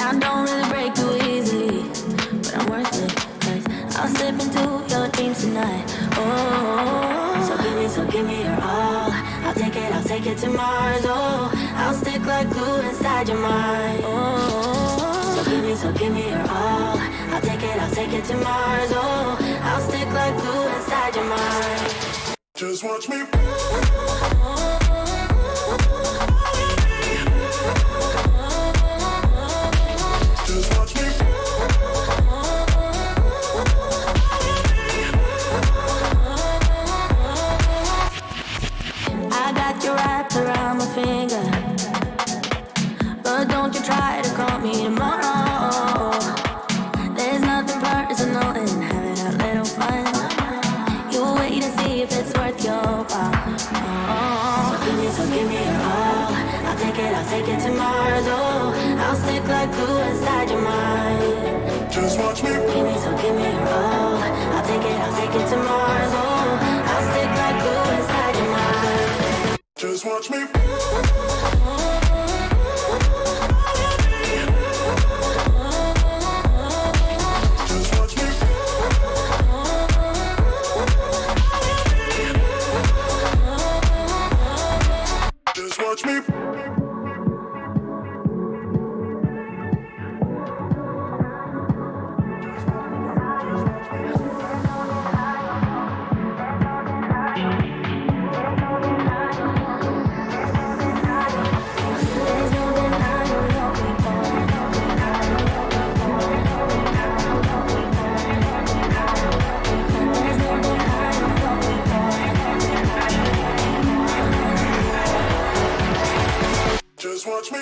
I don't really break too easily, but I'm worth it, 'cause I'll slip into your dreams tonight. Oh, so give me your all. I'll take it to Mars. Oh, I'll stick like glue inside your mind. Oh, so give me your all. I'll take it to Mars. Oh, I'll stick like glue inside your mind. Just watch me. Just watch me. I got you wrapped around my finger, but don't you try to call me tomorrow. There's nothing personal in having a little fun. You wait and see if it's worth your while. Oh, so give me your all. I'll take it to Mars. Oh, I'll stick like glue inside your mind. Just watch me. Give me your all. I'll take it to Mars. Oh, I'll stick like glue inside your mind. Just watch me. Just watch me. Just watch me.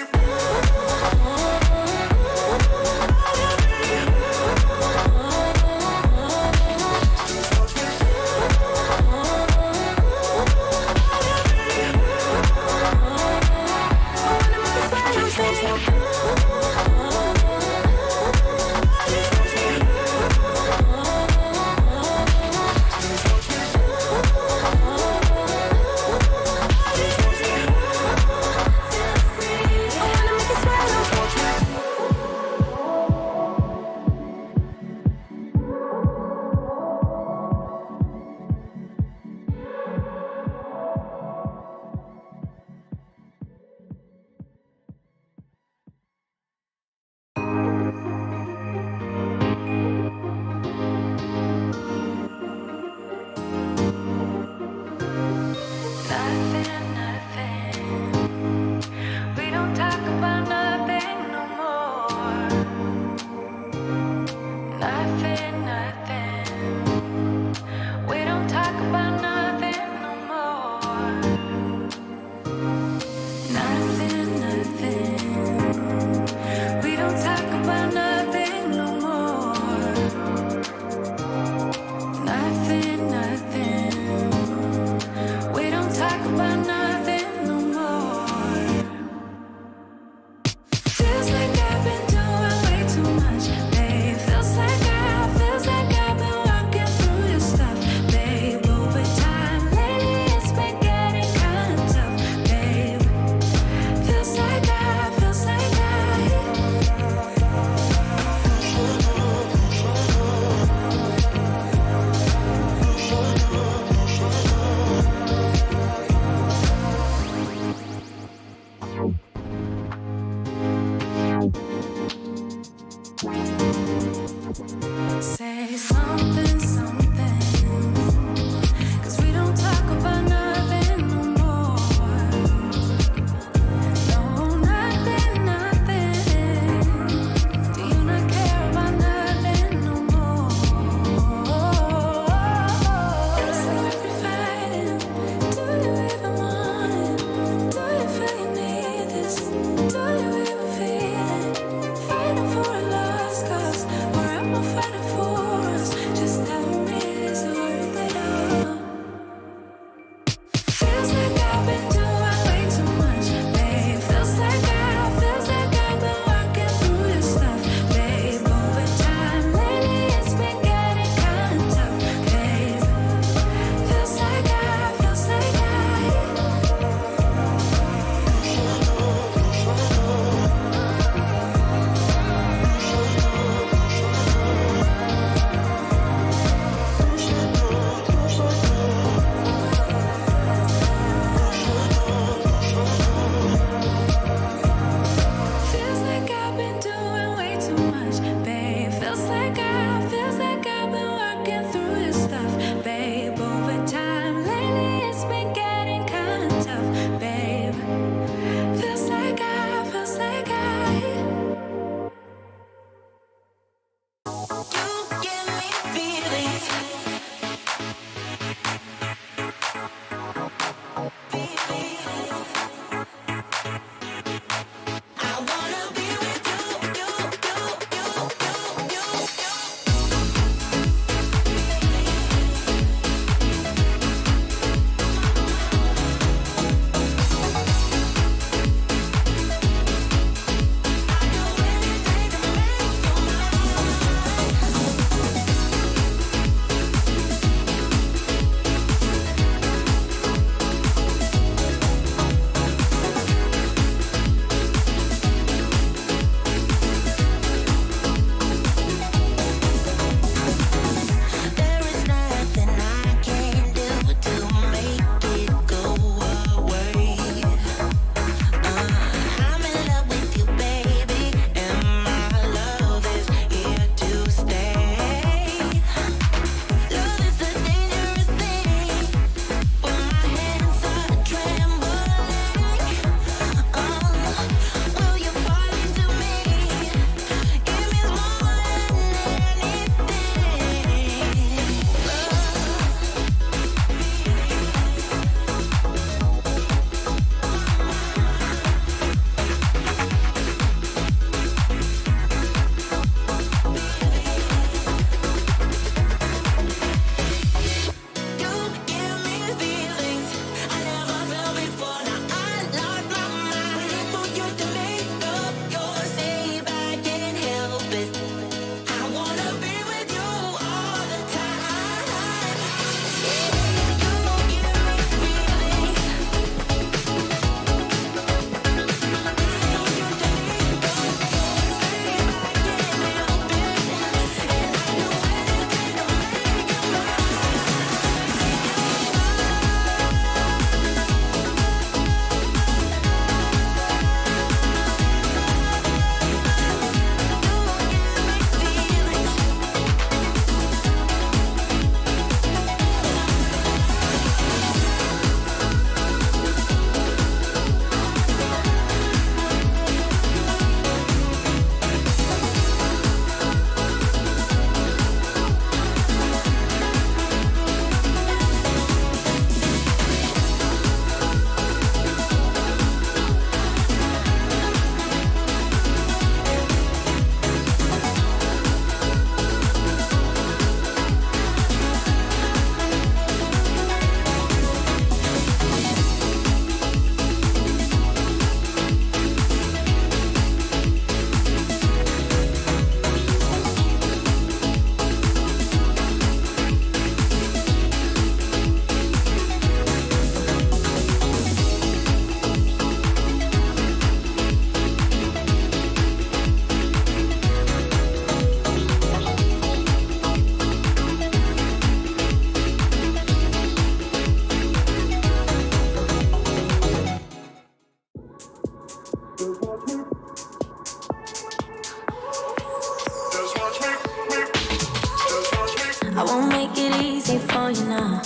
for you now.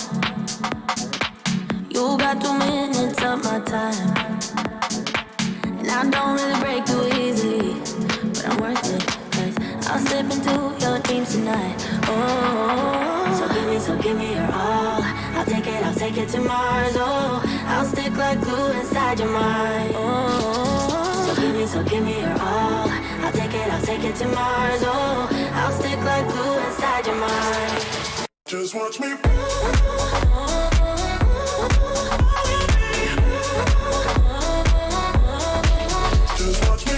You got 2 minutes of my time, and I don't really break too easily, but I'm worth it, 'cause I'll slip into your dreams tonight. Oh, so give me your all. I'll take it to Mars. Oh, I'll stick like glue inside your mind. Oh, so give me your all. I'll take it to Mars. Oh, I'll stick like glue inside your mind. Just watch me. Just watch me.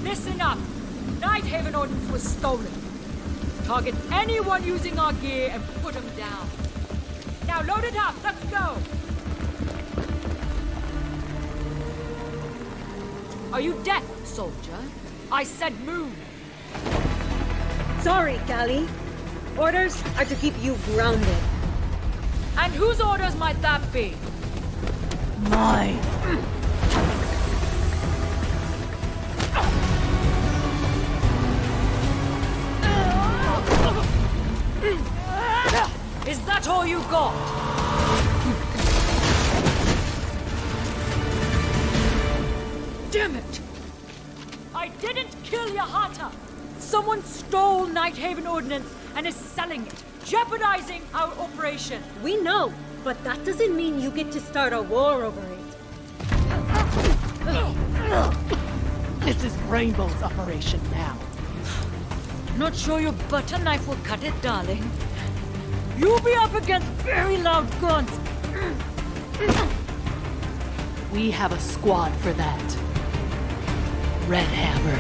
Listen up! Nighthaven Ordnance was stolen. Target anyone using our gear and put them down. Now load it up, let's go! Are you deaf, soldier? I said move! Sorry, Gally. Orders are to keep you grounded. And whose orders might that be? Mine. Is that all you got? Damn it! I didn't kill Yahata! Someone stole Nighthaven Ordnance and is selling it, jeopardizing our operation. We know, but that doesn't mean you get to start a war over it. This is Rainbow's operation now. Not sure your butter knife will cut it, darling. You'll be up against very loud guns. We have a squad for that. Red Hammer.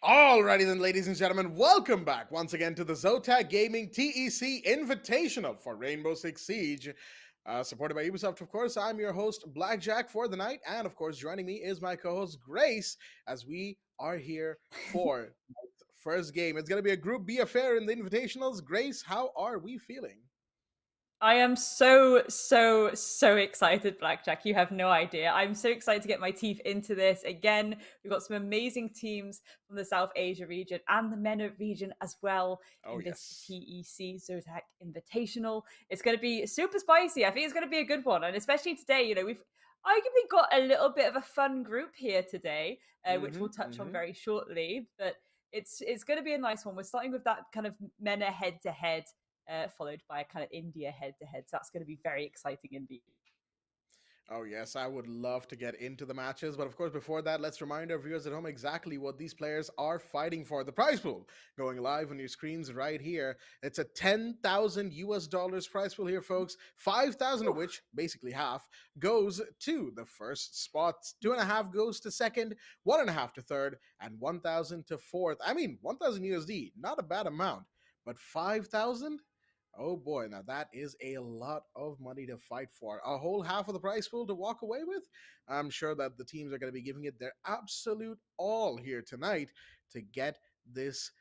Alrighty then, ladies and gentlemen, welcome back once again to the Zotac Gaming TEC Invitational for Rainbow Six Siege. Supported by Ubisoft, of course. I'm your host, Blackjack, for the night. And, of course, joining me is my co-host, Grace, as we are here for the first game. It's going to be a Group B affair in the Invitationals. Grace, how are we feeling? I am so excited, Blackjack. You have no idea. I'm so excited to get my teeth into this. Again, we've got some amazing teams from the South Asia region and the MENA region as well in this TEC Zotac Invitational. It's going to be super spicy. I think it's going to be a good one. And especially today, you know, we've arguably got a little bit of a fun group here today, which we'll touch on very shortly. But it's going to be a nice one. We're starting with that kind of MENA head-to-head followed by a kind of India head-to-head. So that's going to be very exciting indeed. Oh, yes, I would love to get into the matches. But of course, before that, let's remind our viewers at home exactly what these players are fighting for. The prize pool going live on your screens right here. It's a 10,000 US dollars prize pool here, folks. 5,000 of which, basically half, goes to the first spots. 2.5 goes to second, 1.5 to third, and 1,000 to fourth. I mean, 1,000 USD, not a bad amount. But 5,000? Oh boy, now that is a lot of money to fight for. A whole half of the prize pool to walk away with? I'm sure that the teams are going to be giving it their absolute all here tonight to get this,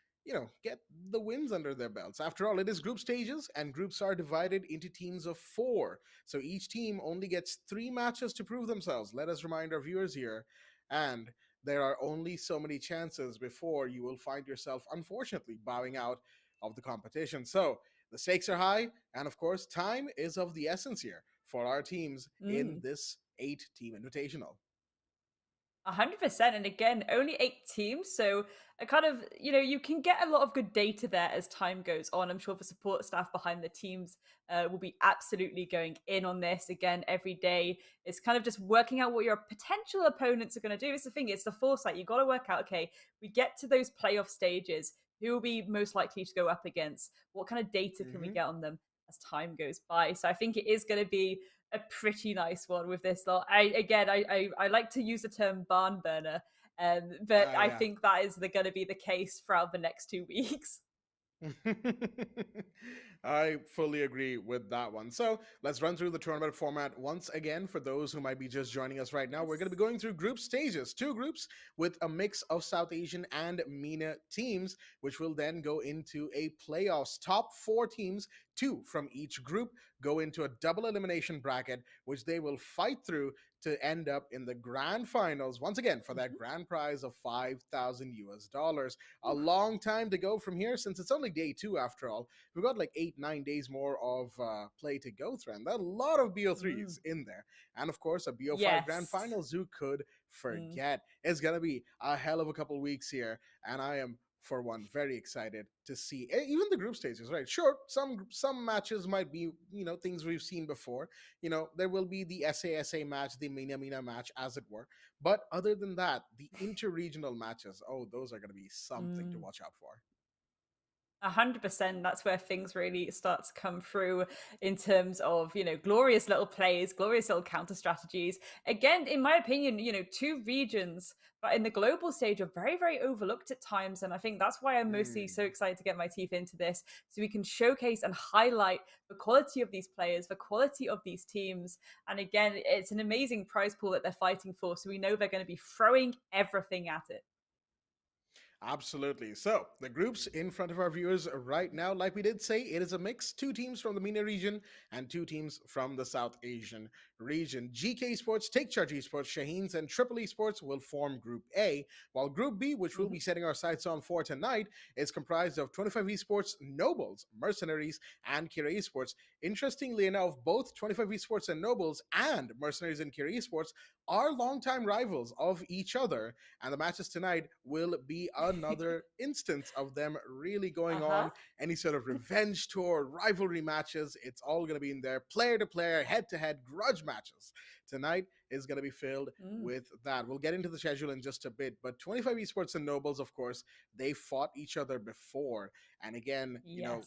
get the wins under their belts. After all, it is group stages, and groups are divided into teams of 4. So each team only gets 3 matches to prove themselves. Let us remind our viewers here. And there are only so many chances before you will find yourself, unfortunately, bowing out of the competition. So, the stakes are high, and of course, time is of the essence here for our teams in this 8-team invitational. 100%. And again, only 8 teams. So a kind of, you can get a lot of good data there as time goes on. I'm sure the support staff behind the teams will be absolutely going in on this. Again, every day it's kind of just working out what your potential opponents are going to do. It's the thing, it's the foresight. You got to work out, okay, we get to those playoff stages. Who will be most likely to go up against? What kind of data can we get on them as time goes by? So I think it is going to be a pretty nice one with this lot. I like to use the term barn burner, but I think that is going to be the case throughout the next 2 weeks. I fully agree with that one. So let's run through the tournament format once again for those who might be just joining us right now. We're going to be going through group stages, 2 groups with a mix of South Asian and MENA teams, which will then go into a playoffs. Top 4 teams, 2 from each group, go into a double elimination bracket, which they will fight through to end up in the grand finals once again for that grand prize of 5,000 US dollars. A long time to go from here, since it's only day 2 after all. We've got like 8-9 days more of play to go through, and a lot of BO3s in there, and of course a BO5 grand finals. Who could forget? It's gonna be a hell of a couple weeks here, and I am, for one, very excited to see even the group stages. Right, sure, some matches might be things we've seen before. There will be the SASA match, the MENA match, as it were, but other than that, the interregional matches, oh, those are going to be something to watch out for. 100%. That's where things really start to come through in terms of, glorious little plays, glorious little counter strategies. Again, in my opinion, 2 regions, but in the global stage are very, very overlooked at times. And I think that's why I'm mostly so excited to get my teeth into this, so we can showcase and highlight the quality of these players, the quality of these teams. And again, it's an amazing prize pool that they're fighting for. So we know they're going to be throwing everything at it. Absolutely. So the groups in front of our viewers right now, like we did say, it is a mix. 2 teams from the MENA region and 2 teams from the South Asian region. GK Esports, Take Charge Esports, Shaheens, and Triple Esports will form Group A, while Group B, which we'll be setting our sights on for tonight, is comprised of 25 Esports, NOBELS, Mercenariez, and Kira Esports. Interestingly enough, both 25 Esports and NOBELS and Mercenariez and Kira Esports are longtime rivals of each other, and the matches tonight will be another instance of them really going on any sort of revenge tour, rivalry matches. It's all going to be in there, player to player, head to head, grudge matches. Tonight is going to be filled with that. We'll get into the schedule in just a bit, but 25 Esports and NOBELS, of course, they fought each other before, and again,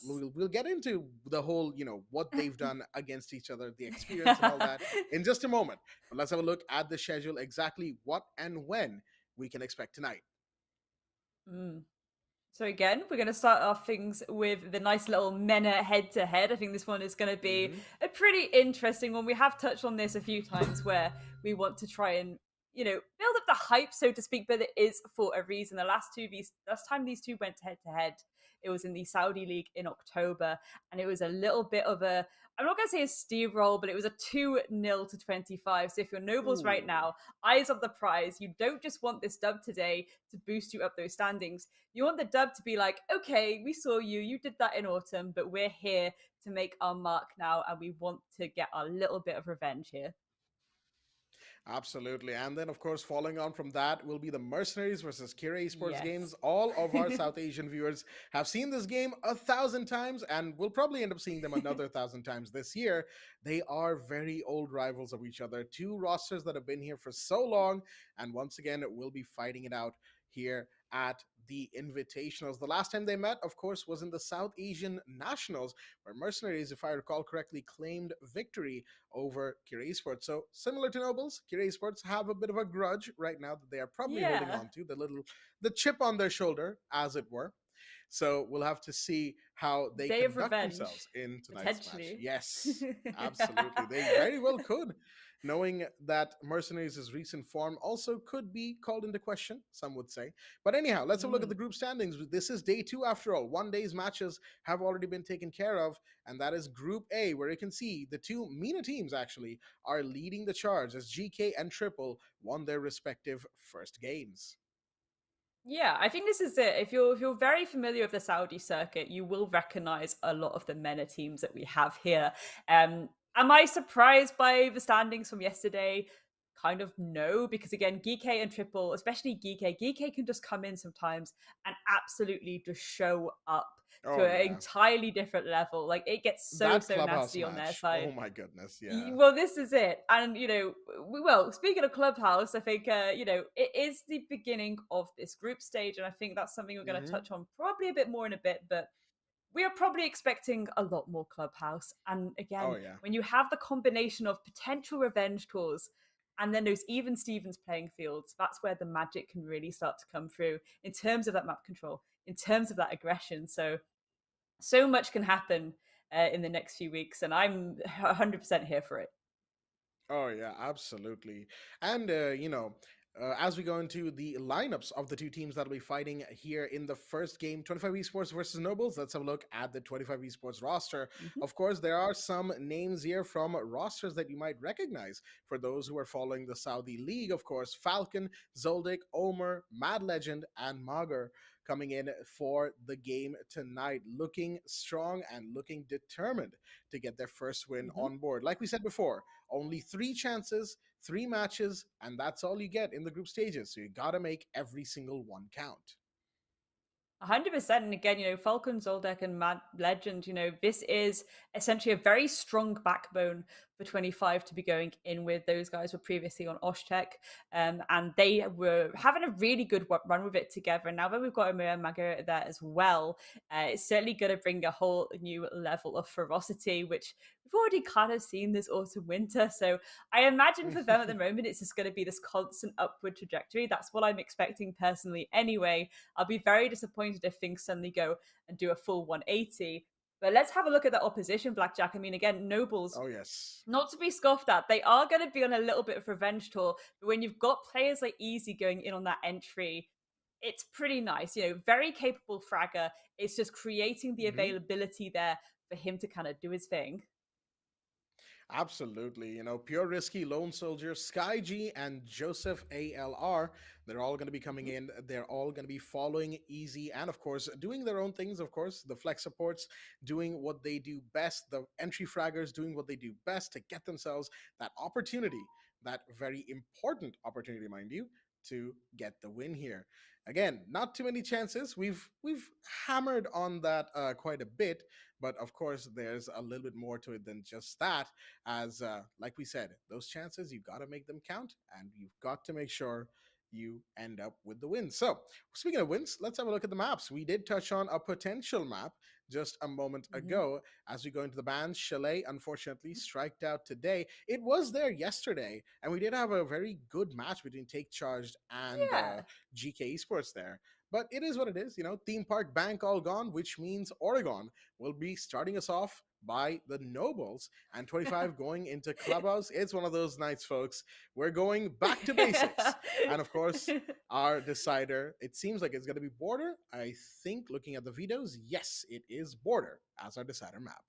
we'll get into the whole, what they've done against each other, the experience and all that in just a moment. But let's have a look at the schedule, exactly what and when we can expect tonight. So again, we're going to start off things with the nice little MENA head-to-head. I think this one is going to be a pretty interesting one. We have touched on this a few times where we want to try and, build up the hype, so to speak, but it is for a reason. The last time these 2 went head-to-head, it was in the Saudi League in October, and it was a little bit of a, I'm not going to say a steamroll, but it was a 2-0 to 25. So if you're NOBELS right now, eyes on the prize. You don't just want this dub today to boost you up those standings. You want the dub to be like, okay, we saw you did that in autumn, but we're here to make our mark now, and we want to get a little bit of revenge here. Absolutely. And then, of course, following on from that will be the Mercenaries versus Kira Esports games. Yes. All of our South Asian viewers have seen this game 1,000 times and will probably end up seeing them another 1,000 times this year. They are very old rivals of each other. Two rosters that have been here for so long. And once again, we'll be fighting it out here at the Invitationals. The last time they met, of course, was in the South Asian Nationals, where Mercenaries, if I recall correctly, claimed victory over Kira Esports. So similar to Nobles, Kira Esports have a bit of a grudge right now that they are probably holding Yeah. on to, the chip on their shoulder, as it were. So we'll have to see how they Day of conduct revenge, themselves in tonight's match. potentially. Yes, absolutely. They very well could, knowing that Mercenaries' recent form also could be called into question, some would say. But anyhow, let's have a look at the Mm. group standings. This is day two after all. One day's matches have already been taken care of, and that is Group A, where you can see the two MENA teams actually are leading the charge as GK and Triple won their respective first games. Yeah, I think this is it. If you're very familiar with the Saudi circuit, you will recognize a lot of the MENA teams that we have here. Am I surprised by the standings from yesterday? Kind of no, because again, Geek and Triple, especially Geek can just come in sometimes and absolutely just show up to Oh, an yeah. entirely different level. Like it gets so That so clubhouse nasty on their match. Oh, side. my goodness. Yeah. Well, this is it. And, well, speaking of Clubhouse, I think, it is the beginning of this group stage. And I think that's something we're going to Hmm. touch on probably a bit more in a bit. But we are probably expecting a lot more Clubhouse. And Oh, again, yeah. when you have the combination of potential revenge tours and then those even Stevens playing fields, that's where the magic can really start to come through in terms of that map control, in terms of that aggression. So much can happen in the next few weeks. And I'm 100% here for it. Oh yeah, absolutely. And as we go into the lineups of the two teams that'll be fighting here in the first game, 25 Esports versus Nobles, let's have a look at the 25 Esports roster. Mhm. Of course, there are some names here from rosters that you might recognize for those who are following the Saudi League. Of course, Falcon, Zoldyck, Omer, Mad Legend, and Mager coming in for the game tonight, looking strong and looking determined to get their first win Mhm. on board. Like we said before, only three chances, three matches, and that's all you get in the group stages. So you got to make every single one count. 100%. And again, Falcon, Zoldyck, and Mad Legend, this is essentially a very strong backbone for 25 to be going in with. Those guys were previously on Oshtec, and they were having a really good run with it together. And now that we've got Amir and Maga there as well, it's certainly going to bring a whole new level of ferocity, which we've already kind of seen this autumn winter. So I imagine for them at the moment, it's just going to be this constant upward trajectory. That's what I'm expecting personally anyway. I'll be very disappointed if things suddenly go and do a full 180. But let's have a look at the opposition, Blackjack. I mean, again, Nobles, Oh, yes. not to be scoffed at, they are going to be on a little bit of revenge tour. But when you've got players like Easy going in on that entry, it's pretty nice. Very capable fragger. It's just creating the Hmm. availability there for him to kind of do his thing. Absolutely. Pure Risky, Lone Soldier, Sky G, and Joseph ALR, they're all going to be coming in. They're all going to be following Easy and, of course, doing their own things. Of course, the flex supports doing what they do best, the entry fraggers doing what they do best to get themselves that opportunity, that very important opportunity, mind you, to get the win here. Again, not too many chances. We've hammered on that quite a bit, but of course, there's a little bit more to it than just that. As like we said, those chances, you've got to make them count, and you've got to make sure you end up with the win. So speaking of wins, let's have a look at the maps. We did touch on a potential map just a moment Mhm. ago. As we go into the bans, Chalet unfortunately striked out today. It was there yesterday, and we did have a very good match between Take Charged and Yeah. GK Esports there. But it is what it is. Theme Park Bank all gone, which means Oregon will be starting us off by the Nobles, and 25 going into Clubhouse. It's one of those nights, folks. We're going back to basics. And of course, our decider, it seems like it's going to be Border. I think looking at the videos, yes, it is Border as our decider map.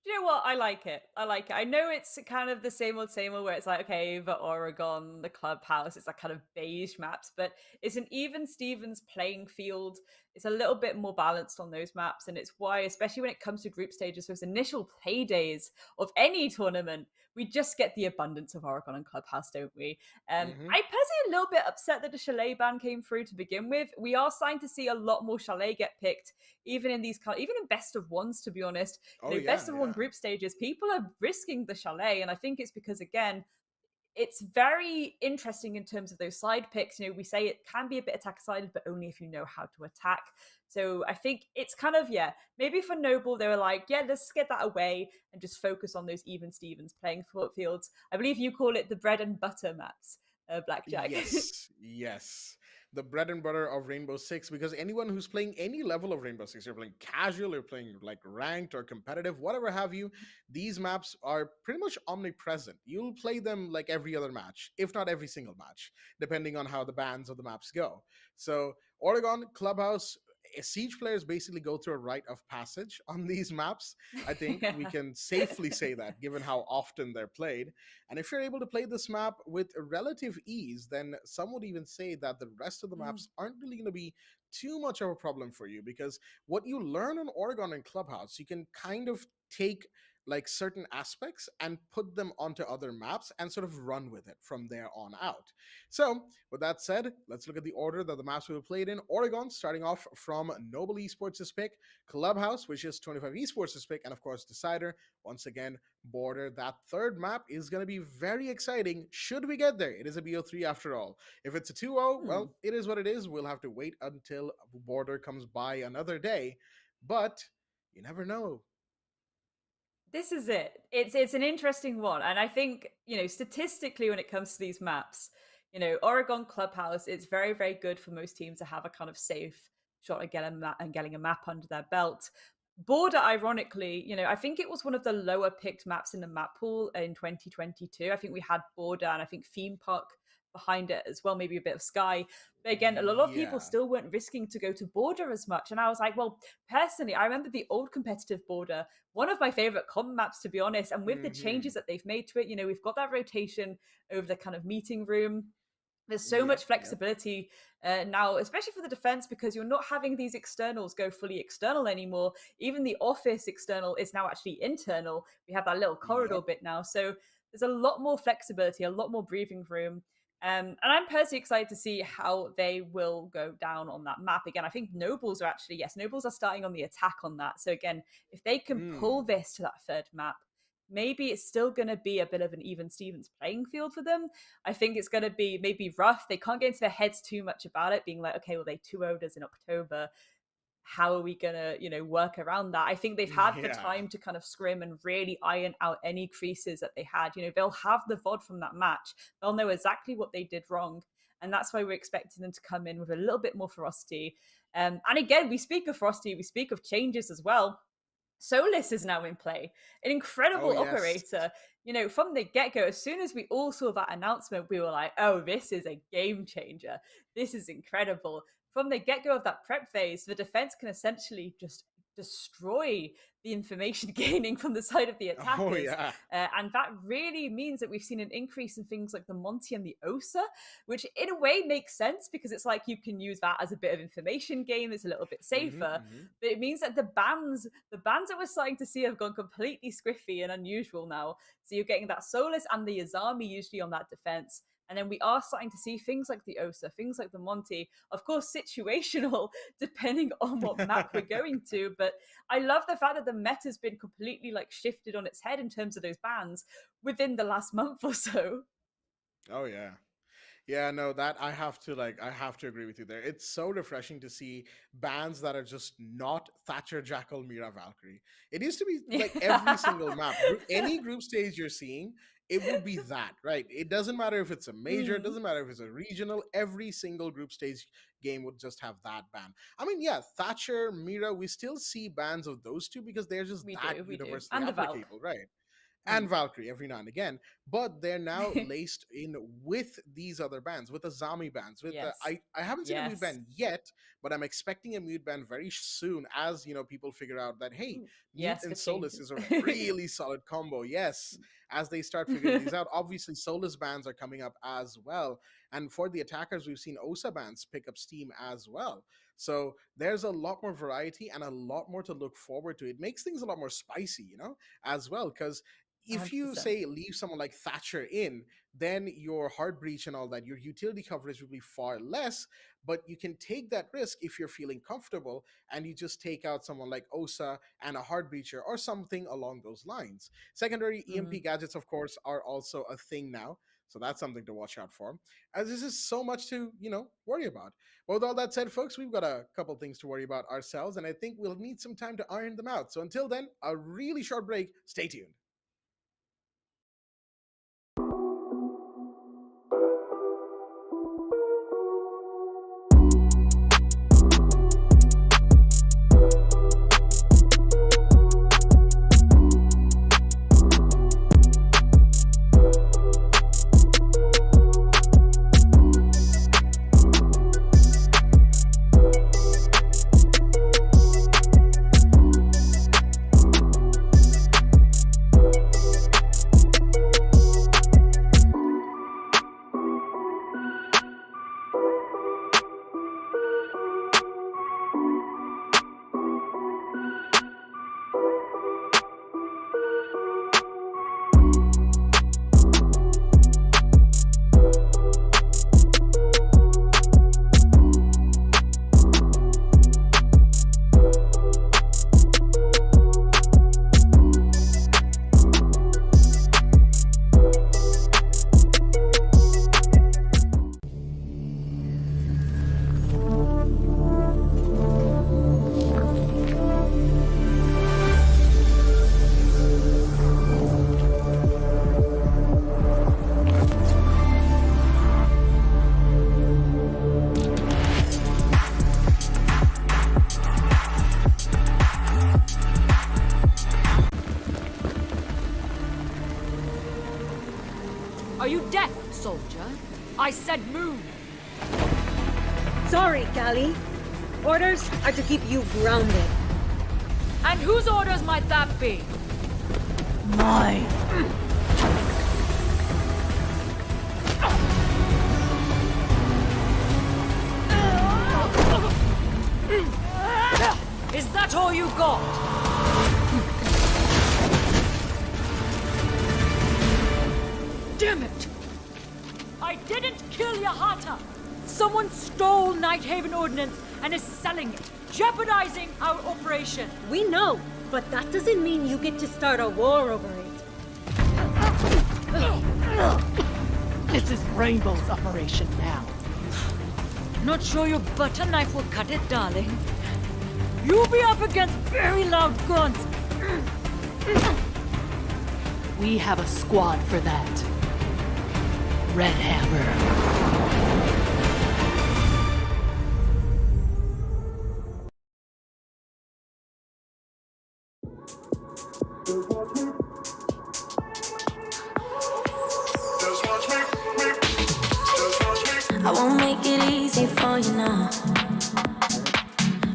Do you know what? I like it. I like it. I know it's kind of the same old where it's like, okay, the Oregon, the clubhouse, it's like kind of beige maps, but it's an even Stevens playing field. It's a little bit more balanced on those maps. And it's why, especially when it comes to group stages, those initial play days of any tournament, we just get the abundance of Oregon and Clubhouse, don't we? Hmm. I personally a little bit upset that the Chalet ban came through to begin with. We are starting to see a lot more Chalet get picked, even in these even in best of ones, to be honest. Oh Best yeah, of one yeah. group stages, people are risking the Chalet, and I think it's because again it's very interesting in terms of those side picks. We say it can be a bit attack sided, but only if you know how to attack. So I think it's kind of, yeah, maybe for Noble, they were like, yeah, let's get that away and just focus on those even Stevens playing fields. I believe you call it the bread and butter maps, Blackjack. Yes, yes. The bread and butter of Rainbow Six, because anyone who's playing any level of Rainbow Six, you're playing casual, you're playing like ranked or competitive, whatever have you, these maps are pretty much omnipresent. You'll play them like every other match, if not every single match, depending on how the bans of the maps go. So, Oregon, Clubhouse, Siege players basically go through a rite of passage on these maps. I think we Yeah. can safely say that, given how often they're played. And if you're able to play this map with relative ease, then some would even say that the rest of the Mm. maps aren't really going to be too much of a problem for you, because what you learn on Oregon and Clubhouse, you can kind of take like certain aspects and put them onto other maps and sort of run with it from there on out. So, with that said, let's look at the order that the maps we played in. Oregon, starting off from Noble Esports' pick, Clubhouse, which is 25 Esports' pick, and of course, Decider, once again, Border. That third map is going to be very exciting should we get there. It is a BO3 after all. If it's a 2-0, Hmm. well, it is what it is. We'll have to wait until Border comes by another day. But you never know. This is it. It's an interesting one, and I think statistically, when it comes to these maps, Oregon Clubhouse, it's very very good for most teams to have a kind of safe shot at getting a map under their belt. Border, ironically, I think it was one of the lower picked maps in the map pool in 2022. I think we had Border and I think Theme Park behind it as well, maybe a bit of Sky. But again, a lot of people Yeah. still weren't risking to go to Border as much. And I was like, well, personally, I remember the old competitive Border, one of my favorite comp maps, to be honest. And with the Hmm. changes that they've made to it, we've got that rotation over the kind of meeting room. There's so much Yep. Yep. flexibility now, especially for the defense, because you're not having these externals go fully external anymore. Even the office external is now actually internal. We have that little corridor Yep. bit now. So there's a lot more flexibility, a lot more breathing room. And I'm personally excited to see how they will go down on that map. Again, I think Nobles are actually, yes, Nobles are starting on the attack on that. So again, if they can pull Mm. this to that third map, maybe it's still going to be a bit of an even Stevens playing field for them. I think it's going to be maybe rough. They can't get into their heads too much about it, being like, okay, well, they 2-0'd us in October. How are we going to, work around that? I think they've had the Yeah. time to kind of scrim and really iron out any creases that they had. They'll have the VOD from that match. They'll know exactly what they did wrong. And that's why we're expecting them to come in with a little bit more ferocity. And again, we speak of ferocity, we speak of changes as well. Solus is now in play, an Oh incredible yes. operator. From the get go, as soon as we all saw that announcement, we were like, oh, this is a game changer. This is incredible. From the get go of that prep phase, the defense can essentially just destroy the information gaining from the side of the Oh attackers. yeah. And that really means that we've seen an increase in things like the Monty and the Osa, which in a way makes sense because it's like you can use that as a bit of information game. It's a little bit Hmm. safer. Hmm. But it means that the bands that we're starting to see have gone completely squiffy and unusual now. So you're getting that Solus and the Yazami usually on that defense. And then we are starting to see things like the Osa, things like the Monty, of course, situational, depending on what map we're going to. But I love the fact that the meta's been completely like shifted on its head in terms of those bans within the last month or so. Oh yeah. Yeah, no, that I have to agree with you there. It's so refreshing to see bands that are just not Thatcher, Jackal, Mira, Valkyrie. It used to be like every single map, any group stage you're seeing, it would be that, right? It doesn't matter if it's a major, it Mm, doesn't matter if it's a regional, every single group stage game would just have that band. I mean, yeah, Thatcher, Mira, we still see bands of those two because they're just that we do. universally And the Valk. applicable, right? And Mm. Valkyrie every now and again, but they're now laced in with these other bands, with the Zami bands. With the Yes. I haven't seen a mute Yes. band yet, but I'm expecting a mute band very soon. As people figure out that hey, Ooh, mute yes, for and Solus changes. is a really solid combo. Yes, as they start figuring these out, obviously Solus bands are coming up as well, and for the attackers, we've seen Osa bands pick up steam as well. So there's a lot more variety and a lot more to look forward to. It makes things a lot more spicy, as well, because if you 100%. say leave someone like Thatcher in, then your hard breach and all that, your utility coverage will be far less. But you can take that risk if you're feeling comfortable and you just take out someone like Osa and a hard breacher or something along those lines. Secondary EMP gadgets, of course, are also a thing now. So that's something to watch out for. As this is so much to, worry about. But with all that said, folks, we've got a couple things to worry about ourselves, and I think we'll need some time to iron them out. So until then, a really short break. Stay tuned. Are you deaf, soldier? I said move. Sorry, Callie. Orders are to keep you grounded. And whose orders might that be? Mine. Is that all you got? Damn it! I didn't kill Yahata! Someone stole Nighthaven Ordnance and is selling it, jeopardizing our operation. We know, but that doesn't mean you get to start a war over it. This is Rainbow's operation now. Not sure your butter knife will cut it, darling. You'll be up against very loud guns. We have a squad for that. Red Hammer. Just watch me. Just watch me. I won't make it easy for you now.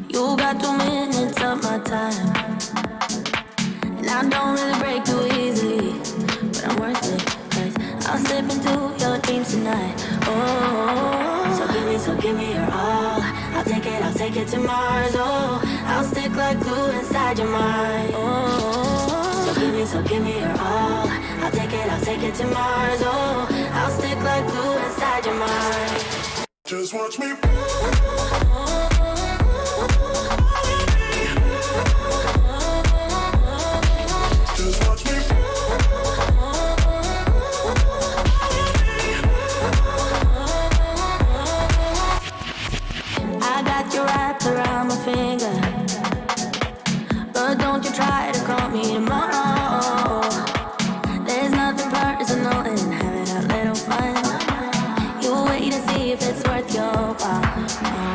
You got 2 minutes of my time, and I don't really break too easily, but I'm worth it, 'cause I'll slip into your dreams tonight. Oh, so give me your all. I'll take it to Mars. Oh, I'll stick like glue inside your mind. Oh, so give me your all. I'll take it to Mars. Oh, I'll stick like glue inside your mind. Just watch me. Just watch me. I got you wrapped around my finger, but don't you try to call me tomorrow. There's nothing personal in having a little fun. You wait to see if it's worth your while.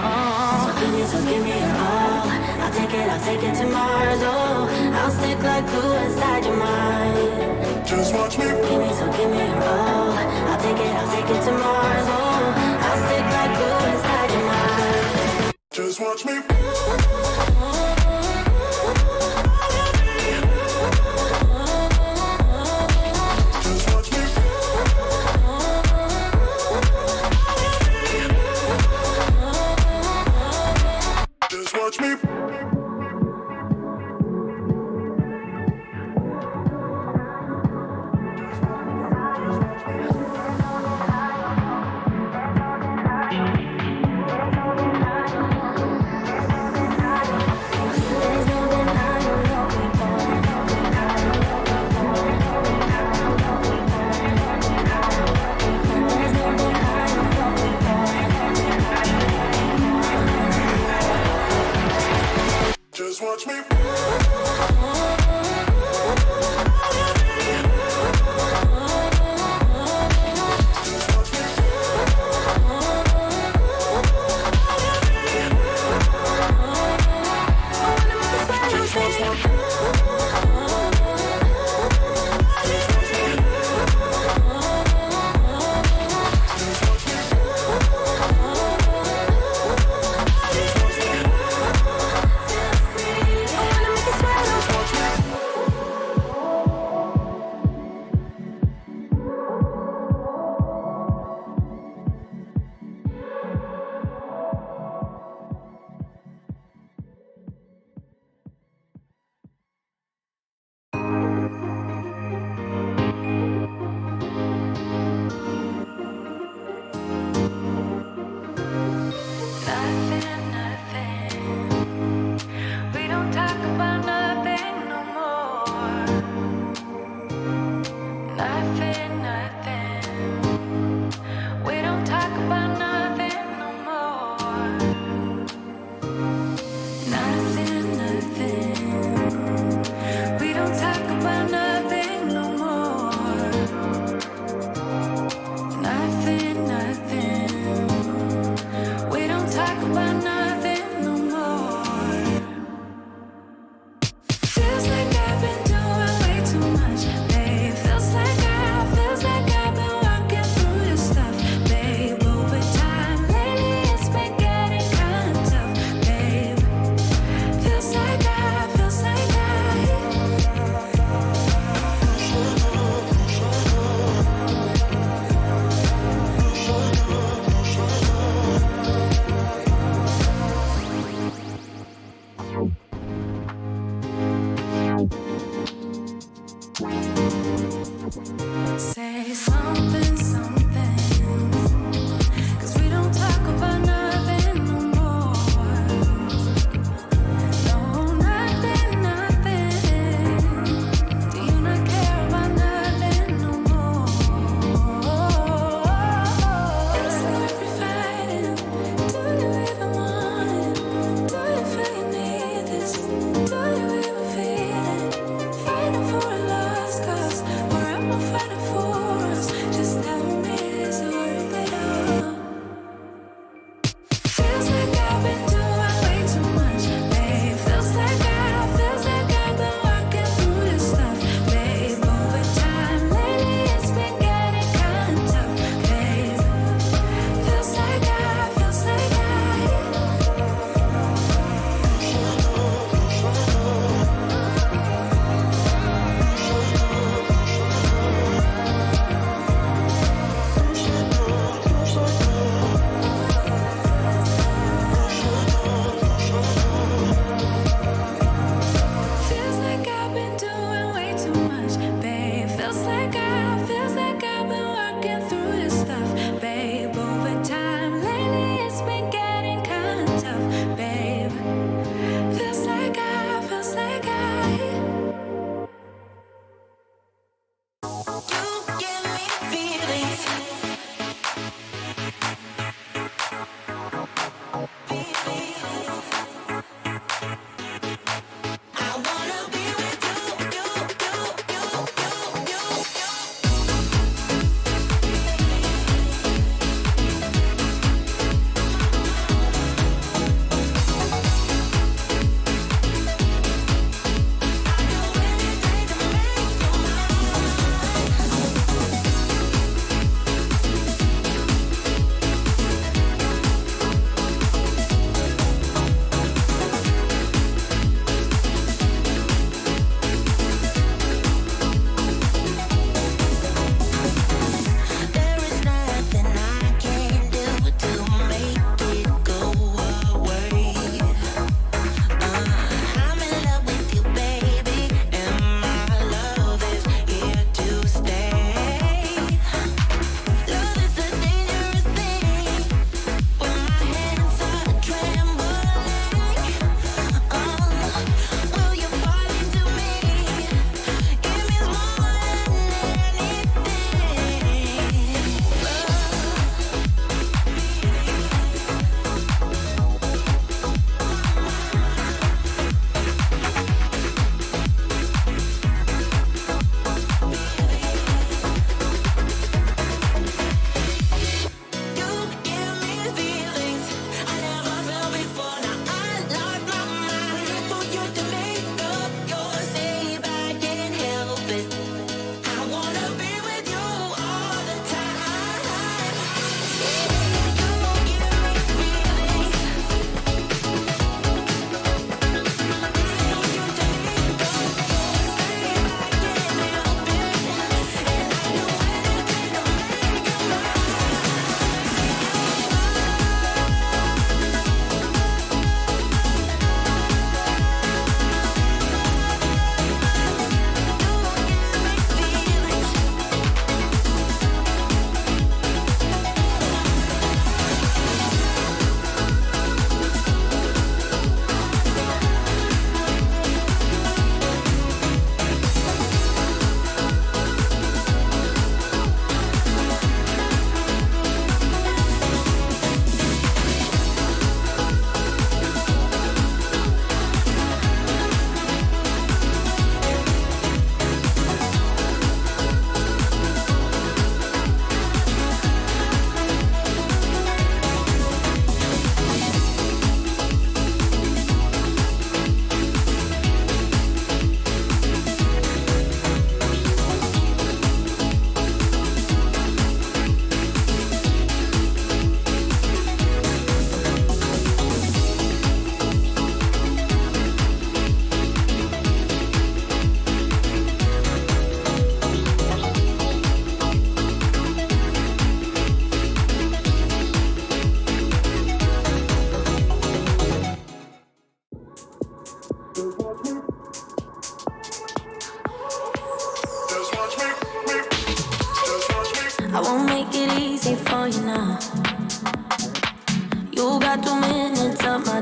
Oh, so give me your all. I'll take it to Mars. Oh, I'll stick like glue inside your mind. Just watch me. Give me your all. I'll take it to Mars. Oh, I'll stick like glue inside your mind. Just watch me. Just watch me. Just watch me. Just watch me.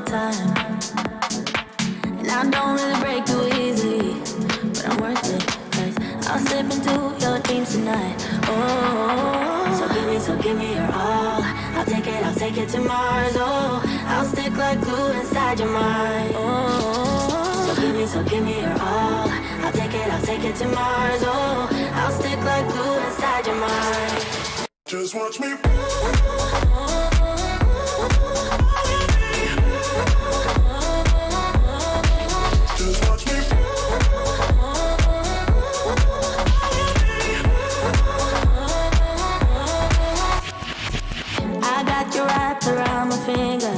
time. And I don't really break too easily, but I'm worth it, cause I'll slip into your dreams tonight. Oh, so give me your all. I'll take it to Mars. Oh, I'll stick like glue inside your mind. Oh, so give me your all. I'll take it to Mars. Oh, I'll stick like glue inside your mind. Just watch me. Just watch me. I got you wrapped around my finger,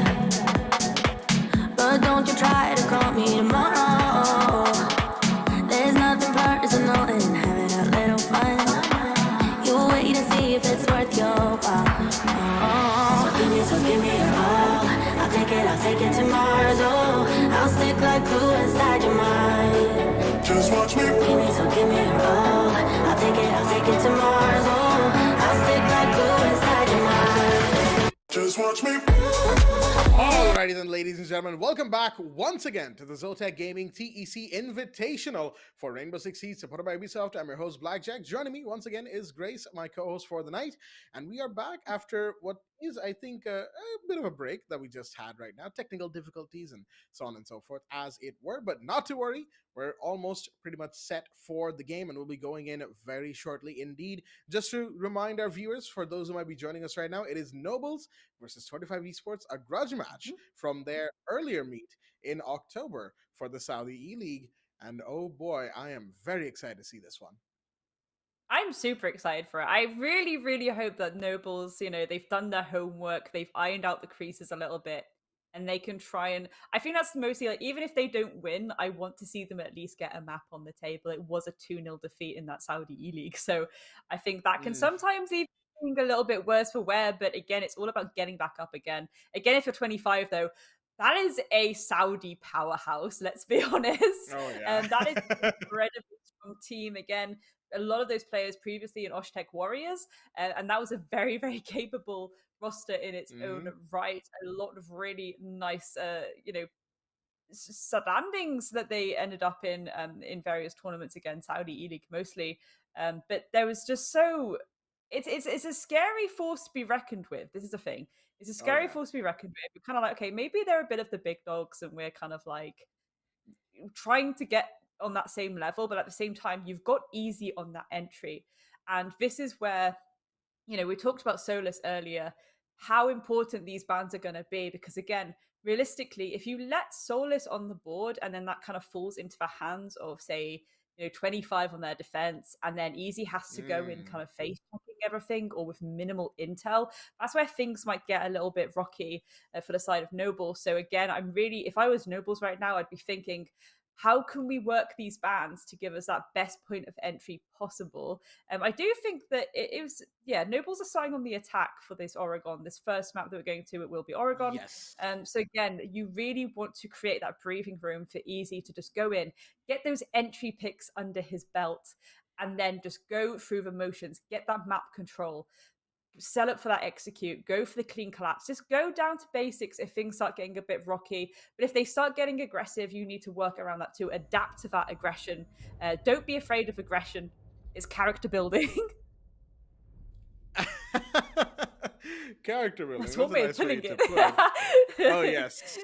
but don't you try to call me tomorrow. There's nothing personal in having a little fun. You wait and see if it's worth your while. Oh, so give me your all. I'll take it to Mars. Oh, I'll stick like glue inside your mind. Just watch me. Give me your all. I'll take it to Mars. Oh, I'll stick like glue inside your mind. Just watch me. Alrighty then, ladies and gentlemen, welcome back once again to the Zotac Gaming TEC Invitational for Rainbow Six Siege, supported by Ubisoft. I'm your host, Blackjack. Joining me once again is Grace, my co-host for the night, and we are back after what is, I think, a bit of a break that we just had right now. Technical difficulties and so on and so forth, as it were, but not to worry. We're almost pretty much set for the game, and we'll be going in very shortly indeed. Just to remind our viewers, for those who might be joining us right now, it is NOBELS versus 25 Esports, a grudge match from their earlier meet in October for the Saudi E-League. And oh boy, I am very excited to see this one. I'm super excited for it. I really, really hope that Nobles, they've done their homework, they've ironed out the creases a little bit, and they can try and. I think that's mostly like, even if they don't win, I want to see them at least get a map on the table. It was a 2-0 defeat in that Saudi E League, so I think that can sometimes even be a little bit worse for wear. But again, it's all about getting back up again. Again, if you're 25, though, that is a Saudi powerhouse, let's be honest. Oh, yeah. That is an incredibly strong team. Again, a lot of those players previously in Tec Warriors, and that was a very, very capable roster in its own right. A lot of really nice, standings that they ended up in various tournaments, again, Saudi E-League mostly. But there was just so it's a scary force to be reckoned with. This is the thing. It's a scary force to be reckoned with. We're kind of like, okay, maybe they're a bit of the big dogs, and we're kind of like trying to get on that same level, but at the same time, you've got easy on that entry. And this is where, we talked about Solus earlier, how important these bans are going to be, because again, realistically, if you let Solus on the board and then that kind of falls into the hands of, say, 25 on their defense, and then Easy has to go in kind of face checking everything or with minimal intel, that's where things might get a little bit rocky for the side of Nobles. So again, if I was Nobles right now, I'd be thinking, how can we work these bans to give us that best point of entry possible? I do think that it was, Nobles are starting on the attack for this Oregon. This first map that we're going to, it will be Oregon. Yes. So again, you really want to create that breathing room for Easy to just go in, get those entry picks under his belt, and then just go through the motions, get that map control, sell up for that execute, go for the clean collapse, just go down to basics if things start getting a bit rocky. But if they start getting aggressive, you need to work around that too, adapt to that aggression. Don't be afraid of aggression. It's character building. Character building. That's one way of putting it. Oh, yes.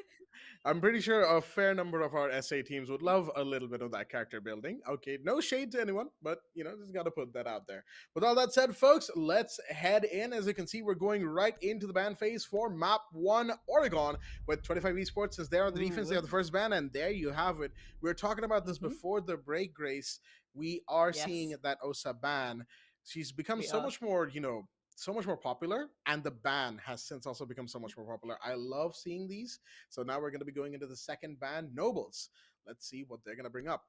I'm pretty sure a fair number of our SA teams would love a little bit of that character building. Okay, no shade to anyone, but, just got to put that out there. With all that said, folks, let's head in. As you can see, we're going right into the ban phase for Map 1 Oregon, with 25 Esports is there on the defense. They have the first ban, and there you have it. We were talking about this before the break, Grace. We are seeing that Osa ban. She's become so much more, so much more popular, and the ban has since also become so much more popular. I love seeing these. So now we're going to be going into the second ban, Nobles. Let's see what they're going to bring up.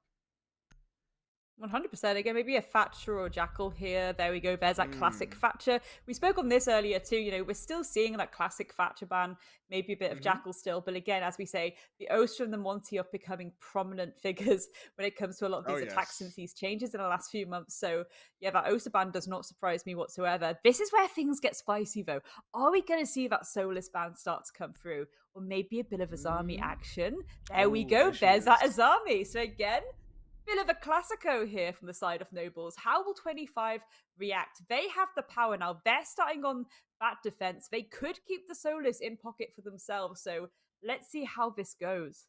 100%. Again, maybe a Thatcher or Jackal here. There we go. There's that classic Mm. Thatcher. We spoke on this earlier too. We're still seeing that classic Thatcher ban, maybe a bit of Hmm. Jackal still. But again, as we say, the Oster and the Monty are becoming prominent figures when it comes to a lot of Oh these attacks since yes. these changes in the last few months. So yeah, that Oster ban does not surprise me whatsoever. This is where things get spicy though. Are we going to see that Solus ban start to come through? Or maybe a bit of Azami Mm. action? There we Oh, go. there she There's that is. Azami. So again, bit of a classico here from the side of Nobles. How will 25 react? They have the power now. They're starting on that defense. They could keep the Solus in pocket for themselves. So let's see how this goes.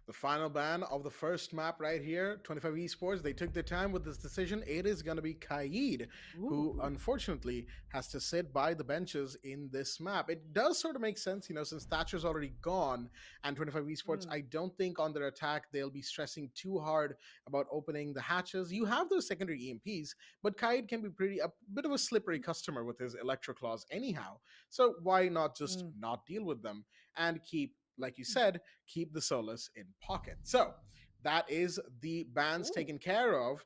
The final ban of the first map right here, 25 Esports, they took their time with this decision. It is going to be Kaid, who Ooh. unfortunately has to sit by the benches in this map. It does sort of make sense, since Thatcher's already gone and 25 Esports, Mm, I don't think on their attack they'll be stressing too hard about opening the hatches. You have those secondary EMPs, but Kaid can be a bit of a slippery customer with his Electro Claws anyhow. So why not just mm. not deal with them and keep, like you said, keep the Solus in pocket. So that is the bans Ooh. taken care of.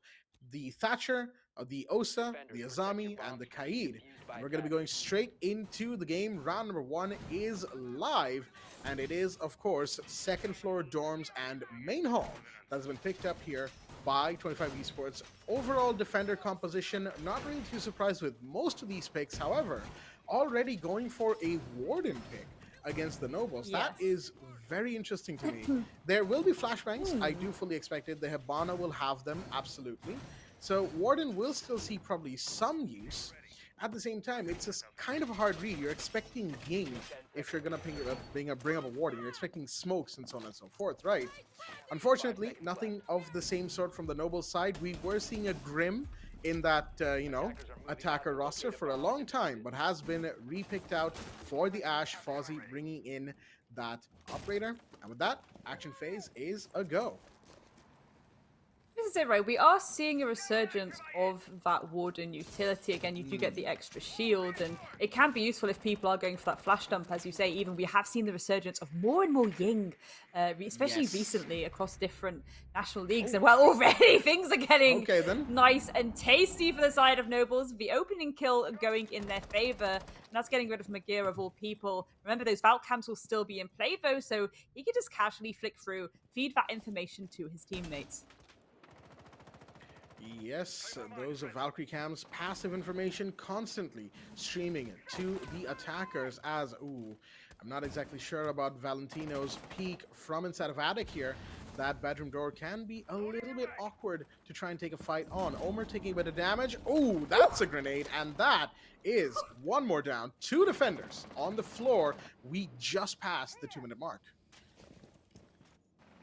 The Thatcher, the Osa, the Azami, and the Kaid. And we're going to be going straight into the game. Round number 1 is live, and it is, of course, second floor dorms and main hall that has been picked up here by 25 Esports. Overall defender composition, not really too surprised with most of these picks. However, already going for a Warden pick against the Nobles. That Yes. is very interesting to me. There will be flashbangs. I do fully expect it. The Hibana will have them, absolutely. So Warden will still see probably some use. At the same time, it's just kind of a hard read. You're expecting Ying if you're going to bring up a Warden. You're expecting smokes and so on and so forth, right? Unfortunately, nothing of the same sort from the Noble side. We were seeing a Grim in that, attacker roster for a long time, but has been repicked out for the Ash. Fozzy bringing in that operator. And with that, action phase is a go. This is it, right? We are seeing a resurgence of that Warden utility. Again, you do get the extra shield, and it can be useful if people are going for that flash dump, as you say. Even we have seen the resurgence of more and more Ying, especially Yes. recently across different national leagues. And well, already things are getting Okay, then. nice and tasty for the side of Nobles. The opening kill going in their favor, and that's getting rid of Magira of all people. Remember, those Valk cams will still be in play, though, so he can just casually flick through, feed that information to his teammates. Yes, those are Valkyrie cams, passive information constantly streaming it to the attackers as, ooh, I'm not exactly sure about Valentino's peek from inside of Attic here. That bedroom door can be a little bit awkward to try and take a fight on. Omer taking a bit of damage. Ooh, that's a grenade, and that is one more down. 2 defenders on the floor. We just passed the 2-minute mark.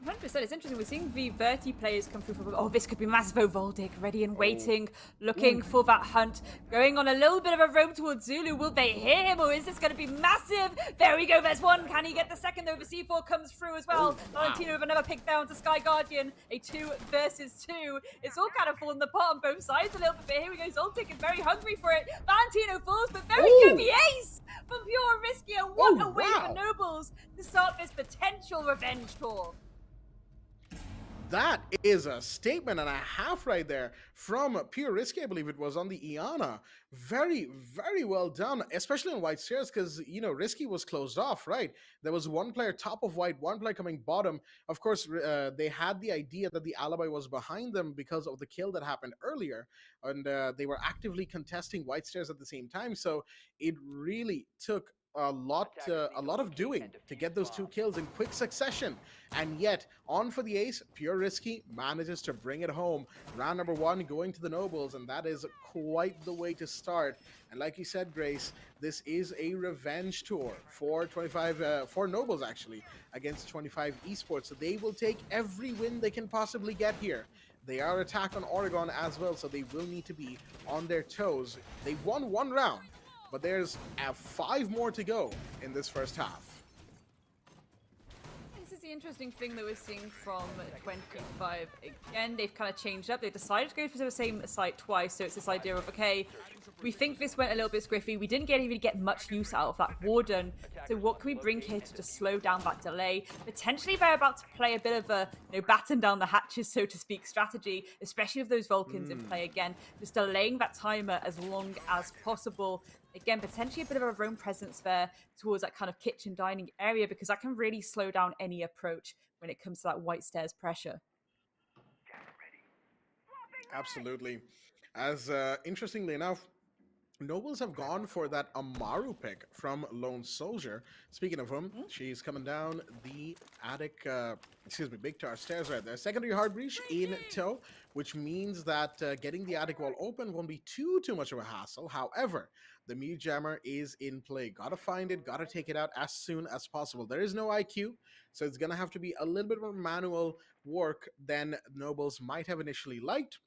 100%. It's interesting. We're seeing the Verti players come through. Oh, this could be massive. Voldic ready and waiting, looking for that hunt. Going on a little bit of a roam towards Zulu. Will they hit him, or is this going to be massive? There we go. There's one. Can he get the second? Over C4 comes through as well. wow. Valentino with another pick down to Sky Guardian. A 2 versus 2. It's all kind of falling apart on both sides a little bit. But here we go. Zoltik is very hungry for it. Valentino falls, but there we go. The ace from Pure Risky. And what a way for Nobles to start this potential revenge tour. That is a statement and a half right there from Pure Risky, I believe it was, on the Iana. Very, very well done, especially on white stairs, because, Risky was closed off, right? There was one player top of white, one player coming bottom. Of course, they had the idea that the alibi was behind them because of the kill that happened earlier, and they were actively contesting white stairs at the same time, so it really took a lot of doing to get those 2 kills in quick succession, and yet on for the ace. Pure Risky manages to bring it home. Round number 1 going to the Nobles, and that is quite the way to start. And like you said, Grace, this is a revenge tour for 25 for Nobles actually against 25 Esports, so they will take every win they can possibly get here. They are attacked on Oregon as well, so they will need to be on their toes. They won 1 round, but there's 5 more to go in this first half. This is the interesting thing that we're seeing from 25. Again, they've kind of changed up. They decided to go for the same site twice, so it's this idea of, okay, we think this went a little bit squiffy. We didn't really get much use out of that Warden. So what can we bring here to just slow down that delay? Potentially they're about to play a bit of a, batten down the hatches, so to speak, strategy, especially with those Vulcans in play again. Just delaying that timer as long as possible. Again, potentially a bit of a roam presence there towards that kind of kitchen dining area, because that can really slow down any approach when it comes to that white stairs pressure. Absolutely. As interestingly enough, Nobles have gone for that Amaru pick from Lone Soldier. Speaking of whom, she's coming down the attic, Big Tower stairs right there. Secondary hard breach in tow, which means that getting the attic wall open won't be too much of a hassle. However, the Mute Jammer is in play. Gotta find it, gotta take it out as soon as possible. There is no IQ, so it's gonna have to be a little bit more manual work than Nobles might have initially liked.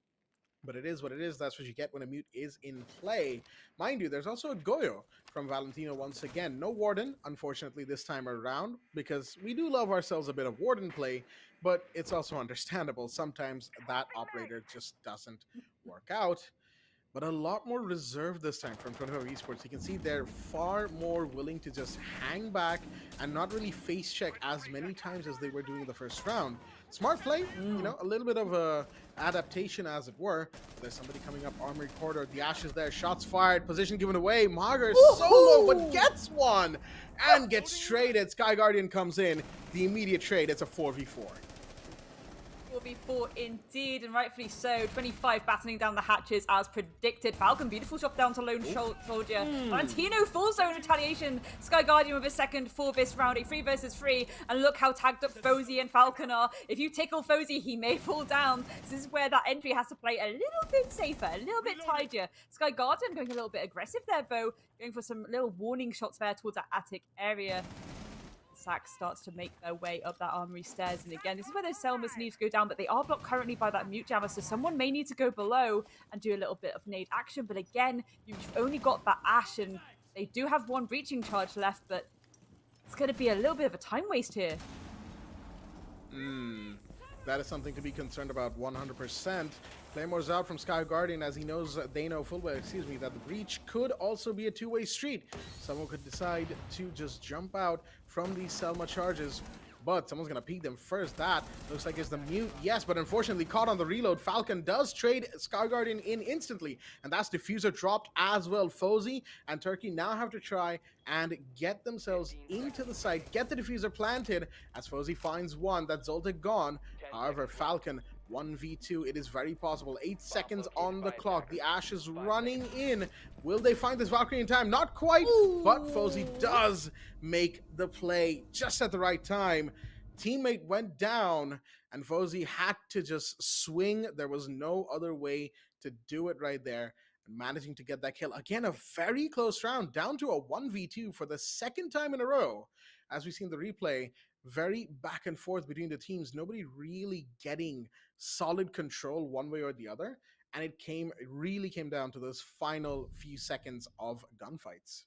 But it is what it is. That's what you get when a mute is in play. Mind you, there's also a Goyo from Valentino once again. No Warden, unfortunately, this time around, because we do love ourselves a bit of Warden play, but it's also understandable. Sometimes that operator just doesn't work out. But a lot more reserved this time from 25 Esports. You can see they're far more willing to just hang back and not really face check as many times as they were doing in the first round. Smart play, a little bit of a adaptation as it were. There's somebody coming up Armory Corridor. The Ashes there, shots fired, position given away. Mager solo, but gets one and gets traded. Sky Guardian comes in. The immediate trade, it's a 4v4. 4v4 indeed, and rightfully so. 25 battening down the hatches as predicted. Falcon, beautiful shot down to Lone Soldier. Valentino, full zone retaliation. Sky Guardian with a second for this round, a 3 versus 3. And look how tagged up Fozy and Falcon are. If you tickle Fozy, he may fall down. This is where that entry has to play a little bit safer, a little bit tidier. Sky Guardian going a little bit aggressive there, though. Going for some little warning shots there towards that attic area. Sack starts to make their way up that armory stairs, and again, this is where those Selmas need to go down, but they are blocked currently by that Mute Jammer, so someone may need to go below and do a little bit of nade action. But again, you've only got that Ash, and they do have one breaching charge left, but it's going to be a little bit of a time waste here. That is something to be concerned about 100%. Claymore's out from Sky Guardian as he knows, they know full well, that the breach could also be a two-way street. Someone could decide to just jump out from these Selma charges, but someone's going to peek them first. That looks like it's the Mute. Yes, but unfortunately caught on the reload. Falcon does trade Sky Guardian in instantly, and that's Diffuser dropped as well. Fozy and Turkey now have to try and get themselves into the site, get the Diffuser planted as Fozy finds one. That's Zotac gone. However, Falcon 1v2, it is very possible. 8 seconds on the clock. The Ash is running in. Will they find this Valkyrie in time? Not quite, but Fozy does make the play just at the right time. Teammate went down, and Fozy had to just swing. There was no other way to do it right there. And managing to get that kill. Again, a very close round, down to a 1v2 for the second time in a row. As we've seen the replay, very back and forth between the teams. Nobody really getting solid control one way or the other. And it really came down to those final few seconds of gunfights.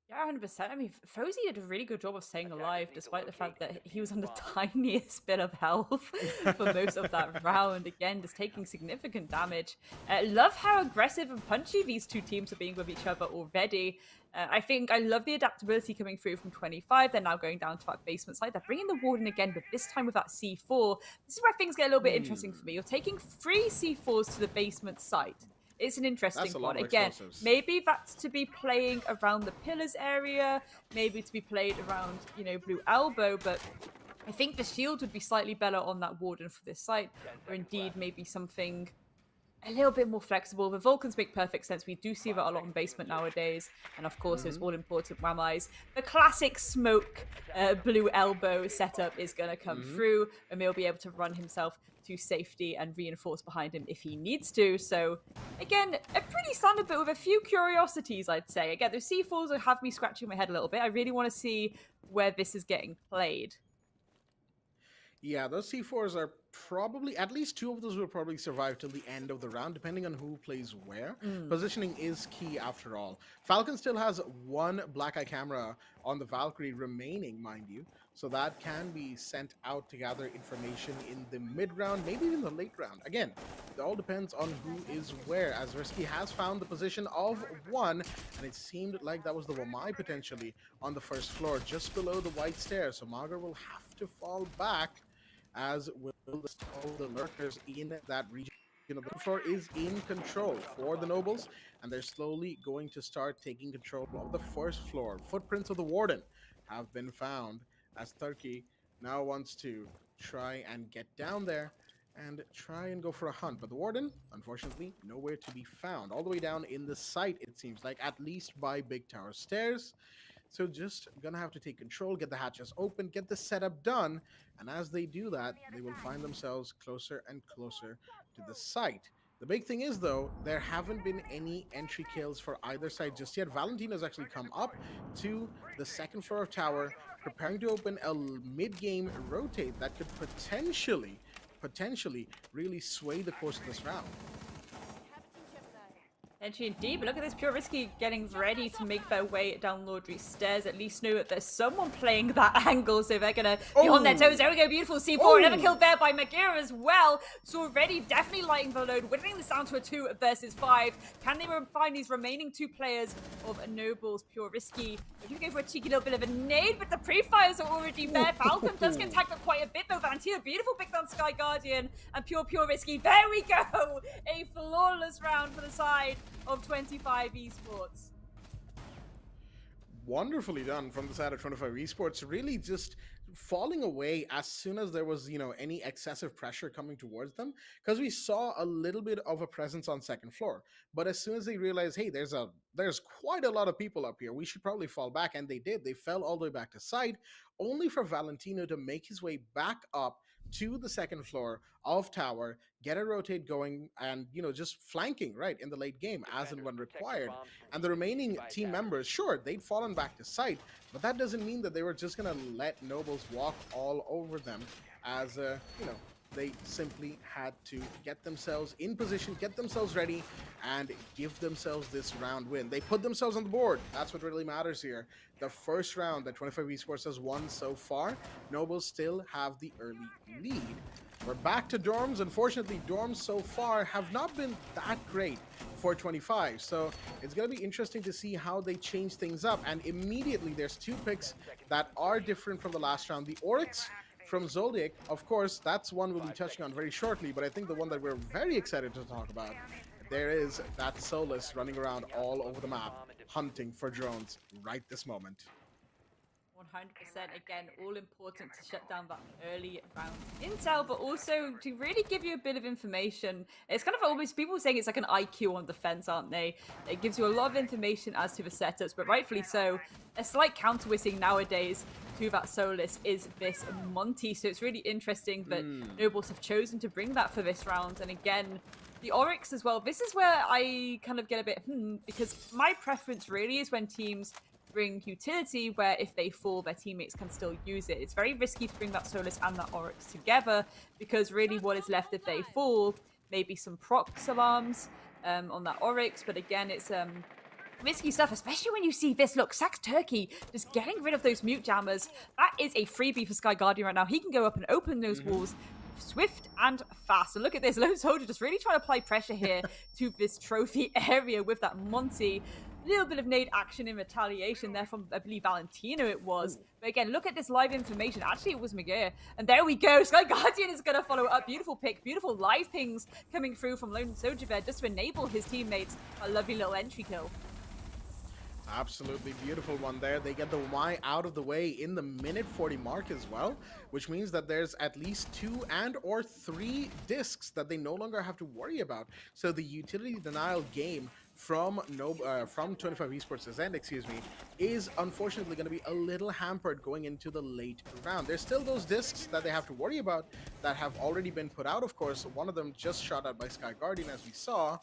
Yeah, 100%. I mean, Fozy did a really good job of staying alive, despite the fact that he was on the tiniest bit of health for most of that round. Again, just taking significant damage. Love how aggressive and punchy these two teams are being with each other already. I love the adaptability coming through from 25. They're now going down to that basement side. They're bringing the Warden again, but this time with that C4. This is where things get a little bit interesting for me. You're taking 3 C4s to the basement site. It's an interesting one. Again, maybe that's to be playing around the pillars area, maybe to be played around, Blue Elbow, but I think the shield would be slightly better on that Warden for this site, or indeed maybe something a little bit more flexible. The Vulcans make perfect sense. We do see that a lot in basement nowadays, and of course those all-important Whammies. The classic smoke Blue Elbow setup is going to come through, and he'll be able to run himself to safety and reinforce behind him if he needs to. So again, a pretty standard, but with a few curiosities, I'd say. Again, those C4s have me scratching my head a little bit. I really want to see where this is getting played. Yeah, those C4s are probably, at least 2 of those will probably survive till the end of the round, depending on who plays where. Positioning is key after all. Falcon still has 1 Black Eye camera on the Valkyrie remaining, mind you. So that can be sent out to gather information in the mid round, maybe in the late round. Again, it all depends on who is where, as Risky has found the position of one, and it seemed like that was the Wamai potentially on the first floor, just below the white stairs. So Magar will have to fall back, as will all the lurkers in that region. The floor is in control for the Nobles, and they're slowly going to start taking control of the first floor. Footprints of the Warden have been found, as Turkey now wants to try and get down there and try and go for a hunt. But the Warden, unfortunately, nowhere to be found. All the way down in the site, it seems like, at least by Big Tower Stairs. So just gonna have to take control, get the hatches open, get the setup done, and as they do that, they will find themselves closer and closer to the site. The big thing is, though, there haven't been any entry kills for either side just yet. Valentino's actually come up to the second floor of tower, preparing to open a mid-game rotate that could potentially really sway the course of this round. Entry indeed, but look at this, Pure Risky getting ready to make their way down Laundry Stairs. At least know that there's someone playing that angle, so they're gonna be on their toes. There we go, beautiful C4. Another kill there by Magira as well. So already definitely lighting the load, whittling this down to a 2 versus 5. Can they find these remaining 2 players of Nobles? Pure Risky. They're gonna go for a cheeky little bit of a nade, but the pre-fires are already there. Falcon does get tagged up quite a bit though. Valentino, beautiful pick down Sky Guardian, and Pure Risky. There we go! A flawless round for the side of 25 Esports. Wonderfully done from the side of 25 Esports, really just falling away as soon as there was, any excessive pressure coming towards them, because we saw a little bit of a presence on second floor. But as soon as they realized, hey, there's quite a lot of people up here, we should probably fall back, and they did. They fell all the way back to side, only for Valentino to make his way back up to the second floor of tower, get a rotate going, and just flanking right in the late game as and when required. And the remaining team members, sure, they'd fallen back to site, but that doesn't mean that they were just gonna let Nobles walk all over them, as they simply had to get themselves in position, get themselves ready, and give themselves this round win. They put themselves on the board. That's what really matters here. The first round that 25 Esports has won so far, Nobles still have the early lead. We're back to dorms. Unfortunately, dorms so far have not been that great for 25. So it's going to be interesting to see how they change things up. And immediately there's 2 picks that are different from the last round. The Oryx from Zotac, of course, that's one we'll be touching on very shortly, but I think the one that we're very excited to talk about, there is that Solus running around all over the map, hunting for drones right this moment. 100%, again, all important to shut down that early round intel, but also to really give you a bit of information. It's kind of almost, people saying it's like an IQ on defense, aren't they? It gives you a lot of information as to the setups, but rightfully so. A slight counter-wissing nowadays to that Solus is this Monty, so it's really interesting that Nobles have chosen to bring that for this round. And again, the Oryx as well, this is where I kind of get a bit because my preference really is when teams bring utility where if they fall, their teammates can still use it. It's very risky to bring that Solus and that Oryx together, because really what is left if they fall, maybe some procs alarms on that Oryx, but again, it's risky stuff, especially when you see this. Look, Sax Turkey just getting rid of those mute jammers. That is a freebie for Sky Guardian right now. He can go up and open those walls swift and fast. And look at this, Lone Soldier just really trying to apply pressure here to this trophy area with that Monty. Little bit of nade action in retaliation there from, I believe, Valentino it was. But again, look at this live information. Actually, it was Maguire. And there we go. Sky Guardian is going to follow up. Beautiful pick. Beautiful live pings coming through from Lone Soldier there just to enable his teammates. A lovely little entry kill. Absolutely beautiful one there. They get the Y out of the way in the minute 40 mark as well, which means that there's at least 2 and or 3 discs that they no longer have to worry about. So the utility denial game from 25 Esports' end, is unfortunately going to be a little hampered going into the late round. There's still those discs that they have to worry about that have already been put out, of course. One of them just shot out by Sky Guardian, as we saw.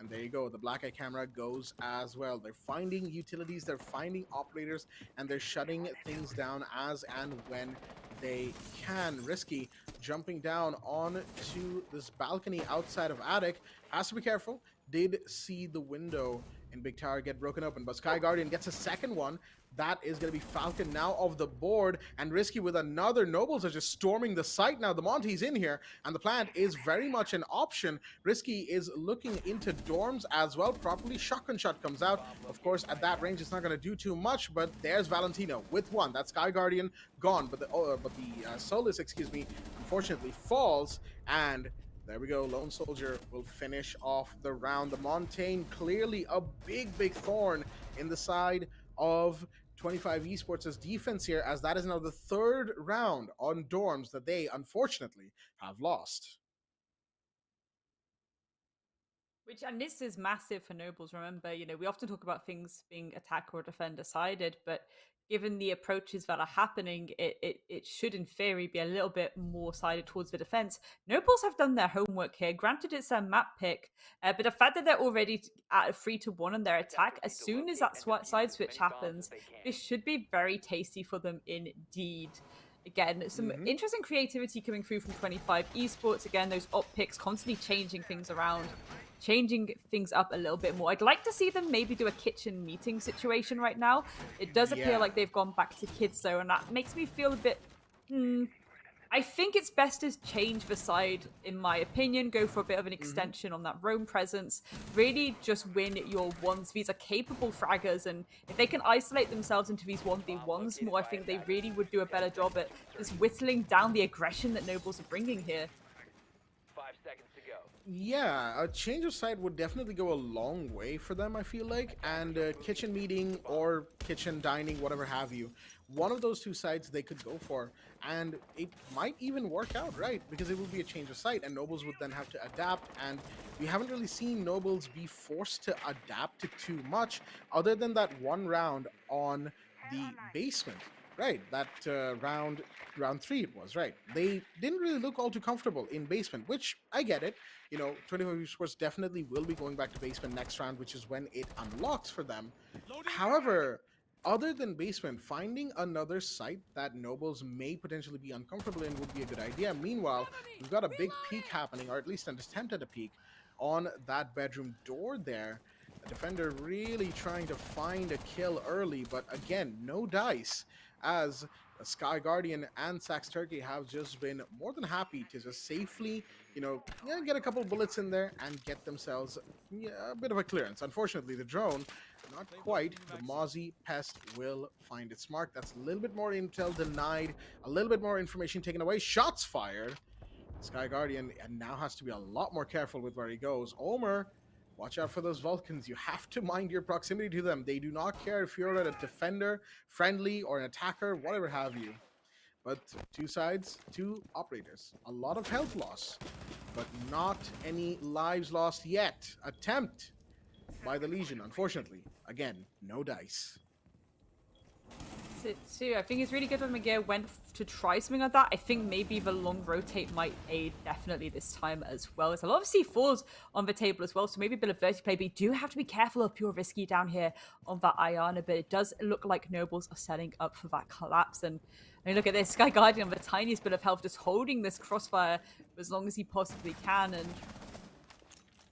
And there you go, the black eye camera goes as well. They're finding utilities, they're finding operators, and they're shutting things down as and when they can. Risky jumping down onto this balcony outside of Attic. Has to be careful. Did see the window in Big Tower get broken open. But Sky Guardian gets a second one. That is going to be Falcon now off the board, and Risky with another. Nobles are just storming the site now. The Monty's in here, and the plant is very much an option. Risky is looking into dorms as well. Properly, shotgun shot comes out. Of course, at that range, it's not going to do too much, but there's Valentino with one. That Sky Guardian gone, but the Solus, excuse me, unfortunately falls, and there we go. Lone Soldier will finish off the round. The Montaigne clearly a big thorn in the side of 25 Esports' defense here, as that is now the third round on dorms that they unfortunately have lost. And this is massive for Nobles. Remember, we often talk about things being attack or defender sided, but given the approaches that are happening, it should in theory be a little bit more sided towards the defense. Nobles have done their homework here. Granted, it's a map pick, but the fact that they're already at a 3-1 on their attack, as soon as that side switch happens, this should be very tasty for them indeed. Again, some interesting creativity coming through from 25 Esports. Again, those op picks constantly changing things around, changing things up a little bit more. I'd like to see them maybe do a kitchen meeting situation right now. It does appear like they've gone back to kids though, and that makes me feel a bit... I think it's best to change the side, in my opinion, go for a bit of an extension on that roam presence, really just win your ones. These are capable fraggers, and if they can isolate themselves into these 1v1s more, I think they really would do a better job at just whittling down the aggression that Nobles are bringing here. 5 seconds to go. Yeah, a change of side would definitely go a long way for them, I feel like, and kitchen meeting or kitchen dining, whatever have you. One of those two sides they could go for, and it might even work out, right? Because it would be a change of site, and Nobles would then have to adapt, and we haven't really seen Nobles be forced to adapt to too much, other than that one round on the basement, right? That round 3 it was, right? They didn't really look all too comfortable in basement, which I get it. 25 Esports definitely will be going back to basement next round, which is when it unlocks for them. However, other than basement, finding another site that Nobles may potentially be uncomfortable in would be a good idea. Meanwhile, we've got a big peek happening, or at least an attempt at a peek, on that bedroom door there. The defender really trying to find a kill early, but again, no dice, as Sky Guardian and Sax Turkey have just been more than happy to just safely, get a couple bullets in there and get themselves a bit of a clearance. Unfortunately, the drone, not quite. The Mozzie Pest will find its mark. That's a little bit more intel denied, a little bit more information taken away. Shots fired. Sky Guardian now has to be a lot more careful with where he goes. Omer, watch out for those Vulcans. You have to mind your proximity to them. They do not care if you're a defender, friendly, or an attacker, whatever have you. But two sides, two operators. A lot of health loss, but not any lives lost yet. Attempt by the Legion, unfortunately. Again, no dice. Too. I think it's really good when Miguel went to try something like that. I think maybe the long rotate might aid definitely this time as well. There's a lot of C4s on the table as well, so maybe a bit of verti play, but you do have to be careful of pure risky down here on that Ayana, but it does look like Nobles are setting up for that collapse. And I mean, look at this, Sky Guardian with the tiniest bit of health, just holding this crossfire as long as he possibly can, and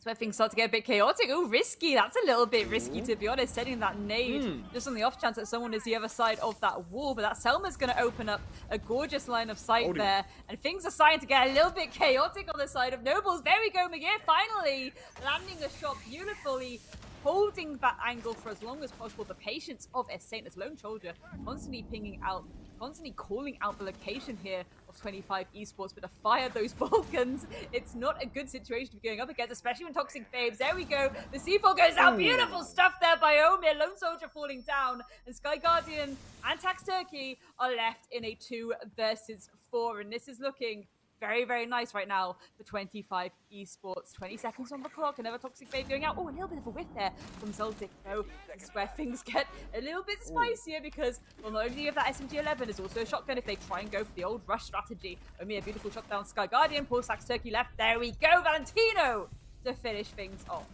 that's where things start to get a bit chaotic. Oh, risky. That's a little bit risky, to be honest, setting that nade just on the off chance that someone is the other side of that wall. But that Selma's going to open up a gorgeous line of sight there. And things are starting to get a little bit chaotic on the side of Nobles. There we go, Miguel finally landing a shot beautifully, holding that angle for as long as possible. The patience of a Saint as Lone Soldier constantly pinging out, constantly calling out the location here of 25 Esports, but to fire those Vulcans, it's not a good situation to be going up against, especially when Toxic Babes. There we go. The C4 goes out. Beautiful stuff there by Omir. Lone Soldier falling down, and Sky Guardian and Tax Turkey are left in a 2 versus 4, and this is looking very, very nice right now for 25 Esports. 20 seconds on the clock. Another Toxic Babe going out. Oh, a little bit of a whiff there from Zotac, though. This is where things get a little bit spicier because, well, not only do you have that SMG-11, there's also a shotgun if they try and go for the old rush strategy. Only a beautiful shot down Sky Guardian. Poor Sax Turkey left. There we go. Valentino to finish things off.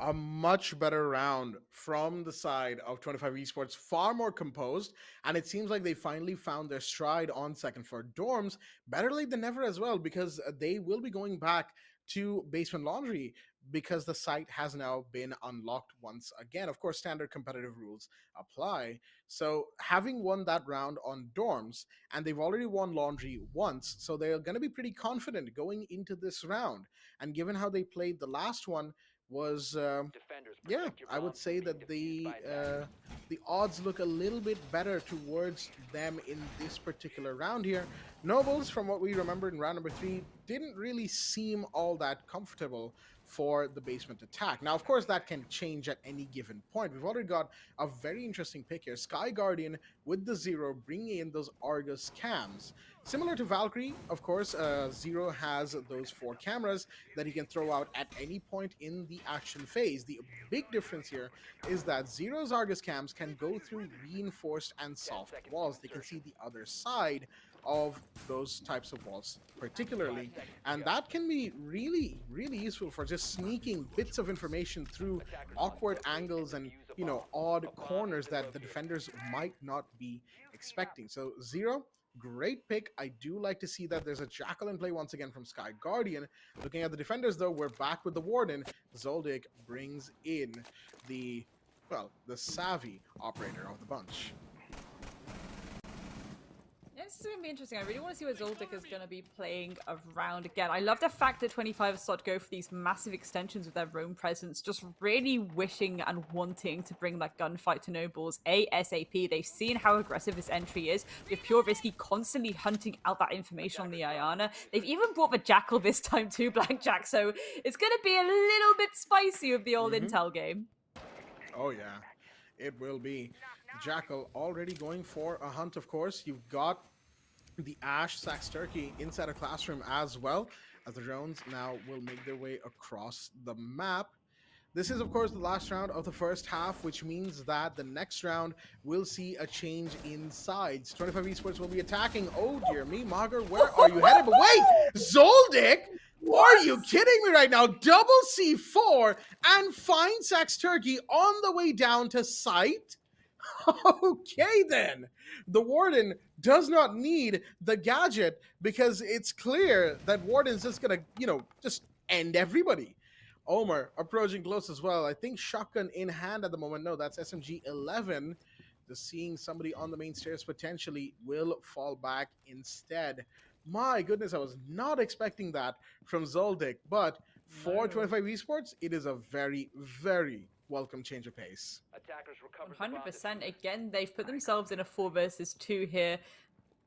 A much better round from the side of 25 Esports, far more composed, and it seems like they finally found their stride on second floor dorms. Better late than never as well, because they will be going back to basement laundry. because the site has now been unlocked once again. Of course, standard competitive rules apply. So, having won that round on dorms, and they've already won laundry once, so they're going to be pretty confident going into this round. And given how they played the last one, was Defenders, yeah, protect your I would bombs say from being that defused by attackers. the odds look a little bit better towards them in this particular round here. Nobles, from what we remember in round number 3, didn't really seem all that comfortable for the basement attack. Now, of course, that can change at any given point. We've already got a very interesting pick here. Sky Guardian with the Zero bringing in those Argus cams. Similar to Valkyrie, of course, Zero has those 4 cameras that he can throw out at any point in the action phase. The big difference here is that Zero's Argus cams can go through reinforced and soft walls. They can see the other side of those types of walls particularly, and that can be really, really useful for just sneaking bits of information through awkward angles and, you know, odd corners that the defenders might not be expecting. So Zero, great pick. I do like to see that there's a Jackal in play once again from Sky Guardian. Looking at the defenders, though, we're back with the Warden. Zoldyck brings in the, well, the savvy operator of the bunch. Yeah, this is going to be interesting. I really want to see where Zoldyck is going to be playing around again. I love the fact that 25 slot go for these massive extensions with their roam presence, just really wishing and wanting to bring that gunfight to Nobles ASAP. They've seen how aggressive this entry is, with Pure Risky constantly hunting out that information on the Ayana. They've even brought the Jackal this time too, Blackjack, so it's going to be a little bit spicy with the old intel game. Oh, yeah, it will be. Jackal already going for a hunt, of course. You've got the Ash Sax Turkey inside a classroom as well, as the drones now will make their way across the map. This is, of course, the last round of the first half, which means that the next round will see a change in sides. 25 Esports will be attacking. Oh, dear me, Mager, where are you headed? But wait, Zoldyck? Are you kidding me right now? Double C4 and find Sax Turkey on the way down to site? Okay, then. The Warden does not need the gadget because it's clear that Warden's just gonna, you know, just end everybody. Omer approaching close as well. I think shotgun in hand at the moment. No, that's SMG 11. Just seeing somebody on the main stairs potentially will fall back instead. My goodness, I was not expecting that from Zoldyck, but for 25 Esports, it is a very, very welcome change of pace. Attackers recover the bomb 100%. Again, they've put themselves in a 4 versus 2 here.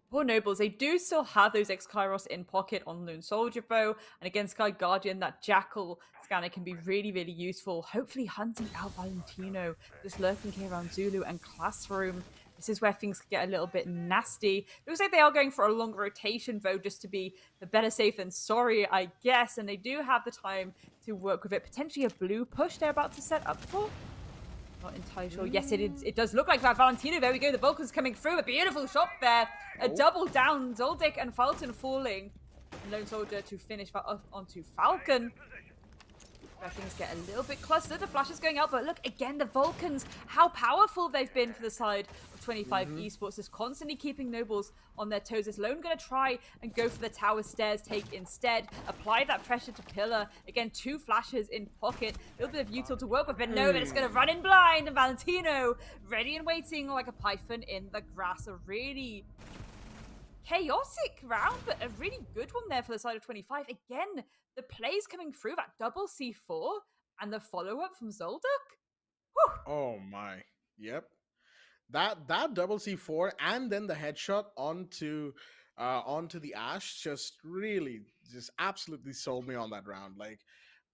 Poor Nobles, they do still have those X-Kairos in pocket on Lone Soldier Bow, and against Sky Guardian, that Jackal scanner can be really, really useful. Hopefully hunting out Valentino, just lurking here around Zulu and Classroom. This is where things get a little bit nasty. Looks like they are going for a longer rotation, though, just to be the better safe than sorry, I guess. And they do have the time to work with it. Potentially a blue push they're about to set up for. Not entirely sure. Yes, it does look like that. Valentino, there we go. The Vulcan's coming through. A beautiful shot there. A double down. Zoldyck and Falcon falling. And Lone Soldier to finish onto Falcon. Where things get a little bit clustered. The flash is going out, but look, again, the Vulcans, how powerful they've been for the side of 25 Esports, is constantly keeping Nobles on their toes. Is Lone going to try and go for the tower stairs take instead? Apply that pressure to Pillar. Again, 2 flashes in pocket. A little bit of util to work with, but no, they're just going to run in blind. And Valentino, ready and waiting like a python in the grass. A really chaotic round, but a really good one there for the side of 25. Again, the plays coming through, that double C4 and the follow-up from Zoldyck. Whew. Oh my. Yep. That double C4 and then the headshot onto the Ash just really just absolutely sold me on that round. Like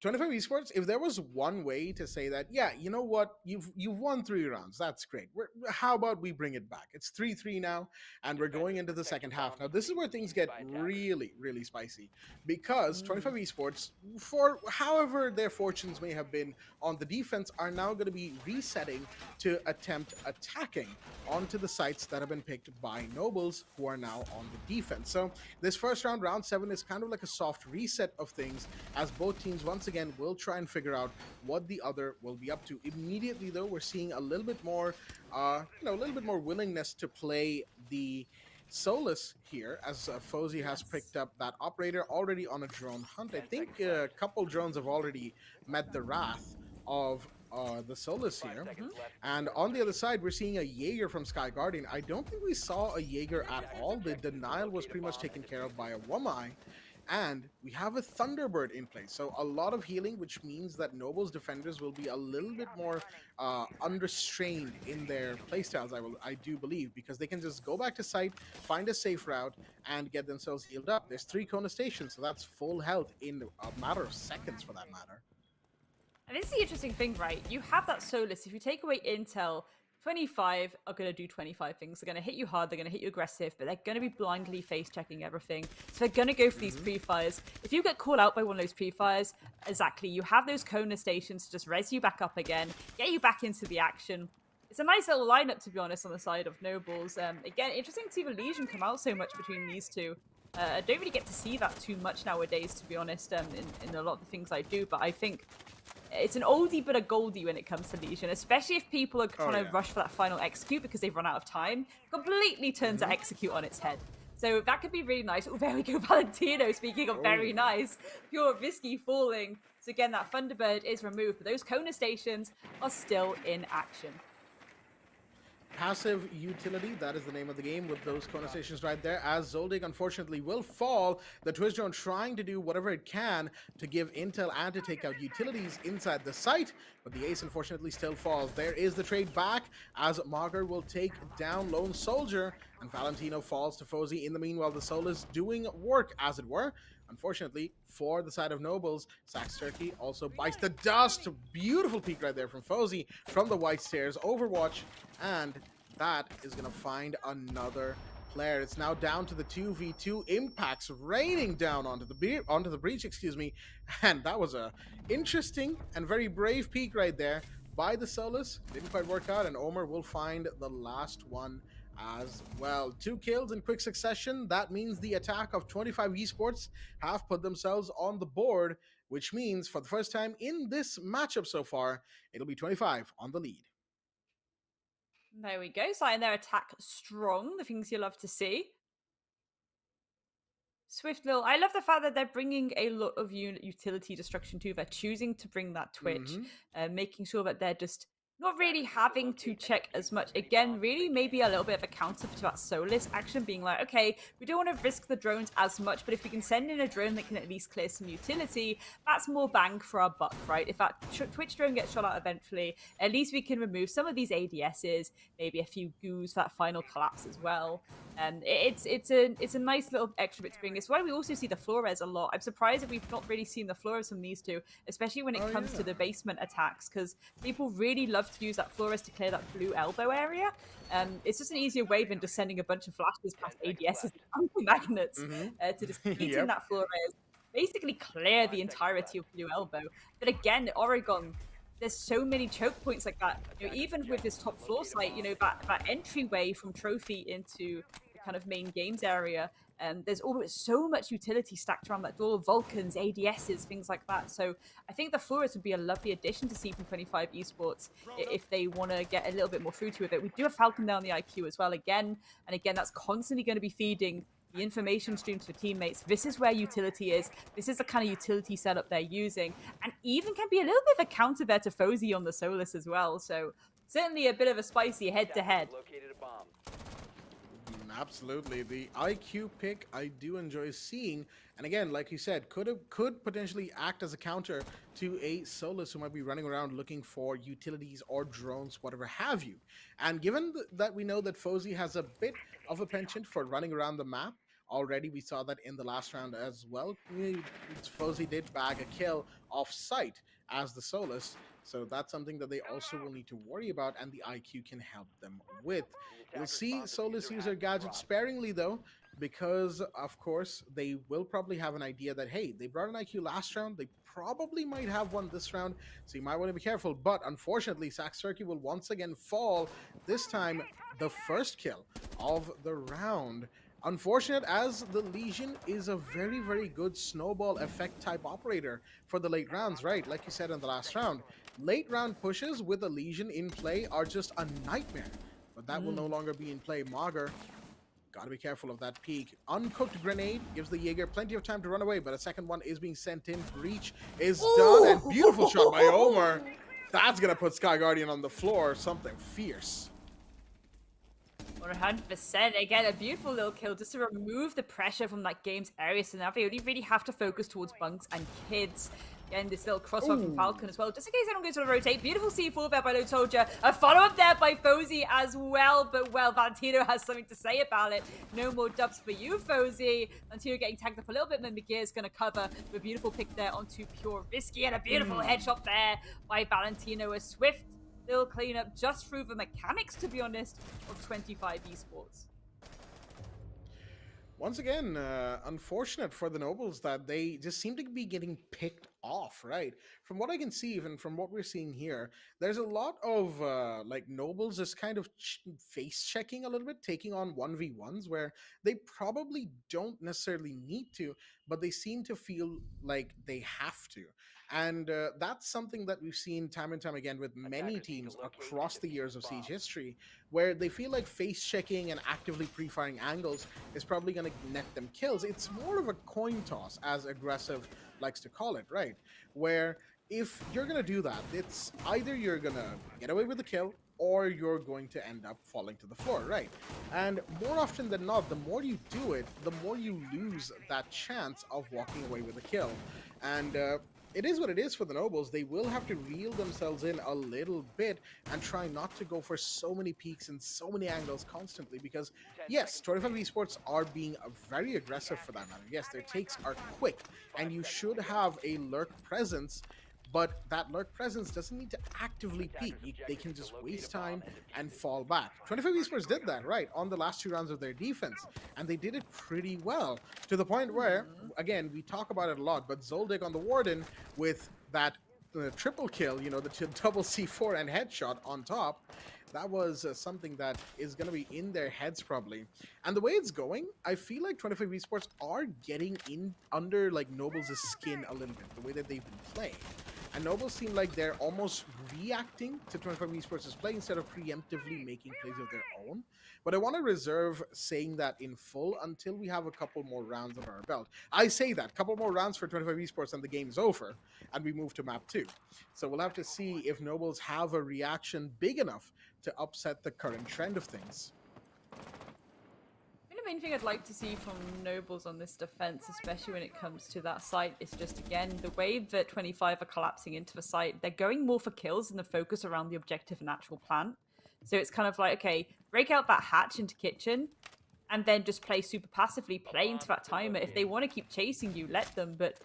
25 Esports, if there was one way to say that, yeah, you know what, you've won 3 rounds, that's great. How about we bring it back? It's 3-3 now, and we're going into the second half. Now, this is where things get really, really spicy, because 25 Esports, for however their fortunes may have been on the defense, are now going to be resetting to attempt attacking onto the sites that have been picked by Nobles, who are now on the defense. So this first round, round 7, is kind of like a soft reset of things, as both teams once again will try and figure out what the other will be up to. Immediately, though, we're seeing a little bit more, a little bit more willingness to play the Solus here, as Fozy has picked up that operator already on a drone hunt. I think a couple drones have already met the wrath of the Solus here. And on the other side, we're seeing a Jaeger from Sky Guardian. I don't think we saw a Jaeger at all. The denial was pretty much taken care of by a Wamai. And we have a Thunderbird in place. So a lot of healing, which means that Noble's defenders will be a little bit more unrestrained in their playstyles, I do believe, because they can just go back to site, find a safe route, and get themselves healed up. There's 3 Kona stations, so that's full health in a matter of seconds for that matter. And this is the interesting thing, right? You have that Solus. If you take away intel, 25 are going to do 25 things. They're going to hit you hard, they're going to hit you aggressive, but they're going to be blindly face-checking everything. So they're going to go for these pre-fires. If you get called out by one of those pre-fires, exactly, you have those Kona stations to just res you back up again, get you back into the action. It's a nice little lineup, to be honest, on the side of Nobles. Again, interesting to see the Legion come out so much between these two. I don't really get to see that too much nowadays, to be honest, in a lot of the things I do, but I think it's an oldie but a goldie when it comes to Legion, especially if people are trying to rush for that final execute because they've run out of time. Completely turns that execute on its head. So that could be really nice. Oh, there we go, Valentino, speaking of very nice. Pure risky falling. So again, that Thunderbird is removed, but those Kona stations are still in action. Passive utility, that is the name of the game with those Kona stations right there, as Zoldyck unfortunately will fall. The Twitch drone trying to do whatever it can to give intel and to take out utilities inside the site, but the ace unfortunately still falls. There is the trade back as Marger will take down Lone Soldier, and Valentino falls to Fozy. In the meanwhile, the Soul is doing work, as it were. Unfortunately, for the side of Nobles, Sax Turkey also bites the dust. Beautiful peek right there from Fozy from the White Stairs. Overwatch, and that is going to find another player. It's now down to the 2v2. Impacts raining down onto the breach, excuse me. And that was a interesting and very brave peek right there by the Solus. Didn't quite work out, and Omer will find the last one as well. 2 kills in quick succession. That means the attack of 25 Esports have put themselves on the board, which means for the first time in this matchup so far, it'll be 25 on the lead. There we go. Starting their attack strong. The things you love to see. Swift little. I love the fact that they're bringing a lot of utility destruction too. They're choosing to bring that Twitch, making sure that they're just not really having to check as much. Again, really maybe a little bit of a counter to that Solus action, being like, okay, we don't want to risk the drones as much, but if we can send in a drone that can at least clear some utility, that's more bang for our buck, right? If that Twitch drone gets shot out eventually, at least we can remove some of these ADSs, maybe a few goos for that final collapse as well. It's a nice little extra bit to bring. It's why we also see the Flores a lot. I'm surprised that we've not really seen the Flores from these two, especially when it comes to the basement attacks, because people really love to use that Flores to clear that blue elbow area. It's just an easier way than just sending a bunch of flashes past ADSs and magnets to just beat in that Flores, basically clear the entirety of blue elbow. But again, Oregon, there's so many choke points like that. You know, even with this top floor site, you know, that entryway from Trophy into the kind of main games area, there's always so much utility stacked around that door, Vulcans, ADSs, things like that. So I think the Flores would be a lovely addition to see from 25 Esports if they want to get a little bit more fruity with it. We do have Falcon down the IQ as well again, and again, that's constantly going to be feeding the information streams for teammates. This is where utility is. This is the kind of utility setup they're using, and even can be a little bit of a counter there to Fozy on the Solus as well. So certainly a bit of a spicy head-to-head. Absolutely. The IQ pick I do enjoy seeing. And again, like you said, could potentially act as a counter to a Solus who might be running around looking for utilities or drones, whatever have you. And given that we know that Fozy has a bit of a penchant for running around the map, already we saw that in the last round as well. Fozy did bag a kill off site as the Solus. So that's something that they also will need to worry about, and the IQ can help them with. We'll see Solus use their gadgets sparingly, though, because, of course, they will probably have an idea that, hey, they brought an IQ last round, they probably might have one this round, so you might want to be careful. But, unfortunately, Sax Turkey will once again fall, this time the first kill of the round. Unfortunate, as the Legion is a very, very good snowball effect type operator for the late rounds, right? Like you said in the last round, late round pushes with the Legion in play are just a nightmare. But that will no longer be in play. Mager Gotta be careful of that peak. Uncooked grenade gives the Jaeger plenty of time to run away, but a second one is being sent in. Breach is done, and beautiful shot by Omar. That's gonna put Sky Guardian on the floor. Something fierce. 100%. Again, a beautiful little kill just to remove the pressure from that game's area. So now they only really have to focus towards bunks and kids. Again, this little crossfire from Falcon as well, just in case anyone goes to rotate. Beautiful C4 there by Lone Soldier. A follow-up there by Fozy as well. But, well, Valentino has something to say about it. No more dubs for you, Fozy. Valentino getting tagged up a little bit, but Magir's going to cover with a beautiful pick there onto Pure Risky. And a beautiful headshot there by Valentino. A swift little cleanup just through the mechanics, to be honest, of 25 Esports. Once again, unfortunate for the Nobles that they just seem to be getting picked off, right? From what I can see, even from what we're seeing here, there's a lot of like Nobles just kind of face checking a little bit, taking on 1v1s where they probably don't necessarily need to, but they seem to feel like they have to. And that's something that we've seen time and time again with many teams across the years of Siege history, where they feel like face checking and actively pre-firing angles is probably going to net them kills. It's more of a coin toss, as Aggressive likes to call it, right? Where if you're going to do that, it's either you're going to get away with the kill or you're going to end up falling to the floor, right? And more often than not, the more you do it, the more you lose that chance of walking away with a kill. And it is what it is for the Nobles. They will have to reel themselves in a little bit and try not to go for so many peaks and so many angles constantly, because yes, 25 Esports are being very aggressive for that matter. Yes, their takes are quick and you should have a lurk presence, but that lurk presence doesn't need to actively peek. They can just waste time and fall back. 25 Esports did that, right, on the last 2 rounds of their defense, and they did it pretty well, to the point where, again, we talk about it a lot, but Zoldyck on the Warden with that triple kill, you know, the double C4 and headshot on top, that was something that is going to be in their heads probably. And the way it's going, I feel like 25 Esports are getting in under like Nobles' skin a little bit, the way that they've been playing. And Nobles seem like they're almost reacting to 25 Esports' play instead of preemptively making plays of their own. But I want to reserve saying that in full until we have a couple more rounds under our belt. I say that, couple more rounds for 25 Esports and the game's over, and we move to map 2. So we'll have to see if Nobles have a reaction big enough to upset the current trend of things. The main thing I'd like to see from Nobles on this defense, especially when it comes to that site, is just, again, the way that 25 are collapsing into the site. They're going more for kills and the focus around the objective and actual plant. So it's kind of like, okay, break out that hatch into kitchen and then just play super passively, play into that timer. If they want to keep chasing you, let them. But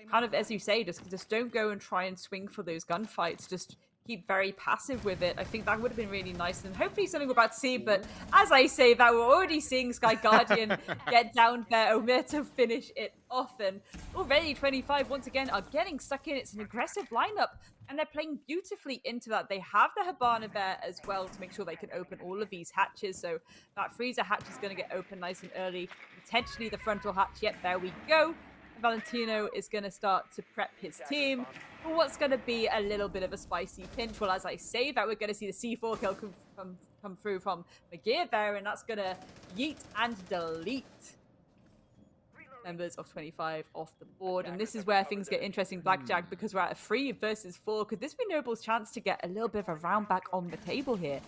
kind of, as you say, just don't go and try and swing for those gunfights. Just keep very passive with it. I think that would have been really nice, and hopefully something we're about to see. But as I say that, we're already seeing Sky Guardian get down there, Omer to finish it off, and already 25 once again are getting stuck in. It's an aggressive lineup, and they're playing beautifully into that. They have the Habana there as well to make sure they can open all of these hatches. So that freezer hatch is going to get open nice and early, potentially the frontal hatch. Yep, there we go. Valentino is going to start to prep his team for what's going to be a little bit of a spicy pinch. Well, as I say that, we're going to see the C4 kill come through from Magir there, and that's going to yeet and delete members of 25 off the board. And this is where things get interesting, Blackjack, because we're at a 3 versus 4. Could this be Noble's chance to get a little bit of a round back on the table here?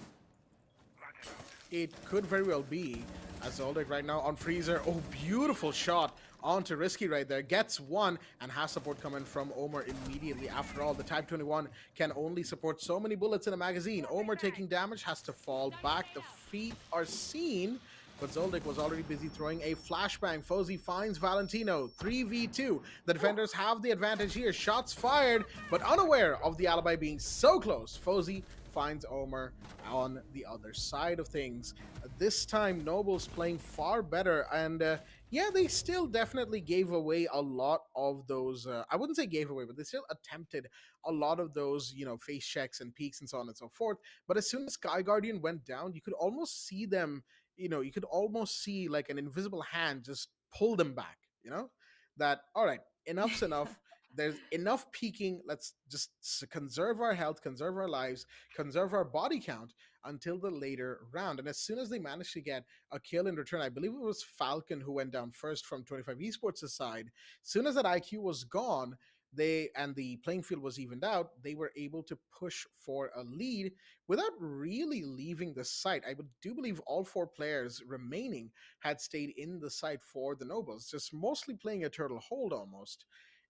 It could very well be, as Zoldyck right now on Freezer. Oh, beautiful shot onto Risky right there. Gets one and has support coming from Omer immediately. After all, the Type 21 can only support so many bullets in a magazine. Omer taking damage, has to fall back. The feet are seen, but Zoldyck was already busy throwing a flashbang. Fozy finds Valentino. 3v2. The defenders have the advantage here. Shots fired, but unaware of the alibi being so close. Fozy finds Omer on the other side of things. This time, Noble's playing far better, and yeah, they still definitely gave away a lot of those, I wouldn't say gave away, but they still attempted a lot of those, you know, face checks and peeks and so on and so forth. But as soon as Sky Guardian went down, you could almost see them, you know, you could almost see like an invisible hand just pull them back, you know? That, all right, enough's enough. there's enough peeking. Let's just conserve our health, conserve our lives, conserve our body count until the later round. And as soon as they managed to get a kill in return, I believe it was Falcon who went down first from 25 Esports' side. As soon as that IQ was gone, they and the playing field was evened out, they were able to push for a lead without really leaving the site. Do believe all four players remaining had stayed in the site for the Nobles, just mostly playing a turtle hold almost.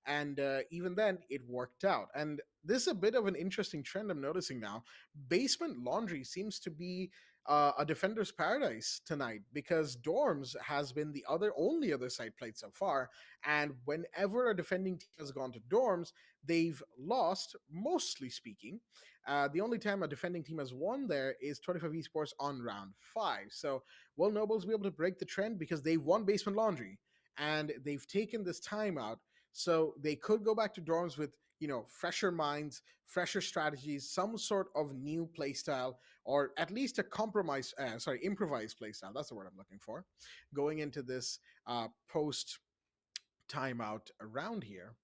And even then, it worked out. And this is a bit of an interesting trend I'm noticing now. Basement laundry seems to be a defender's paradise tonight, because dorms has been the only other side played so far. And whenever a defending team has gone to dorms, they've lost, mostly speaking. The only time a defending team has won there is 25 Esports on round 5. So will Nobles be able to break the trend, because they won Basement Laundry and they've taken this time out, so they could go back to dorms with, fresher minds, fresher strategies, some sort of new playstyle, or at least a improvised playstyle. That's the word I'm looking for, going into this post timeout around here.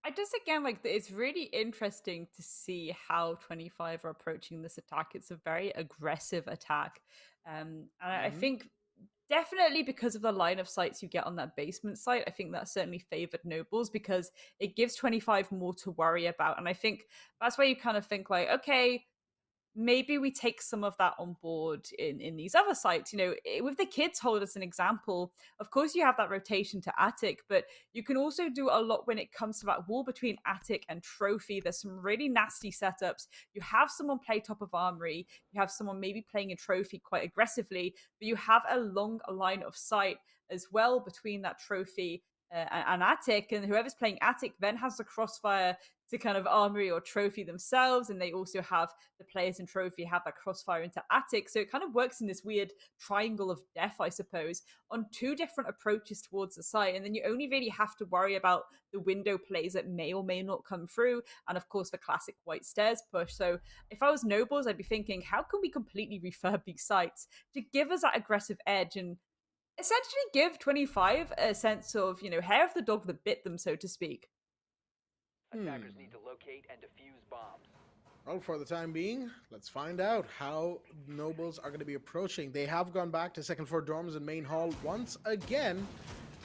I just again it's really interesting to see how 25 are approaching this attack. It's a very aggressive attack, and I think definitely because of the line of sights you get on that basement site, I think that certainly favored Nobles, because it gives 25 more to worry about. And I think that's where you kind of think like, okay, maybe we take some of that on board in these other sites. With the kids hold as an example, of course you have that rotation to attic, but you can also do a lot when it comes to that wall between attic and trophy. There's some really nasty setups. You have someone play top of armory, you have someone maybe playing a trophy quite aggressively, but you have a long line of sight as well between that trophy and attic, and whoever's playing attic then has the crossfire to kind of armory or trophy themselves, and they also have the players in trophy have that crossfire into attic. So it kind of works in this weird triangle of death, I suppose, on two different approaches towards the site. And then you only really have to worry about the window plays that may or may not come through, and of course the classic white stairs push. So if I was Nobles, I'd be thinking, how can we completely refurb these sites to give us that aggressive edge and essentially give 25 a sense of, hair of the dog that bit them, so to speak. Attackers need to locate and defuse bombs. Well, for the time being, let's find out how Nobles are going to be approaching. They have gone back to second floor dorms and main hall once again,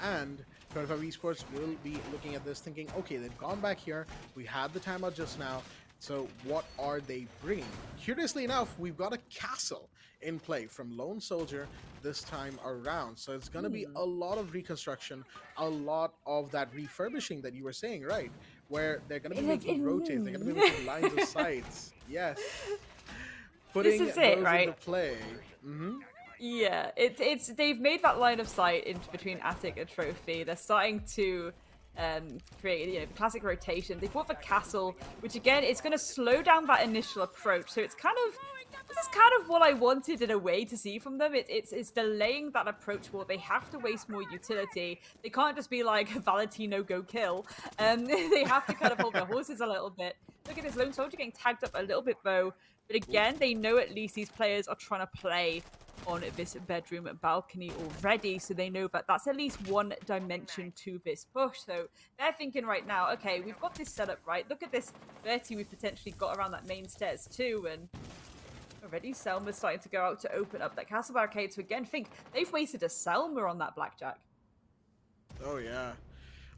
and 25 Esports will be looking at this thinking, okay, they've gone back here, we had the timeout just now, so what are they bringing? Curiously enough, we've got a castle in play from Lone Soldier this time around. So it's going to be a lot of reconstruction, a lot of that refurbishing that you were saying, right? Where they're going to be making rotates, they're going to be making lines of sights. Yes. Putting this is those it, right? into play. Yeah, it's they've made that line of sight in between attic and trophy. They're starting to create the classic rotation. They bought the castle, which again it's going to slow down that initial approach. So it's this is kind of what I wanted in a way to see from them. It's delaying that approach more. They have to waste more utility. They can't just be like Valentino go kill. They have to kind of hold their horses a little bit. Look at this Lone Soldier getting tagged up a little bit though. But again, they know at least these players are trying to play on this bedroom balcony already, so they know that that's at least one dimension to this push. So they're thinking right now, okay, we've got this set up right. Look at this 30 we've potentially got around that main stairs too, and already Selma's starting to go out to open up that castle barricade. So again, think they've wasted a Selma on that blackjack. Oh yeah.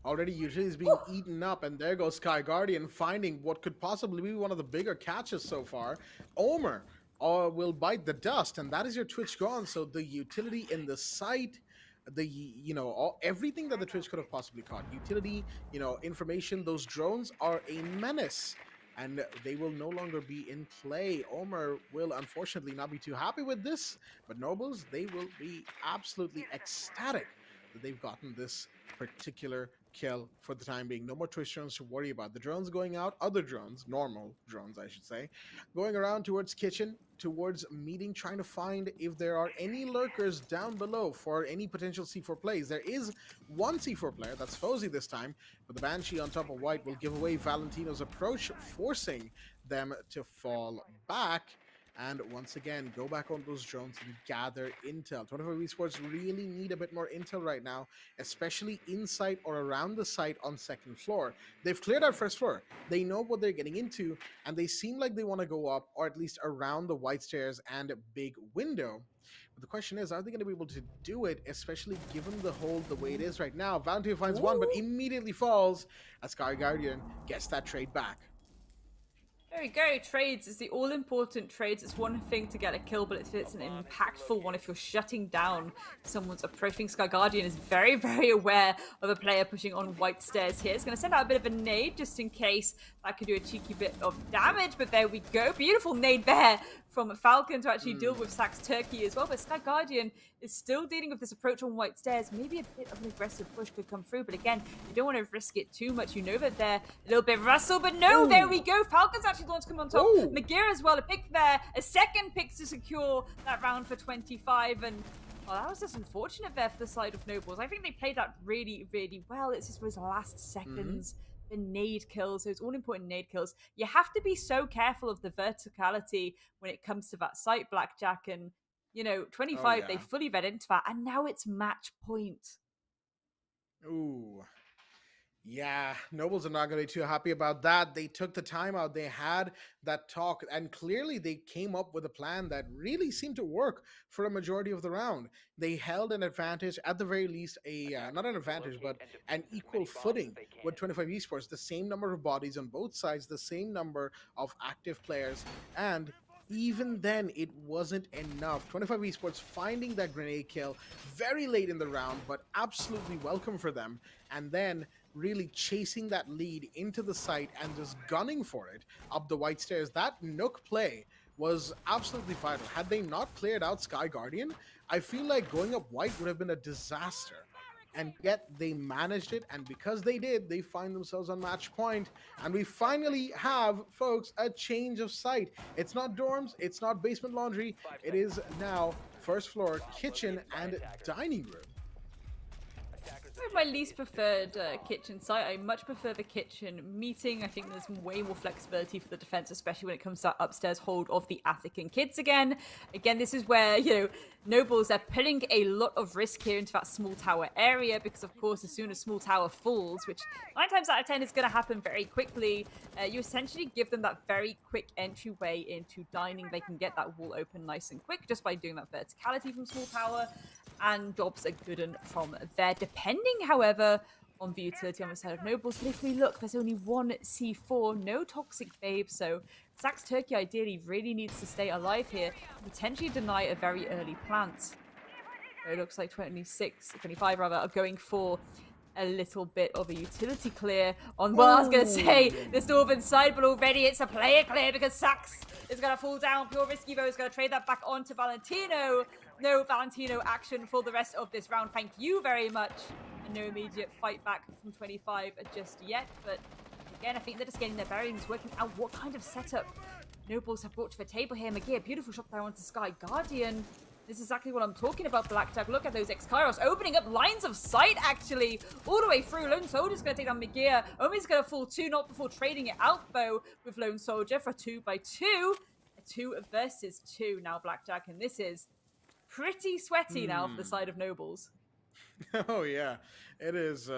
Already utility is being eaten up, and there goes Sky Guardian finding what could possibly be one of the bigger catches so far. Omer will bite the dust, and that is your Twitch gone. So the utility in the site, everything that the Twitch could have possibly caught, utility, information, those drones are a menace, and they will no longer be in play. Omer will unfortunately not be too happy with this, but Nobles, they will be absolutely ecstatic that they've gotten this particular kill for the time being. No more Twitch drones to worry about. The drones going out, other drones, normal drones I should say, going around towards kitchen, towards meeting, trying to find if there are any lurkers down below for any potential C4 plays. There is one C4 player, that's Fozy this time, but the Banshee on top of white will give away Valentino's approach, forcing them to fall back. and once again go back on those drones and gather intel. 25 Esports really need a bit more intel right now, especially inside or around the site on second floor. They've cleared out first floor. They know what they're getting into, and they seem like they want to go up or at least around the white stairs and big window. But the question is, are they going to be able to do it, especially given the hold the way it is right now? Valentine finds one, but immediately falls as Sky Guardian gets that trade back. There we go. Trades is the all-important trades. It's one thing to get a kill, but it's an impactful one if you're shutting down someone's approaching. Sky Guardian is very, very aware of a player pushing on white stairs here. It's going to send out a bit of a nade just in case that could do a cheeky bit of damage, but there we go. Beautiful nade there from Falcon to actually deal with Sack's Turkey as well, but Sky Guardian is still dealing with this approach on white stairs. Maybe a bit of an aggressive push could come through, but again, you don't want to risk it too much. You know that they're a little bit rustle, but no, there we go. Falcon's actually going to come on top. Magira as well, a pick there, a second pick to secure that round for 25, and well, that was just unfortunate there for the side of Nobles. I think they played that really, really well. It's just those last seconds. The nade kills, those all-important nade kills. You have to be so careful of the verticality when it comes to that site, Blackjack, and, you know, 25, they fully read into that, and now it's match point. Ooh. Yeah, Nobles are not going to be too happy about that. They took the time out. They had that talk, and clearly they came up with a plan that really seemed to work for a majority of the round. They held an advantage, at the very least, not an advantage, but an equal footing with 25 Esports. The same number of bodies on both sides, the same number of active players, and even then, it wasn't enough. 25 Esports finding that grenade kill very late in the round, but absolutely welcome for them. And then really chasing that lead into the site and just gunning for it up the white stairs. That Nook play was absolutely vital. Had they not cleared out Sky Guardian, I feel like going up white would have been a disaster. And yet they managed it, and because they did, they find themselves on match point. And we finally have, folks, a change of site. It's not dorms, it's not basement laundry, it is now first floor, kitchen, and dining room. My least preferred kitchen site. I much prefer the kitchen meeting. I think there's way more flexibility for the defense, especially when it comes to that upstairs hold of the attic and kids again. Again, this is where, you know, Nobles are putting a lot of risk here into that small tower area because, of course, as soon as small tower falls, which 9 times out of 10 is going to happen very quickly, you essentially give them that very quick entryway into dining. They can get that wall open nice and quick just by doing that verticality from small tower, and jobs are good and from there. Depending, however, on the utility on the side of Nobles, but if we look, there's only one C4, no Toxic Babe, so Sack's Turkey ideally really needs to stay alive here, potentially deny a very early plant. So it looks like 25 rather, are going for a little bit of a utility clear on, well, I was going to say this northern side, but already it's a player clear because Sax is going to fall down. Pure Risky though is going to trade that back onto Valentino. No Valentino action for the rest of this round. Thank you very much. And no immediate fight back from 25 just yet. But again, I think they're just getting their bearings, working out what kind of setup Nobles have brought to the table here. Magia, beautiful shot there onto Sky Guardian. This is exactly what I'm talking about, Blackjack. Look at those X-Kairos opening up lines of sight, actually, all the way through. Lone Soldier's going to take down Magia. Omi's going to fall 2, not before trading it out, though, with Lone Soldier for 2x2. A 2 versus 2 now, Blackjack, and this is pretty sweaty now for the side of Nobles. Oh, yeah. It is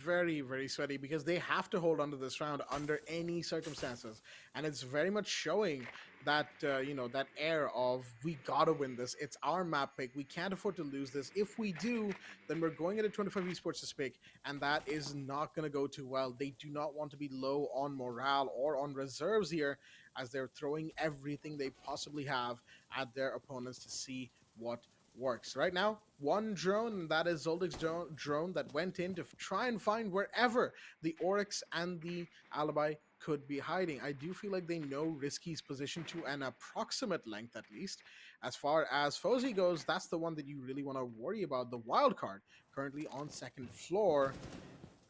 very, very sweaty because they have to hold on to this round under any circumstances. And it's very much showing that, you know, that air of we gotta win this. It's our map pick. We can't afford to lose this. If we do, then we're going into 25 Esports' pick, and that is not going to go too well. They do not want to be low on morale or on reserves here, as they're throwing everything they possibly have at their opponents to see what works. Right now, one drone, and that is Zoldic's drone that went in to try and find wherever the Oryx and the Alibi could be hiding. I do feel like they know Risky's position to an approximate length, at least. As far as Fozy goes, that's the one that you really want to worry about. The wild card currently on second floor,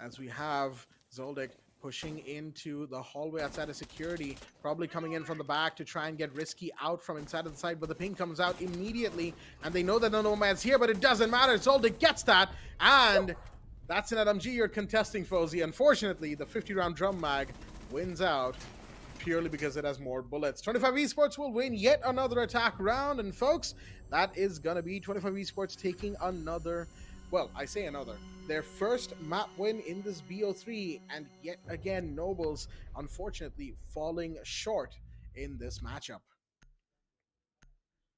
as we have Zoldyck pushing into the hallway outside of security, probably coming in from the back to try and get Risky out from inside of the site, but the ping comes out immediately, and they know that the Nomad's here, but it doesn't matter. Zoldyck gets that, and that's an LMG you're contesting, Fozy. Unfortunately, the 50-round drum mag wins out. purely because it has more bullets. 25 Esports will win yet another attack round, and folks, that is gonna be 25 Esports taking another. Well, I say another. Their first map win in this BO3, and yet again, Nobles unfortunately falling short in this matchup.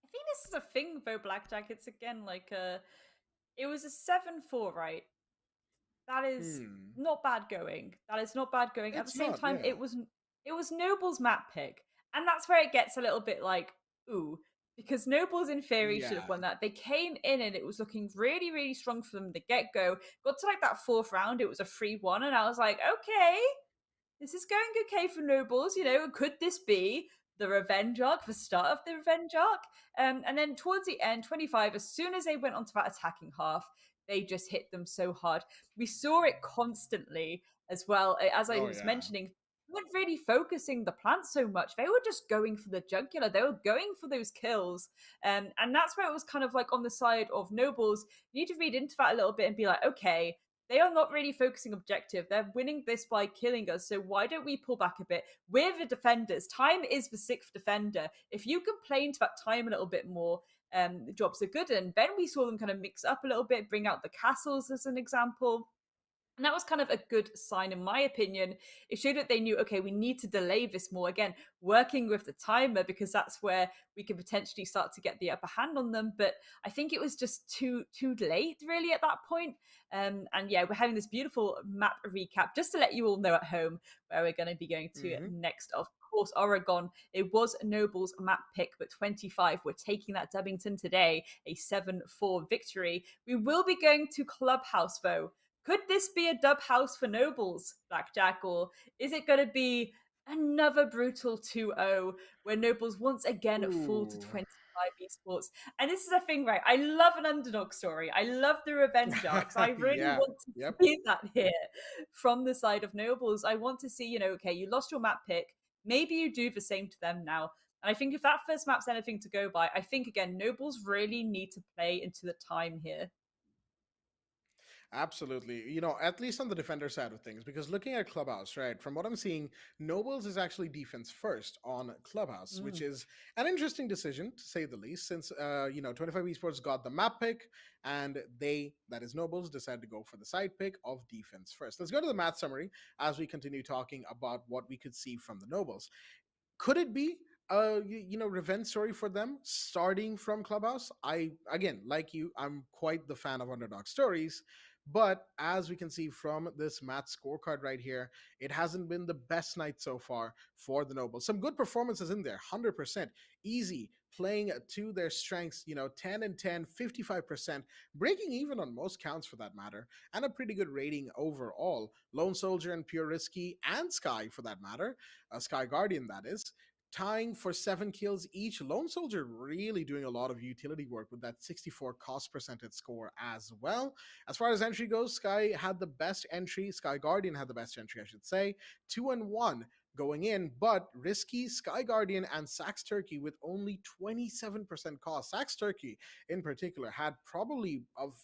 I think this is a thing though, Blackjack. It's again like it was a 7-4, right? That is Hmm. not bad going. That is not bad going. At the It's same not, time, yeah. it was Noble's map pick, and that's where it gets a little bit like ooh, because Nobles in theory should have Yeah. won that. They came in and it was looking really, really strong for them the get go. Got to like that fourth round, it was a 3-1, and I was like, okay, this is going okay for Nobles. You know, could this be the revenge arc, the start of the revenge arc? And then towards the end, 25, as soon as they went onto that attacking half, they just hit them so hard. We saw it constantly as well. As I Oh, was yeah. mentioning, they weren't really focusing the plants so much. They were just going for the jugular. They were going for those kills. And that's where it was kind of like on the side of Nobles. You need to read into that a little bit and be like, okay, they are not really focusing objective. They're winning this by killing us. So why don't we pull back a bit? We're the defenders. Time is the sixth defender. If you complain to that time a little bit more, the jobs are good. And then we saw them kind of mix up a little bit, bring out the castles as an example. And that was kind of a good sign, in my opinion. It showed that they knew, okay, we need to delay this more. Again, working with the timer, because that's where we can potentially start to get the upper hand on them. But I think it was just too late, really, at that point. And yeah, we're having this beautiful map recap just to let you all know at home where we're going to be going to Hmm. next. Of course, Oregon. It was Noble's map pick, but 25. We're taking that Dubbington today, a 7-4 victory. We will be going to Clubhouse, though. Could this be a dub house for Nobles, Blackjack, or is it going to be another brutal 2-0 where Nobles once again fall to Ooh. 25 esports? And this is a thing, right? I love an underdog story. I love the revenge arcs. I really Yeah. want to Yep. see that here from the side of Nobles. I want to see, you know, okay, you lost your map pick. Maybe you do the same to them now. And I think if that first map's anything to go by, I think, again, Nobles really need to play into the time here. Absolutely. You know, at least on the defender side of things, because looking at Clubhouse, right, from what I'm seeing, Nobles is actually defense first on Clubhouse, which Mm. is an interesting decision to say the least, since, 25 Esports got the map pick and they, that is Nobles, decided to go for the side pick of defense first. Let's go to the math summary as we continue talking about what we could see from the Nobles. Could it be a revenge story for them starting from Clubhouse? I, again, like you, I'm quite the fan of underdog stories, but as we can see from this math scorecard right here, it hasn't been the best night so far for the Nobles. Some good performances in there, 100% easy, playing to their strengths, 10 and 10, 55%, breaking even on most counts for that matter, and a pretty good rating overall. Lone Soldier and Pure Risky and Sky for that matter, Sky Guardian, that is, tying for 7 kills each. Lone Soldier really doing a lot of utility work with that 64 cost percentage score as well. As far as entry goes, Sky had the best entry. Sky Guardian had the best entry, I should say. 2-1 going in, but Risky, Sky Guardian, and Sax Turkey with only 27% cost. Sax Turkey, in particular, had probably of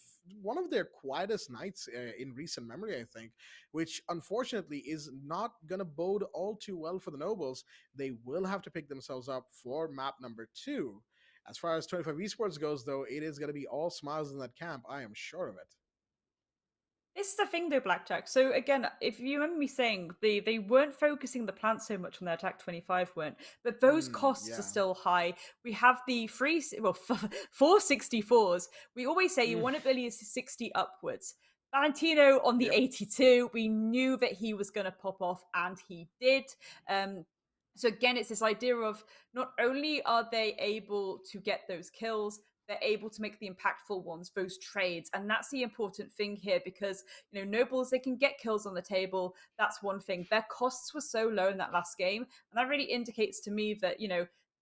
one of their quietest nights in recent memory, I think, which unfortunately is not going to bode all too well for the Nobles. They will have to pick themselves up for map number 2. As far as 25 Esports goes, though, it is going to be all smiles in that camp. I am sure of it. This is the thing though, Blackjack. So again, if you remember me saying they weren't focusing the plants so much on their attack 25 weren't, but those costs are Yeah. still high. We have the 464s. We always say you Mm, want to be 60 upwards. Valentino on the yep. 82, we knew that he was going to pop off, and he did. So again, it's this idea of not only are they able to get those kills, they're able to make the impactful ones, those trades. And that's the important thing here, because, Nobles, they can get kills on the table. That's one thing. Their costs were so low in that last game. And that really indicates to me that,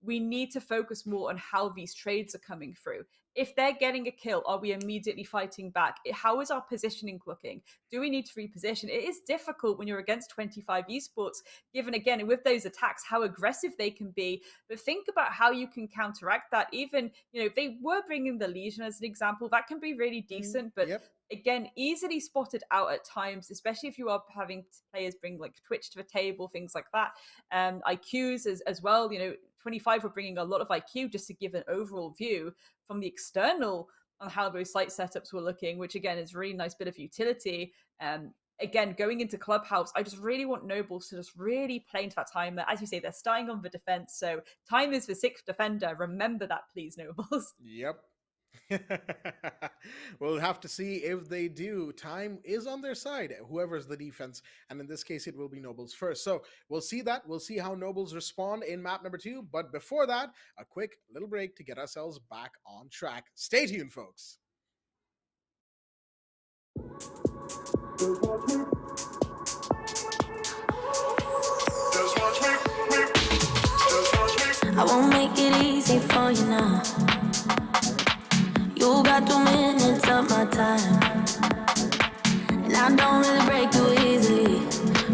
we need to focus more on how these trades are coming through. If they're getting a kill, are we immediately fighting back? How is our positioning looking? Do we need to reposition? It is difficult when you're against 25 esports, given again with those attacks how aggressive they can be. But think about how you can counteract that. Even, they were bringing the Legion as an example. That can be really decent, but again, easily spotted out at times, especially if you are having players bring like Twitch to the table, things like that. IQs as well. 25 were bringing a lot of IQ just to give an overall view from the external on how those site setups were looking, which again is a really nice bit of utility. Again, going into Clubhouse, I just really want Nobles to just really play into that time. As you say, they're starting on the defense, so time is the sixth defender. Remember that, please, Nobles. Yep. We'll have to see if they do. Time is on their side, whoever's the defense, and in this case it will be Nobles first. So we'll see that. We'll see how Nobles respond in map number 2, but before that, a quick little break to get ourselves back on track. Stay tuned, folks. Just watch me. Just watch me. I won't make it easy for you now. You got 2 minutes of my time, and I don't really break too easily,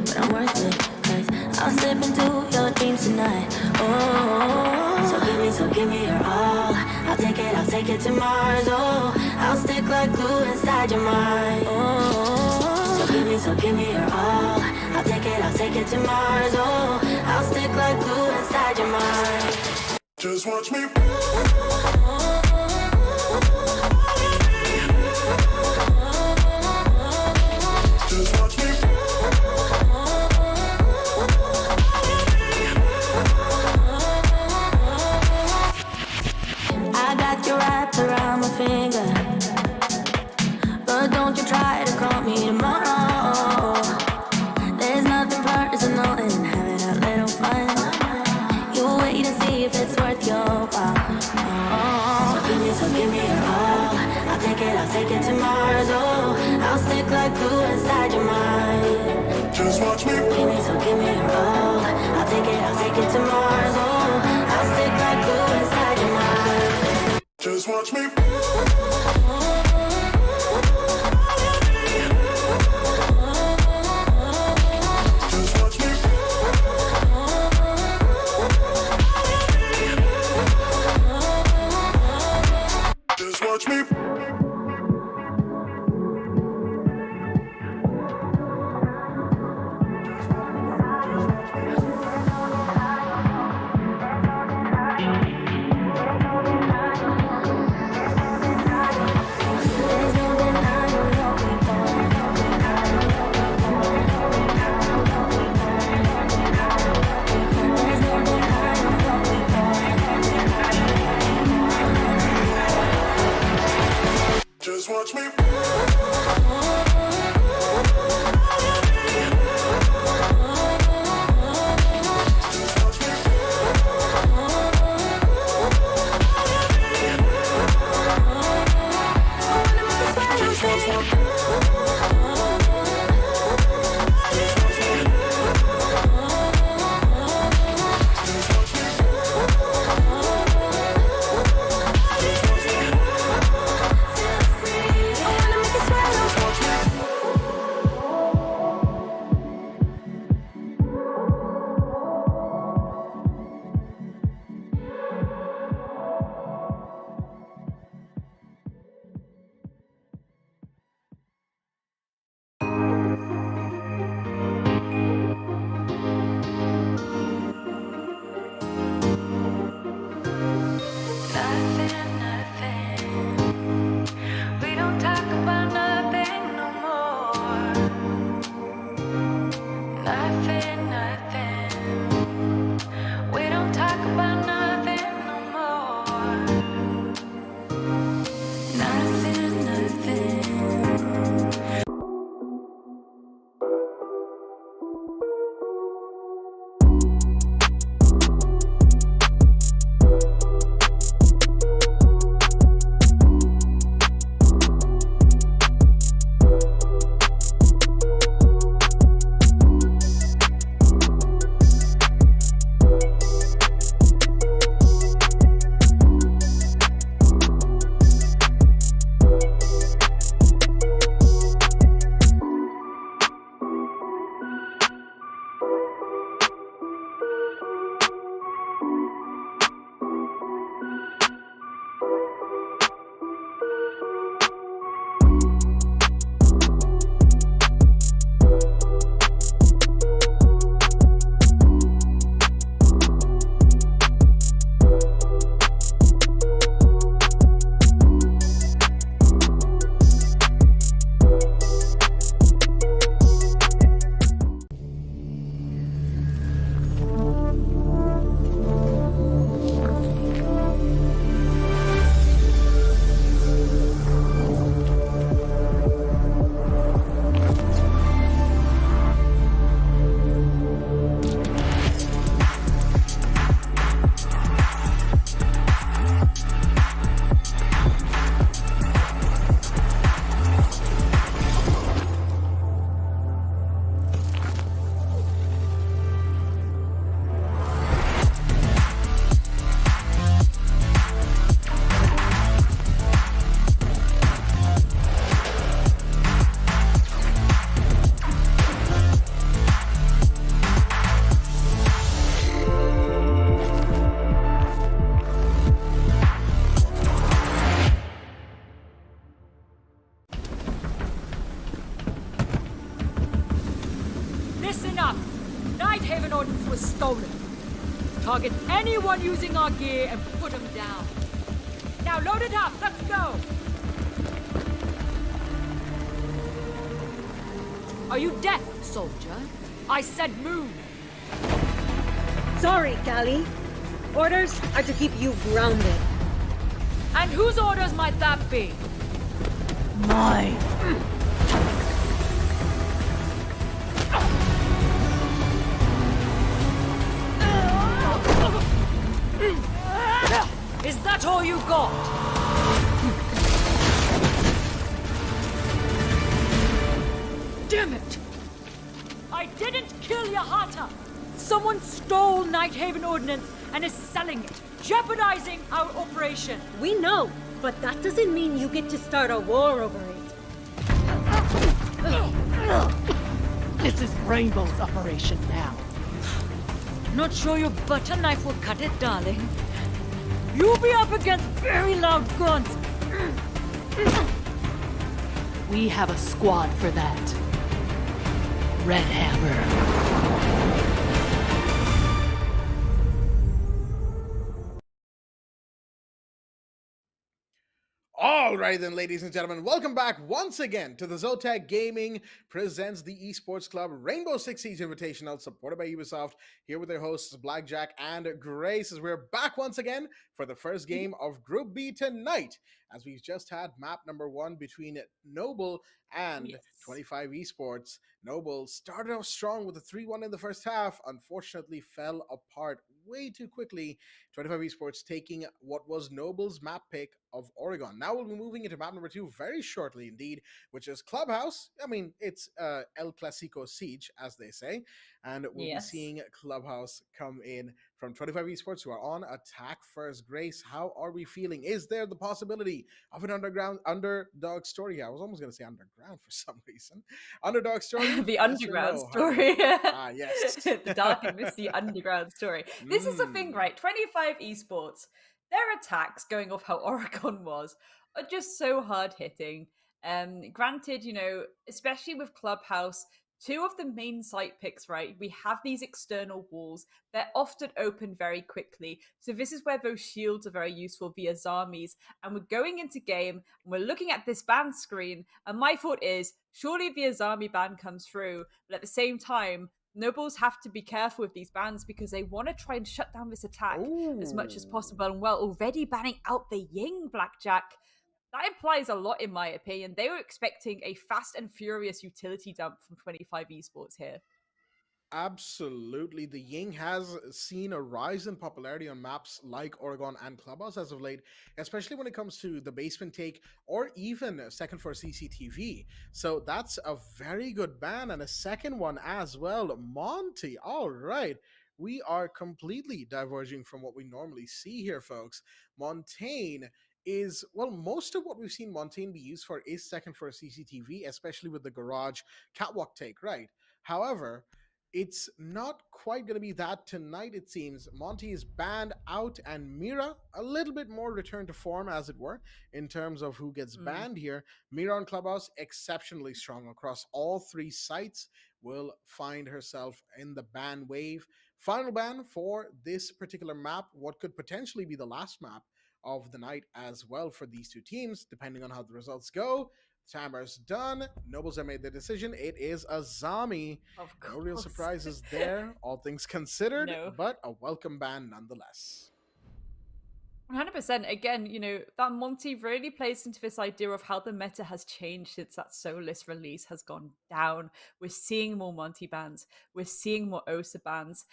but I'm worth it, 'cause I'll slip into your dreams tonight. Oh, so give me your all. I'll take it to Mars. Oh, I'll stick like glue inside your mind. Oh, so give me your all. I'll take it to Mars. Oh, I'll stick like glue inside your mind. Just watch me. Just watch me. I got you wrapped around my finger, but don't you try to call me tomorrow. There's nothing personal in having a little fun. You wait and see if it's worth your while. So give me your all. I'll take it to Mars. Oh, I'll stick like glue inside your mind. Just watch me. So give me your all. I'll take it to Mars. Oh, I'll stick like glue inside your mind. Just watch me. Just watch me. Just watch me. There's no denying what we want. There's no denying what we want. Just watch me. I wanna make it sweat. Nighthaven Ordnance was stolen. Target anyone using our gear and put them down. Now load it up, let's go! Are you deaf, soldier? I said move! Sorry, Callie. Orders are to keep you grounded. And whose orders might that be? Mine. Is that all you got? Damn it! I didn't kill Yahata! Someone stole Nighthaven Ordnance and is selling it, jeopardizing our operation. We know, but that doesn't mean you get to start a war over it. This is Rainbow's operation now. Not sure your butter knife will cut it, darling. You'll be up against very loud guns. We have a squad for that. Red Hammer. All right, then, ladies and gentlemen, welcome back once again to the Zotac Gaming presents the Esports Club Rainbow Six Siege Invitational, supported by Ubisoft. Here with their hosts Blackjack and Grace, as we're back once again for the first game of Group B tonight. As we've just had map number 1 between Noble and 25 Esports. Noble started off strong with a 3-1 in the first half, unfortunately fell apart way too quickly. 25 Esports taking what was Noble's map pick of Oregon. Now we'll be moving into map number 2 very shortly indeed, which is Clubhouse. I mean, it's El Clasico Siege, as they say. And we'll be seeing Clubhouse come in from 25 Esports, who are on attack first. Grace, how are we feeling? Is there the possibility of an underdog story here? I was almost going to say underground for some reason. Underdog story? The underground story. Yes. The dark and misty underground story. This is the thing, right? 25 Esports, their attacks, going off how Oregon was, are just so hard hitting. Granted, you know, especially with Clubhouse, 2 of the main site picks, right? We have these external walls. They're often open very quickly. So this is where those shields are very useful via Zarmies. And we're going into game and we're looking at this ban screen. And my thought is, surely the Azami ban comes through. But at the same time, Nobles have to be careful with these bans because they want to try and shut down this attack as much as possible. And well, already banning out the Ying, Blackjack, that implies a lot, in my opinion. They were expecting a fast and furious utility dump from 25 Esports here. Absolutely. The Ying has seen a rise in popularity on maps like Oregon and Clubhouse as of late, especially when it comes to the basement take or even second for CCTV. So that's a very good ban, and a second one as well. Monty, all right. We are completely diverging from what we normally see here, folks. Montaigne is, well, most of what we've seen Montaigne be used for is second for CCTV, especially with the garage catwalk take, right? However, it's not quite going to be that tonight, it seems. Monty is banned out, and Mira, a little bit more return to form, as it were, in terms of who gets banned here. Mira on Clubhouse, exceptionally strong across all 3 sites, will find herself in the ban wave. Final ban for this particular map, what could potentially be the last map of the night as well for these 2 teams, depending on how the results go. Timer's done. Nobles have made their decision. It is a Zami. No real surprises there, all things considered, but a welcome ban nonetheless. 100%. Again, you know, that Monty really plays into this idea of how the meta has changed since that Solus release has gone down. We're seeing more Monty bans. We're seeing more Osa bans.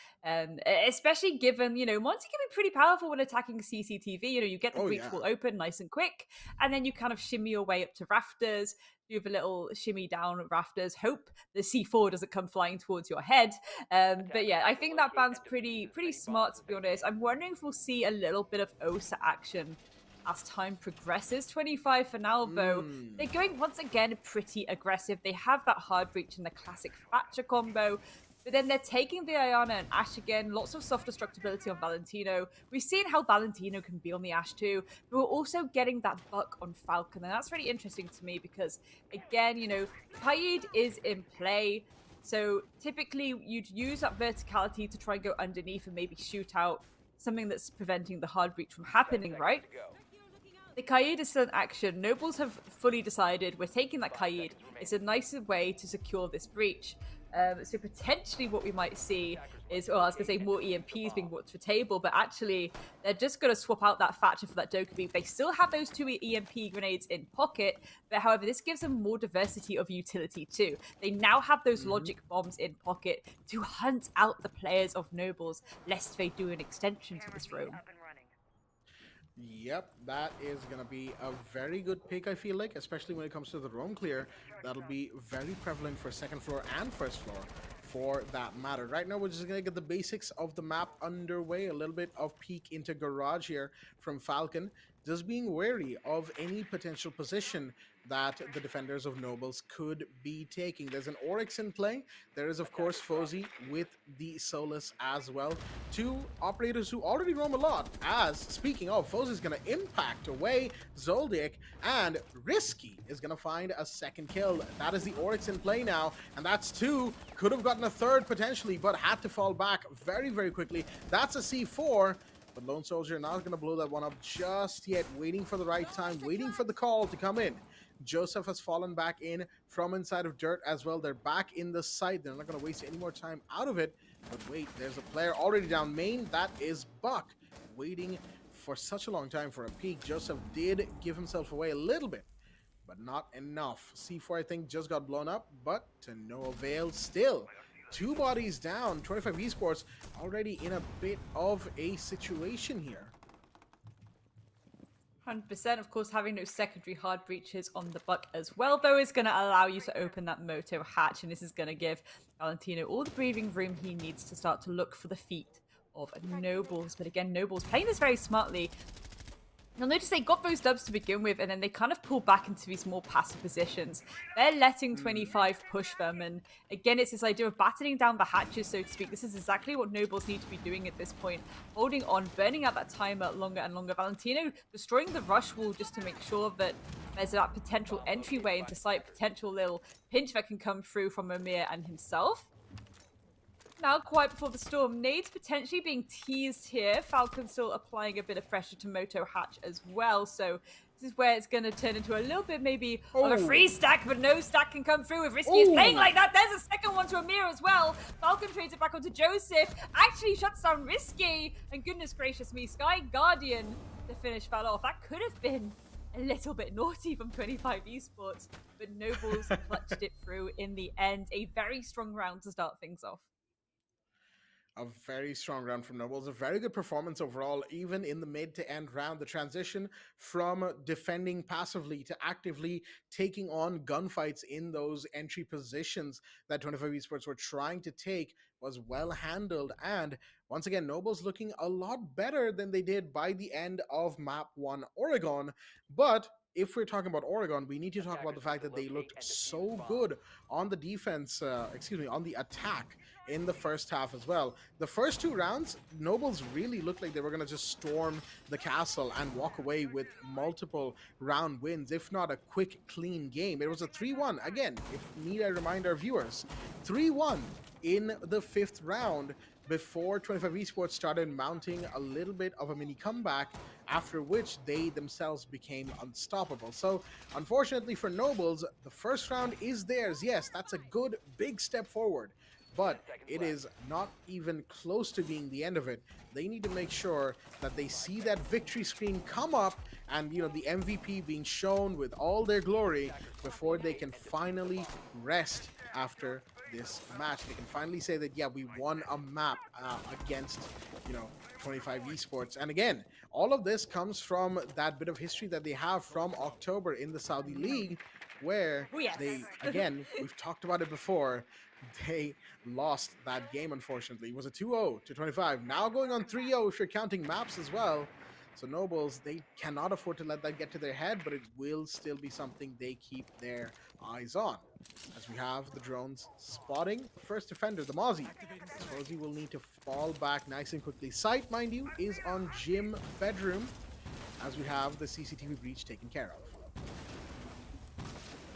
Especially given, you know, Monty can be pretty powerful when attacking CCTV. You know, you get the breach wall open nice and quick, and then you kind of shimmy your way up to rafters. You have a little shimmy down rafters, hope the C4 doesn't come flying towards your head. But yeah, I think that ban's pretty smart, to be honest. I'm wondering if we'll see a little bit of Osa action as time progresses. 25 for now, though. They're going, once again, pretty aggressive. They have that hard breach in the classic Thatcher combo. But then they're taking the Ayana and Ashe again. Lots of soft destructibility on Valentino. We've seen how Valentino can be on the Ashe too. But we're also getting that buck on Falcon. And that's really interesting to me because, again, you know, Kaid is in play. So typically you'd use that verticality to try and go underneath and maybe shoot out something that's preventing the hard breach from happening, right? The Kaid is still in action. Nobles have fully decided we're taking that Kaid. It's a nicer way to secure this breach. So potentially what we might see is, well, I was going to say more EMPs being brought to the table, but actually they're just going to swap out that Thatcher for that Dokubi. They still have those 2 EMP grenades in pocket, but however, this gives them more diversity of utility too. They now have those logic bombs in pocket to hunt out the players of Nobles, lest they do an extension to this roam. Yep, that is going to be a very good pick, I feel like, especially when it comes to the roam clear. That'll be very prevalent for second floor and first floor, for that matter. Right now, we're just going to get the basics of the map underway. A little bit of peek into Garage here from Falcon. Just being wary of any potential position that the defenders of Nobles could be taking. There's an Oryx in play. There is, of course, Fozy with the Solus as well. 2 operators who already roam a lot. As, speaking of, Fozy is going to impact away Zoldyck, and Risky is going to find a second kill. That is the Oryx in play now, and that's 2. Could have gotten a third potentially, but had to fall back very, very quickly. That's a C4. But Lone Soldier not going to blow that one up just yet, waiting for the right time, waiting for the call to come in. Joseph has fallen back in from inside of dirt as well. They're back in the site. They're not going to waste any more time out of it. But wait, there's a player already down main. That is Buck, waiting for such a long time for a peek. Joseph did give himself away a little bit, but not enough. C4, I think, just got blown up, but to no avail still. 2 bodies down. 25 Esports already in a bit of a situation here. 100%. Of course, having those secondary hard breaches on the Buck as well, though, is going to allow you to open that Moto hatch, and this is going to give Valentino all the breathing room he needs to start to look for the feet of Nobles. But again, Nobles playing this very smartly. You'll notice they got those dubs to begin with, and then they kind of pull back into these more passive positions. They're letting 25 push them, and again, it's this idea of battening down the hatches, so to speak. This is exactly what Nobles need to be doing at this point. Holding on, burning out that timer longer and longer. Valentino destroying the rush wall just to make sure that there's that potential entryway into site, potential little pinch that can come through from Amir and himself. Now, quiet before the storm. Nades potentially being teased here. Falcon still applying a bit of pressure to Moto Hatch as well. So this is where it's going to turn into a little bit maybe of a free stack, but no stack can come through. If Risky is playing like that, there's a second one to Amir as well. Falcon trades it back onto Joseph. Actually shuts down Risky. And goodness gracious me, Sky Guardian to finish that off. That could have been a little bit naughty from 25 Esports, but Nobles clutched it through in the end. A very strong round to start things off. A very strong round from Nobles. A very good performance overall, even in the mid to end round. The transition from defending passively to actively taking on gunfights in those entry positions that 25 Esports were trying to take was well handled. And once again, Nobles looking a lot better than they did by the end of Map 1 Oregon. But if we're talking about Oregon, we need to talk about the fact that they looked so good on the defense, on the attack in the first half as well. The first 2 rounds, Nobles really looked like they were going to just storm the castle and walk away with multiple round wins, if not a quick, clean game. It was a 3-1. Again, if need I remind our viewers, 3-1 in the 5th round before 25 Esports started mounting a little bit of a mini comeback, after which they themselves became unstoppable. So unfortunately for Nobles, the first round is theirs. Yes, that's a good big step forward, but it is not even close to being the end of it. They need to make sure that they see that victory screen come up and, you know, the MVP being shown with all their glory before they can finally rest after this match. They can finally say that, yeah, we won a map against, 25 Esports. And again, all of this comes from that bit of history that they have from October in the Saudi League, where they, again, we've talked about it before, they lost that game, unfortunately. It was a 2-0 to 25. Now going on 3-0 if you're counting maps as well. So Nobles, they cannot afford to let that get to their head, but it will still be something they keep their eyes on. As we have the drones spotting the first defender, the Mozzie. Rosie will need to fall back nice and quickly. Sight, mind you, is on Gym Bedroom, as we have the CCTV breach taken care of.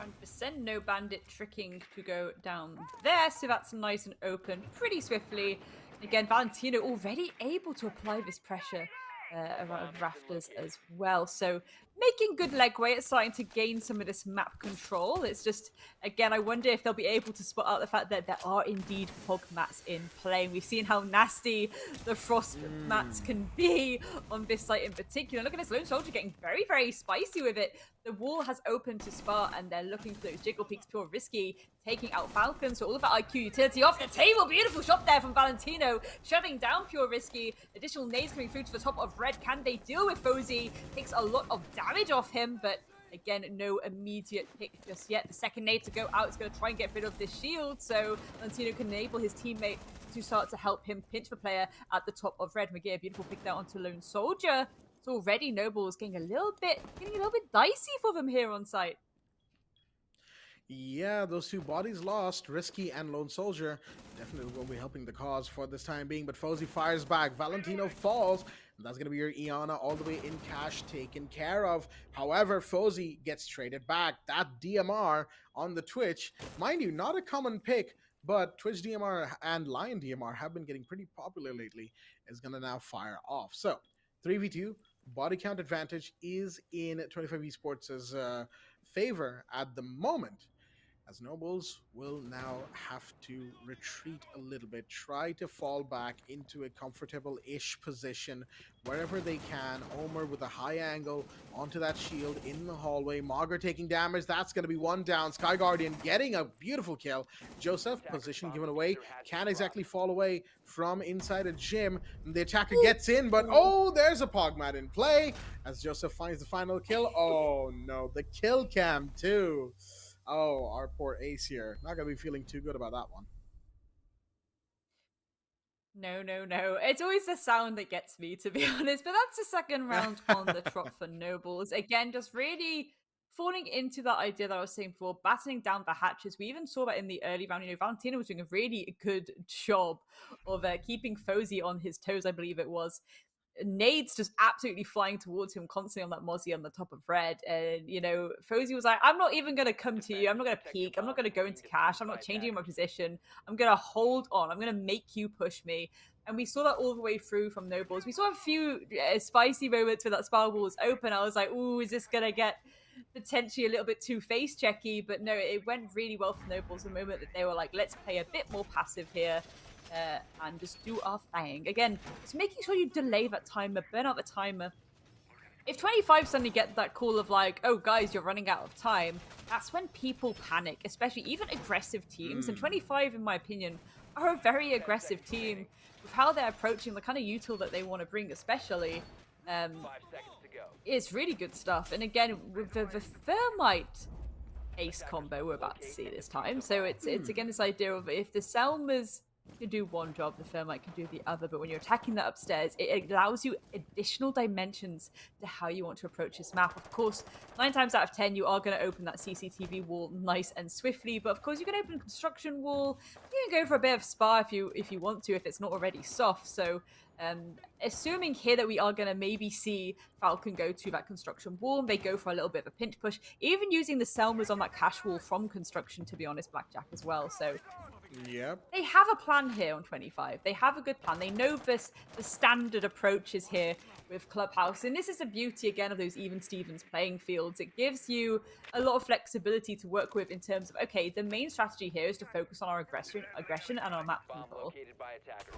100%. No bandit tricking to go down there, so that's nice and open pretty swiftly. Again, Valentino already able to apply this pressure around rafters as well. So making good legway at starting to gain some of this map control. It's just, again, I wonder if they'll be able to spot out the fact that there are indeed fog mats in play. We've seen how nasty the frost mats can be on this site in particular. Look at this Lone Soldier getting very, very spicy with it. The wall has opened to Spa, and they're looking for those jiggle peaks. Pure Risky taking out Falcon, so all of that IQ utility off the table. Beautiful shot there from Valentino, shutting down Pure Risky. Additional nades coming through to the top of Red. Can they deal with Fozy? Takes a lot of damage off him, but again, no immediate pick just yet. The second nade to go out is going to try and get rid of this shield, so Valentino can enable his teammate to start to help him pinch the player at the top of Red. McGee, a beautiful pick there onto Lone Soldier. So already Nobles getting a little bit dicey for them here on site. Yeah, those two bodies lost, Risky and Lone Soldier, definitely will be helping the cause for this time being, but Fozy fires back, Valentino falls, and that's going to be your Iana all the way in cash taken care of. However, Fozy gets traded back. That DMR on the Twitch, mind you, not a common pick, but Twitch DMR and Lion DMR have been getting pretty popular lately, is going to now fire off. So, 3v2, body count advantage is in 25 Esports' favor at the moment, as Nobles will now have to retreat a little bit, try to fall back into a comfortable-ish position wherever they can. Omer with a high angle onto that shield in the hallway. Maugre taking damage. That's going to be one down. Sky Guardian getting a beautiful kill. Joseph, position given away. Can't exactly fall away from inside a gym. The attacker gets in, but oh, there's a Pogmat in play as Joseph finds the final kill. Oh, no. The kill cam, too. Oh, our poor Ace here. Not going to be feeling too good about that one. No. It's always the sound that gets me, to be honest. But that's the second round on the trot for Nobles. Again, just really falling into that idea that I was saying before, battening down the hatches. We even saw that in the early round. You know, Valentino was doing a really good job of keeping Fozy on his toes, I believe it was. Nades just absolutely flying towards him constantly on that Mozzie on the top of Red. And, you know, Fozy was like, I'm not even going to come to you. I'm not going to peek. I'm not going to go into cash. I'm not changing my position. I'm going to hold on. I'm going to make you push me. And we saw that all the way through from Nobles. We saw a few spicy moments where that spell wall was open. I was like, ooh, is this going to get potentially a little bit too face checky? But no, it went really well for Nobles the moment that they were like, let's play a bit more passive here. And just do our thing. Again, just making sure you delay that timer, burn out the timer. If 25 suddenly get that call of like, oh guys, you're running out of time, that's when people panic, especially even aggressive teams. And 25, in my opinion, are a very aggressive team with how they're approaching the kind of util that they want to bring, especially. 5 seconds to go. It's really good stuff. And again, with the Thermite Ace combo we're about to see this time. So it's again this idea of if the Selmas can do one job, the Thermite can do the other, but when you're attacking that upstairs, it allows you additional dimensions to how you want to approach this map. Of course, 9 times out of 10, you are going to open that CCTV wall nice and swiftly, but of course you can open a construction wall. You can go for a bit of spa if you want to, if it's not already soft. So assuming here that we are going to maybe see Falcon go to that construction wall, they go for a little bit of a pinch push, even using the Selmas on that cash wall from construction, to be honest, Blackjack as well. So yep, they have a plan here on 25. They have a good plan. They know the standard approaches here with Clubhouse. And this is the beauty, again, of those even Stevens playing fields. It gives you a lot of flexibility to work with in terms of, okay, the main strategy here is to focus on our aggression and our map Bomb control. located by attackers.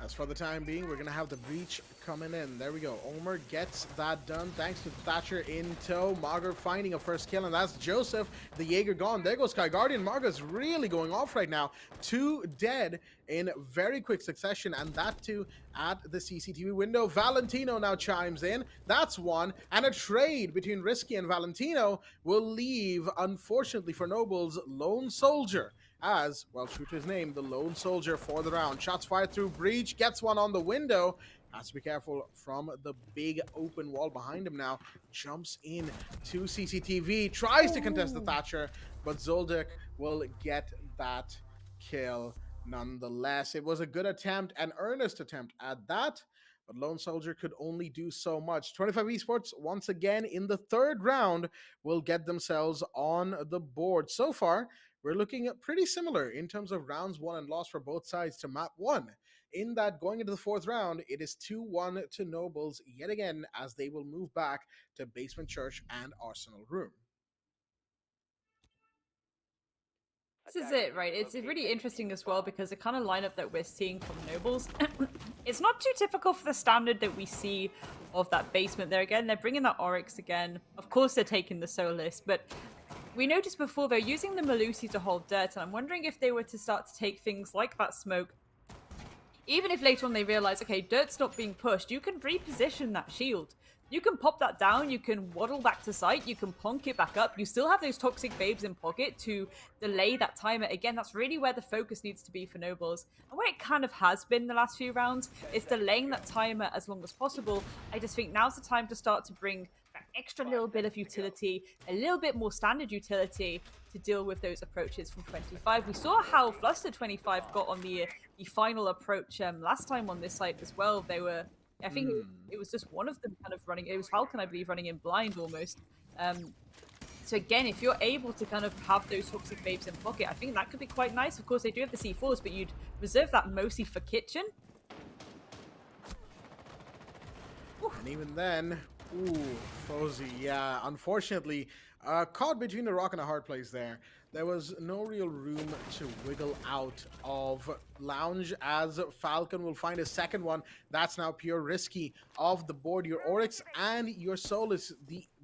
as for the time being, we're going to have the breach coming in. There we go. Omer gets that done thanks to Thatcher in tow. Maugre finding a first kill, and that's Joseph. The Jaeger gone. There goes Sky Guardian. Maugre's really going off right now. 2 dead in very quick succession, and that too at the CCTV window. Valentino now chimes in. That's one. And a trade between Risky and Valentino will leave, unfortunately for Nobles, Lone Soldier. As, well, true to his name, the Lone Soldier for the round. Shots fired through breach, gets one on the window. Has to be careful from the big open wall behind him now. Jumps in to CCTV, tries to contest the Thatcher, but Zotac will get that kill nonetheless. It was a good attempt, an earnest attempt at that, but Lone Soldier could only do so much. 25 Esports, once again, in the third round, will get themselves on the board. So far, we're looking at pretty similar in terms of rounds won and lost for both sides to map one. In that, going into the fourth round, it is 2-1 to Nobles yet again, as they will move back to Basement Church and Arsenal Room. This is it, right? It's really interesting as well because the kind of lineup that we're seeing from Nobles, it's not too typical for the standard that we see of that basement there. Again, they're bringing that Oryx again. Of course, they're taking the Solis, but we noticed before they're using the Melusi to hold dirt, and I'm wondering if they were to start to take things like that smoke, even if later on they realize, okay, dirt's not being pushed, you can reposition that shield. You can pop that down, you can waddle back to site, you can plonk it back up. You still have those toxic babes in pocket to delay that timer. Again, that's really where the focus needs to be for Nobles. And where it kind of has been the last few rounds, is delaying that timer as long as possible. I just think now's the time to start to bring that extra little bit of utility, a little bit more standard utility to deal with those approaches from 25. We saw how flustered 25 got on the final approach last time on this site as well. They were, I think it was just one of them kind of running, it was Falcon, I believe, running in blind almost. So again, if you're able to kind of have those toxic babes in pocket, I think that could be quite nice. Of course, they do have the C4s, but you'd reserve that mostly for kitchen. And even then, Fozy, yeah, unfortunately, caught between a rock and a hard place there. There was no real room to wiggle out of Lounge, as Falcon will find a second one. That's now pure risky off the board. Your Oryx and your Solus,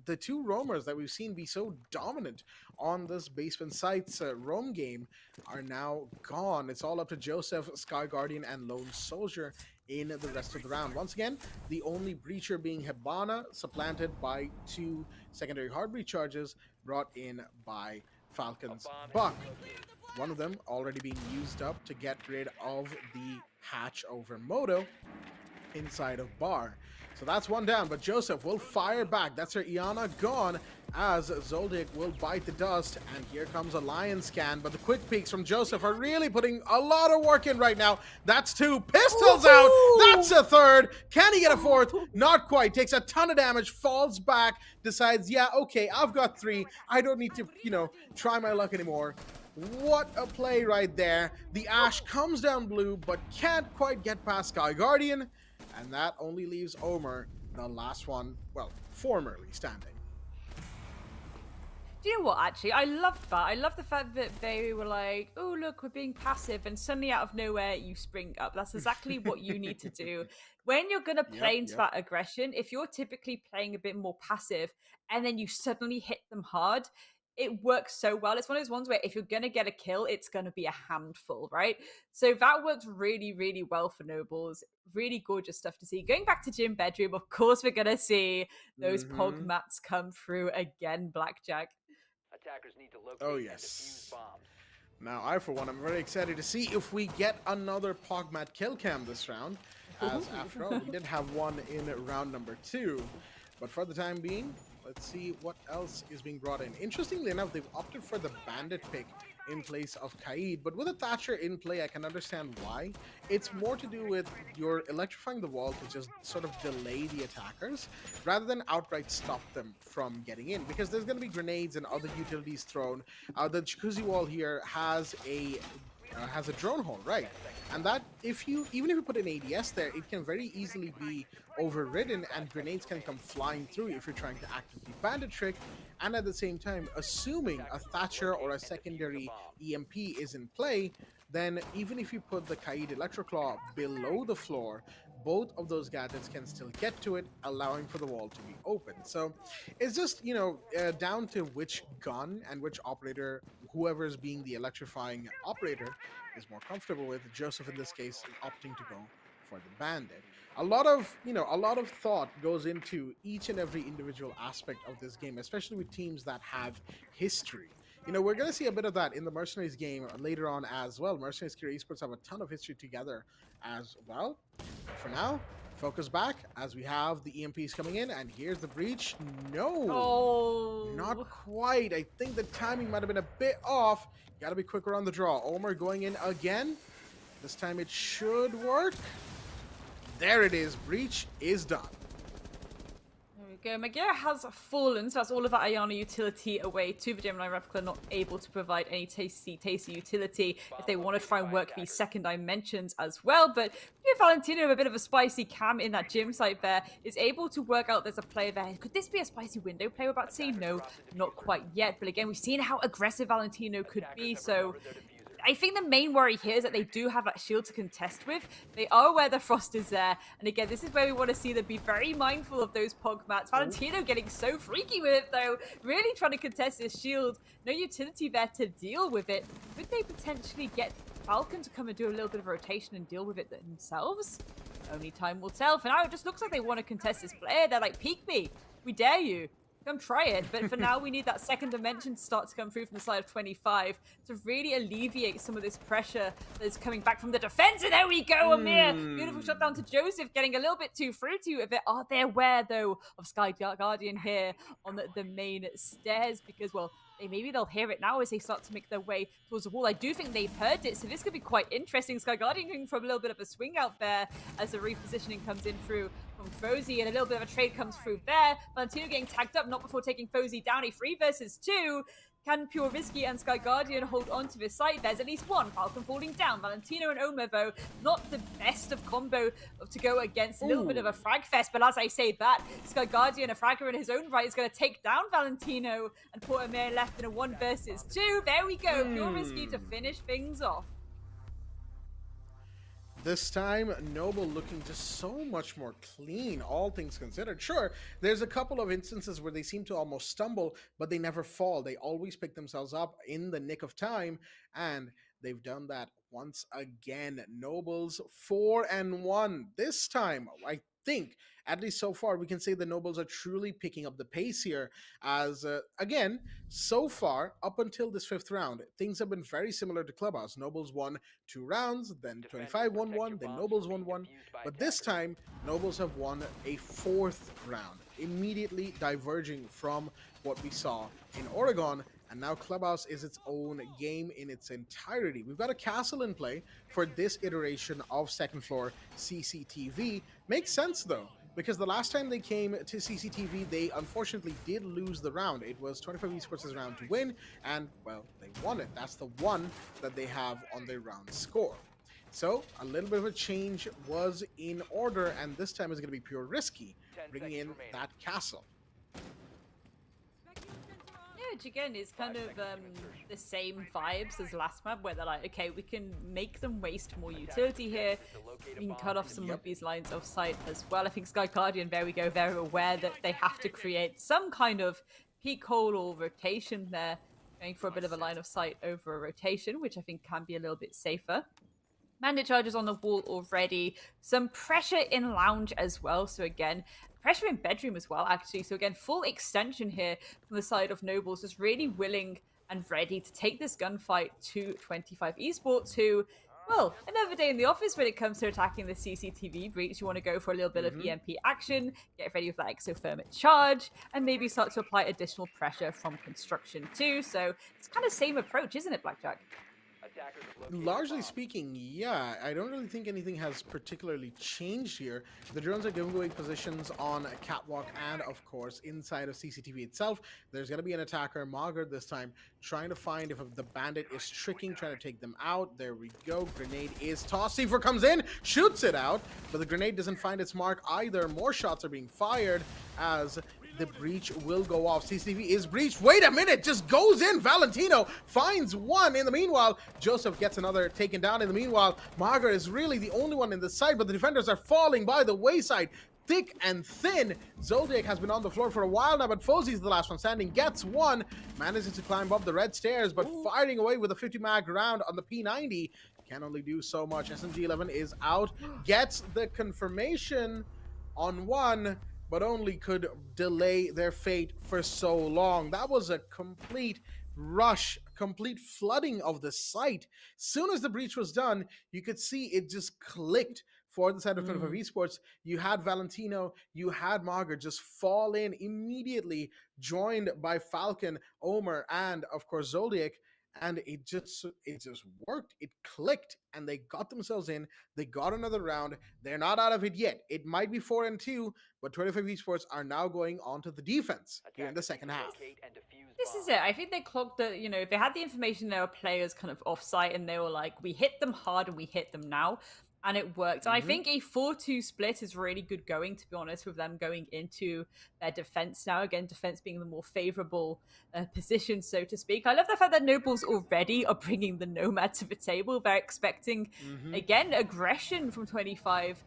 the two roamers that we've seen be so dominant on this basement site's roam game, are now gone. It's all up to Joseph, Sky Guardian, and Lone Soldier in the rest of the round. Once again, the only breacher being Hibana, supplanted by two secondary hard breach charges brought in by Falcon's Buck. One of them already being used up to get rid of the hatch over Moto inside of Bar. So that's one down, but Joseph will fire back. That's her Iana gone, as Zoldyck will bite the dust, and here comes a Lion scan, but the quick peeks from Joseph are really putting a lot of work in right now. That's two. Pistols out. That's a third. Can he get a fourth? Not quite. Takes a ton of damage, falls back, decides, yeah, okay, I've got three. I don't need to, try my luck anymore. What a play right there. The Ash comes down blue, but can't quite get past Sky Guardian, and that only leaves Omer, the last one, well, formerly standing. Do you know what, actually? I loved that. I love the fact that they were like, oh, look, we're being passive, and suddenly out of nowhere, you spring up. That's exactly what you need to do. When you're going to play into that aggression, if you're typically playing a bit more passive, and then you suddenly hit them hard, it works so well. It's one of those ones where if you're going to get a kill, it's going to be a handful, right? So that worked really, really well for Nobles. Really gorgeous stuff to see. Going back to Gym Bedroom, of course we're going to see those pog mats come through again, Blackjack. Attackers need to locate Oh, and yes. defuse bombs. Now, I, for one, am very excited to see if we get another Pogmat kill cam this round, as after all, we did have one in round number 2. But for the time being, let's see what else is being brought in. Interestingly enough, they've opted for the Bandit pick in place of Kaid, but with a Thatcher in play, I can understand why. It's more to do with you're electrifying the wall to just sort of delay the attackers, rather than outright stop them from getting in, because there's going to be grenades and other utilities thrown. The Jacuzzi wall here has a drone hole, right? And that, even if you put an ADS there, it can very easily be overridden, and grenades can come flying through if you're trying to actively bandit trick. And at the same time, assuming a Thatcher or a secondary EMP is in play, then even if you put the Kaid Electroclaw below the floor, both of those gadgets can still get to it, allowing for the wall to be open. So it's just, down to which gun and which operator, whoever is being the electrifying operator, is more comfortable with. Joseph, in this case, opting to go for the Bandit. A lot of thought goes into each and every individual aspect of this game, especially with teams that have history. We're going to see a bit of that in the Mercenaries game later on as well. Mercenaries Esports have a ton of history together as well. But for now, focus back as we have the EMPs coming in, and here's the breach. No, not quite. I think the timing might have been a bit off. Got to be quicker on the draw. Omer going in again. This time it should work. There it is. Breach is done. There we go. Magira has fallen, so that's all of that Ayana utility away to the Gemini Replica, not able to provide any tasty utility if they want to try and work these second dimensions as well. But Valentino, with a bit of a spicy cam in that gym site there, is able to work out there's a player there. Could this be a spicy window play we're about to see? No, not quite yet. But again, we've seen how aggressive Valentino could be, so I think the main worry here is that they do have that shield to contest with. They are aware the frost is there. And again, this is where we want to see them be very mindful of those pog mats. Valentino getting so freaky with it, though. Really trying to contest this shield. No utility there to deal with it. Could they potentially get Falcon to come and do a little bit of a rotation and deal with it themselves? Only time will tell. For now, it just looks like they want to contest this player. They're like, peek me. We dare you. Come try it. But for now, we need that second dimension to start to come through from the side of 25 to really alleviate some of this pressure that is coming back from the defense. And there we go, Amir. Beautiful shot down to Joseph, getting a little bit too fruity with it. Are they aware, though, of Sky Guardian here on the main stairs? Because, well, maybe they'll hear it now as they start to make their way towards the wall. I do think they've heard it, so this could be quite interesting. Sky Guardian going from a little bit of a swing out there as the repositioning comes in through from Fozy, and a little bit of a trade comes through there. Valentino getting tagged up, not before taking Fozy down. A 3 versus 2. Can Pure Risky and Sky Guardian hold on to this side? There's at least one. Falcon falling down. Valentino and Omer, though, not the best of combo to go against. A little bit of a frag fest, but as I say that, Sky Guardian, a fragger in his own right, is going to take down Valentino, and poor Omer left in a 1 versus 2. There we go. Pure Risky to finish things off. This time, Noble looking just so much more clean, all things considered. Sure, there's a couple of instances where they seem to almost stumble, but they never fall. They always pick themselves up in the nick of time, and they've done that once again. Nobles 4-1. This time, I think, at least so far, we can say the Nobles are truly picking up the pace here as, again, so far, up until this 5th round, things have been very similar to Clubhouse. Nobles won 2 rounds, then 25 won 1, then Nobles won 1, but this time, Nobles have won a 4th round, immediately diverging from what we saw in Oregon. And now Clubhouse is its own game in its entirety. We've got a castle in play for this iteration of second floor CCTV. Makes sense, though, because the last time they came to CCTV, they unfortunately did lose the round. It was 25 Esports' round to win, and, well, they won it. That's the one that they have on their round score. So, a little bit of a change was in order, and this time is going to be Pure Risky, bringing in that castle. Which again is kind of the same vibes as last map, where they're like, okay, we can make them waste more utility here. We can cut off some of these lines of sight as well. I think Sky Guardian, there we go, very aware that they have to create some kind of peak hole or rotation there, going for a bit of a line of sight over a rotation, which I think can be a little bit safer. Bandit charges on the wall already. Some pressure in lounge as well. So again, pressure in bedroom as well, actually. So again, full extension here from the side of Nobles, just really willing and ready to take this gunfight to 25 Esports, who, well, another day in the office when it comes to attacking the CCTV breach. You want to go for a little bit of EMP action, get ready with that exothermic charge, and maybe start to apply additional pressure from construction too. So it's kind of same approach, isn't it, Blackjack? Largely speaking, yeah. I don't really think anything has particularly changed here. The drones are giving away positions on a catwalk and, of course, inside of CCTV itself. There's going to be an attacker, Margaret this time, trying to find if the bandit is tricking, trying to take them out. There we go. Grenade is tossed. C4 comes in, shoots it out, but the grenade doesn't find its mark either. More shots are being fired as the breach will go off. CCTV is breached. Wait a minute, just goes in. Valentino finds one. In the meanwhile, Joseph gets another taken down. In the meanwhile, Margaret is really the only one in the side, but the defenders are falling by the wayside. Thick and thin. Zotac has been on the floor for a while now, but Fozy's the last one standing. Gets one. Manages to climb up the red stairs, but firing away with a 50 mag round on the P90. Can only do so much. SMG-11 is out. Gets the confirmation on one, but only could delay their fate for so long. That was a complete rush, complete flooding of the site. Soon as the breach was done, you could see it just clicked for the side of 25 Esports. You had Valentino, you had Margaret just fall in immediately, joined by Falcon, Omer, and of course Zoldyck. and it just worked. It clicked, and they got themselves in. They got another round. They're not out of it yet. It might be 4-2, but 25 Esports are now going on to the defense here in the second half. This is it. I think they clocked that, if they had the information, there were players kind of off-site, and they were like, we hit them hard and we hit them now. And it worked. And I think a 4-2 split is really good going, to be honest, with them going into their defense now. Again, defense being the more favorable position, so to speak. I love the fact that Nobles already are bringing the Nomad to the table. They're expecting, again, aggression from 25.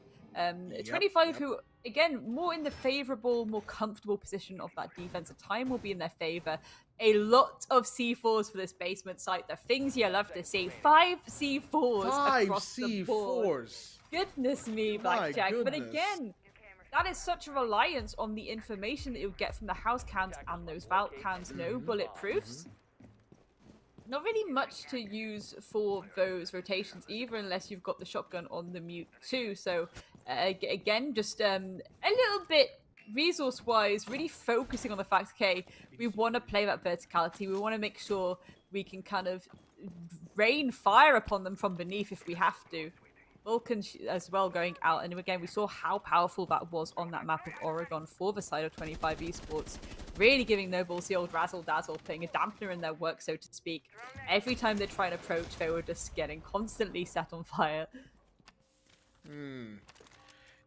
25 who, again, more in the favorable, more comfortable position of that defense. The time will be in their favor. A lot of C4s for this basement site. The things you love to see. 5 C4s across the board. Goodness me, Blackjack. But again, that is such a reliance on the information that you'll get from the house cams and those vault cams. No bulletproofs. Not really much to use for those rotations either, unless you've got the shotgun on the mute too. So again, just a little bit resource-wise, really focusing on the fact, okay, we want to play that verticality. We want to make sure we can kind of rain fire upon them from beneath if we have to. Vulcan as well going out, and again we saw how powerful that was on that map of Oregon for the side of 25 Esports, really giving Nobles the old razzle dazzle, putting a dampener in their work, so to speak. Every time they try and approach, they were just getting constantly set on fire.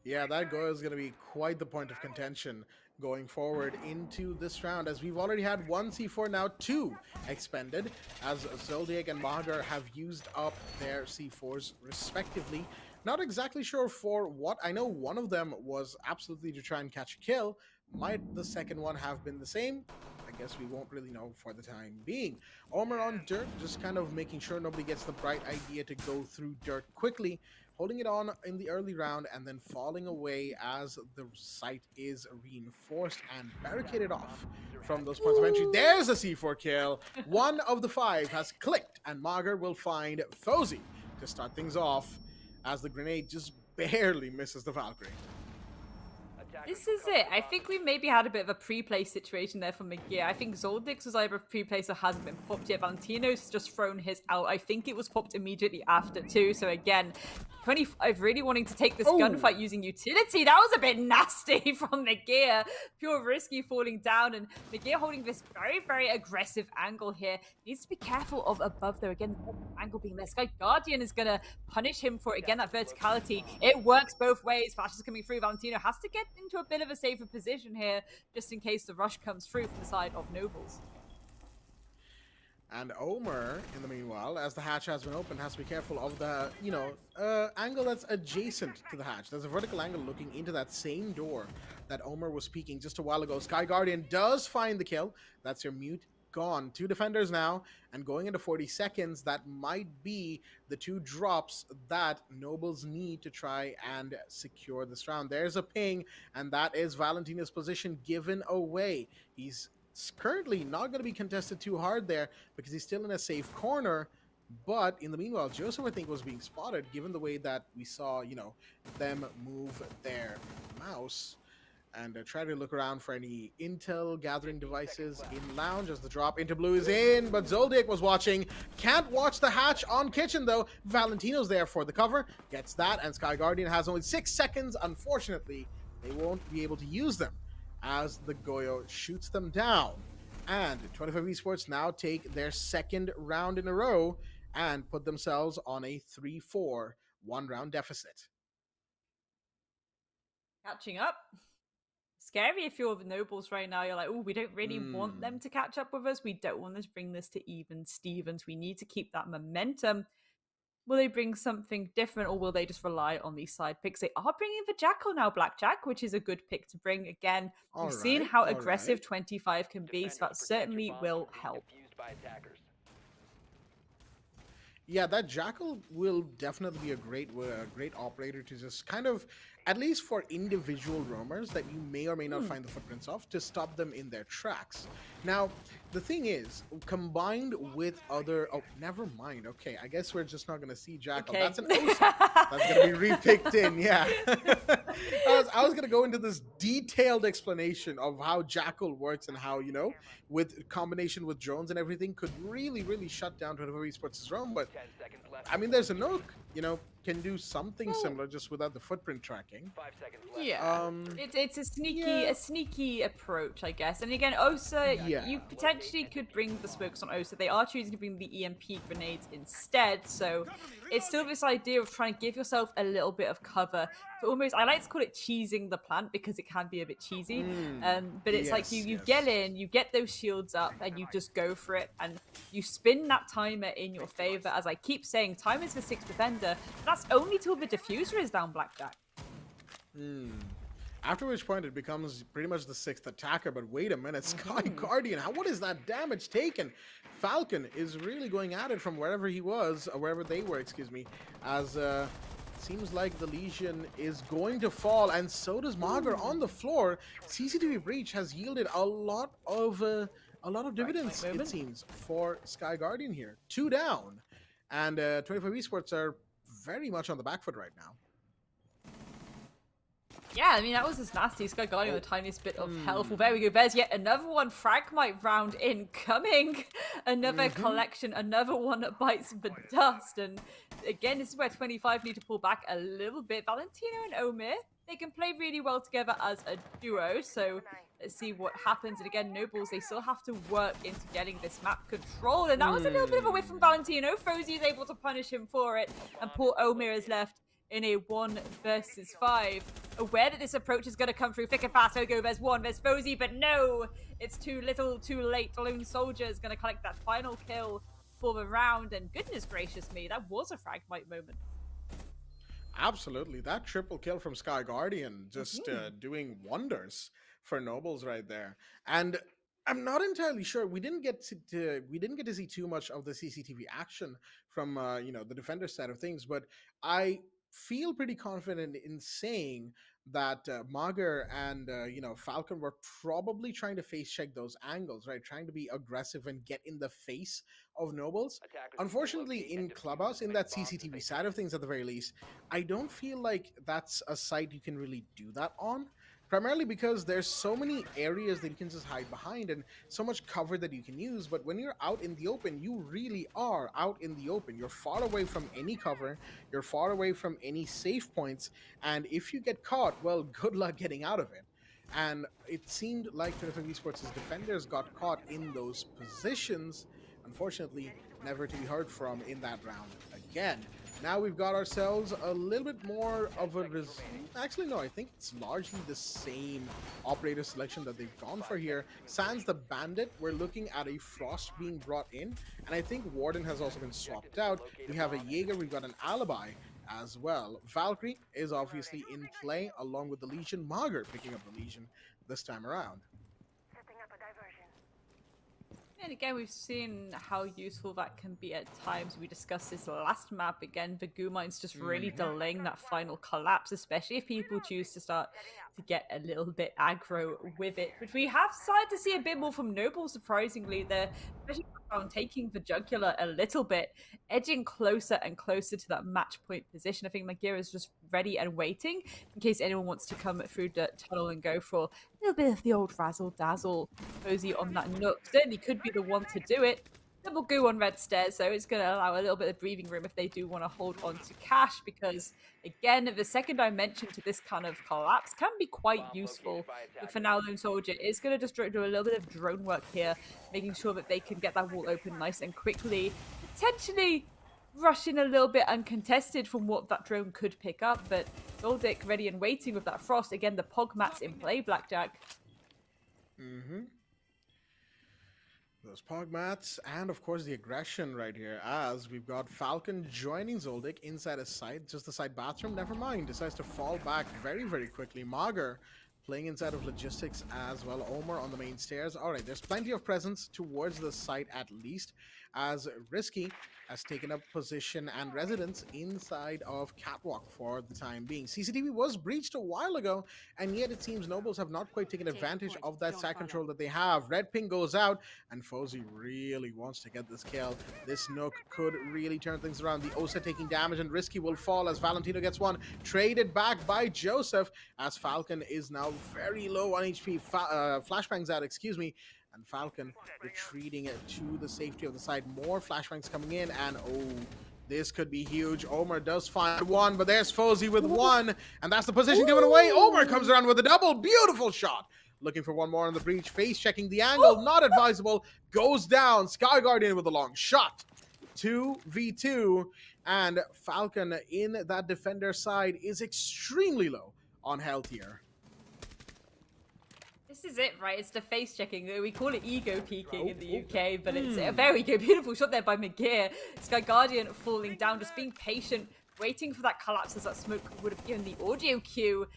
Yeah, that goal is going to be quite the point of contention going forward into this round, as we've already had 1 C4, now 2 expended, as Zotac and Mahagar have used up their C4s respectively. Not exactly sure for what. I know one of them was absolutely to try and catch a kill. Might the second one have been the same? I guess we won't really know for the time being. Omer on dirt, just kind of making sure nobody gets the bright idea to go through dirt quickly, holding it on in the early round and then falling away as the site is reinforced and barricaded off from those points of entry. There's a C4 kill. 1 of the 5 has clicked, and Magar will find Fozy to start things off as the grenade just barely misses the Valkyrie. This is it. I think we maybe had a bit of a pre-play situation there from McGear. I think Zoldix was either a pre-play or hasn't been popped yet. Valentino's just thrown his out. I think it was popped immediately after too. So again, 25 really wanting to take this gunfight using utility. That was a bit nasty from McGear. Pure risky falling down, and McGear holding this very, very aggressive angle here. Needs to be careful of above there. Again, the angle being there. Sky Guardian is going to punish him for, again, that verticality. It works both ways. Flash is coming through. Valentino has to get into a bit of a safer position here, just in case the rush comes through from the side of Nobles. And Omer, in the meanwhile, as the hatch has been opened, has to be careful of the, angle that's adjacent to the hatch. There's a vertical angle looking into that same door that Omer was peeking just a while ago. Sky Guardian does find the kill. That's your mute gone. 2 defenders now, and going into 40 seconds, that might be the 2 drops that Nobles need to try and secure this round. There's a ping, and that is Valentina's position given away. He's currently not going to be contested too hard there because he's still in a safe corner. But in the meanwhile, Joseph, I think, was being spotted, given the way that we saw, them move their mouse and try to look around for any intel gathering devices in lounge as the drop into blue is in. But Zotac was watching. Can't watch the hatch on kitchen, though. Valentino's there for the cover. Gets that, and Sky Guardian has only 6 seconds. Unfortunately, they won't be able to use them as the Goyo shoots them down. And 25 Esports now take their 2nd round in a row and put themselves on a 3-4 1-round deficit. Catching up. Scary if you're the Nobles right now. You're like, oh, we don't really want them to catch up with us. We don't want to bring this to even Stevens. We need to keep that momentum. Will they bring something different, or will they just rely on these side picks? They are bringing the Jackal now, Blackjack, which is a good pick to bring. Again, we've seen how aggressive 25 can be, so that certainly will help. Yeah, that Jackal will definitely be a great operator to just kind of at least for individual roamers that you may or may not find the footprints of, to stop them in their tracks. Now, the thing is, combined with other... Oh, never mind. Okay, I guess we're just not going to see Jackal. Okay. That's an OSA. That's going to be repicked in, yeah. I was going to go into this detailed explanation of how Jackal works and how, you know, with combination with drones and everything, could really, really shut down 24 Esports' drone. But, 10 seconds left. I mean, there's a Nook, you know, can do something similar just without the footprint tracking. 5 seconds left. Yeah, it's a sneaky approach, I guess. And again, OSA, you potentially could bring the smokes on OSA. They are choosing to bring the EMP grenades instead, so it's still this idea of trying to give yourself a little bit of cover. So almost, I like to call it cheesing the plant because it can be a bit cheesy. But it's like you get in, you get those shields up, and you just go for it, and you spin that timer in your favor. As I keep saying, time is the 6th defender. That's only till the diffuser is down, Blackjack. After which point it becomes pretty much the 6th attacker. But wait a minute, Sky Guardian, what is that damage taken? Falcon is really going at it from wherever he was, or wherever they were, excuse me, as seems like the Legion is going to fall, and so does Mager on the floor. CCTV breach has yielded a lot of dividends, it seems, for Sky Guardian here. 2 down, and 24 Esports are very much on the back foot right now. Yeah, I mean, that was just nasty. Sky Guardian with the tiniest bit of health. Well, there we go. There's yet another one. Fragmite round incoming. Another collection. Another one that bites the dust. And again, this is where 25 need to pull back a little bit. Valentino and Omir, they can play really well together as a duo. So let's see what happens. And again, Nobles, they still have to work into getting this map controlled. And that was a little bit of a whiff from Valentino. Frozy is able to punish him for it. And poor Omir is left in a 1 versus 5. Aware that this approach is going to come through thick and fast. Go, there's one, there's Frozy, but no! It's too little, too late. Lone Soldier is going to collect that final kill for the round, and goodness gracious me, that was a Fragmite moment. Absolutely. That triple kill from Sky Guardian just doing wonders for Nobles right there. And I'm not entirely sure. We didn't get to see too much of the CCTV action from you know, the defender side of things, but I feel pretty confident in saying that Mager and you know, Falcon were probably trying to face check those angles, right? Trying to be aggressive and get in the face of Nobles. Unfortunately, in Clubhouse, in that CCTV side of things at the very least, I don't feel like that's a site you can really do that on. Primarily because there's so many areas that you can just hide behind and so much cover that you can use. But when you're out in the open, you really are out in the open. You're far away from any cover. You're far away from any safe points. And if you get caught, well, good luck getting out of it. And it seemed like 25 Esports' defenders got caught in those positions. Unfortunately, never to be heard from in that round again. Now we've got ourselves a little bit more of a... Actually, no, I think it's largely the same operator selection that they've gone for here. Sans the Bandit, we're looking at a Frost being brought in, and I think Warden has also been swapped out. We have a Jaeger, we've got an Alibi as well. Valkyrie is obviously in play, along with the Legion. Mager picking up the Legion this time around. And again, we've seen how useful that can be at times. We discussed this last map again. The goo mines just really delaying that final collapse, especially if people choose to start to get a little bit aggro with it. But we have started to see a bit more from Noble, surprisingly. They're especially taking the jugular a little bit, edging closer and closer to that match point position. I think Magira is just ready and waiting in case anyone wants to come through the tunnel and go for a little bit of the old razzle dazzle. Cozy on that Nook certainly could be the one to do it. Double goo on red stairs, so it's going to allow a little bit of breathing room if they do want to hold on to cash, because again, the second dimension to this kind of collapse can be quite useful. But for now, Lone Soldier is going to just do a little bit of drone work here, making sure that they can get that wall open nice and quickly, potentially rush in a little bit uncontested from what that drone could pick up. But Zoldyck ready and waiting with that Frost. Again, the Pog mats in play, Blackjack. Those Pog mats, and of course the aggression right here, as we've got Falcon joining Zoldyck inside his site, just the side bathroom. Never mind, decides to fall back very, very quickly. Mager playing inside of logistics as well. Omar on the main stairs. All right, there's plenty of presence towards the site at least, as Risky has taken up position and residence inside of Catwalk for the time being. CCTV was breached a while ago, and yet it seems Nobles have not quite taken advantage of that side control that they have. Red ping goes out, and Fozy really wants to get this kill. This Nook could really turn things around. The Osa taking damage, and Risky will fall as Valentino gets one. Traded back by Joseph, as Falcon is now very low on HP. Flashbangs out, excuse me. And Falcon retreating to the safety of the side. More flashbangs coming in, and oh, this could be huge. Omar does find one, but there's Fozy with one, and that's the position given away. Omar comes around with a double. Beautiful shot. Looking for one more on the breach. Face checking the angle. Not advisable. Goes down. Sky Guardian with a long shot. 2v2, and Falcon in that defender side is extremely low on health here. This is it, right? It's the face checking. We call it ego peeking in the UK, but it's a very good, beautiful shot there by McGear. Sky Guardian falling down, just being patient, waiting for that collapse, as that smoke would have given the audio cue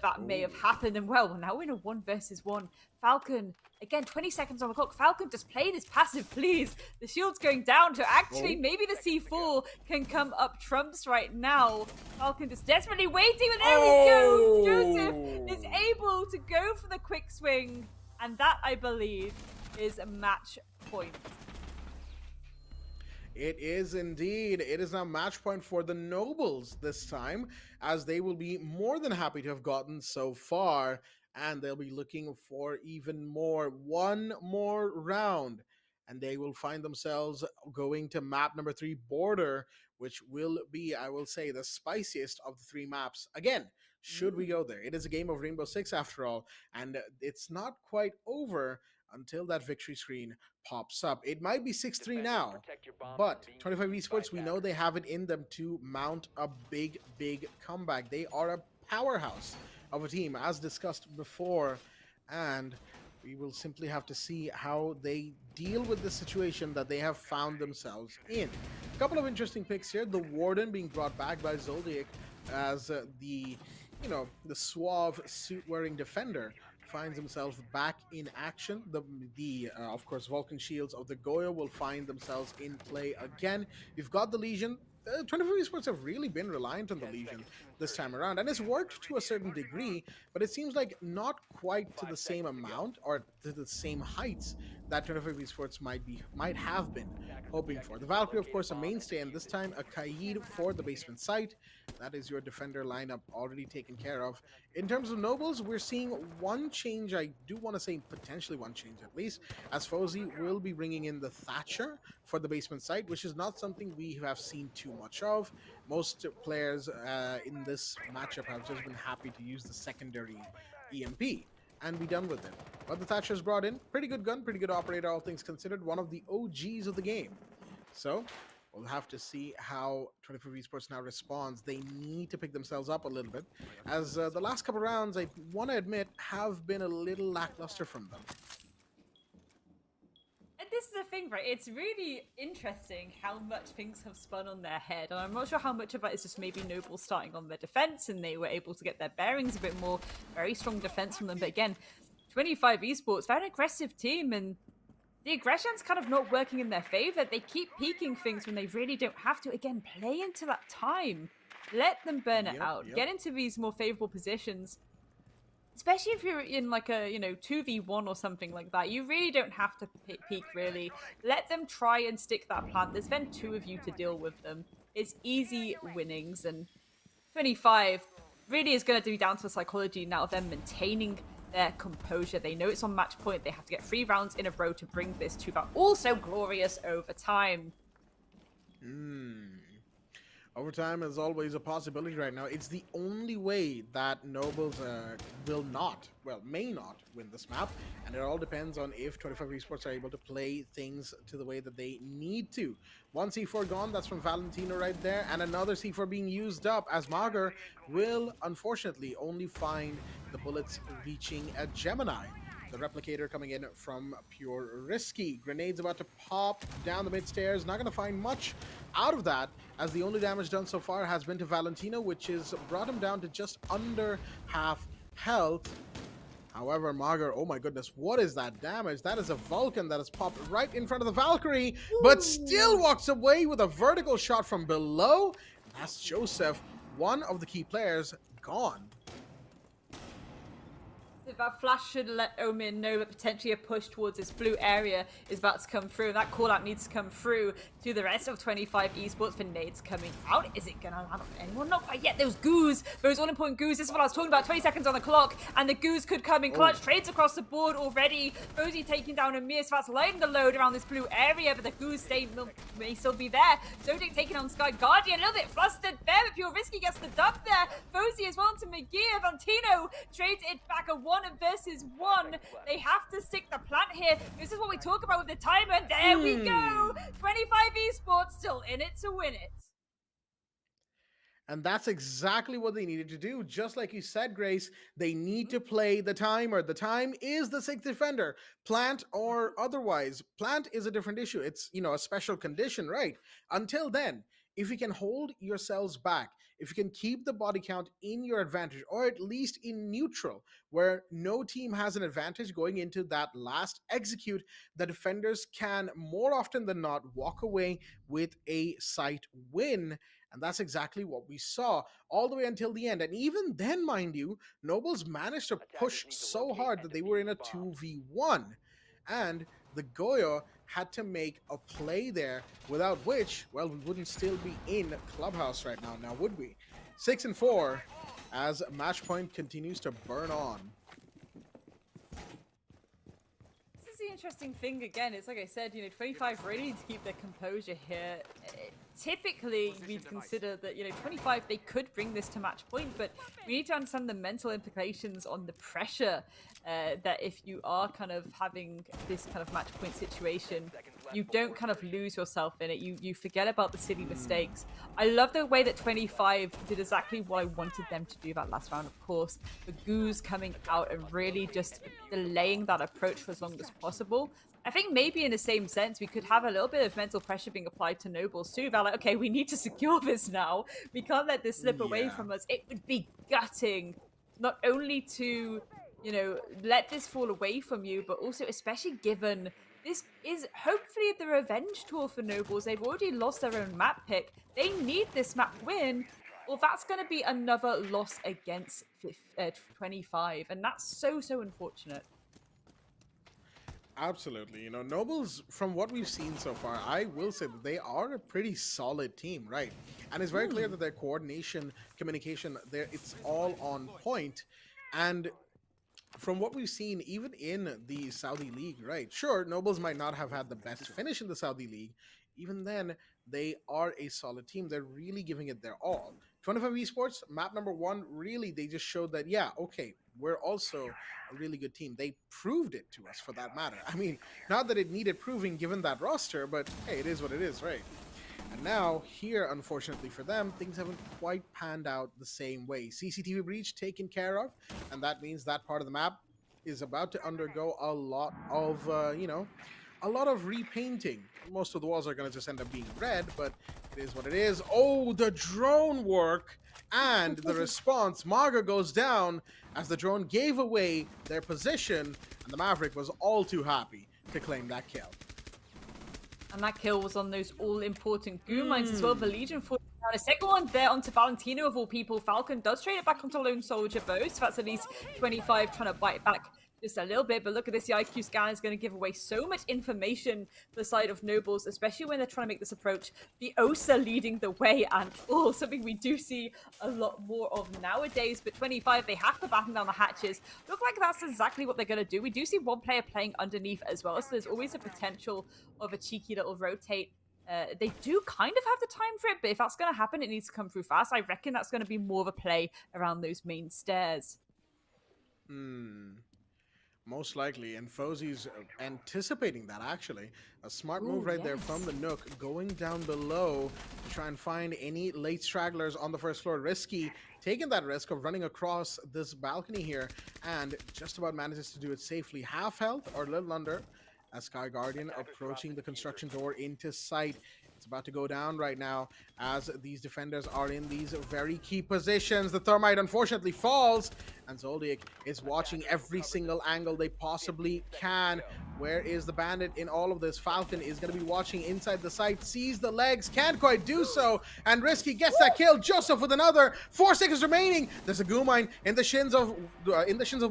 that may have happened. And well, now we're in a 1 versus 1. Falcon, again, 20 seconds on the clock. Falcon, just play this passive, please. The shield's going down to actually maybe the C4 can come up trumps right now. Falcon just desperately waiting, and there we go. Joseph is able to go for the quick swing, and that, I believe, is a match point. It is indeed. It is now match point for the Nobles this time, as they will be more than happy to have gotten so far, and they'll be looking for even more. One more round, and they will find themselves going to map number 3, Border, which will be, I will say, the spiciest of the 3 maps. Again, should we go there? It is a game of Rainbow Six after all, and it's not quite over until that victory screen pops up. It might be 6-3 now, but 25 Esports, we know they have it in them to mount a big, big comeback. They are a powerhouse of a team, as discussed before, and we will simply have to see how they deal with the situation that they have found themselves in. A couple of interesting picks here. The Warden being brought back by Zotac as the suave suit-wearing defender finds himself back in action. The of course, Vulcan shields of the Goya will find themselves in play again. We've got the Legion. 25 Esports have really been reliant on the Legion this time around, and it's worked to a certain degree, but it seems like not quite to the same amount or to the same heights that 25 Esports might have been hoping for. The Valkyrie, of course, a mainstay, and this time a Kaid for the basement site. That is your defender lineup already taken care of. In terms of Nobles, we're seeing one change. I do want to say potentially one change at least, as Fozy will be bringing in the Thatcher for the basement site, which is not something we have seen too much of. Most players in this matchup have just been happy to use the secondary EMP and be done with it. But the Thatcher's brought in. Pretty good gun, pretty good operator, all things considered. One of the OGs of the game. So we'll have to see how 25 Esports now responds. They need to pick themselves up a little bit, as the last couple rounds, I want to admit, have been a little lackluster from them. And this is the thing, right? It's really interesting how much things have spun on their head. And I'm not sure how much of that is just maybe Noble starting on their defense and they were able to get their bearings a bit more. Very strong defense from them. But again, 25 Esports, very aggressive team, and the aggression's kind of not working in their favor. They keep peeking things when they really don't have to. Again, play into that time. Let them burn it out. Get into these more favorable positions. Especially if you're in like a, 2v1 or something like that. You really don't have to peek, really. Let them try and stick that plant. There's then 2 of you to deal with them. It's easy winnings. And 25 really is going to be down to the psychology now of them maintaining their composure. They know it's on match point. They have to get 3 rounds in a row to bring this to that also glorious overtime. Overtime is always a possibility right now. It's the only way that Nobles may not win this map, and it all depends on if 25 Esports are able to play things to the way that they need to. One C4 gone, that's from Valentino right there, and another C4 being used up, as Mager will unfortunately only find the bullets reaching a Gemini. The replicator coming in from Pure Risky. Grenades about to pop down the mid stairs. Not going to find much out of that, as the only damage done so far has been to Valentino, which is brought him down to just under half health. However, Margar, oh my goodness, what is that damage? That is a Vulcan that has popped right in front of the Valkyrie, but still walks away with a vertical shot from below. That's Joseph, one of the key players, gone. That flash should let Omin know that potentially a push towards this blue area is about to come through. That call out needs to come through to the rest of 25 Esports for nades coming out. Is it going to land on anyone? Not quite yet. Those goos, those all important goos. This is what I was talking about. 20 seconds on the clock, and the goos could come in clutch. Trades across the board already. Rosie taking down Amir, so that's lighting the load around this blue area, but the goos may still be there. Zotac taking on Sky Guardian, a little bit flustered there, but Pure Risky gets the dub there. Fozy as well to McGee. Valentino trades it back a 1 versus 1. They have to stick the plant here. This is what we talk about with the timer. There we go. 25 Esports still in it to win it. And that's exactly what they needed to do. Just like you said, Grace, they need to play the timer. The time is the sixth defender, plant or otherwise. Plant is a different issue. It's, a special condition, right? Until then, if you can hold yourselves back, if you can keep the body count in your advantage, or at least in neutral, where no team has an advantage going into that last execute, the defenders can more often than not walk away with a site win. And that's exactly what we saw all the way until the end. And even then, mind you, Nobles managed to push so hard that they were in a 2v1. And the Goyo had to make a play there, without which, well, we wouldn't still be in Clubhouse right now, would we? 6-4 as match point continues to burn on. This is the interesting thing again. It's like I said, 25 really need to keep their composure here. Typically, we'd consider that, 25, they could bring this to match point, but we need to understand the mental implications on the pressure that if you are kind of having this kind of match point situation, you don't kind of lose yourself in it. You forget about the silly mistakes. I love the way that 25 did exactly what I wanted them to do that last round, of course. The goos coming out and really just delaying that approach for as long as possible. I think maybe in the same sense, we could have a little bit of mental pressure being applied to Nobles too. They're like, okay, we need to secure this now. We can't let this slip away from us. It would be gutting not only to, let this fall away from you, but also especially given this is hopefully the revenge tour for Nobles. They've already lost their own map pick. They need this map win. Well, that's going to be another loss against 25. And that's so unfortunate. Absolutely. Nobles, from what we've seen so far, I will say that they are a pretty solid team, right? And it's very clear that their coordination, communication, it's all on point. And from what we've seen, even in the Saudi League, right? Sure, Nobles might not have had the best finish in the Saudi League. Even then, they are a solid team. They're really giving it their all. 25 Esports, map number 1, really, they just showed that, yeah, okay, we're also a really good team. They proved it to us, for that matter. I mean, not that it needed proving given that roster, but hey, it is what it is, right? And now, here, unfortunately for them, things haven't quite panned out the same way. CCTV breach taken care of, and that means that part of the map is about to undergo a lot of, a lot of repainting. Most of the walls are going to just end up being red, but it is what it is. Oh, the drone work and the response. Marga goes down as the drone gave away their position, and the Maverick was all too happy to claim that kill. And that kill was on those all-important goo mines as well. The Legion for a second one there onto Valentino of all people. Falcon does trade it back onto Lone Soldier Bow, so that's at least 25 trying to bite back just a little bit. But look at this, the IQ scan is going to give away so much information for the side of Nobles, especially when they're trying to make this approach. The Osa leading the way, and something we do see a lot more of nowadays. But 25, they have to batten down the hatches. Look like that's exactly what they're going to do. We do see one player playing underneath as well, so there's always a potential of a cheeky little rotate. They do kind of have the time for it, but if that's going to happen, it needs to come through fast. I reckon that's going to be more of a play around those main stairs. Most likely, and Fozy's anticipating that, actually. A smart move right there from the Nook, going down below to try and find any late stragglers on the first floor. Risky, taking that risk of running across this balcony here, and just about manages to do it safely. Half health, or a little under, as Sky Guardian approaching the construction door into sight. It's about to go down right now as these defenders are in these very key positions. The thermite unfortunately falls, and Zoldyck is watching every single angle they possibly can. Where is the bandit in all of this? Falcon is going to be watching inside the site, sees the legs, can't quite do so, and Risky gets that kill. Joseph with another. 4 seconds remaining. There's a goo mine in the shins of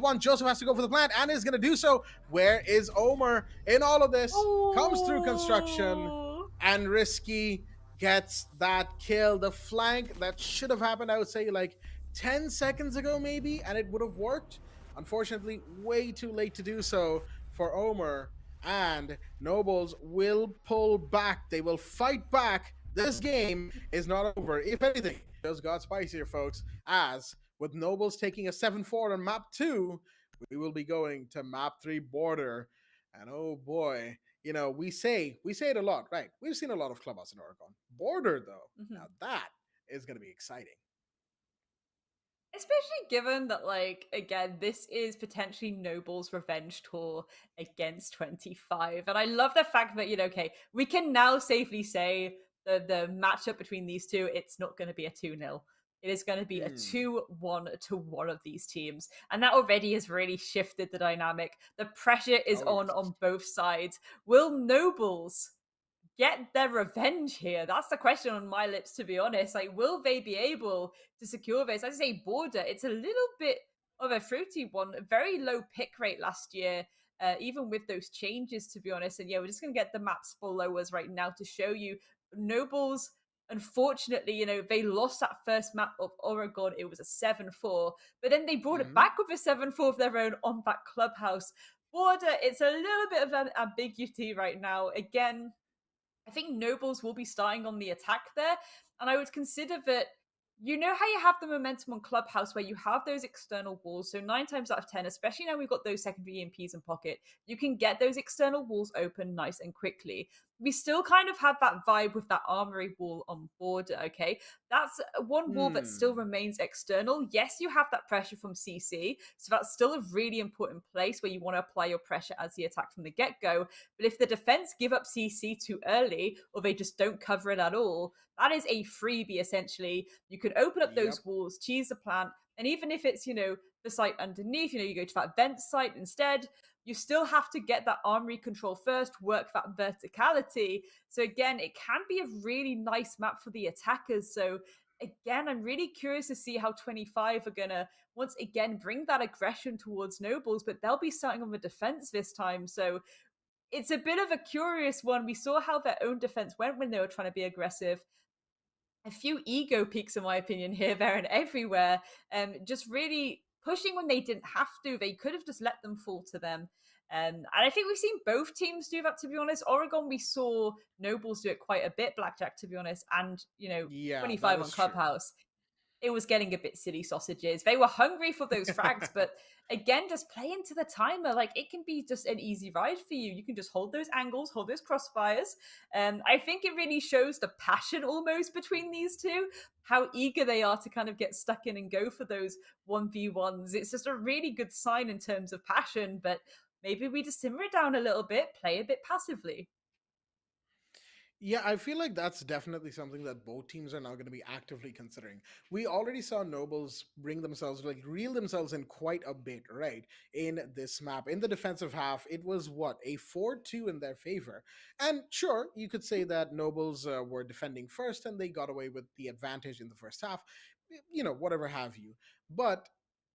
one. Joseph has to go for the plant and is going to do so. Where is Omer in all of this? Comes through construction, and Risky gets that kill. The flank that should have happened, I would say, like 10 seconds ago, maybe, and it would have worked. Unfortunately, way too late to do so for Omer. And Nobles will pull back. They will fight back. This game is not over. If anything, it just got spicier, folks. As with Nobles taking a 7-4 on map 2, we will be going to map 3 border. And oh boy, you know, we say it a lot, right? We've seen a lot of clubhouse in Oregon. Border, though, now that is going to be exciting. Especially given that, like, again, this is potentially Noble's revenge tour against 25. And I love the fact that, you know, okay, we can now safely say the matchup between these two, it's not going to be a 2-0. It is going to be a 2-1 to one of these teams. And that already has really shifted the dynamic. The pressure is on both sides. Will Nobles get their revenge here? That's the question on my lips, to be honest. Like, will they be able to secure this? As I say, border, it's a little bit of a fruity one. A very low pick rate last year, even with those changes, to be honest. And yeah, we're just going to get the maps below us right now to show you. Nobles, unfortunately, you know, they lost that first map of Oregon. It was a 7-4, but then they brought it back with a 7-4 of their own on that clubhouse. Border, it's a little bit of an ambiguity right now. Again, I think Nobles will be starting on the attack there. And I would consider that, you know how you have the momentum on Clubhouse where you have those external walls. So 9 times out of 10, especially now we've got those secondary EMPs in pocket, you can get those external walls open nice and quickly. We still kind of have that vibe with that armory wall on border, okay? That's one wall that still remains external. Yes, you have that pressure from CC, so that's still a really important place where you want to apply your pressure as the attack from the get-go. But if the defense give up CC too early, or they just don't cover it at all, that is a freebie, essentially. You can open up those walls, cheese the plant, and even if it's, you know, the site underneath, you know, you go to that vent site instead, you still have to get that armory control first, work that verticality. So again, it can be a really nice map for the attackers. So again, I'm really curious to see how 25 are gonna once again bring that aggression towards Nobles, but they'll be starting on the defense this time. So it's a bit of a curious one. We saw how their own defense went when they were trying to be aggressive. A few ego peaks, in my opinion, here, there, and everywhere. Just really pushing when they didn't have to. They could have just let them fall to them. And I think we've seen both teams do that, to be honest. Oregon, we saw Nobles do it quite a bit, Blackjack, to be honest, and, you know, 25 on Clubhouse. It was getting a bit silly sausages. They were hungry for those frags, but again, just play into the timer. Like, it can be just an easy ride for you. You can just hold those angles, hold those crossfires. I think it really shows the passion almost between these two, how eager they are to kind of get stuck in and go for those 1v1s. It's just a really good sign in terms of passion, but maybe we just simmer it down a little bit, play a bit passively. Yeah, I feel like that's definitely something that both teams are now going to be actively considering. We already saw Nobles bring themselves, like, reel themselves in quite a bit, right? In this map. In the defensive half, it was what? A 4-2 in their favor. And sure, you could say that Nobles were defending first and they got away with the advantage in the first half. You know, whatever have you. But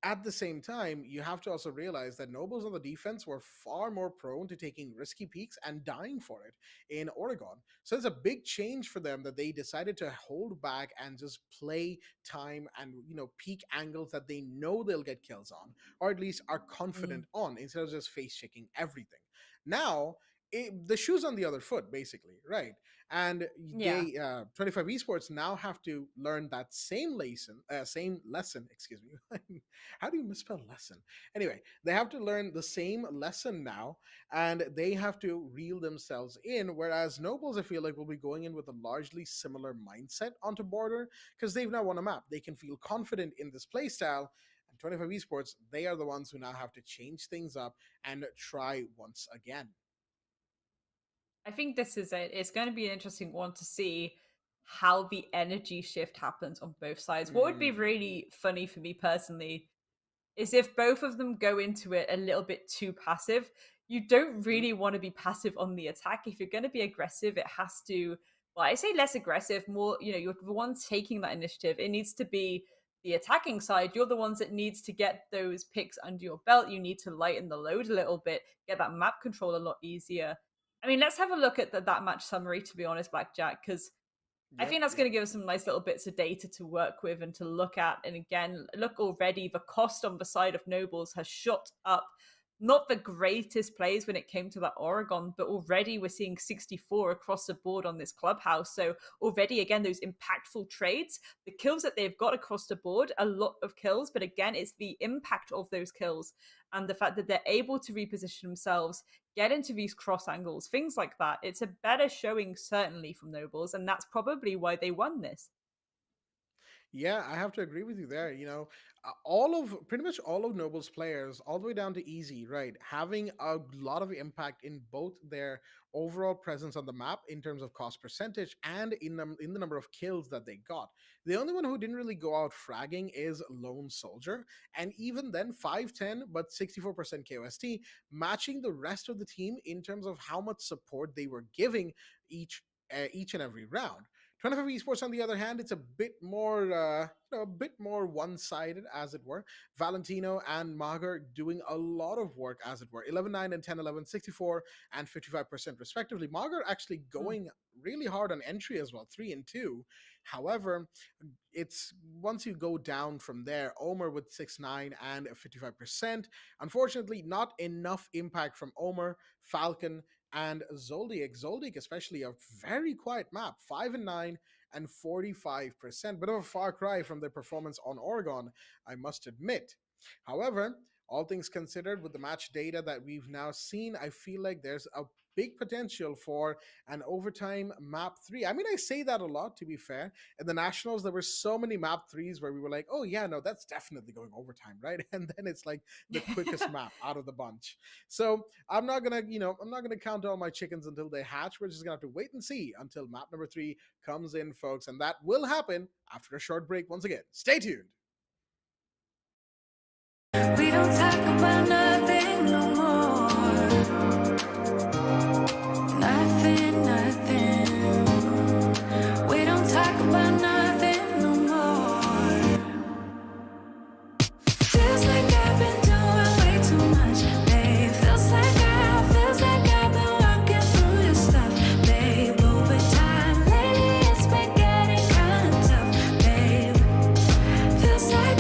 at the same time, you have to also realize that Nobles on the defense were far more prone to taking risky peaks and dying for it in Oregon. So it's a big change for them that they decided to hold back and just play time and, you know, peak angles that they know they'll get kills on, or at least are confident on, instead of just face checking everything. Now, the shoe's on the other foot, basically, right? And they 25 Esports now have to learn that same lesson, excuse me. How do you misspell lesson? Anyway, they have to learn the same lesson now, and they have to reel themselves in. Whereas Nobles, I feel like, will be going in with a largely similar mindset onto border because they've now won a map. They can feel confident in this playstyle. And 25 Esports, they are the ones who now have to change things up and try once again. I think this is it. It's going to be an interesting one to see how the energy shift happens on both sides. What would be really funny for me personally is if both of them go into it a little bit too passive. You don't really want to be passive on the attack. If you're going to be aggressive, it has to, well, I say less aggressive, more, you're the ones taking that initiative. It needs to be the attacking side. You're the ones that needs to get those picks under your belt. You need to lighten the load a little bit, get that map control a lot easier. I mean, let's have a look at that match summary, to be honest, Blackjack, because I think that's going to give us some nice little bits of data to work with and to look at. And again, look, already the cost on the side of Nobles has shot up. Not the greatest plays when it came to that Oregon, but already we're seeing 64 across the board on this clubhouse. So already, again, those impactful trades, the kills that they've got across the board, a lot of kills. But again, it's the impact of those kills and the fact that they're able to reposition themselves, get into these cross angles, things like that. It's a better showing, certainly, from Nobles. And that's probably why they won this. Yeah, I have to agree with you there. Pretty much all of Noble's players, all the way down to Easy, right, having a lot of impact in both their overall presence on the map in terms of cost percentage and in the number of kills that they got. The only one who didn't really go out fragging is Lone Soldier, and even then, 510 but 64% KOST, matching the rest of the team in terms of how much support they were giving each and every round. 25 Esports, on the other hand, it's a bit more, one-sided, as it were. Valentino and Mager doing a lot of work, as it were. 11-9 and 10-11, 64 and 55% respectively. Mager actually going really hard on entry as well, 3 and 2. However, it's once you go down from there, Omer with 6-9 and 55%. Unfortunately, not enough impact from Omer, Falcon, and Zoldyck. Zoldyck, especially, a very quiet map, 5 and 9 and 45%. Bit of a far cry from their performance on Oregon, I must admit. However, all things considered, with the match data that we've now seen, I feel like there's a big potential for an overtime map 3. I mean, I say that a lot, to be fair. In the Nationals, there were so many map 3s where we were like, oh yeah, no, that's definitely going overtime, right? And then it's like the quickest map out of the bunch. So I'm not gonna count all my chickens until they hatch. We're just gonna have to wait and see until map number 3 comes in, folks. And that will happen after a short break. Once again, stay tuned. We don't talk about nothing no more. Nothing, nothing. We don't talk about nothing no more. Feels like I've been doing way too much, babe. Feels like I've been walking through your stuff, babe. Over time, lately it's been getting kind of tough, babe. Feels like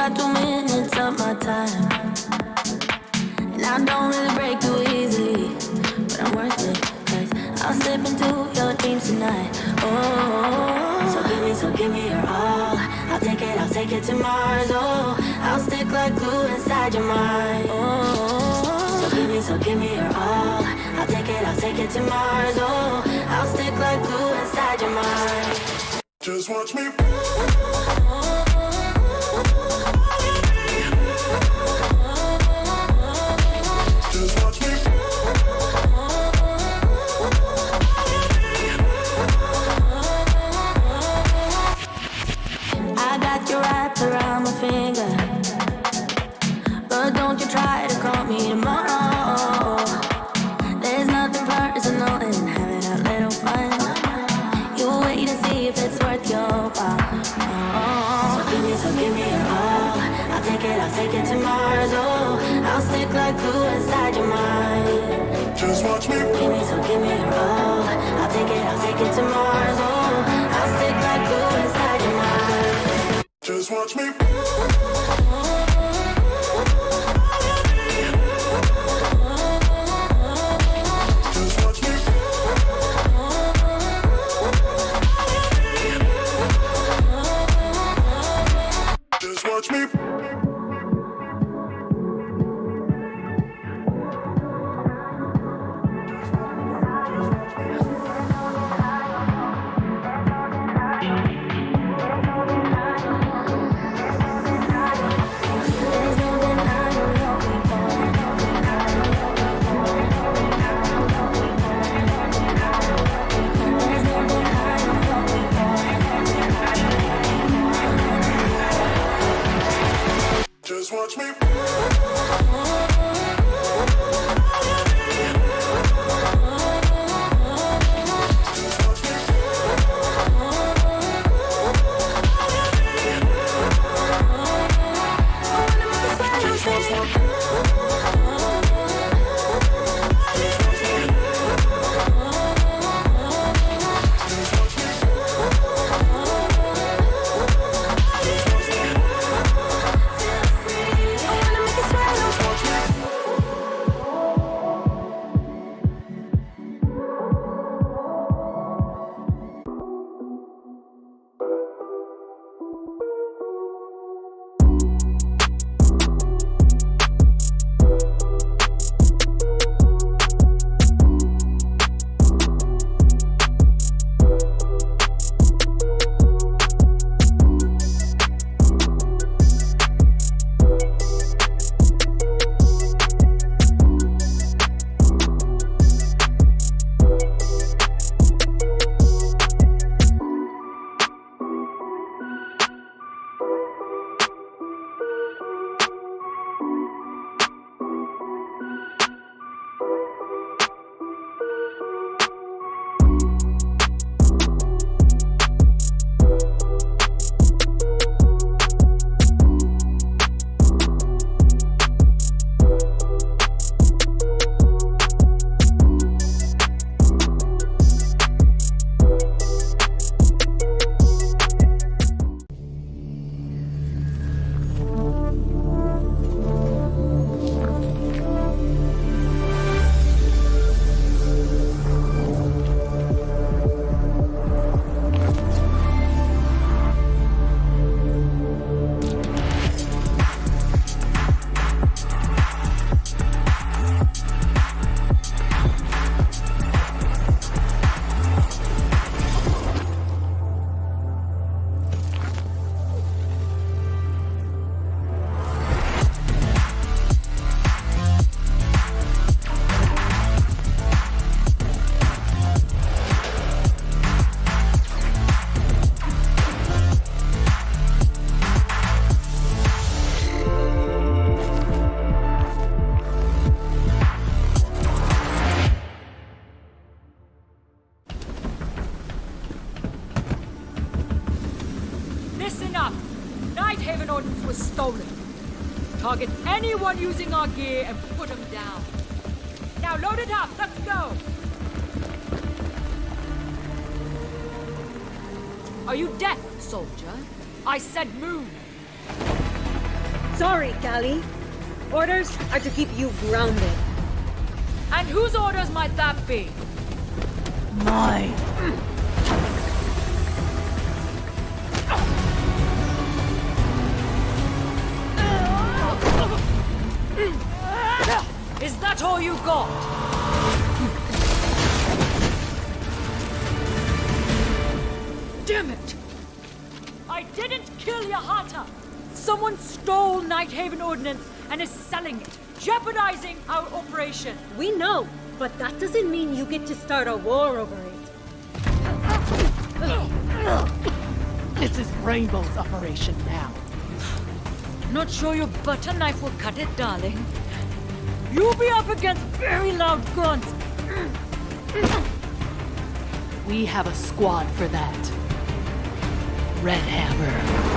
got 2 minutes of my time, and I don't really break too easily, but I'm worth it, 'cause I'll slip into your dreams tonight. Oh, so give me your all. I'll take it to Mars. Oh, I'll stick like glue inside your mind. Oh, so give me your all. I'll take it to Mars. Oh, I'll stick like glue inside your mind. Just watch me. Just watch me. I got you wrapped around my finger, but don't you try to call me tomorrow. There's nothing personal in having a little fun. You wait and see if it's worth your while. Oh, so give me your all. I'll take it to Mars. Oh, I'll stick like glue inside your mind. Just watch me. Give me your all. I'll take it to Mars. Oh, I'll stick like glue inside your mind. Just watch me. Just watch me. Just watch me. There's no denying what we want. There's no denying what we want. Just watch me. Listen up! Nighthaven Ordnance was stolen. Target anyone using our gear and put them down. Now load it up, let's go! Are you deaf, soldier? I said move! Sorry, Callie. Orders are to keep you grounded. And whose orders might that be? Mine. Is that all you got? Damn it! I didn't kill Yahata! Someone stole Nighthaven Ordnance and is selling it, jeopardizing our operation. We know, but that doesn't mean you get to start a war over it. This is Rainbow's operation now. Not sure your butter knife will cut it, darling. You'll be up against very loud grunts. We have a squad for that. Red Hammer.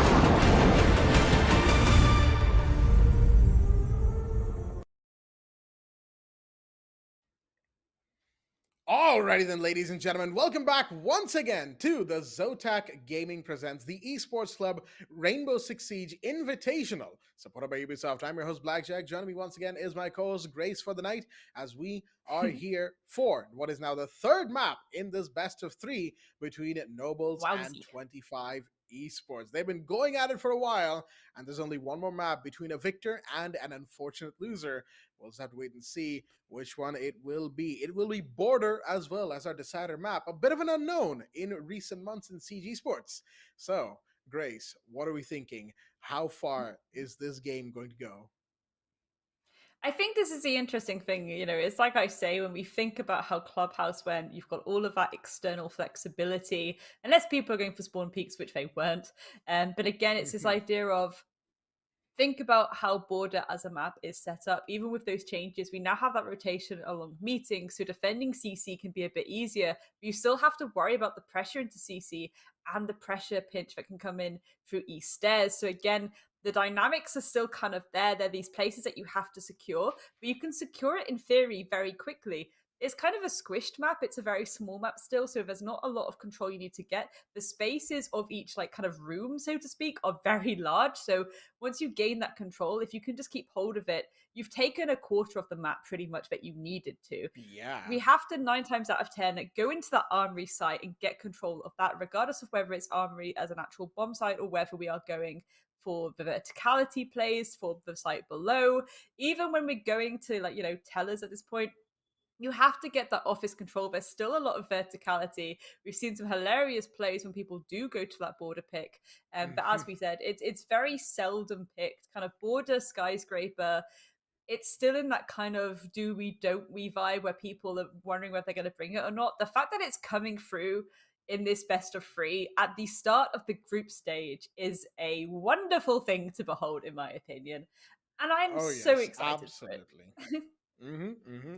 Alrighty then, ladies and gentlemen, welcome back once again to the Zotac Gaming presents the Esports Club Rainbow Six Siege Invitational, supported by Ubisoft. I'm your host, Blackjack. Joining me once again is my co-host, Grace, for the night, as we are here for what is now the third map in this best of three between NOBELS and 25 Esports. They've been going at it for a while, and there's only one more map between a victor and an unfortunate loser. We'll just have to wait and see which one it will be. It will be Border as well as our decider map, a bit of an unknown in recent months in Siege Esports. So, Grace, what are we thinking? How far is this game going to go? I think this is the interesting thing, it's like I say, when we think about how Clubhouse went, you've got all of that external flexibility, unless people are going for spawn peaks, which they weren't. But again, it's this idea of think about how Border as a map is set up. Even with those changes, we now have that rotation along meetings, so defending CC can be a bit easier, but you still have to worry about the pressure into CC and the pressure pinch that can come in through East Stairs. So again, the dynamics are still kind of there. They're these places that you have to secure, but you can secure it in theory very quickly. It's kind of a squished map. It's a very small map still, so there's not a lot of control you need to get. The spaces of each kind of room, so to speak, are very large. So once you gain that control, if you can just keep hold of it, you've taken a quarter of the map pretty much that you needed to. Yeah. We have to 9 times out of 10 go into that armory site and get control of that, regardless of whether it's armory as an actual bomb site or whether we are going for the verticality plays for the site below. Even when we're going to tellers at this point, you have to get that office control. There's still a lot of verticality. We've seen some hilarious plays when people do go to that border pick. But as we said, it's very seldom picked. Kind of border skyscraper. It's still in that kind of do we, don't we vibe where people are wondering whether they're going to bring it or not. The fact that it's coming through in this best of three at the start of the group stage is a wonderful thing to behold, in my opinion. And I'm so excited absolutely. for it.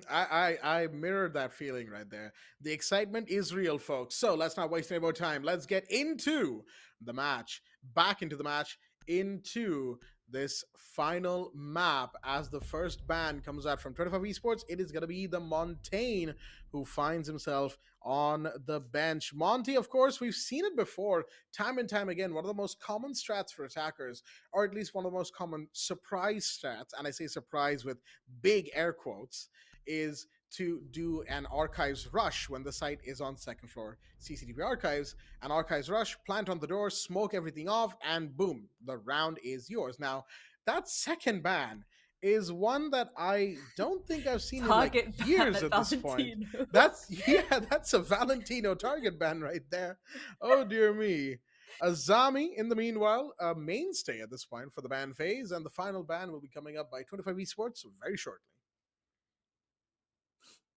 I mirrored that feeling right there. The excitement is real, folks. So let's not waste any more time. Let's get into the match. Back into the match, into this final map. As the first ban comes out from 25 Esports, it is going to be the Montaigne who finds himself on the bench. Monty, of course, we've seen it before, time and time again. One of the most common strats for attackers, or at least one of the most common surprise strats, and I say surprise with big air quotes, is to do an archives rush when the site is on second floor CCTV archives. An archives rush, plant on the door, smoke everything off, and boom, the round is yours. Now, that second ban is one that I don't think I've seen in years at this point. That's a Valentino target ban right there. Oh dear me. Azami, in the meanwhile, a mainstay at this point for the ban phase, and the final ban will be coming up by 25 Esports very shortly.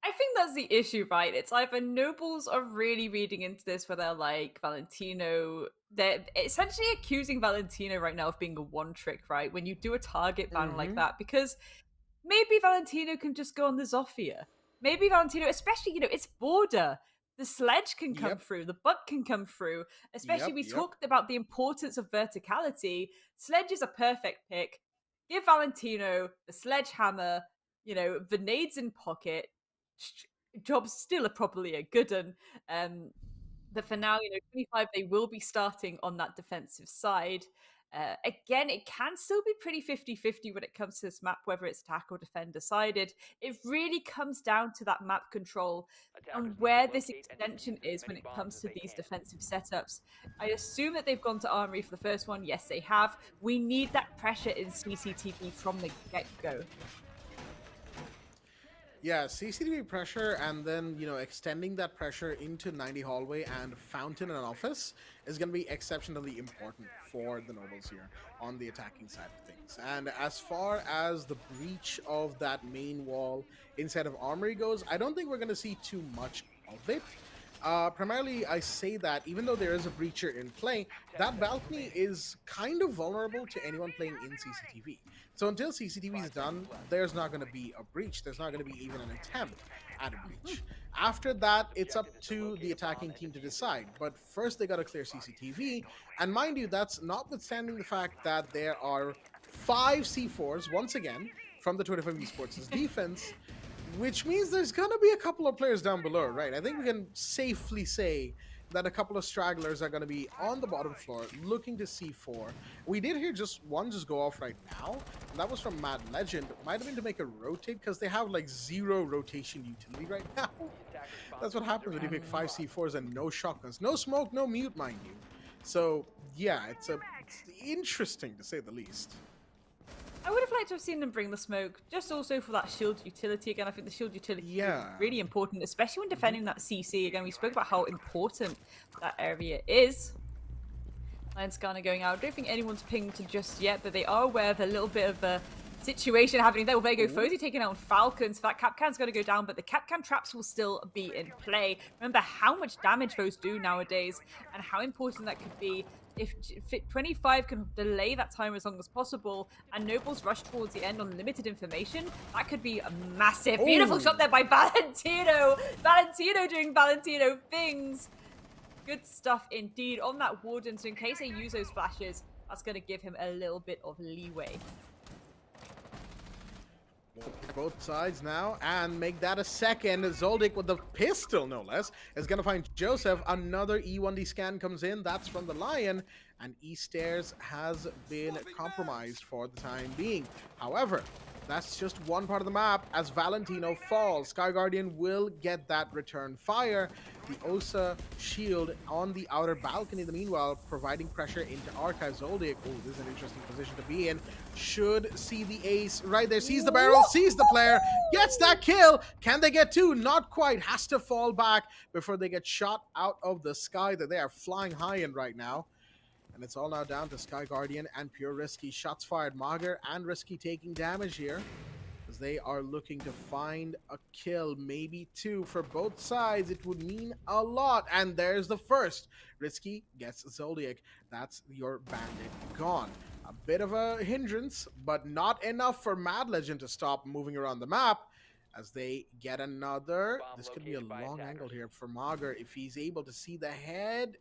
I think that's the issue, right? It's either Nobles are really reading into this where they're like, Valentino, they're essentially accusing Valentino right now of being a one trick, right? When you do a target ban like that, because maybe Valentino can just go on the Zofia. Maybe Valentino, especially, it's border. The sledge can come through, the butt can come through, especially we talked about the importance of verticality. Sledge is a perfect pick. Give Valentino the sledgehammer, the nades in pocket. Job's still probably a good one. But for now, 25, they will be starting on that defensive side. Again, it can still be pretty 50-50 when it comes to this map, whether it's attack or defend decided. It really comes down to that map control and where this extension is when it comes to these defensive setups. I assume that they've gone to Armory for the first one. Yes, they have. We need that pressure in CCTV from the get-go. Yeah, CCTV pressure and then, extending that pressure into 90 hallway and fountain and office is going to be exceptionally important for the Nobles here on the attacking side of things. And as far as the breach of that main wall inside of Armory goes, I don't think we're going to see too much of it. Primarily, I say that even though there is a breacher in play, that balcony is kind of vulnerable to anyone playing in CCTV. So until CCTV is done, there's not going to be a breach. There's not going to be even an attempt at a breach. After that, it's up to the attacking team to decide. But first, they got to clear CCTV. And mind you, that's notwithstanding the fact that there are 5 C4s, once again, from the 25 Esports' defense, which means there's going to be a couple of players down below, right? I think we can safely say that a couple of stragglers are going to be on the bottom floor looking to C4. We did hear one just go off right now, and that was from Mad Legend. Might have been to make a rotate because they have like 0 rotation utility right now. That's what happens when you pick 5 C4s and no shotguns. No smoke, no mute, mind you. So, yeah, it's interesting to say the least. I would have liked to have seen them bring the smoke, just also for that shield utility. Again, I think the shield utility is really important, especially when defending that CC. Again, we spoke about how important that area is. Lion Scanner going out. I don't think anyone's pinged just yet, but they are aware of a little bit of a situation happening there. Well, there you go. Fozy taking out Falcons. That Capcan's going to go down, but the Capcan traps will still be in play. Remember how much damage those do nowadays and how important that could be. If 25 can delay that time as long as possible and Nobles rush towards the end on limited information, that could be a massive, beautiful shot there by Valentino. Valentino doing Valentino things. Good stuff indeed on that Warden. So in case they use those flashes, that's going to give him a little bit of leeway. Both sides now and make that a second. Zoldyck with the pistol, no less, is going to find Joseph. Another E1D scan comes in. That's from the Lion. And E-Stairs has been compromised for the time being. However, that's just one part of the map. As Valentino falls, Sky Guardian will get that return fire. The Osa shield on the outer balcony, in the meanwhile, providing pressure into Archive. Zoldyck, oh, this is an interesting position to be in. Should see the ace right there. Sees the barrel, sees the player, gets that kill. Can they get 2? Not quite. Has to fall back before they get shot out of the sky that they are flying high in right now. And it's all now down to Sky Guardian and Pure Risky. Shots fired. Mager and Risky taking damage here, as they are looking to find a kill, maybe 2 for both sides. It would mean a lot. And there's the first. Risky gets Zoldyck. That's your bandit gone. A bit of a hindrance, but not enough for Mad Legend to stop moving around the map, as they get another. This could be a long angle here for Mager if he's able to see the head.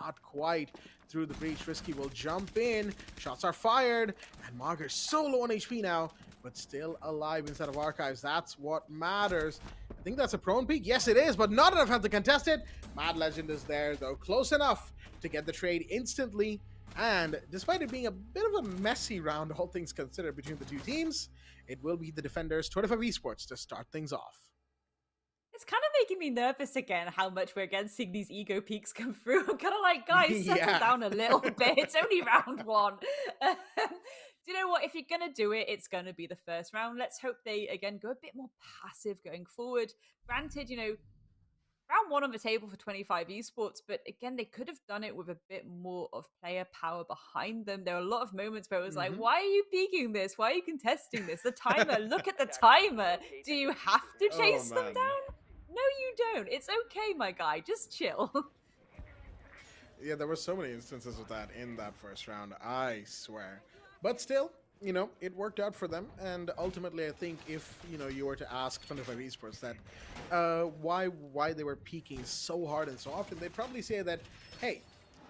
Not quite through the breach. Risky will jump in. Shots are fired. And Mager's so low on HP now, but still alive inside of Archives. That's what matters. I think that's a prone peak. Yes, it is, but not enough time to contest it. Mad Legend is there, though. Close enough to get the trade instantly. And despite it being a bit of a messy round, all things considered, between the two teams, it will be the defenders, 25 Esports, to start things off. It's kind of making me nervous again how much we're again seeing these ego peaks come through. I'm kind of like, guys, settle down a little bit. It's only round 1. Do you know what? If you're going to do it, it's going to be the first round. Let's hope they, again, go a bit more passive going forward. Granted, round 1 on the table for 25 Esports, but again, they could have done it with a bit more of player power behind them. There are a lot of moments where it was like, why are you peeking this? Why are you contesting this? The timer, look at the timer. Do you have to chase them down? No, you don't. It's okay, my guy. Just chill. Yeah, there were so many instances of that in that first round, I swear. But still, it worked out for them. And ultimately, I think if, you were to ask 25 Esports that why they were peaking so hard and so often, they'd probably say that, hey,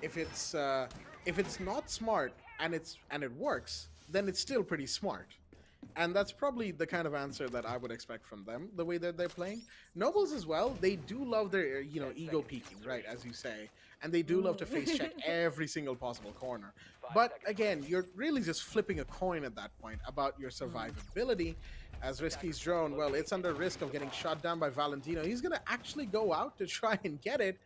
if it's not smart and it works, then it's still pretty smart. And that's probably the kind of answer that I would expect from them, the way that they're playing. Nobles as well, they do love their, ego peeking, right, as you say. And they do love to face check every single possible corner. But again, you're really just flipping a coin at that point about your survivability. As Risky's drone, well, it's under risk of getting shot down by Valentino. He's going to actually go out to try and get it.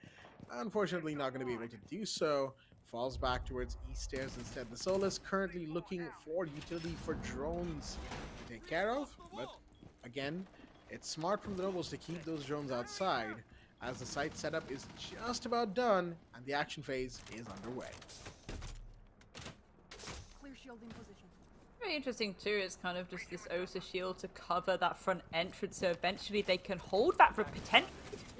Unfortunately, not going to be able to do so. Falls back towards east stairs instead. The Solus currently looking for utility for drones to take care of. But again, it's smart from the Nobles to keep those drones outside as the site setup is just about done and the action phase is underway. Clear shielding position. Very interesting too is kind of just this Osa shield to cover that front entrance, so eventually they can hold that for potential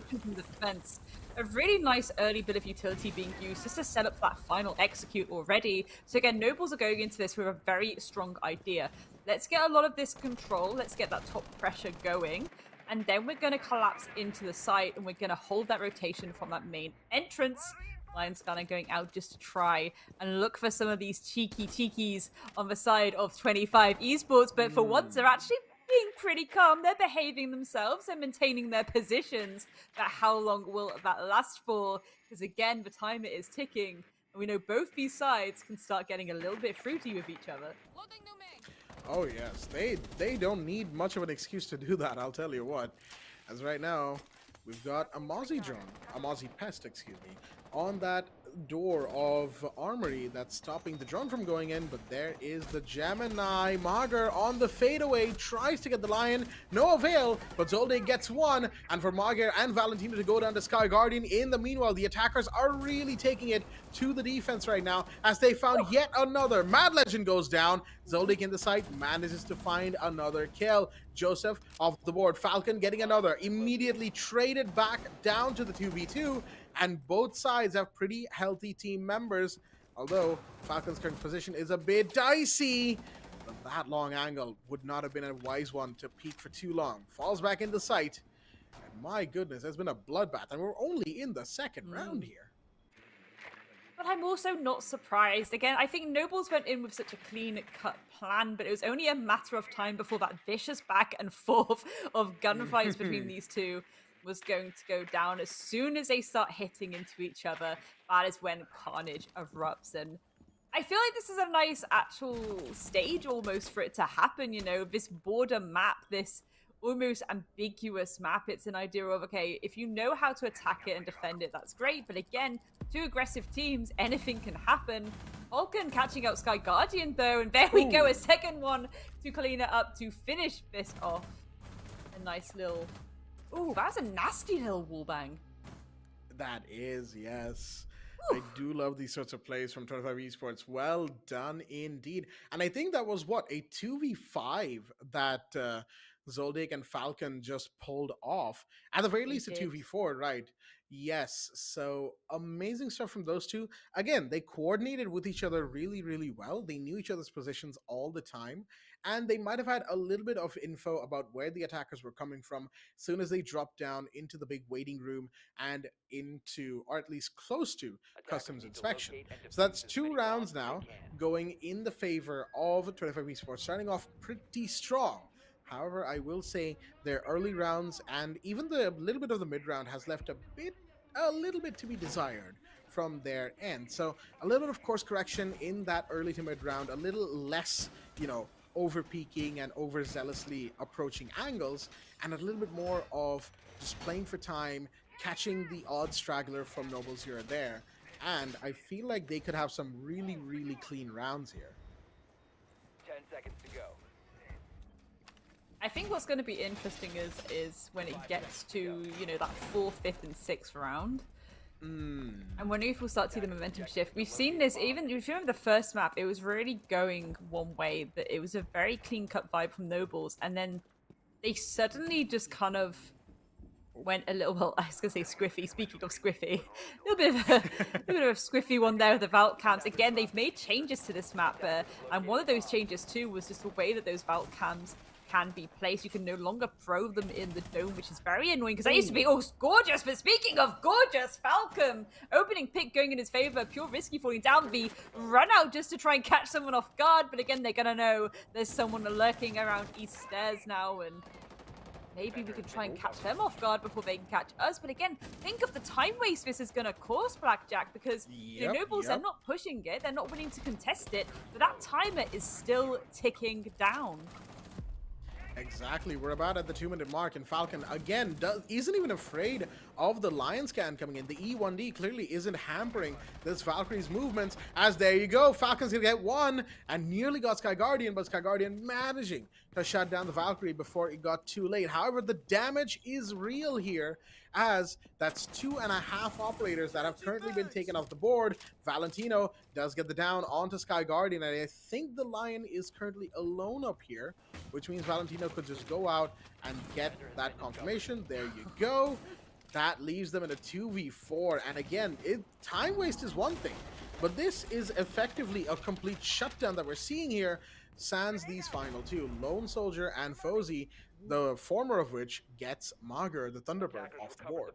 from the defense. A really nice early bit of utility being used just to set up that final execute already. So again, Nobles are going into this with a very strong idea. Let's get a lot of this control, let's get that top pressure going, and then we're going to collapse into the site and we're going to hold that rotation from that main entrance. Lions kind of going out just to try and look for some of these cheekies on the side of 25 Esports, but for once they're actually being pretty calm. They're behaving themselves and maintaining their positions. But how long will that last for? Because again, the timer is ticking, and we know both these sides can start getting a little bit fruity with each other. Oh yes, they don't need much of an excuse to do that, I'll tell you what. As right now, we've got a Mozzie drone, a Mozzie pest, excuse me, on that door of armory that's stopping the drone from going in, but there is the Gemini. Mager on the fadeaway, tries to get the Lion, no avail, but Zolde gets one, and for Mager and Valentino to go down to Sky Guardian. In the meanwhile, the attackers are really taking it to the defense right now, as they found yet another. Mad Legend goes down, Zoldyck in the site manages to find another kill. Joseph off the board, Falcon getting another, immediately traded back down to the 2v2, and both sides have pretty healthy team members, although Falcon's current position is a bit dicey. But that long angle would not have been a wise one to peek for too long. Falls back into sight, and my goodness, there's been a bloodbath, and we're only in the second round here. But I'm also not surprised. Again, I think Nobles went in with such a clean-cut plan, but it was only a matter of time before that vicious back and forth of gunfights between these two was going to go down. As soon as they start hitting into each other, that is when carnage erupts. And I feel like this is a nice actual stage almost for it to happen, you know, this border map, this almost ambiguous map. It's an idea of, okay, if you know how to attack it and defend it, that's great. But again, two aggressive teams, anything can happen. Falcon catching out Sky Guardian though, and there we go, a second one to clean it up to finish this off. A nice little... Ooh, that's a nasty little wallbang. That is, yes. I do love these sorts of plays from 25 Esports. Well done indeed. And I think that was, what, a 2v5 that Zoldyck and Falcon just pulled off. At the very least, a 2v4, right? Yes, so amazing stuff from those two. Again, they coordinated with each other really, really well. They knew each other's positions all the time, and they might have had a little bit of info about where the attackers were coming from as soon as they dropped down into the big waiting room and into, or at least close to, customs inspection. So that's 2 rounds now going in the favor of 25 Esports, starting off pretty strong. However, I will say their early rounds and even the little bit of the mid round has left a little bit to be desired from their end. So a little bit of course correction in that early to mid round, a little less, over peaking and overzealously approaching angles, and a little bit more of just playing for time, catching the odd straggler from Nobles here or there. And I feel like they could have some really, really clean rounds here. 10 seconds to go. I think what's going to be interesting is when it gets to, that 4th, 5th, and 6th round. And when we'll start to see the momentum shift. We've seen this, even if you remember the first map, it was really going one way, that it was a very clean-cut vibe from Nobles, and then they suddenly just kind of went a little, well, I was going to say squiffy, speaking of squiffy, a little bit of a squiffy one there with the Vault cams. Again, they've made changes to this map, and one of those changes too was just the way that those Vault cams can be placed. You can no longer throw them in the dome, which is very annoying because that used to be gorgeous. But speaking of gorgeous, Falcon opening pick going in his favor. Pure risky falling down. The run out just to try and catch someone off guard. But again, they're gonna know there's someone lurking around east stairs now, and maybe we can try and catch them off guard before they can catch us. But again, think of the time waste this is going to cause Blackjack, because the Nobles, they're not pushing it. They're not willing to contest it. But that timer is still ticking down. Exactly. We're about at the 2-minute mark, and Falcon, again, isn't even afraid of the Lion scan coming in. The E1D clearly isn't hampering this Valkyrie's movements, as there you go. Falcon's going to get one, and nearly got Sky Guardian, but Sky Guardian managing to shut down the Valkyrie before it got too late. However, the damage is real here, as that's 2.5 operators that have currently been taken off the board. Valentino does get the down onto Sky Guardian, and I think the Lion is currently alone up here, which means Valentino could just go out and get that confirmation. There you go. That leaves them in a 2v4, and again, time waste is one thing, but this is effectively a complete shutdown that we're seeing here, sans these final two, Lone Soldier and Fozy, the former of which gets Mager, the Thunderbird, off the board.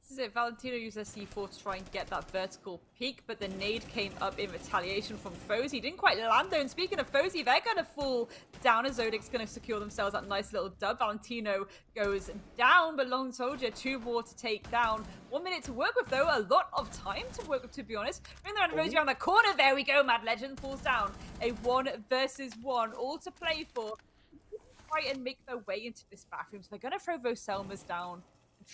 This is it. Valentino used their C4 to try and get that vertical peak, but the nade came up in retaliation from Fozy. Didn't quite land though. And speaking of Fozy, they're going to fall down as Zotac's going to secure themselves that nice little dub. Valentino goes down, but Lone Soldier, 2 more to take down. 1 minute to work with though. A lot of time to work with, to be honest. Bring the Rosie around the corner. There we go. Mad Legend falls down. A 1 versus 1. All to play for. Try and make their way into this bathroom. So they're going to throw those Selmas down.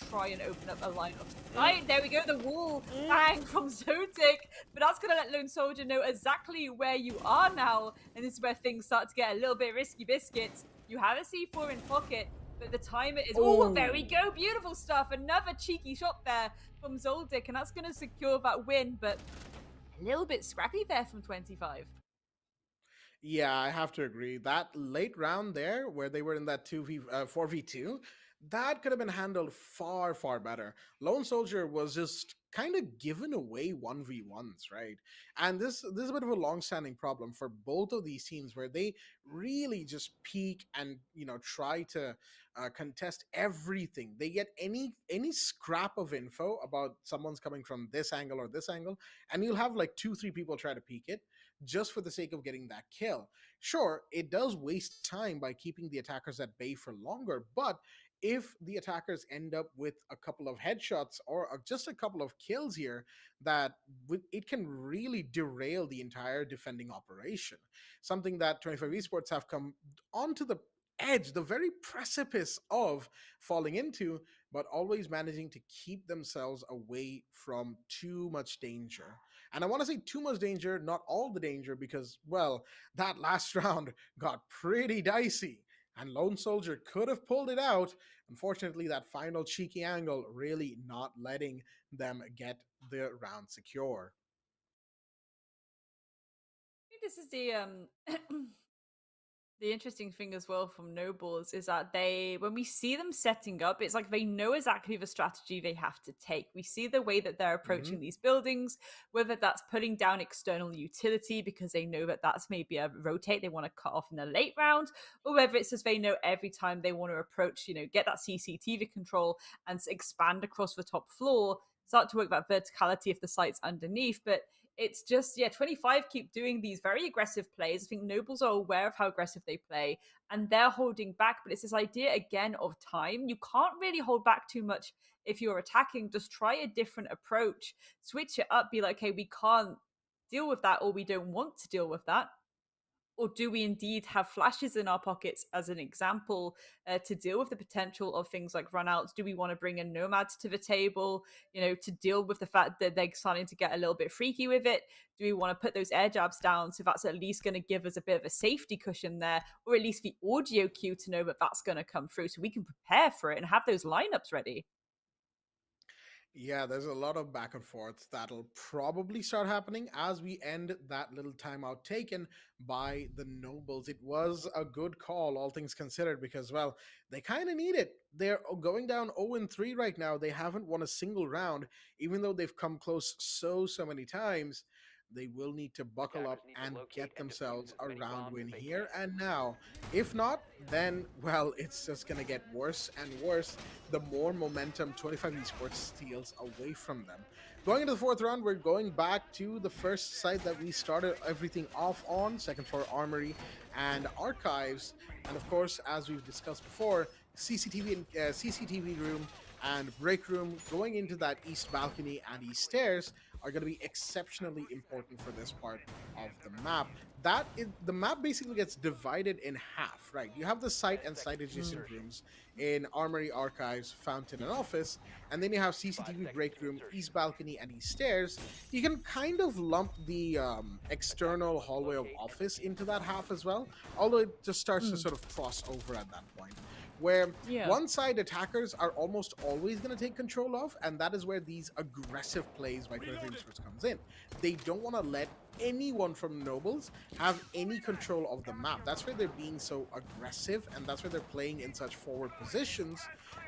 Try and open up a line of sight. There we go, the wall bang from Zotac, but that's going to let Lone Soldier know exactly where you are now, and this is where things start to get a little bit risky biscuits. You have a C4 in pocket, but the timer is, oh, there we go, beautiful stuff. Another cheeky shot there from Zotac, and that's going to secure that win, but a little bit scrappy there from 25. Yeah, I have to agree. That late round there, where they were in that 4v2, that could have been handled far, far better. Lone Soldier was just kind of given away 1v1s, right? And this is a bit of a long-standing problem for both of these teams, where they really just peak and try to contest everything. They get any scrap of info about someone's coming from this angle or this angle, and you'll have like 2-3 people try to peek it just for the sake of getting that kill. Sure, it does waste time by keeping the attackers at bay for longer, but if the attackers end up with a couple of headshots or just a couple of kills here, that it can really derail the entire defending operation. Something that 25 Esports have come onto the edge, the very precipice of falling into, but always managing to keep themselves away from too much danger. And I want to say too much danger, not all the danger, because, well, that last round got pretty dicey, and Lone Soldier could have pulled it out. Unfortunately, that final cheeky angle really not letting them get the round secure. I think this is the the interesting thing as well from Nobles is that when we see them setting up, it's like they know exactly the strategy they have to take. We see the way that they're approaching these buildings, whether that's putting down external utility because they know that that's maybe a rotate they want to cut off in the late round, or whether it's just they know every time they want to approach, get that CCTV control and expand across the top floor, start to work that verticality of the sites underneath. But it's just, 25 keep doing these very aggressive plays. I think Nobles are aware of how aggressive they play, and they're holding back. But it's this idea, again, of time. You can't really hold back too much if you're attacking. Just try a different approach. Switch it up. Be like, okay, we can't deal with that, or we don't want to deal with that. Or do we indeed have flashes in our pockets, as an example, to deal with the potential of things like runouts? Do we want to bring in nomads to the table, to deal with the fact that they're starting to get a little bit freaky with it? Do we want to put those air jabs down so that's at least going to give us a bit of a safety cushion there, or at least the audio cue to know that that's going to come through so we can prepare for it and have those lineups ready? Yeah, there's a lot of back and forth that'll probably start happening as we end that little timeout taken by the Nobles. It was a good call, all things considered, because, well, they kind of need it. They're going down 0-3 right now. They haven't won a single round, even though they've come close so many times. they will need to buckle up Attackers need to and locate get and defuse themselves as a many round bombs win as they here can. and now. If not, then, well, it's just going to get worse and worse the more momentum 25 Esports steals away from them. Going into the fourth round, we're going back to the first site that we started everything off on, second floor armory and archives. And of course, as we've discussed before, CCTV room and break room going into that east balcony and east stairs are going to be exceptionally important for this part of the map. The map basically gets divided in half, right? You have the site and site adjacent rooms in armory, archives, fountain, and office, and then you have CCTV break room, east balcony, and east stairs. You can kind of lump the external hallway of office into that half as well, although it just starts to sort of cross over at that point, where Yeah. one side attackers are almost always going to take control of, and that is where these aggressive plays by 23 Esports comes in. They don't want to let anyone from Nobles have any control of the map. That's where they're being so aggressive, and that's where they're playing in such forward positions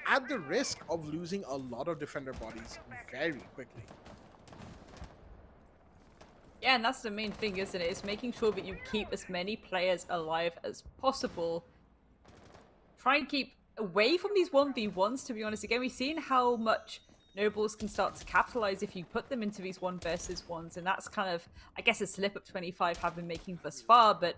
at the risk of losing a lot of defender bodies very quickly. Yeah, and that's the main thing, isn't it? It's making sure that you keep as many players alive as possible. Try and keep away from these 1v1s, to be honest. Again, we've seen how much Nobles can start to capitalize if you put them into these 1 versus 1s, and that's kind of, I guess, a slip up 25 have been making thus far, but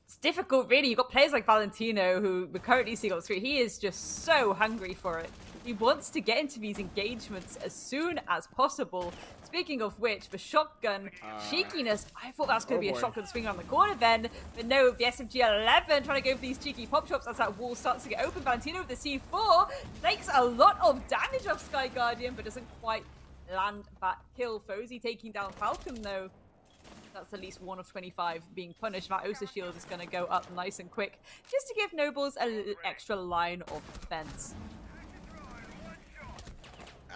it's difficult, really. You've got players like Valentino, who we're currently seeing on screen. He is just so hungry for it. He wants to get into these engagements as soon as possible. Speaking of which, the shotgun cheekiness, I thought that was going to be a shotgun swing around the corner then, but no, the SMG-11 trying to go for these cheeky pop shots as that wall starts to get open. Valentino with the C4 takes a lot of damage off Sky Guardian, but doesn't quite land that kill. Fozy taking down Falcon, though. That's at least 1 of 25 being punished. That Osa shield is going to go up nice and quick, just to give Nobles an extra line of defense.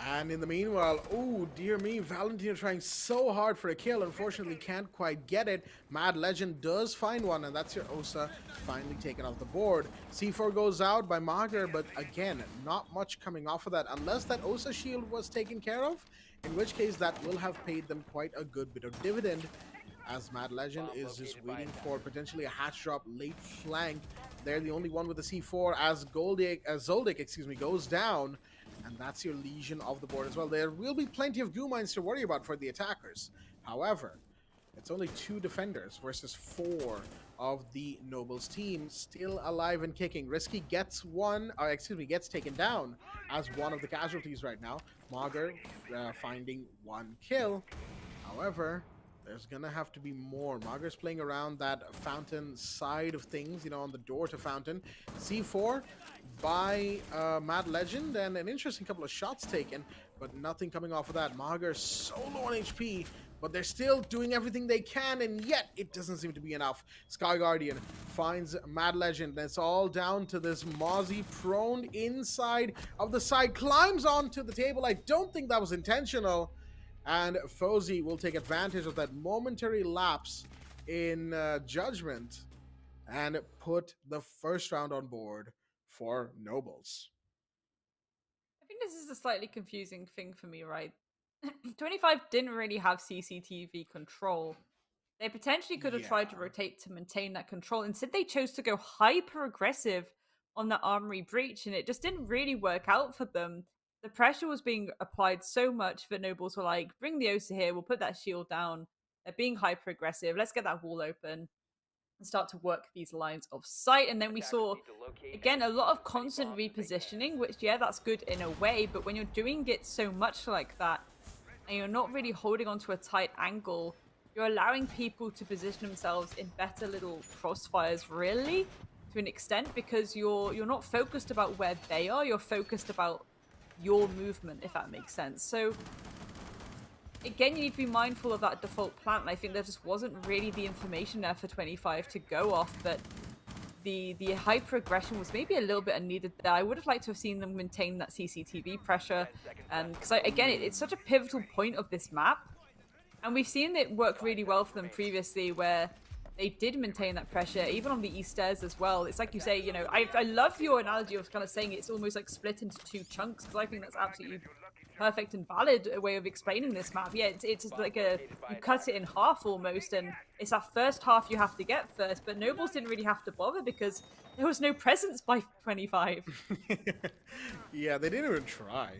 And in the meanwhile, oh dear me, Valentino trying so hard for a kill, unfortunately can't quite get it. Mad Legend does find one, and that's your Osa finally taken off the board. C4 goes out by Mager, but again, not much coming off of that, unless that Osa shield was taken care of, in which case that will have paid them quite a good bit of dividend, as Mad Legend is just waiting for potentially a hatch drop late flank. They're the only one with the C4 as Zoldyck, goes down. And that's your Legion of the board as well. There will be plenty of goo mines to worry about for the attackers. However, it's only 2 defenders versus 4 of the Nobles team still alive and kicking. Risky gets taken down as one of the casualties right now. Mager finding 1 kill. However, there's gonna have to be more. Mager's playing around that fountain side of things, on the door to fountain. C4 by Mad Legend, and an interesting couple of shots taken, but nothing coming off of that. Mager so low on HP, but they're still doing everything they can, and yet it doesn't seem to be enough. Sky Guardian finds Mad Legend, and it's all down to this Mozzie prone inside of the side, climbs onto the table. I don't think that was intentional. And Fozy will take advantage of that momentary lapse in judgment and put the first round on board for Nobles. I think this is a slightly confusing thing for me, right? 25 didn't really have CCTV control. They potentially could have tried to rotate to maintain that control. Instead, they chose to go hyper aggressive on the armory breach, and it just didn't really work out for them. The pressure was being applied so much that Nobles were like, bring the Osa here, we'll put that shield down. They're being hyper aggressive. Let's get that wall open and start to work these lines of sight. And then we saw, again, a lot of constant repositioning, which, yeah, that's good in a way. But when you're doing it so much like that, and you're not really holding onto a tight angle, you're allowing people to position themselves in better little crossfires, really, to an extent, because you're not focused about where they are, you're focused about your movement, if that makes sense. So again, you need to be mindful of that default plan, and I think there just wasn't really the information there for 25 to go off, but the hyper aggression was maybe a little bit unneeded there. I would have liked to have seen them maintain that CCTV pressure, because again, it's such a pivotal point of this map, and we've seen it work really well for them previously, where they did maintain that pressure, even on the east stairs as well. It's like you say, I love your analogy of kind of saying it's almost like split into 2 chunks, because I think that's absolutely perfect and valid way of explaining this map. Yeah, it's like you cut it in half almost, and it's that first half you have to get first. But Nobles didn't really have to bother because there was no presence by 25. Yeah, they didn't even try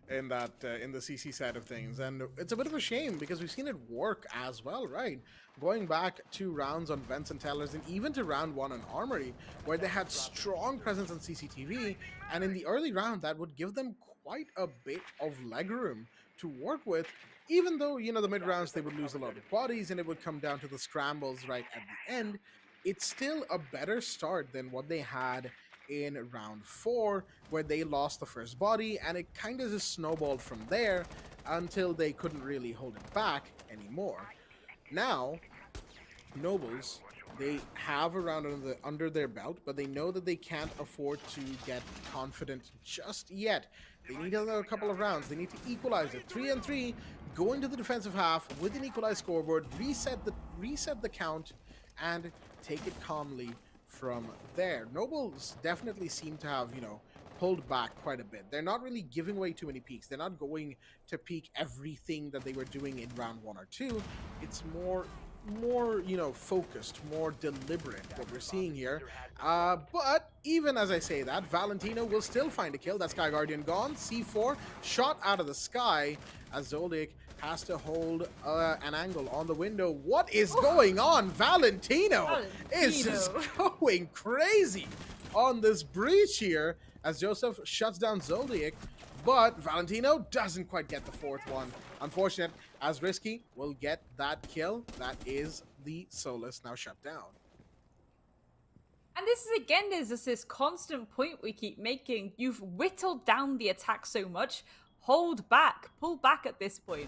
in that in the CC side of things, and it's a bit of a shame because we've seen it work as well, right? Going back 2 rounds on Vents and Tellers, and even to round 1 on Armory, where they had strong presence on CCTV, and in the early round that would give them quite a bit of legroom to work with. Even though, you know, the mid rounds they would lose a lot of bodies and it would come down to the scrambles right at the end, it's still a better start than what they had in round 4, where they lost the first body, and it kind of just snowballed from there until they couldn't really hold it back anymore. Now, Nobles, they have a round under their belt, but they know that they can't afford to get confident just yet. They need another couple of rounds. They need to equalize it. 3-3, go into the defensive half with an equalized scoreboard, reset the count, and take it calmly from there. Nobles definitely seem to have, you know, pulled back quite a bit. They're not really giving away too many peaks. They're not going to peak everything that they were doing in round 1 or 2. It's more, you know, focused, more deliberate, what we're seeing here. But even as I say that, Valentino will still find a kill. That Sky Guardian gone. C4 shot out of the sky as Zoldyck has to hold an angle on the window. What is going on? Valentino is just going crazy on this breach here as Joseph shuts down Zoldyck, but Valentino doesn't quite get the 4th one. Unfortunate, as Risky will get that kill. That is the Solus now shut down. And this is again, there's just this constant point we keep making. You've whittled down the attack so much. Hold back, pull back at this point.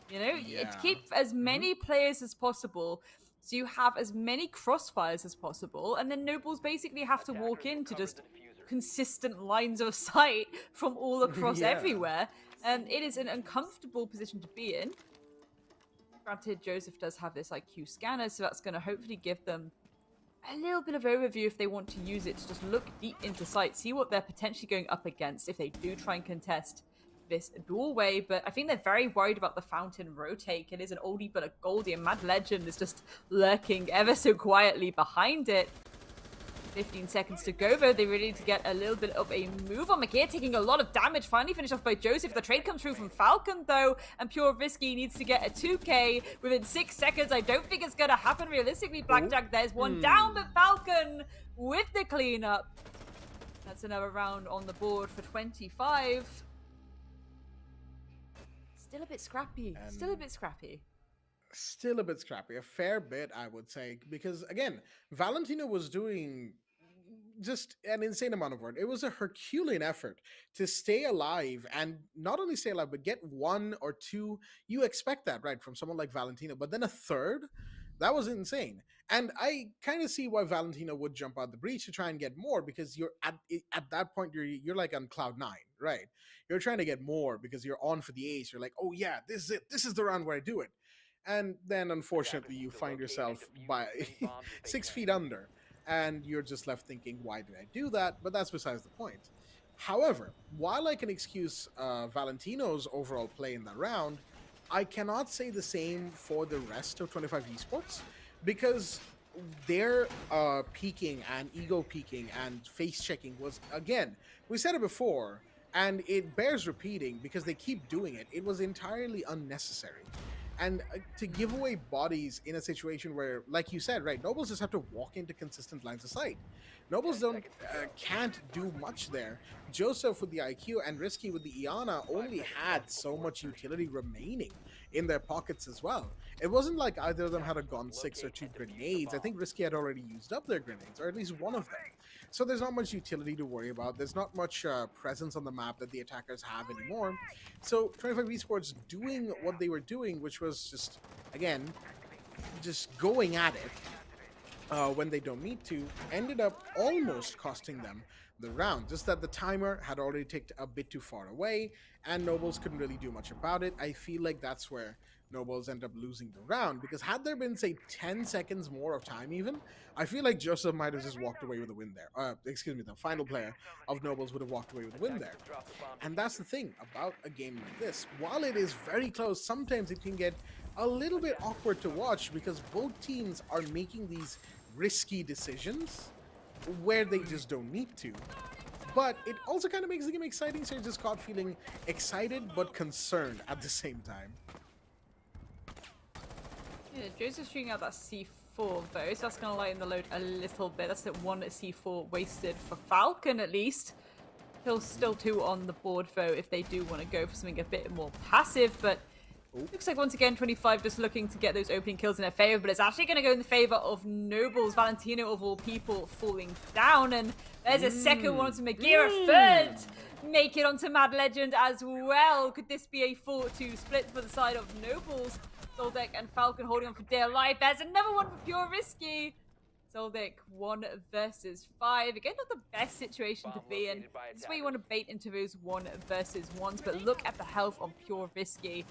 You know, keep as many players as possible, so you have as many crossfires as possible, and then Nobles basically have to walk into just consistent lines of sight from all across everywhere. And it is an uncomfortable position to be in. Granted, Joseph does have this IQ scanner, so that's going to hopefully give them a little bit of overview if they want to use it to just look deep into sight, see what they're potentially going up against if they do try and contest this doorway. But I think they're very worried about the fountain rotate. It is an oldie but a goldie, and Mad Legend is just lurking ever so quietly behind it. 15 seconds to go, though. They really need to get a little bit of a move on. McGear taking a lot of damage. Finally finished off by Joseph. The trade comes through from Falcon, though, and Pure Risky needs to get a 2K within 6 seconds. I don't think it's going to happen realistically. Blackjack, there's one down, but Falcon with the cleanup. That's another round on the board for 25. Still a bit scrappy. Still a bit scrappy. Still a bit scrappy. A fair bit, I would say, because, again, Valentino was doing just an insane amount of work. It was a Herculean effort to stay alive, and not only stay alive, but get 1 or 2. You expect that, right, from someone like Valentino, but then a 3rd? That was insane. And I kind of see why Valentino would jump out the breach to try and get more, because you're at that point, you're like on cloud 9, right? You're trying to get more because you're on for the ace. You're like, oh yeah, this is it. This is the round where I do it. And then unfortunately you find yourself by 6 feet under, and you're just left thinking, why did I do that? But that's besides the point. However, while I can excuse Valentino's overall play in that round, I cannot say the same for the rest of 25 Esports, because their peeking and ego peeking and face checking was, again, we said it before, and it bears repeating because they keep doing it. It was entirely unnecessary. And to give away bodies in a situation where, like you said, right, Nobles just have to walk into consistent lines of sight. Nobles can't do much there. Joseph with the IQ and Risky with the Iana only had so much utility remaining in their pockets as well. It wasn't like either of them had a Gon 6 or 2 grenades. I think Risky had already used up their grenades, or at least one of them. So there's not much utility to worry about. There's not much presence on the map that the attackers have anymore. So 25 Esports doing what they were doing, which was just, again, just going at it when they don't need to, ended up almost costing them the round. Just that the timer had already ticked a bit too far away, and Nobles couldn't really do much about it. I feel like that's where Nobles end up losing the round, because had there been, say, 10 seconds more of time even, I feel like Joseph might have just walked away with a win there. Excuse me, the final player of Nobles would have walked away with a win there. And that's the thing about a game like this. While it is very close, sometimes it can get a little bit awkward to watch because both teams are making these risky decisions where they just don't need to. But it also kind of makes the game exciting, so you're just caught feeling excited but concerned at the same time. Yeah, Joseph's shooting out that C4 though, so that's going to lighten the load a little bit. That's at 1 C4 wasted for Falcon at least. Still 2 on the board though if they do want to go for something a bit more passive, but looks like once again 25 just looking to get those opening kills in their favor, but it's actually going to go in the favor of Nobles. Valentino of all people falling down, and there's a second one to Magira. Third make it onto Mad Legend as well. Could this be a 4-2 split for the side of Nobles? Zotac and Falcon holding on for dear life. There's another one for Pure Risky. Zotac 1 versus 5. Again, not the best situation to be in. This is where you want to bait into those 1 versus 1s, but look at the health on Pure Risky.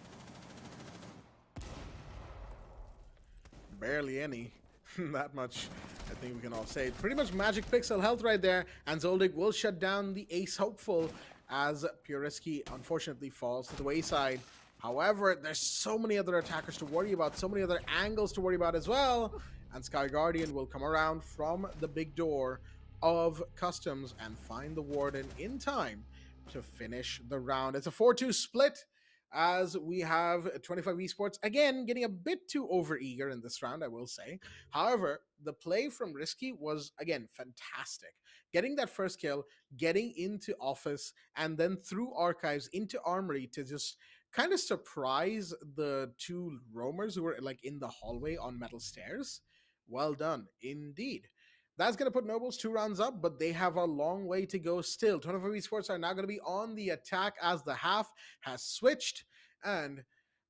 Barely any. That much, I think we can all say. Pretty much magic pixel health right there, and Zotac will shut down the ace hopeful as Pure Risky unfortunately falls to the wayside. However, there's so many other attackers to worry about, so many other angles to worry about as well. And Sky Guardian will come around from the big door of customs and find the Warden in time to finish the round. It's a 4-2 split as we have 25 Esports again getting a bit too overeager in this round, I will say. However, the play from Risky was again fantastic. Getting that first kill, getting into office, and then through archives into armory to just kind of surprise the 2 roamers who were like in the hallway on metal stairs. Well done indeed. That's going to put Nobles 2 rounds up, but they have a long way to go still. 25 Esports are now going to be on the attack as the half has switched. And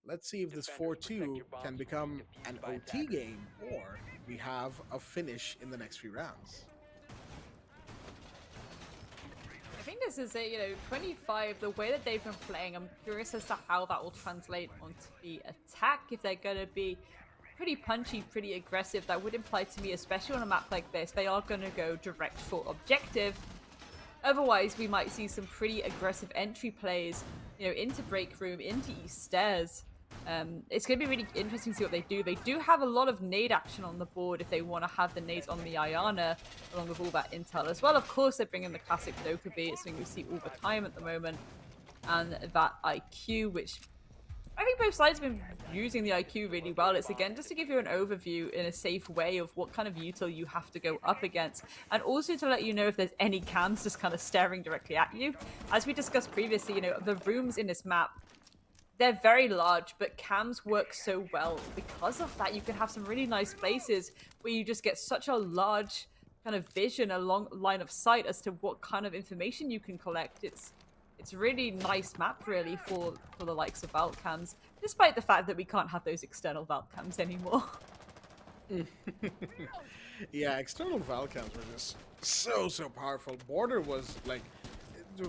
let's see if this 4-2 can become an OT game, or we have a finish in the next few rounds. I think this is a, 25, the way that they've been playing, I'm curious as to how that will translate onto the attack. If they're going to be pretty punchy, pretty aggressive, that would imply to me, especially on a map like this, they are going to go direct for objective. Otherwise, we might see some pretty aggressive entry plays, into break room, into east stairs. It's going to be really interesting to see what they do. They do have a lot of nade action on the board if they want to have the nades on the Ayana, along with all that intel as well. Of course, they bring in the classic Dokubi. It's something we see all the time at the moment. And that IQ, which I think both sides have been using the IQ really well. It's again just to give you an overview in a safe way of what kind of util you have to go up against, and also to let you know if there's any cams just kind of staring directly at you. As we discussed previously, the rooms in this map, they're very large, but cams work so well because of that. You can have some really nice places where you just get such a large kind of vision, a long line of sight as to what kind of information you can collect. It's a really nice map, really, for the likes of vault cams, despite the fact that we can't have those external vault cams anymore. Yeah, external vault cams were just so powerful. Border was like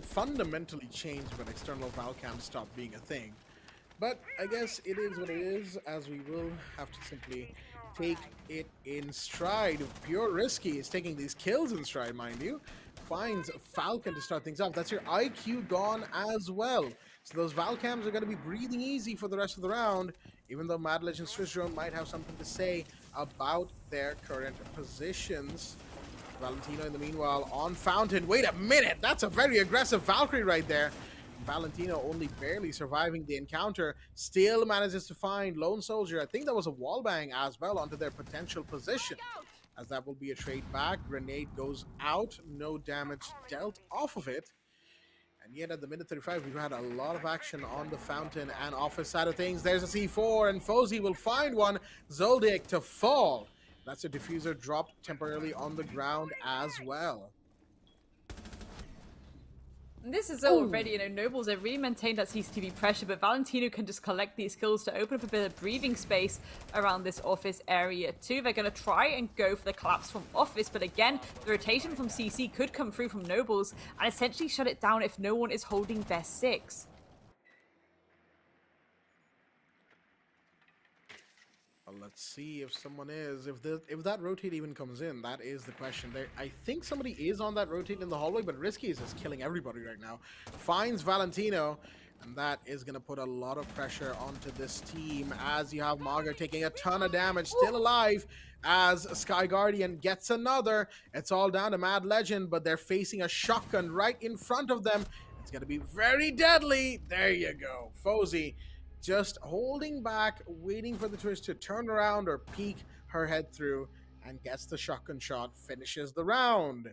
fundamentally changed when external vault cams stopped being a thing. But I guess it is what it is, as we will have to simply take it in stride. Pure Risky is taking these kills in stride, mind you. Finds Falcon to start things off. That's your IQ gone as well. So those Valcams are going to be breathing easy for the rest of the round, even though Mad Legend Swiss Drone might have something to say about their current positions. Valentino, in the meanwhile, on Fountain. Wait a minute! That's a very aggressive Valkyrie right there. Valentino only barely surviving the encounter, still manages to find Lone Soldier. I think that was a wallbang as well onto their potential position, as that will be a trade back. Grenade goes out, no damage dealt off of it. And yet at the minute 35, we've had a lot of action on the Fountain and office side of things. There's a C4, and Fozy will find one. Zotac to fall. That's a diffuser dropped temporarily on the ground as well. This is already, Nobles have really maintained that CCTV pressure, but Valentino can just collect these kills to open up a bit of breathing space around this office area too. They're going to try and go for the collapse from office, but again, the rotation from CC could come through from Nobles and essentially shut it down if no one is holding their 6. Well, let's see if someone is. If that rotate even comes in, that is the question. There, I think somebody is on that rotate in the hallway, but Risky is just killing everybody right now. Finds Valentino, and that is going to put a lot of pressure onto this team as you have Mager taking a ton of damage, still alive, as Sky Guardian gets another. It's all down to Mad Legend, but they're facing a shotgun right in front of them. It's going to be very deadly. There you go. Fozy just holding back, waiting for the twist to turn around or peek her head through, and gets the shotgun shot, finishes the round.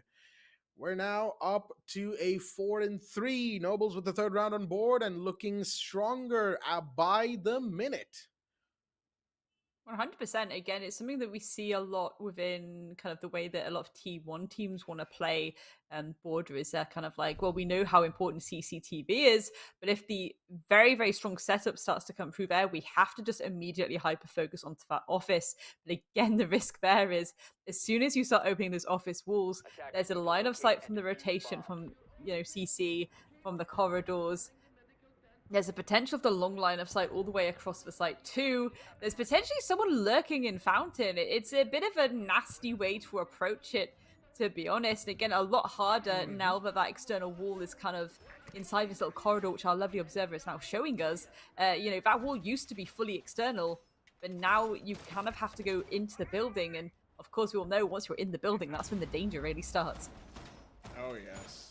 We're now up to a 4-3. Nobles with the third round on board and looking stronger by the minute. 100%. Again, it's something that we see a lot within kind of the way that a lot of T1 teams want to play border is they're kind of like, well, we know how important CCTV is, but if the very, very strong setup starts to come through there, we have to just immediately hyper focus onto that office. But again, the risk there is as soon as you start opening those office walls, there's a line of sight from the rotation from, CC, from the corridors. There's a potential of the long line of sight all the way across the site too. There's potentially someone lurking in Fountain. It's a bit of a nasty way to approach it, to be honest. And again, a lot harder now that that external wall is kind of inside this little corridor, which our lovely observer is now showing us. That wall used to be fully external, but now you kind of have to go into the building. And of course, we all know once you're in the building, that's when the danger really starts. Oh, yes.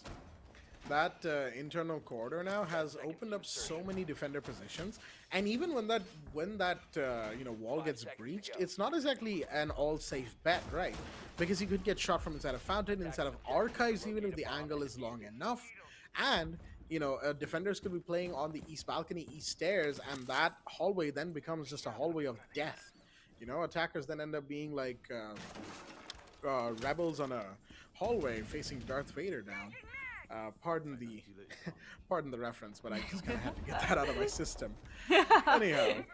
That internal corridor now has opened up so many defender positions, and even when that wall gets breached, it's not exactly an all safe bet, right? Because you could get shot from inside of Fountain, inside of Archives, even if the angle is long enough, and defenders could be playing on the east balcony, east stairs, and that hallway then becomes just a hallway of death. Attackers then end up being like rebels on a hallway facing Darth Vader down. Pardon the reference, but I just kind of had to get that out of my system. Anyhow,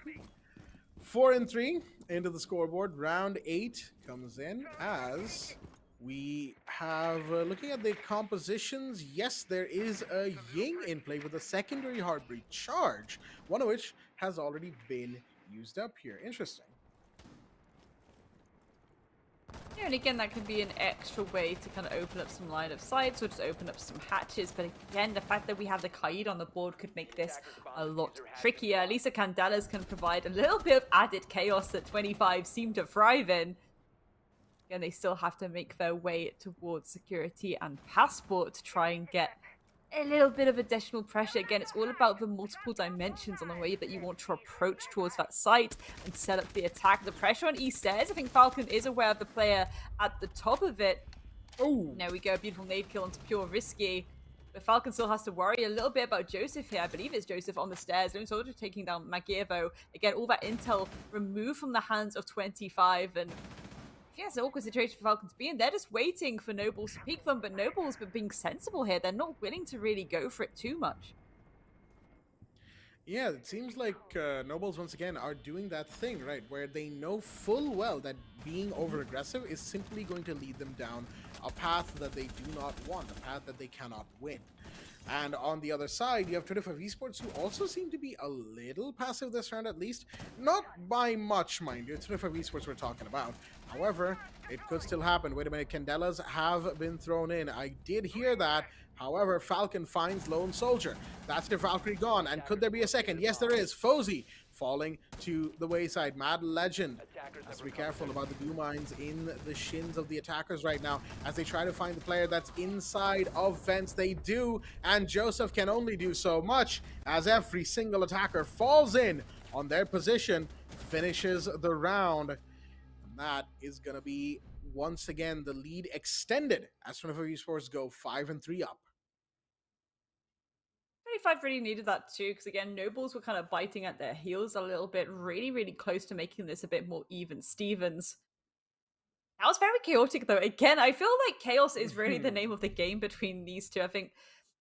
4-3 into the scoreboard. Round 8 comes in as we have, looking at the compositions, yes, there is a Ying in play with a secondary Heartbreak charge, one of which has already been used up here. Interesting. Yeah, and again, that could be an extra way to kind of open up some line of sight, or just open up some hatches. But again, the fact that we have the Kaid on the board could make this a lot trickier. At least the Candelas can provide a little bit of added chaos that 25 seem to thrive in. Again, they still have to make their way towards security and passport to try and get a little bit of additional pressure. Again, it's all about the multiple dimensions on the way that you want to approach towards that site and set up the attack. The pressure on East Stairs, I think Falcon is aware of the player at the top of it. Oh, There we go, a beautiful nade kill onto Pure Risky. But Falcon still has to worry a little bit about Joseph here. I believe it's Joseph on the stairs. Lone Soldier taking down Magievo. Again, all that intel removed from the hands of 25, and yeah, it's an awkward situation for Falcon to be in. They're just waiting for Nobles to peek them, but Nobles, but being sensible here, they're not willing to really go for it too much. yeah, it seems like Nobles once again are doing that thing, right, where they know full well that being over-aggressive is simply going to lead them down a path that they do not want, a path that they cannot win. And on the other side, you have 25 Esports, who also seem to be a little passive this round, at least. Not by much, mind you. It's 25 Esports we're talking about. However, it could still happen. Wait a minute, Candelas have been thrown in. I did hear that. However, Falcon finds Lone Soldier. That's their Valkyrie gone. And could there be a second? Yes, there is. Fozy falling to the wayside. Mad Legend has to be careful about the goo mines in the shins of the attackers right now as they try to find the player that's inside of vents. They do, and Joseph can only do so much as every single attacker falls in on their position, finishes the round. And that is going to be, once again, the lead extended as 25 Esports go 5-3 up. 25 really needed that too, because again, Nobles were kind of biting at their heels a little bit, really, really close to making this a bit more even Stevens. That was very chaotic though. Again, I feel like chaos is really the name of the game between these two. I think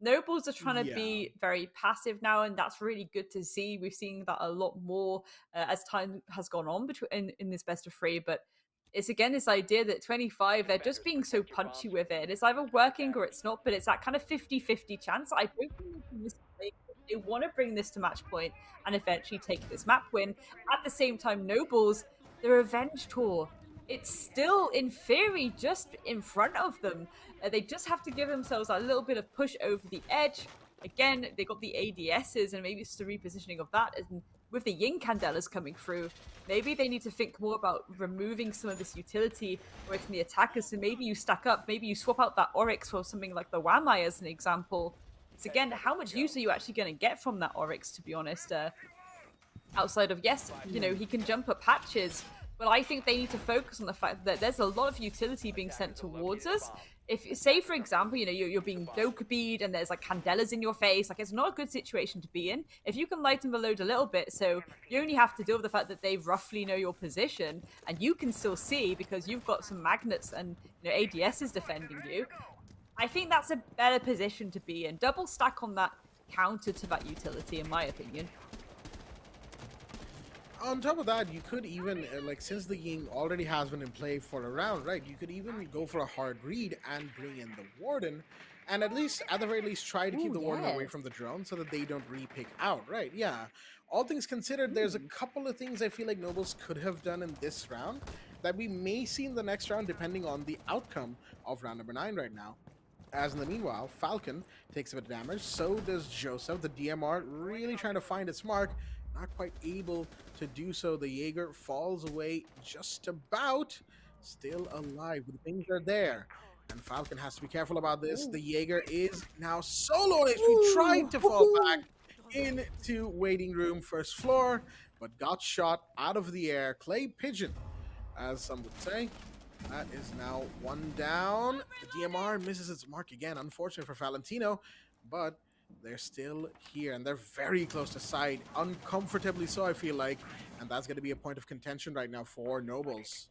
Nobles are trying to be very passive now, and that's really good to see. We've seen that a lot more as time has gone on in this best of 3, but it's again this idea that 25, they're just being so punchy with it. It's either working or it's not, but it's that kind of 50-50 chance. I don't think they can miss the play. They want to bring this to match point and eventually take this map win. At the same time, Nobles, the revenge tour. It's still, in theory, just in front of them. They just have to give themselves a little bit of push over the edge. Again, they got the ADSs, and maybe it's the repositioning of that. And with the Yin Candelas coming through, maybe they need to think more about removing some of this utility away from the attackers. So maybe you stack up, maybe you swap out that Oryx for something like the Wamai as an example. It's again, how much use are you actually going to get from that Oryx, to be honest? Outside of, yes, you know, he can jump up patches, but I think they need to focus on the fact that there's a lot of utility being sent towards us. If, say, for example, you know, you're being Dokkabeed and there's like Candelas in your face, like it's not a good situation to be in. If you can lighten the load a little bit, so you only have to deal with the fact that they roughly know your position and you can still see because you've got some magnets and, you know, ADS is defending you. I think that's a better position to be in. Double stack on that counter to that utility, in my opinion. On top of that, you could even, like, since the Ying already has been in play for a round, right, you could even go for a hard read and bring in the Warden, and at least, at the very least, try to keep the Warden away from the drone so that they don't re-pick out, right? Yeah. All things considered, there's a couple of things I feel like Nobles could have done in this round that we may see in the next round, depending on the outcome of round number 9 right now. As in the meanwhile, Falcon takes a bit of damage, so does Joseph. The DMR really trying to find its mark, not quite able to do so. The Jaeger falls away just about, still alive. The things are there, and Falcon has to be careful about this. The Jaeger is now solo on HP, trying to fall back into waiting room, first floor, but got shot out of the air. Clay Pigeon, as some would say. That is now one down. The DMR misses its mark again. Unfortunate for Valentino, but they're still here, and they're very close to side. Uncomfortably so, I feel like. And that's going to be a point of contention right now for Nobles.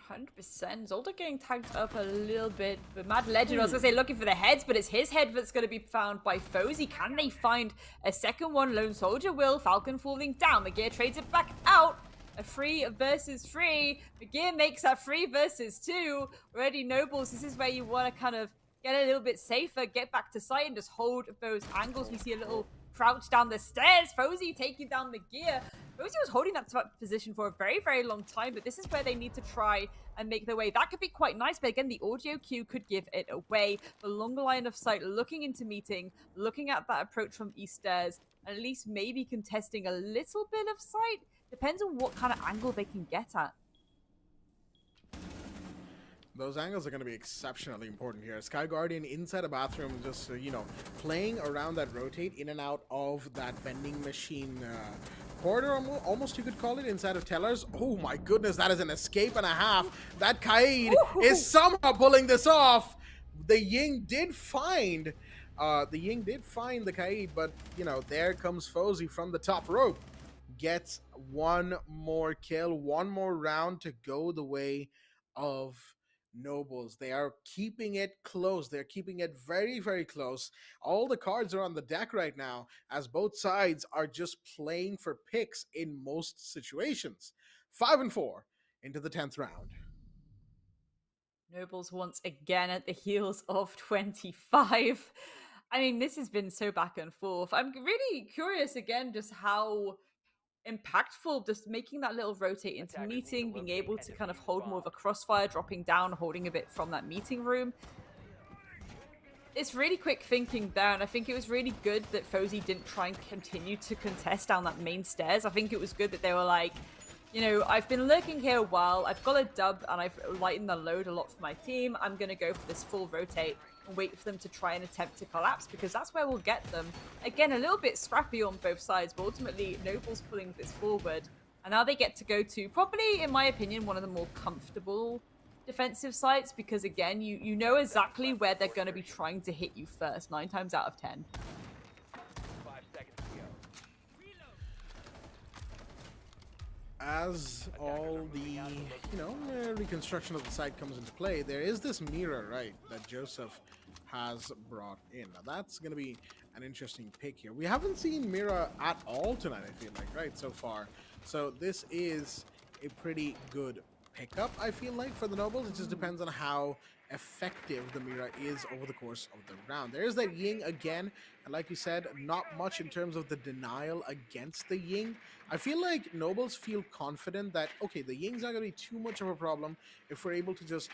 100%. Zotac getting tagged up a little bit. But Mad Legend, I was going to say looking for the heads, but it's his head that's going to be found by Fozy. Can they find a second one? Lone Soldier will. Falcon falling down. McGear trades it back out. A 3 versus 3. McGear makes that 3 versus 2. Already Nobles, this is where you want to kind of get a little bit safer, get back to sight, and just hold those angles. We see a little crouch down the stairs. Fozy taking down McGear. Fozy was holding that position for a very, very long time, but this is where they need to try and make their way. That could be quite nice, but again, the audio cue could give it away. The long line of sight, looking into meeting, looking at that approach from East Stairs, and at least maybe contesting a little bit of sight. Depends on what kind of angle they can get at. Those angles are going to be exceptionally important here. Sky Guardian inside a bathroom, just, you know, playing around that rotate in and out of that vending machine corridor, almost you could call it, inside of Tellers. Oh my goodness, that is an escape and a half. That Kaid is somehow pulling this off. The Ying did find the Kaid, but, you know, there comes Fozy from the top rope. Gets one more kill, one more round to go the way of Nobles. They are keeping it close. They're keeping it very, very close. All the cards are on the deck right now, as both sides are just playing for picks in most situations. 5-4 into the 10th round. Nobles once again at the heels of 25. I mean, this has been so back and forth. I'm really curious again just how impactful just making that little rotate into meeting, being able to kind of hold more of a crossfire, dropping down, holding a bit from that meeting room. It's really quick thinking there, and I think it was really good that Fozy didn't try and continue to contest down that main stairs. I think it was good that they were like, you know, I've been lurking here a while, I've got a dub, and I've lightened the load a lot for my team. I'm going to go for this full rotate and wait for them to try and attempt to collapse, because that's where we'll get them. Again, a little bit scrappy on both sides, but ultimately Noble's pulling this forward, and now they get to go to probably, in my opinion, one of the more comfortable defensive sites, because again, you know exactly where they're going to be trying to hit you first, 9 times out of 10. 5 seconds to go. As all the, you know, reconstruction of the site comes into play, there is this mirror, right, that Joseph has brought in. Now that's going to be an interesting pick here. We haven't seen Mira at all tonight, I feel like, right, so far. So this is a pretty good pickup, I feel like, for the Nobles. It just depends on how effective the Mira is over the course of the round. There's that Ying again, and like you said, not much in terms of the denial against the Ying. I feel like Nobles feel confident that, okay, the Ying's not going to be too much of a problem if we're able to just,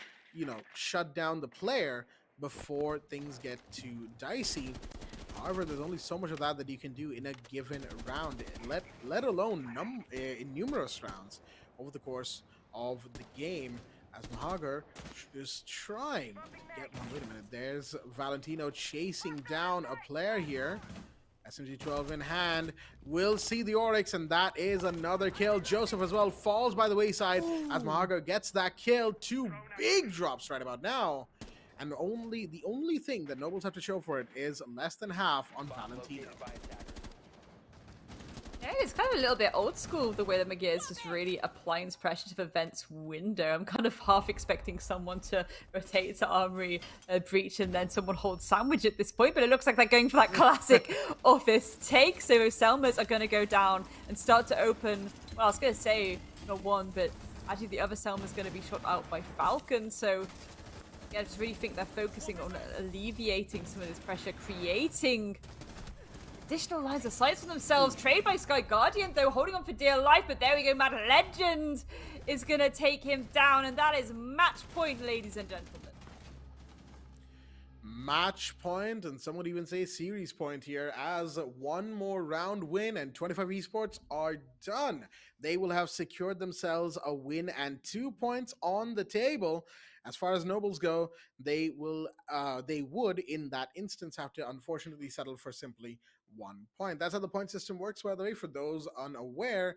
shut down the player before things get too dicey. However, there's only so much of that you can do in a given round, let alone in numerous rounds over the course of the game, as Mahagar is trying to get one. Wait a minute, there's Valentino chasing down a player here. SMG-12 in hand, will see the Oryx, and that is another kill. Joseph as well falls by the wayside as Mahagar gets that kill. 2 big drops right about now. And the only thing that Nobles have to show for it is less than half on Valentino. Yeah, it's kind of a little bit old school the way that McGee is just really applying pressure to the Vent's window. I'm kind of half expecting someone to rotate to Armory Breach and then someone hold Sandwich at this point, but it looks like they're going for that classic office take. So Selmas are going to go down and start to open, well, I was going to say not one, but actually the other Selma's going to be shot out by Falcon. So yeah, I just really think they're focusing on alleviating some of this pressure, creating additional lines of sight for themselves. Trade by Sky Guardian, though, holding on for dear life, but there we go. Mad Legend is going to take him down, and that is match point, ladies and gentlemen. Match point, and some would even say series point here, as one more round win and 25 Esports are done. They will have secured themselves a win and 2 points on the table. As far as Nobles go, they would in that instance have to unfortunately settle for simply 1 point. That's how the point system works, by the way, for those unaware.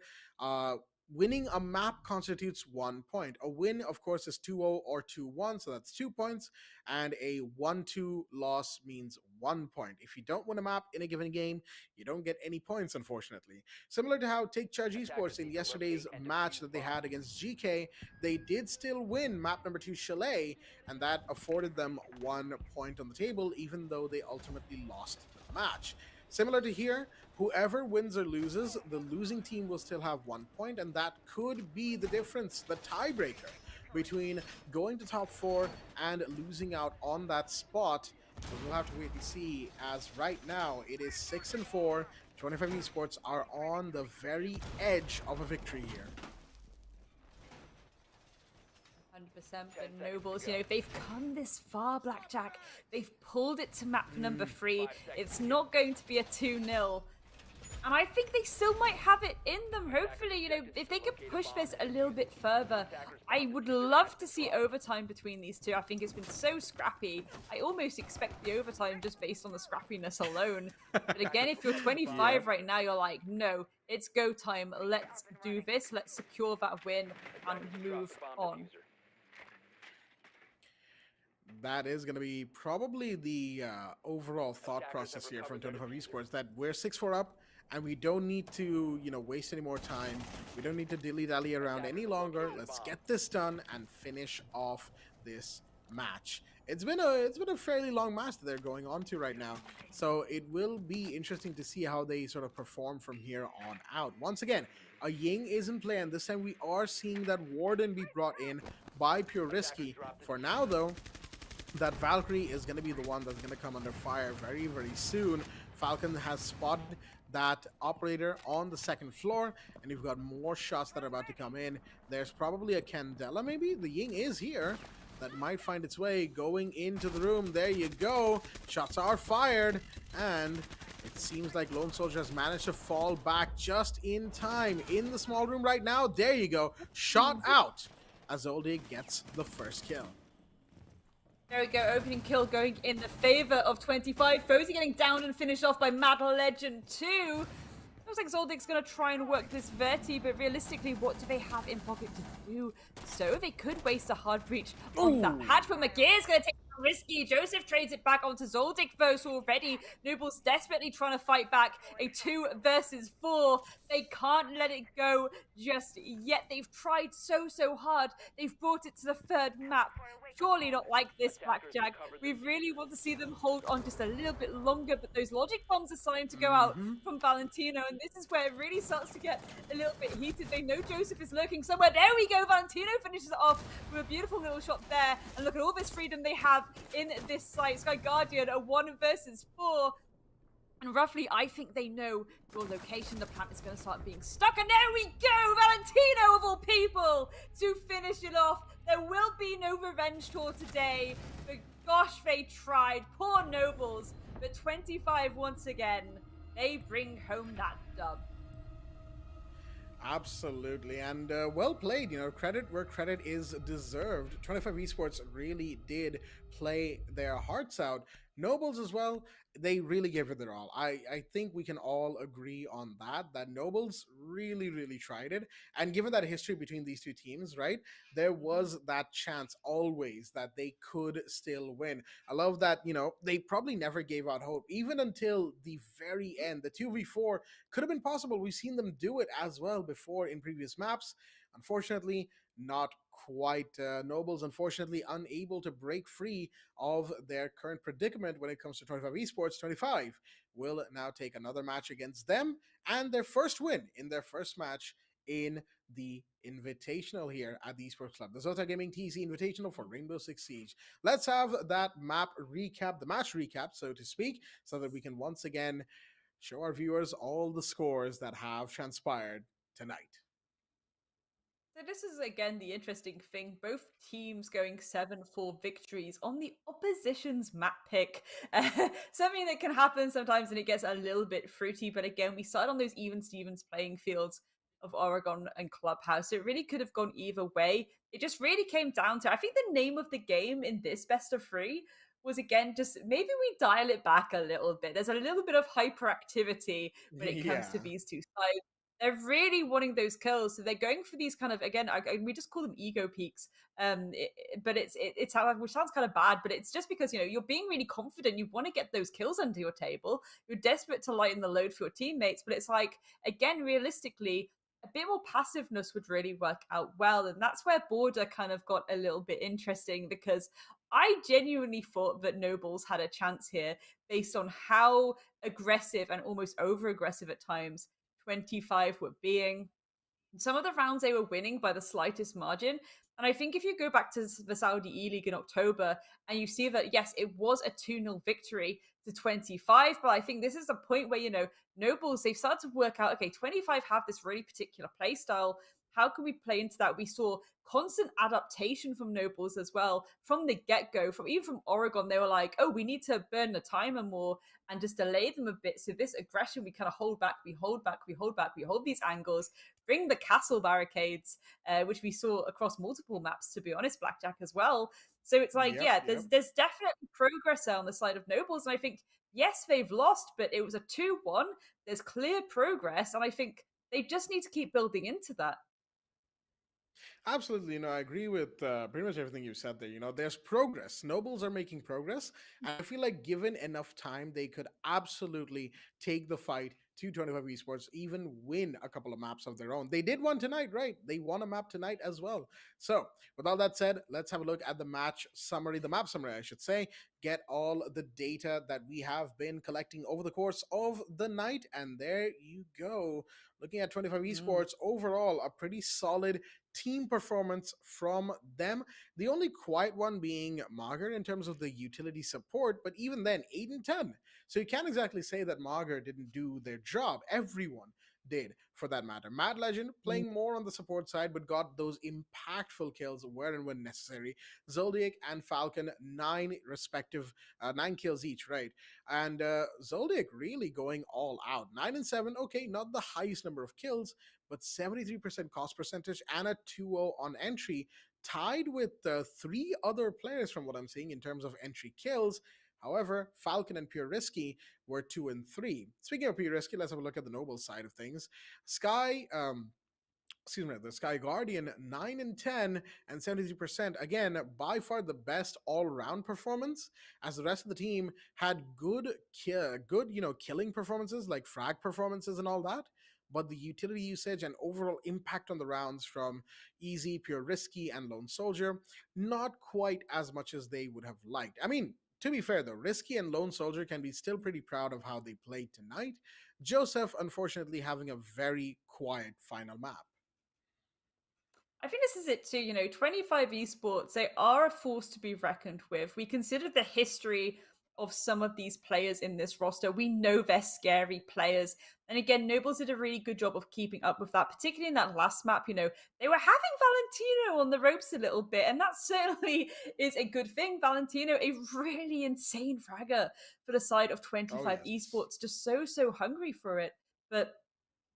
Winning a map constitutes 1 point. A win, of course, is 2-0 or 2-1, so that's 2 points, and a 1-2 loss means 1 point. If you don't win a map in a given game, you don't get any points, unfortunately. Similar to how Take Charge Esports in yesterday's match that they had against GK, they did still win map number 2 Chalet, and that afforded them 1 point on the table, even though they ultimately lost the match. Similar to here, whoever wins or loses, the losing team will still have 1 point, and that could be the difference, the tiebreaker between going to top 4 and losing out on that spot. But we'll have to wait and see, as right now it is 6-4. 25 Esports are on the very edge of a victory here. 100%, the Nobles, you know, they've come this far, Blackjack. They've pulled it to map number 3. It's not going to be a 2-0. And I think they still might have it in them, hopefully. You know, if they could push this a little bit further, I would love to see overtime between these two. I think it's been so scrappy. I almost expect the overtime just based on the scrappiness alone. But again, if you're 25 right now, you're like, no, it's go time. Let's do this. Let's secure that win and move on. That is going to be probably the overall thought process here from 25 Esports, that we're 6-4 up, and we don't need to, waste any more time. We don't need to dilly-dally around any longer. Let's get this done and finish off this match. It's been a fairly long match that they're going on to right now, so it will be interesting to see how they sort of perform from here on out. Once again, a Ying is in play, and this time we are seeing that Warden be brought in by Pure Risky. For now, though, that Valkyrie is going to be the one that's going to come under fire very, very soon. Falcon has spotted that operator on the 2nd floor, and you've got more shots that are about to come in. There's probably a Candela, maybe? The Ying is here. That might find its way going into the room. There you go. Shots are fired, and it seems like Lone Soldier has managed to fall back just in time in the small room right now. There you go. Shot out as Zoldig gets the first kill. There we go, opening kill going in the favor of 25. Fozy getting down and finished off by Mad Legend 2. Looks like Zoldig's going to try and work this Verti, but realistically, what do they have in pocket to do? So they could waste a hard breach on that patch, but McGee is going to take risky. Joseph trades it back onto Zoldyck though, so already Nooble's desperately trying to fight back a 2 versus 4. They can't let it go just yet. They've tried so hard. They've brought it to the third map. Surely not like this, Blackjack. We really want to see them hold on just a little bit longer, but those logic bombs are starting to go out from Valentino, and this is where it really starts to get a little bit heated. They know Joseph is lurking somewhere. There we go. Valentino finishes it off with a beautiful little shot there, and look at all this freedom they have in this site. Sky Guardian, a 1 versus 4. And roughly, I think they know your location. The plant is going to start being stuck. And there we go! Valentino, of all people, to finish it off. There will be no revenge tour today. But gosh, they tried. Poor Nobles. But 25 once again, they bring home that dub. Absolutely, and well played. Credit where credit is deserved. 25 Esports really did play their hearts out. Nobles as well, they really gave it their all. I think we can all agree on that Nobles really tried it. And given that history between these two teams, right, there was that chance always that they could still win. I love that, they probably never gave out hope, even until the very end. The 2v4 could have been possible. We've seen them do it as well before in previous maps. Unfortunately, not quite. Nobles, unfortunately, unable to break free of their current predicament when it comes to 25 Esports. 25 will now take another match against them and their first win in their first match in the Invitational here at the Esports Club. The Zotac Gaming TC Invitational for Rainbow Six Siege. Let's have that map recap, the match recap, so to speak, so that we can once again show our viewers all the scores that have transpired tonight. So this is again the interesting thing. Both teams going 7-4 victories on the opposition's map pick. Something that can happen sometimes and it gets a little bit fruity. But again, we started on those even Stevens playing fields of Oregon and Clubhouse. So it really could have gone either way. It just really came down to, I think the name of the game in this best of 3 was again just maybe we dial it back a little bit. There's a little bit of hyperactivity when it comes to these two sides. They're really wanting those kills, so they're going for these kind of again. We just call them ego peaks, but it's how, which sounds kind of bad, but it's just because you're being really confident. You want to get those kills under your table. You're desperate to lighten the load for your teammates, but it's like again, realistically, a bit more passiveness would really work out well, and that's where Border kind of got a little bit interesting because I genuinely thought that Nobles had a chance here based on how aggressive and almost over aggressive at times 25 were being. Some of the rounds they were winning by the slightest margin. And I think if you go back to the Saudi E-League in October and you see that, yes, it was a 2-0 victory to 25, but I think this is a point where, Nobles, they've started to work out, okay, 25 have this really particular play style. How can we play into that? We saw constant adaptation from Nobles as well from the get-go. Even from Oregon, they were like, oh, we need to burn the timer more and just delay them a bit. So this aggression, we kind of hold back, we hold these angles, bring the castle barricades, which we saw across multiple maps, to be honest, Blackjack as well. So it's like, there's definitely progress there on the side of Nobles. And I think, yes, they've lost, but it was a 2-1. There's clear progress. And I think they just need to keep building into that. Absolutely, I agree with pretty much everything you said there. There's progress. Nobles are making progress. And I feel like given enough time, they could absolutely take the fight to 25 Esports, even win a couple of maps of their own. They did one tonight, right? They won a map tonight as well. So with all that said, let's have a look at the match summary, the map summary, I should say, get all the data that we have been collecting over the course of the night. And there you go. Looking at 25 Esports, overall, a pretty solid team performance from them. The only quiet one being Mager in terms of the utility support, but even then, 8 and 10. So you can't exactly say that Mager didn't do their job. Everyone did, for that matter. Mad Legend playing more on the support side, but got those impactful kills where and when necessary. Zoldyck and Falcon, 9 kills each, right? And Zoldyck really going all out. 9 and 7, okay, not the highest number of kills, but 73% cost percentage and a 2-0 on entry, tied with 3 other players from what I'm seeing in terms of entry kills. However, Falcon and Pure Risky were 2 and 3. Speaking of Pure Risky, let's have a look at the Noble side of things. Sky, excuse me, the Sky Guardian 9 and 10 and 73%. Again, by far the best all-round performance, as the rest of the team had good, killing performances like frag performances and all that. But the utility usage and overall impact on the rounds from Easy, Pure Risky, and Lone Soldier, not quite as much as they would have liked. I mean, to be fair though, Risky and Lone Soldier can be still pretty proud of how they played tonight. Joseph, unfortunately, having a very quiet final map. I think this is it too. 25 esports, they are a force to be reckoned with. We consider the history of some of these players in this roster. We know they're scary players. And again, Nobles did a really good job of keeping up with that, particularly in that last map. They were having Valentino on the ropes a little bit, and that certainly is a good thing. Valentino, a really insane fragger for the side of Oh, 25 yes. esports, just so hungry for it. But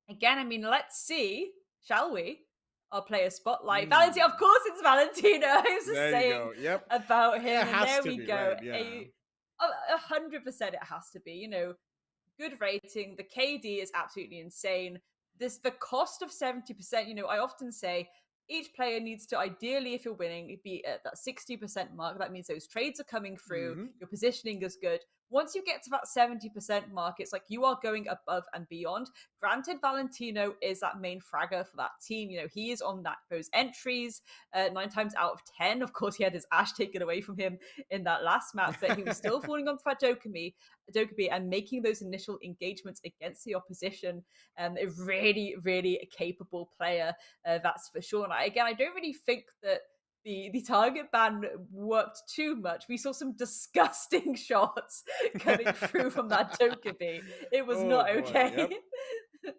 again, I mean, let's see, shall we? Our player spotlight. Valentino, of Hmm. course it's Valentino. I was just There you saying go. Yep. about It him, and has there to we be, go. right? Yeah. 100% it has to be. Good rating. The KD is absolutely insane. The cost of 70%, I often say each player needs to ideally, if you're winning, be at that 60% mark. That means those trades are coming through, Hmm. your positioning is good. Once you get to that 70% mark, it's like you are going above and beyond. Granted, Valentino is that main fragger for that team. He is on those entries 9 times out of 10. Of course, he had his Ash taken away from him in that last map, but he was still falling onto that Dokkaebi and making those initial engagements against the opposition. A really, really capable player, that's for sure. And I don't really think that the target ban worked too much. We saw some disgusting shots coming through from that Dokkaebi. It was Oh not boy. okay. Yep.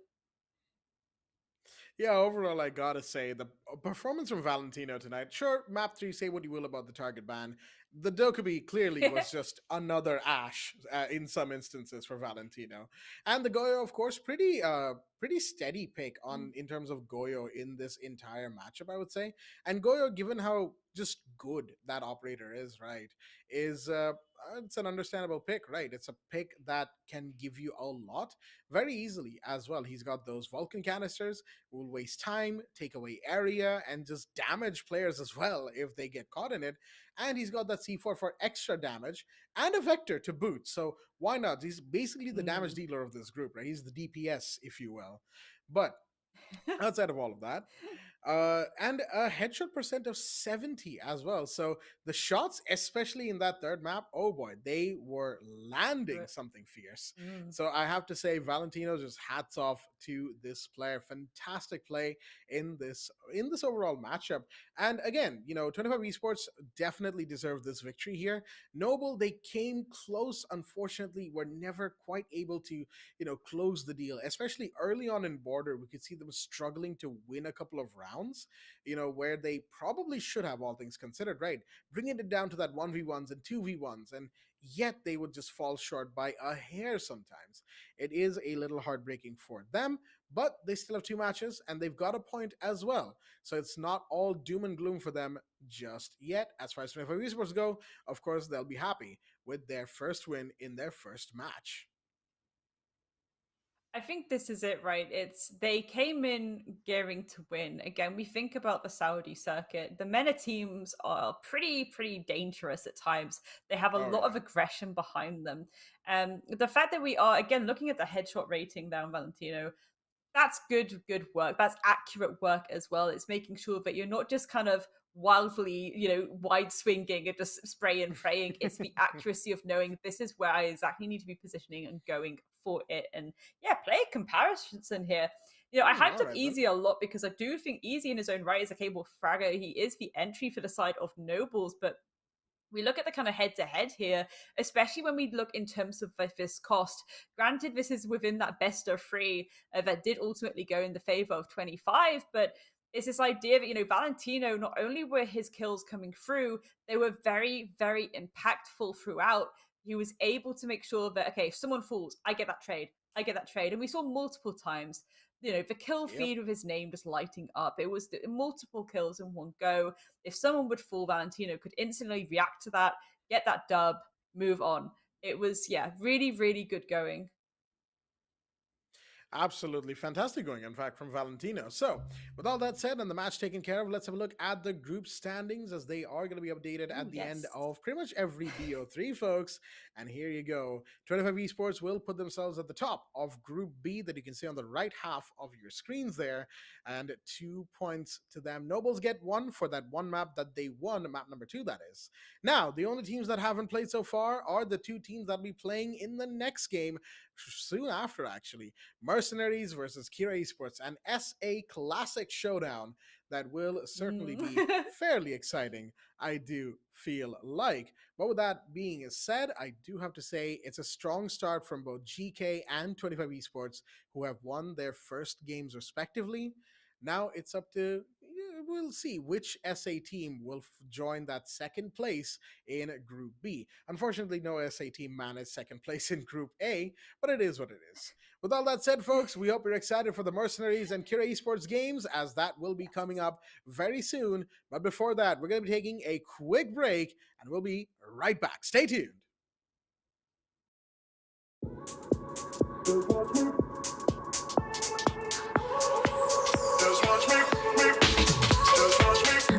Yeah, overall, I gotta say the performance from Valentino tonight. Sure, map three. Say what you will about the target ban. The Dokkaebi clearly was just another Ash in some instances for Valentino, and the Goyo, of course, pretty steady pick on in terms of Goyo in this entire matchup, I would say. And Goyo, given how just good that operator is, right, is it's an understandable pick, right? It's a pick that can give you a lot very easily as well. He's got those Vulcan canisters, will waste time, take away area, and just damage players as well if they get caught in it. And he's got that C4 for extra damage and a vector to boot. So why not? He's basically the damage Mm. dealer of this group, right? He's the DPS, if you will. But outside of all of that, and a headshot percent of 70 as well. So the shots, especially in that third map, oh boy, they were landing something fierce. Mm. So I have to say, Valentino, just hats off to this player. Fantastic play in this overall matchup. And again, 25 Esports definitely deserve this victory here. Noble, they came close, unfortunately, were never quite able to close the deal, especially early on in border. We could see them struggling to win a couple of rounds, where they probably should have, all things considered, right, bringing it down to that 1v1s and 2v1s, and yet they would just fall short by a hair sometimes. It is a little heartbreaking for them, but they still have two matches and they've got a point as well, so it's not all doom and gloom for them just yet. As far as 25 esports go, of course they'll be happy with their first win in their first match. I think this is it, right? It's they came in gearing to win. Again, we think about the Saudi circuit. The MENA teams are pretty dangerous at times. They have a Oh lot of yeah. aggression behind them. The fact that we are again looking at the headshot rating down Valentino, that's good work. That's accurate work as well. It's making sure that you're not just kind of wildly, wide swinging and just spray and praying. It's the accuracy of knowing this is where I exactly need to be positioning and going for it. And yeah, player comparison here. I hyped All up right then. Easy a lot because I do think Easy in his own right is a capable fragger. He is the entry for the side of Nobles, but we look at the kind of head to head here, especially when we look in terms of this cost. Granted, this is within that best of three that did ultimately go in the favor of 25, but it's this idea that, Valentino, not only were his kills coming through, they were very impactful throughout. He was able to make sure that, okay, if someone falls, I get that trade. I get that trade. And we saw multiple times, the kill Yep. feed with his name just lighting up. It was multiple kills in one go. If someone would fall, Valentino could instantly react to that, get that dub, move on. It was, yeah, really good going. Absolutely fantastic going, in fact, from Valentino. So, with all that said and the match taken care of, let's have a look at the group standings as they are going to be updated at Ooh, the end yes. of pretty much every BO3, folks. And here you go. 25 Esports will put themselves at the top of Group B that you can see on the right half of your screens there. And 2 points to them. Nobles get one for that one map that they won, map number 2, that is. Now, the only teams that haven't played so far are the 2 teams that will be playing in the next game soon after, actually. Mercenariez versus Kira Esports, an SA Classic showdown that will certainly be fairly exciting, I do feel like. But with that being said, I do have to say it's a strong start from both GK and 25 Esports, who have won their first games respectively. Now it's up to, we'll see which SA team will join that second place in Group B. Unfortunately, no SA team managed second place in Group A, but it is what it is. With all that said, folks, we hope you're excited for the Mercenariez and Kira Esports games, as that will be coming up very soon. But before that, we're going to be taking a quick break, and we'll be right back. Stay tuned. Just watch me. Just watch me.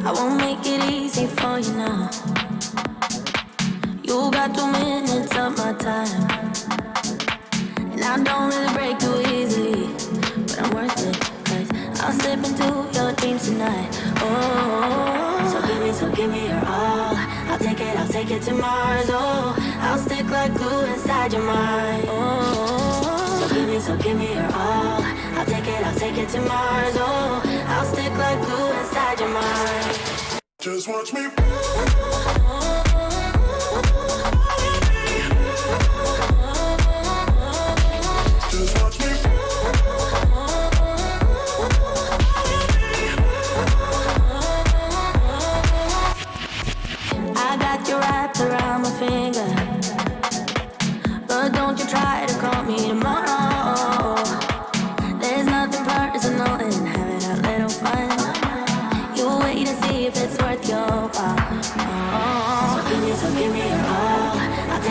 I won't make it easy for you now. You got 2 minutes of my time, and I don't really break too easily, but I'm worth it, cause I'll slip into your dreams tonight. Oh, so give me your all. I'll take it to Mars. Oh, I'll stick like glue inside your mind. Oh, so give me your all. I'll take it to Mars. Oh, I'll stick like glue inside your mind. Just watch me. Just watch me. I got you wrapped around my finger, but don't you try to call me tomorrow. There's nothing personal in having a little fun. You wait to see if it's worth your while. Oh, so give me your all. I'll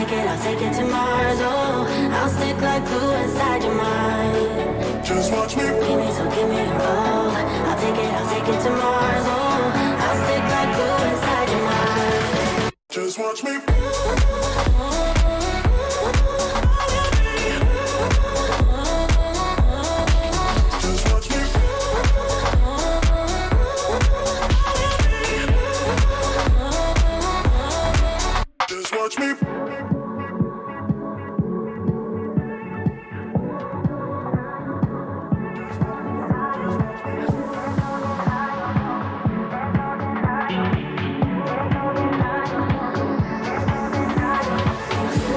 take it to Mars. Oh, I'll stick like glue inside your mind. Just watch me. Give me your all. I'll take it to Mars. Oh, I'll stick like glue inside your mind. Just watch me. Just watch me. Just watch me.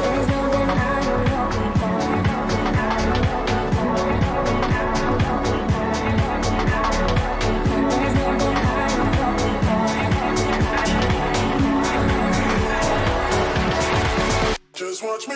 There's no denying what we want. There's no denying what we want. Just watch me. Just watch me.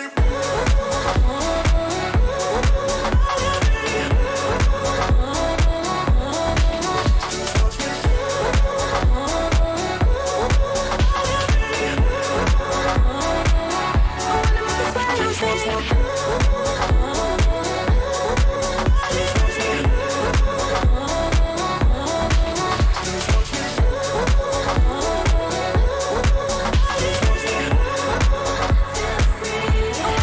Feel free.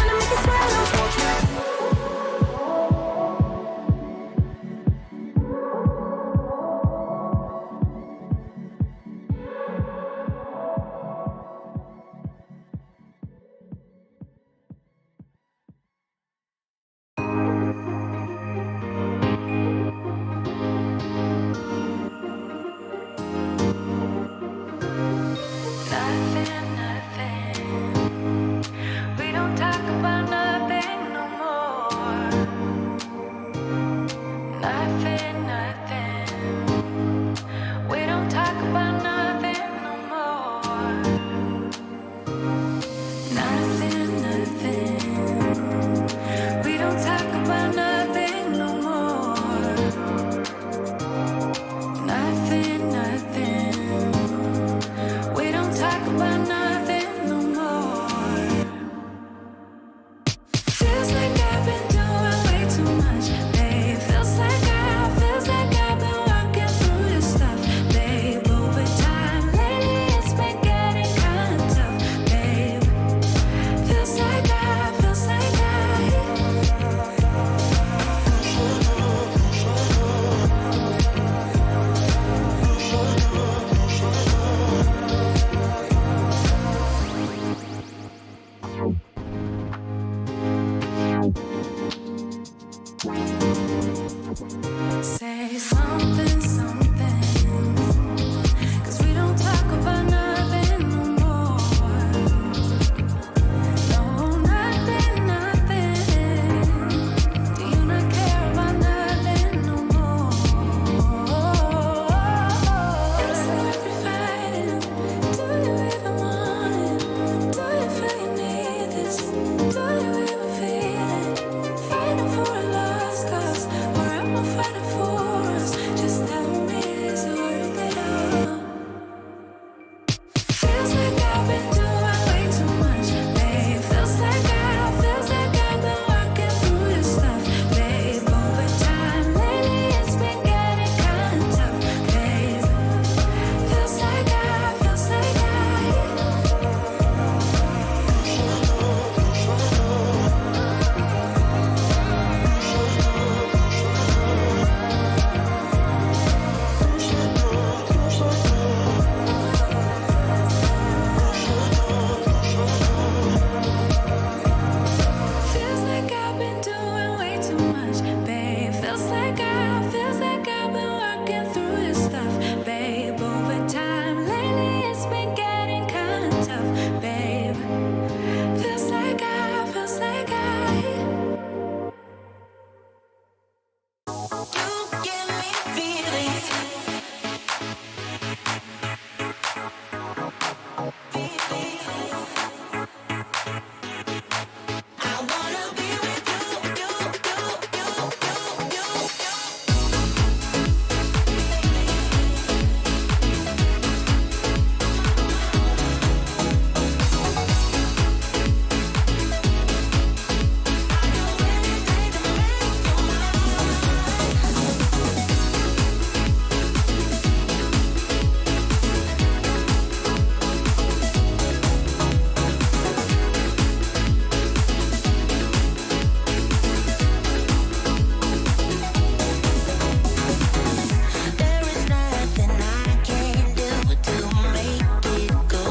There is nothing I can do to make it go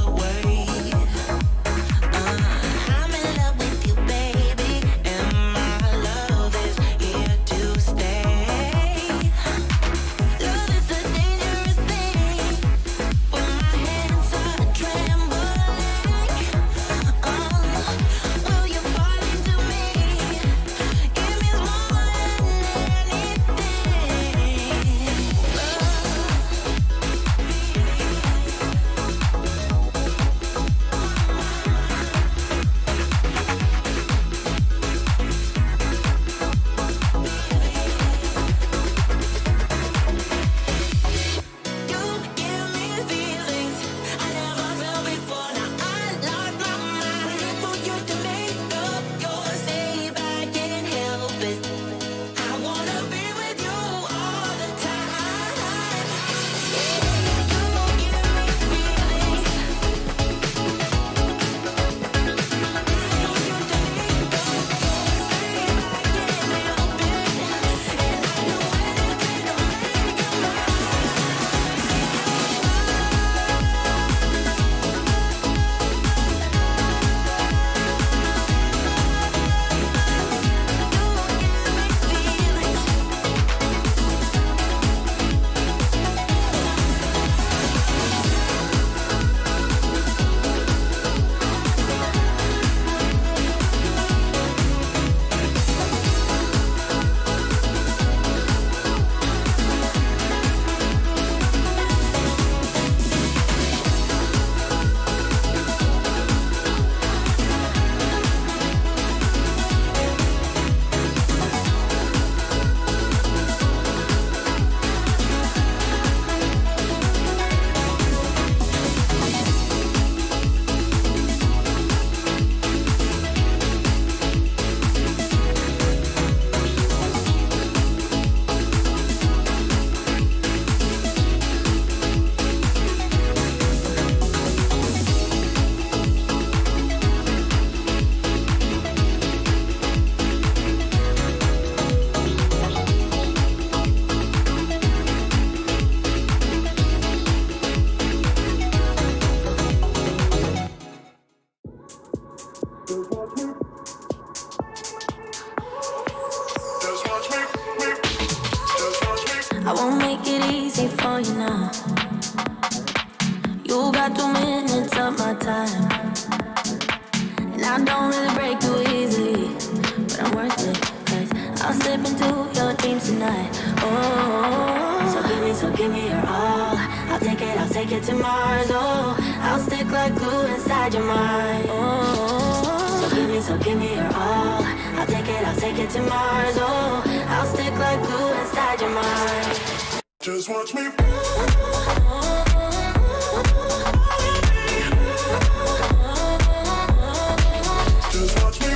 away. I'm in love with you, baby, and my love is here to stay. Love is a dangerous thing when my hands are trembling. Will you fall into me? It means more than anything. You give me feelings I never felt before. Now I lost my mind waiting for you to make up your save. I can't help it. I wanna be with you all the time. You give me feelings. For you to make up your save. I can't help it. And I do anything to make you mine. Just watch me. Just watch me. I won't make it easy for you now. You got 2 minutes of my time, and I don't really break too easily, but I'm worth it, 'cause I'll slip into your dreams tonight. Oh, so give me your all. I'll take it to Mars. Oh, I'll stick like glue inside your mind. Oh, so give me your all. I'll take it to Mars. Oh, I'll stick like glue inside your mind. Just watch me. Just watch me.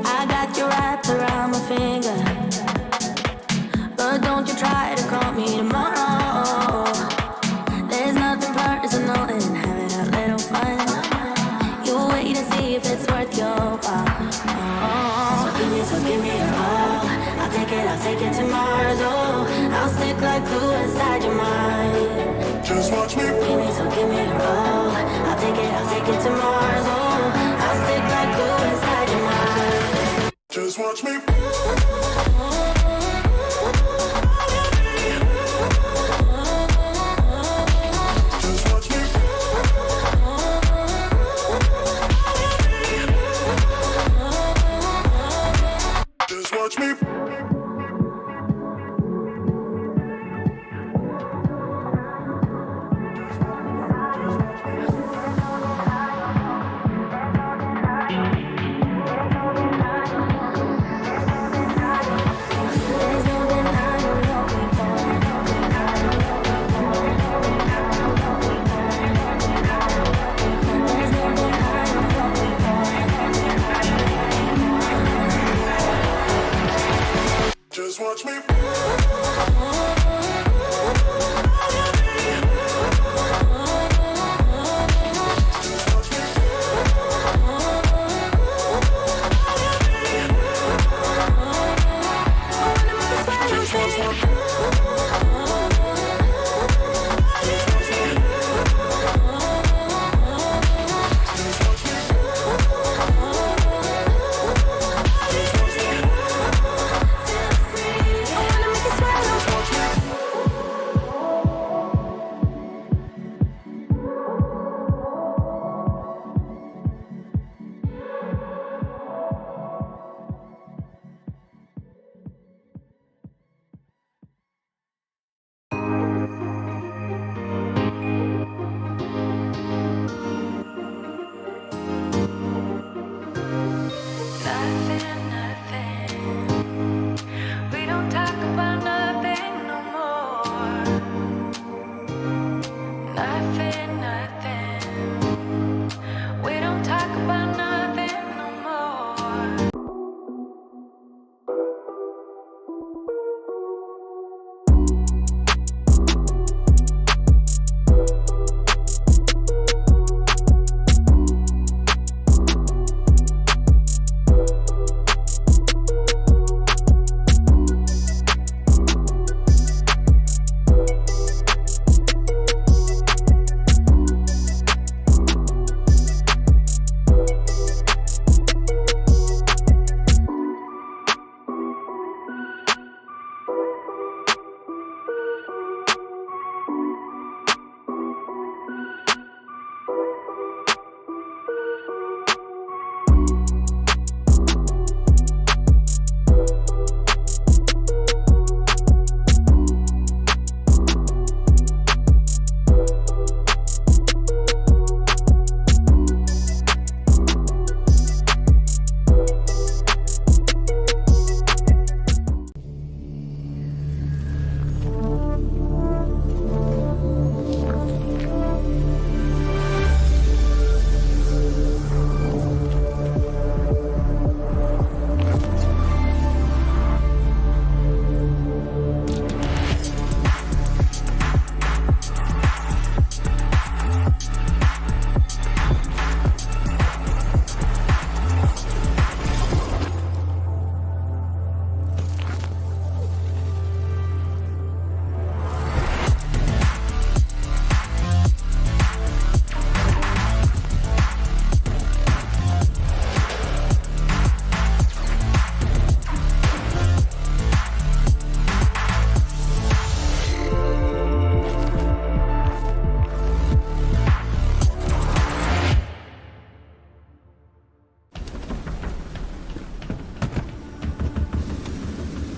I got you wrapped around my finger, but don't you try to call me tomorrow. There's nothing personal in having a little fun. You wait and see if it's worth your while. So give me your all. I'll take it to Mars. Oh, I'll stick like glue inside your mind. Just watch me. Give me your all. I'll take it to Mars. Oh, I'll stick like glue inside your mind. Just watch me. Just watch me. watch me. There's no denying what we want. There's no denying what we want. Just watch me. We don't talk about nothing no more. Nothing. We don't talk about nothing no more.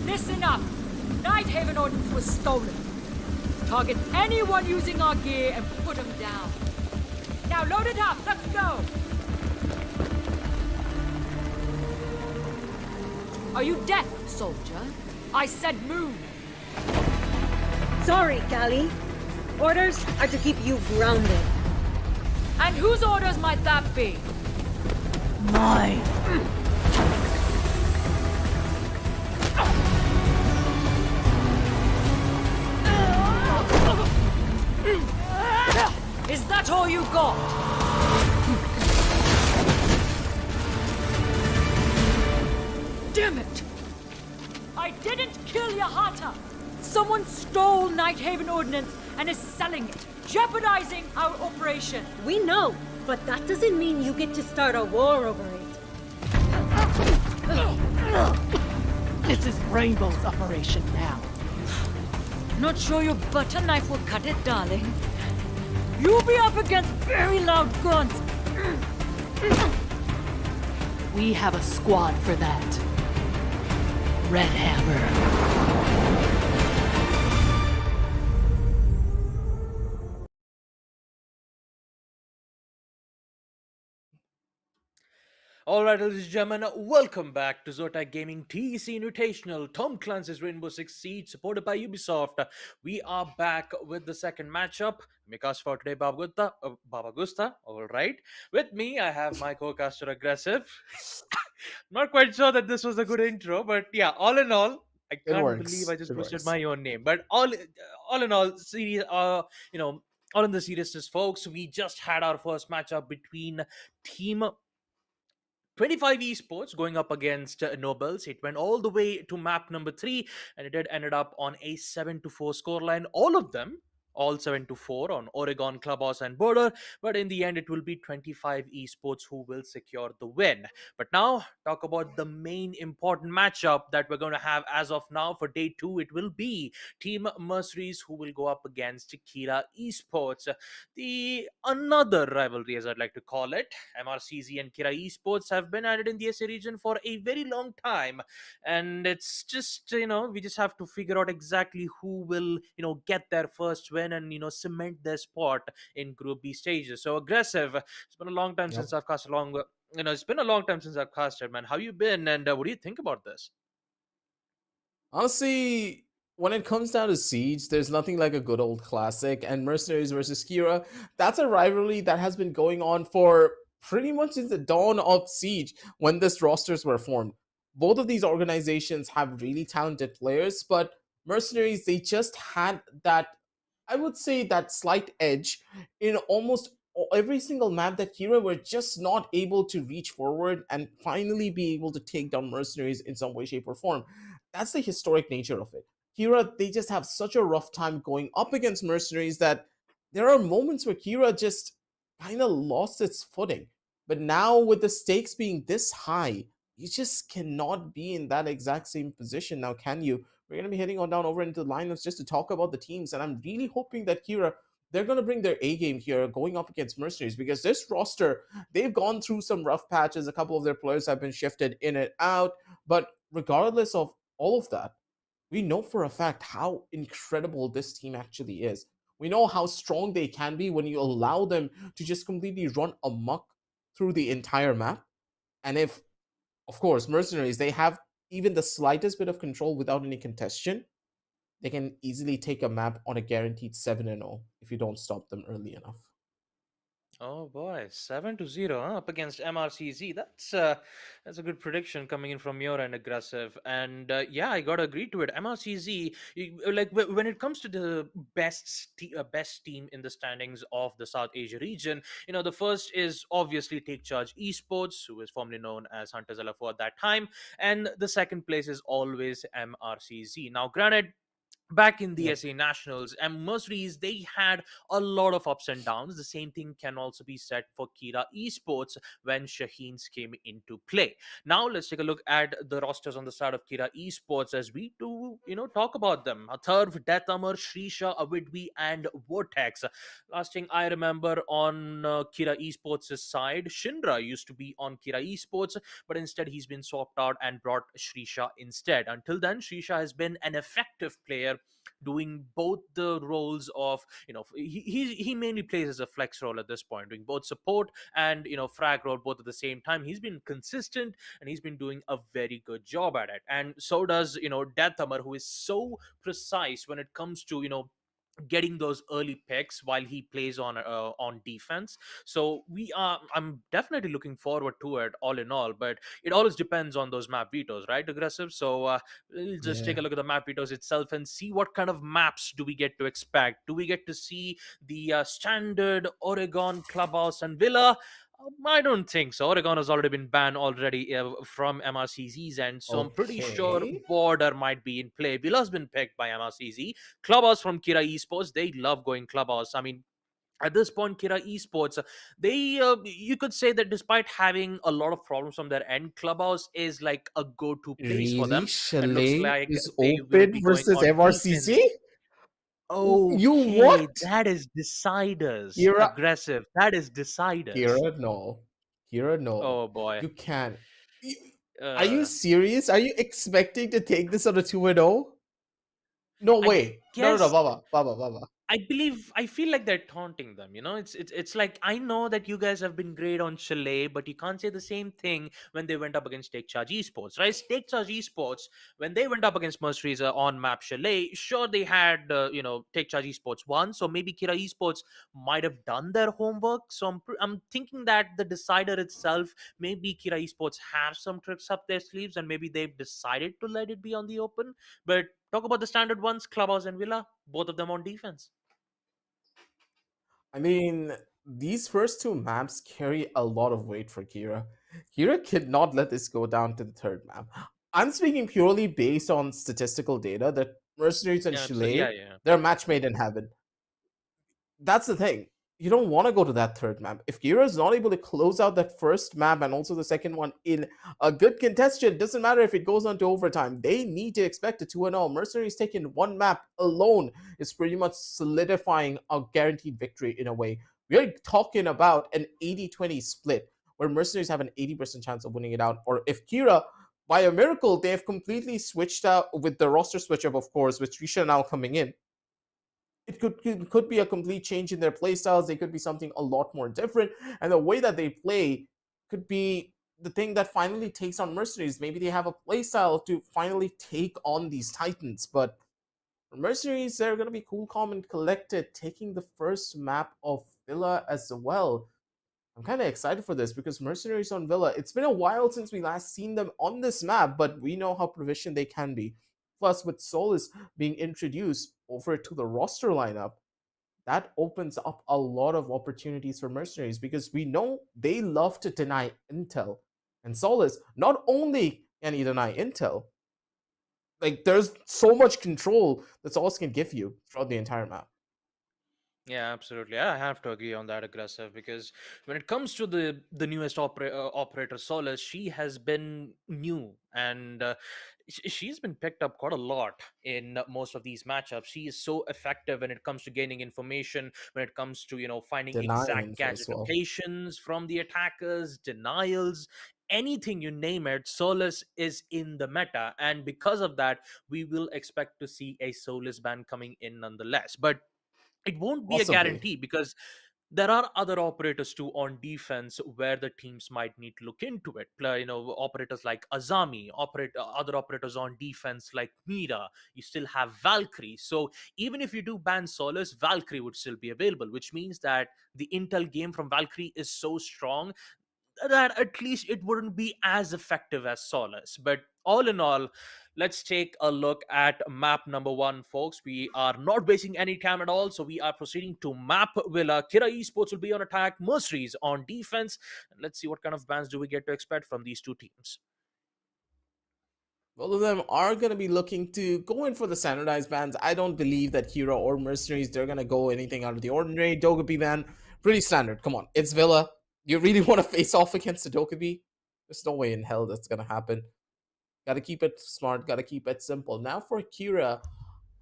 Listen up! Nighthaven Ordnance was stolen. Target anyone using our gear and put them down. Now load it up, let's go! Are you deaf, soldier? I said move! Sorry, Callie. Orders are to keep you grounded. And whose orders might that be? Mine. Is that all you got? Damn it! I didn't kill Yahata! Someone stole Nighthaven Ordnance and is selling it, jeopardizing our operation. We know, but that doesn't mean you get to start a war over it. This is Rainbow's operation now. Not sure your butter knife will cut it, darling. You'll be up against very loud grunts. We have a squad for that. Red Hammer. All right, ladies and gentlemen, welcome back to Zotac Gaming TEC Invitational. Tom Clancy's Rainbow Six Siege, supported by Ubisoft. We are back with the second matchup. Mikas for today, Baba Gusta. All right. With me, I have my co-caster Aggressive. Not quite sure that this was a good intro, but yeah, all in all, I It can't believe I works. just It boosted works. my own name. But all in all, serious, you know, all in the seriousness, folks, we just had our first matchup between Team 25 esports going up against Nobles. It went all the way to map number 3, and it did ended up on a 7-4 scoreline. All of them, all 7-4 on Oregon, Clubhouse, and Border. But in the end, it will be 25 esports who will secure the win. But now, talk about the main important matchup that we're going to have as of now for day 2. It will be Team Mercenaries who will go up against Kira Esports. The another rivalry, as I'd like to call it. MRCZ and Kira Esports have been at it in the SA region for a very long time, and it's just we just have to figure out exactly who will get their first win and cement their spot in Group B stages. So aggressive. It's been a long time Yep. since I've cast along. It's been a long time since I've casted, man. How you been, and what do you think about this? Honestly, when it comes down to Siege, there's nothing like a good old classic. And Mercenaries versus Kira, that's a rivalry that has been going on for pretty much since the dawn of Siege when this rosters were formed. Both of these organizations have really talented players, but Mercenaries, they just had that, I would say, that slight edge in almost every single map that Kira were just not able to reach forward and finally be able to take down Mercenaries in some way, shape, or form. That's the historic nature of it. Kira, they just have such a rough time going up against Mercenaries that there are moments where Kira just kind of lost its footing. But now, with the stakes being this high, you just cannot be in that exact same position now, can you? We're going to be heading on down over into the lineups just to talk about the teams, and I'm really hoping that Kira, they're going to bring their A game here going up against Mercenaries, because this roster, they've gone through some rough patches. A couple of their players have been shifted in and out, but regardless of all of that, we know for a fact how incredible this team actually is. We know how strong they can be when you allow them to just completely run amok through the entire map. And if, of course, Mercenaries, they have even the slightest bit of control without any contention, they can easily take a map on a guaranteed 7-0 if you don't stop them early enough. Oh boy, 7-0 up against MRCZ. That's a good prediction coming in from your end, aggressive. And yeah, I gotta agree to it. MRCZ, when it comes to the best team in the standings of the South Asia region, the first is obviously Take Charge Esports, who is formerly known as Hunters LFO at that time, and the second place is always MRCZ. Now, granted, back in the Yep. SA Nationals and Mercenaries, they had a lot of ups and downs. The same thing can also be said for Kira Esports when Shaheens came into play. Now let's take a look at the rosters on the side of Kira Esports as we do, talk about them. Atharv, Death Amar, Shrisha, Avidvi, and Vortex. Last thing I remember on Kira Esports' side, Shindra used to be on Kira Esports, but instead he's been swapped out and brought Shrisha instead. Until then, Shrisha has been an effective player doing both the roles of he mainly plays as a flex role at this point, doing both support and frag role both at the same time. He's been consistent and he's been doing a very good job at it, and so does Death Hammer, who is so precise when it comes to getting those early picks while he plays on defense. So I'm definitely looking forward to it all in all, but it always depends on those map vetoes, right, aggressive? So we'll just take Yeah. a look at the map vetoes itself and see what kind of maps do we get to expect. Do we get to see the standard Oregon, Clubhouse, and Villa? I don't think so. Oregon has already been banned already from MRCZ's end, so I'm pretty sure Okay. Border might be in play. Villa's been picked by MRCZ. Clubhouse from Kira Esports, they love going Clubhouse. I mean, at this point, Kira Esports, they you could say that despite having a lot of problems from their end, Clubhouse is like a go-to place for Really? them. It looks Chalet like is they will open be going versus on defense. MRCC? You Okay, what? that is deciders. Kira, Aggressive. That is deciders. Kira, no. Kira, no. Oh boy. You can't. Are you serious? Are you expecting to take this on a 2-0? No I way. No, no, no, guess Baba. I feel like they're taunting them. It's like, I know that you guys have been great on Chalet, but you can't say the same thing when they went up against Take Charge Esports, right? Take Charge Esports, when they went up against Mercenaries on map Chalet, sure, they had Take Charge Esports won, so maybe Kira Esports might have done their homework. So I'm thinking that the decider itself, maybe Kira Esports have some tricks up their sleeves, and maybe they've decided to let it be on the open. But talk about the standard ones, Clubhouse and Villa, both of them on defense. I mean, these first two maps carry a lot of weight for Kira. Kira could not let this go down to the third map. I'm speaking purely based on statistical data that Mercenaries and Yeah, absolutely. Yeah, Chalet, yeah. they're match made in heaven. That's the thing. You don't want to go to that third map. If Kira is not able to close out that first map and also the second one in a good contestation, doesn't matter if it goes on to overtime, they need to expect a 2-0. Mercenaries taking one map alone is pretty much solidifying a guaranteed victory in a way. We're talking about an 80-20 split where Mercenaries have an 80% chance of winning it out. Or if Kira, by a miracle, they have completely switched out with the roster switch up, of course, with Trisha now coming in, it could be a complete change in their play styles. They could be something a lot more different, and the way that they play could be the thing that finally takes on Mercenaries. Maybe they have a play style to finally take on these Titans, but for Mercenaries, they're going to be cool, calm, and collected, taking the first map of Villa as well. I'm kind of excited for this because Mercenaries on Villa, it's been a while since we last seen them on this map, but we know how proficient they can be. Plus, with Solus being introduced over to the roster lineup, that opens up a lot of opportunities for Mercenaries because we know they love to deny intel. And Solus, not only can he deny intel, like there's so much control that Solus can give you throughout the entire map. Yeah, absolutely. I have to agree on that, aggressive, because when it comes to the newest operator, Solace, she has been new, and she's been picked up quite a lot in most of these matchups. She is so effective when it comes to gaining information, when it comes to finding Denying exact info as gadget well. locations from the attackers, denials. Anything you name it, Solus is in the meta, and because of that, we will expect to see a Solus ban coming in nonetheless. But it won't be a Possibly. guarantee, because there are other operators too on defense where the teams might need to look into it. Operators like Azami, other operators on defense like Mira. You still have Valkyrie. So even if you do ban Solus, Valkyrie would still be available, which means that the intel game from Valkyrie is so strong that at least it wouldn't be as effective as Solace. But all in all, let's take a look at map number one, folks. We are not wasting any time at all, so we are proceeding to map Villa. Kira Esports will be on attack, Mercenaries on defense. And let's see what kind of bans do we get to expect from these two teams. Both of them are going to be looking to go in for the standardized bans. I don't believe that Hero or Mercenaries, they're going to go anything out of the ordinary. Dogaby ban, pretty standard. Come on, it's Villa. You really want to face off against the Dogaby? There's no way in hell that's going to happen. Got to keep it smart, got to keep it simple. Now for Kira,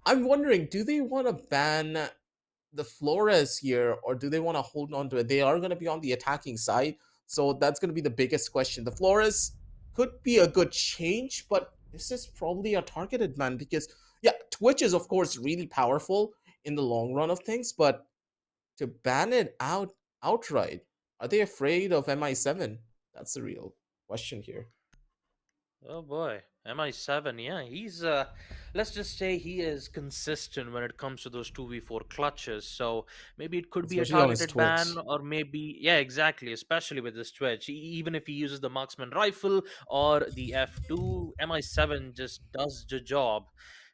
I'm wondering, do they want to ban the Flores here, or do they want to hold on to it? They are going to be on the attacking side, so that's going to be the biggest question. The Flores could be a good change, but this is probably a targeted ban because, yeah, Twitch is, of course, really powerful in the long run of things, but to ban it outright, are they afraid of MI7? That's the real question here. Oh boy, MI7, yeah, he's let's just say he is consistent when it comes to those 2v4 clutches. So maybe it could be a Especially on his targeted ban, Twitch. or maybe, yeah, exactly, especially with this Twitch. Even if he uses the marksman rifle or the F2, MI7 just does the job.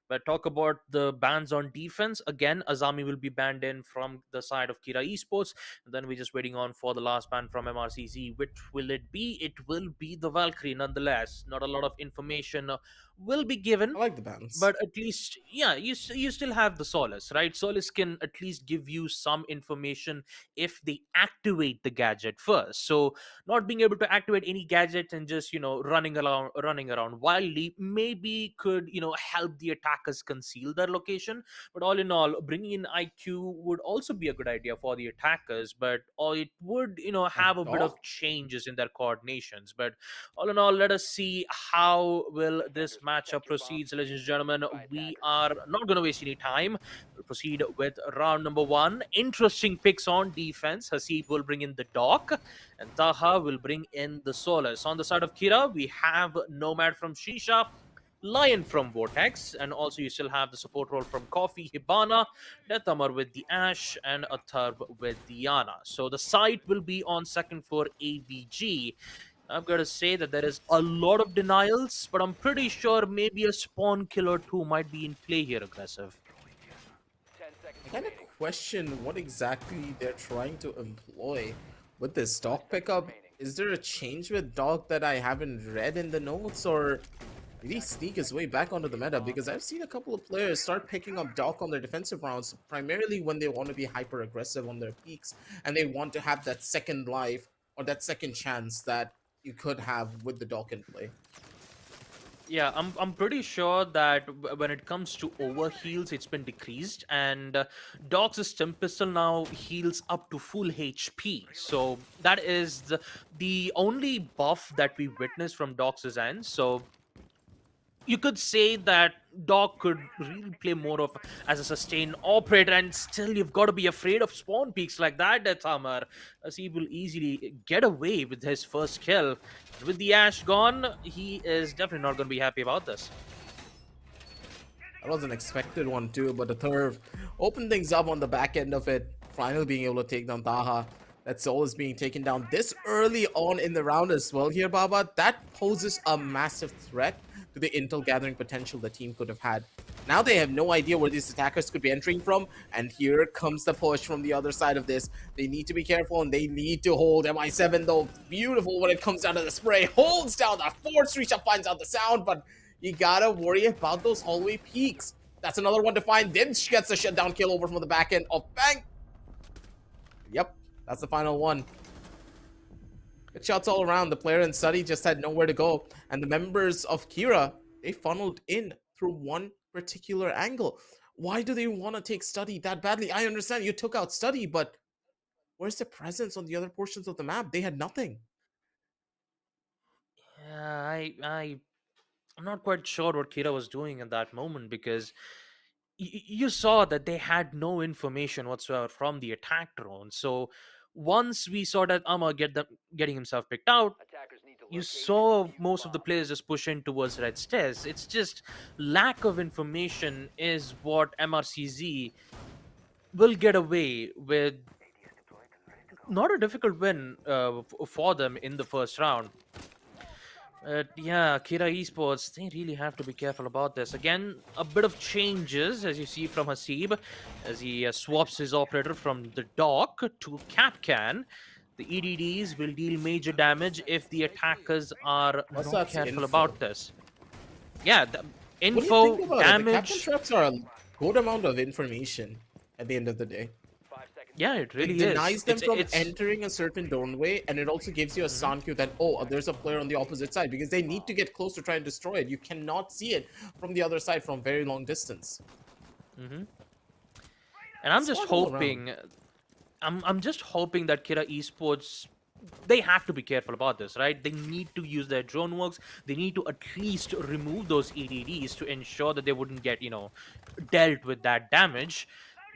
But talk about the bans on defense. Again, Azami will be banned in from the side of Kira Esports. And then we're just waiting on for the last ban from MRCZ. Which will it be? It will be the Valkyrie nonetheless. Not a lot of information will be given. I like the balance. But at least, yeah, you still have the Solace, right? Solace can at least give you some information if they activate the gadget first. So not being able to activate any gadget and just running around wildly maybe could help the attackers conceal their location. But all in all, bringing in IQ would also be a good idea for the attackers, but it would A have a bit of dog? changes in their coordinations. But all in all, let us see how will this matchup proceeds, ladies and gentlemen. We are not going to waste any time. We'll proceed with round number one. Interesting picks on defense. Hasib will bring in the Doc, and Taha will bring in the Solace. On the side of Kira, we have Nomad from Shisha, Lion from Vortex, and also you still have the support role from Coffee, Hibana, Detamar with the Ash, and Atharv with Diana. So the site will be on second floor ABG. I've got to say that there is a lot of denials, but I'm pretty sure maybe a spawn kill or two might be in play here, aggressive. I kind of question what exactly they're trying to employ with this dog pickup. Is there a change with dog that I haven't read in the notes, or did he sneak his way back onto the meta? Because I've seen a couple of players start picking up dog on their defensive rounds, primarily when they want to be hyper aggressive on their peaks and they want to have that second life or that second chance that you could have with the dog in play. Yeah, I'm pretty sure that when it comes to overheals, it's been decreased, and Doc's stim pistol now heals up to full HP. So that is the only buff that we witnessed from Doc's end. So you could say that Doc could really play more of as a sustained operator, and still you've got to be afraid of spawn peaks like that, Tamar, as he will easily get away with his first kill. And with the Ash gone, he is definitely not going to be happy about this. That was an expected one too, but the third opened things up on the back end of it, finally being able to take down Taha. That soul is being taken down this early on in the round as well here, Baba. That poses a massive threat to the intel gathering potential the team could have had. Now they have no idea where these attackers could be entering from, and here comes the push from the other side of this. They need to be careful, and they need to hold. MI7, though, beautiful when it comes down to the spray. Holds down the force reach up, finds out the sound, but you gotta worry about those hallway peaks. That's another one to find. Then she gets a shutdown kill over from the back end of Bang. Yep, that's the final one. Good shots all around. The player in study just had nowhere to go. And the members of Kira, they funneled in through one particular angle. Why do they want to take study that badly? I understand you took out study, but where's the presence on the other portions of the map? They had nothing. Yeah, I'm not quite sure what Kira was doing at that moment, because you saw that they had no information whatsoever from the attack drone. So once we saw that Amma getting himself picked out, you saw most of the players just push in towards red stairs. It's just lack of information is what MRCZ will get away with. Not a difficult win for them in the first round. Yeah, Kira Esports, they really have to be careful about this. Again, a bit of changes, as you see from Hasib, as he swaps his operator from the Doc to Capcan. The EDDs will deal major damage if the attackers are What's not that careful info? about this. Yeah, the What do you info, think about it? The captain damage. traps are a good amount of information at the end of the day. Yeah, it really It denies is. them from It's entering a certain doorway, and it also gives you a sound cue that, oh, there's a player on the opposite side, because they need to get close to try and destroy it. You cannot see it from the other side from very long distance. And I'm just Smart all around. hoping, I'm just hoping that Kira Esports, they have to be careful about this, right? They need to use their drone works. They need to at least remove those EDDs to ensure that they wouldn't get, dealt with that damage.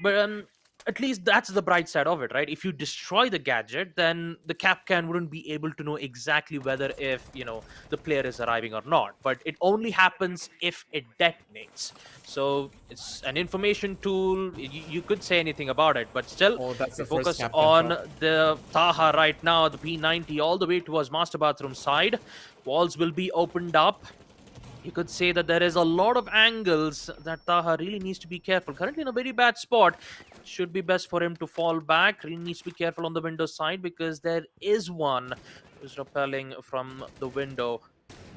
But at least that's the bright side of it, right? If you destroy the gadget, then the Capcan wouldn't be able to know exactly whether if the player is arriving or not. But it only happens if it detonates. So it's an information tool. You could say anything about it, but still, Oh, that's we the first focus Capcan on shot. the Taha right now, the P90 all the way towards master bathroom side. Walls will be opened up. You could say that there is a lot of angles that Taha really needs to be careful. Currently in a very bad spot. Should be best for him to fall back. Really needs to be careful on the window side, because there is one who's rappelling from the window.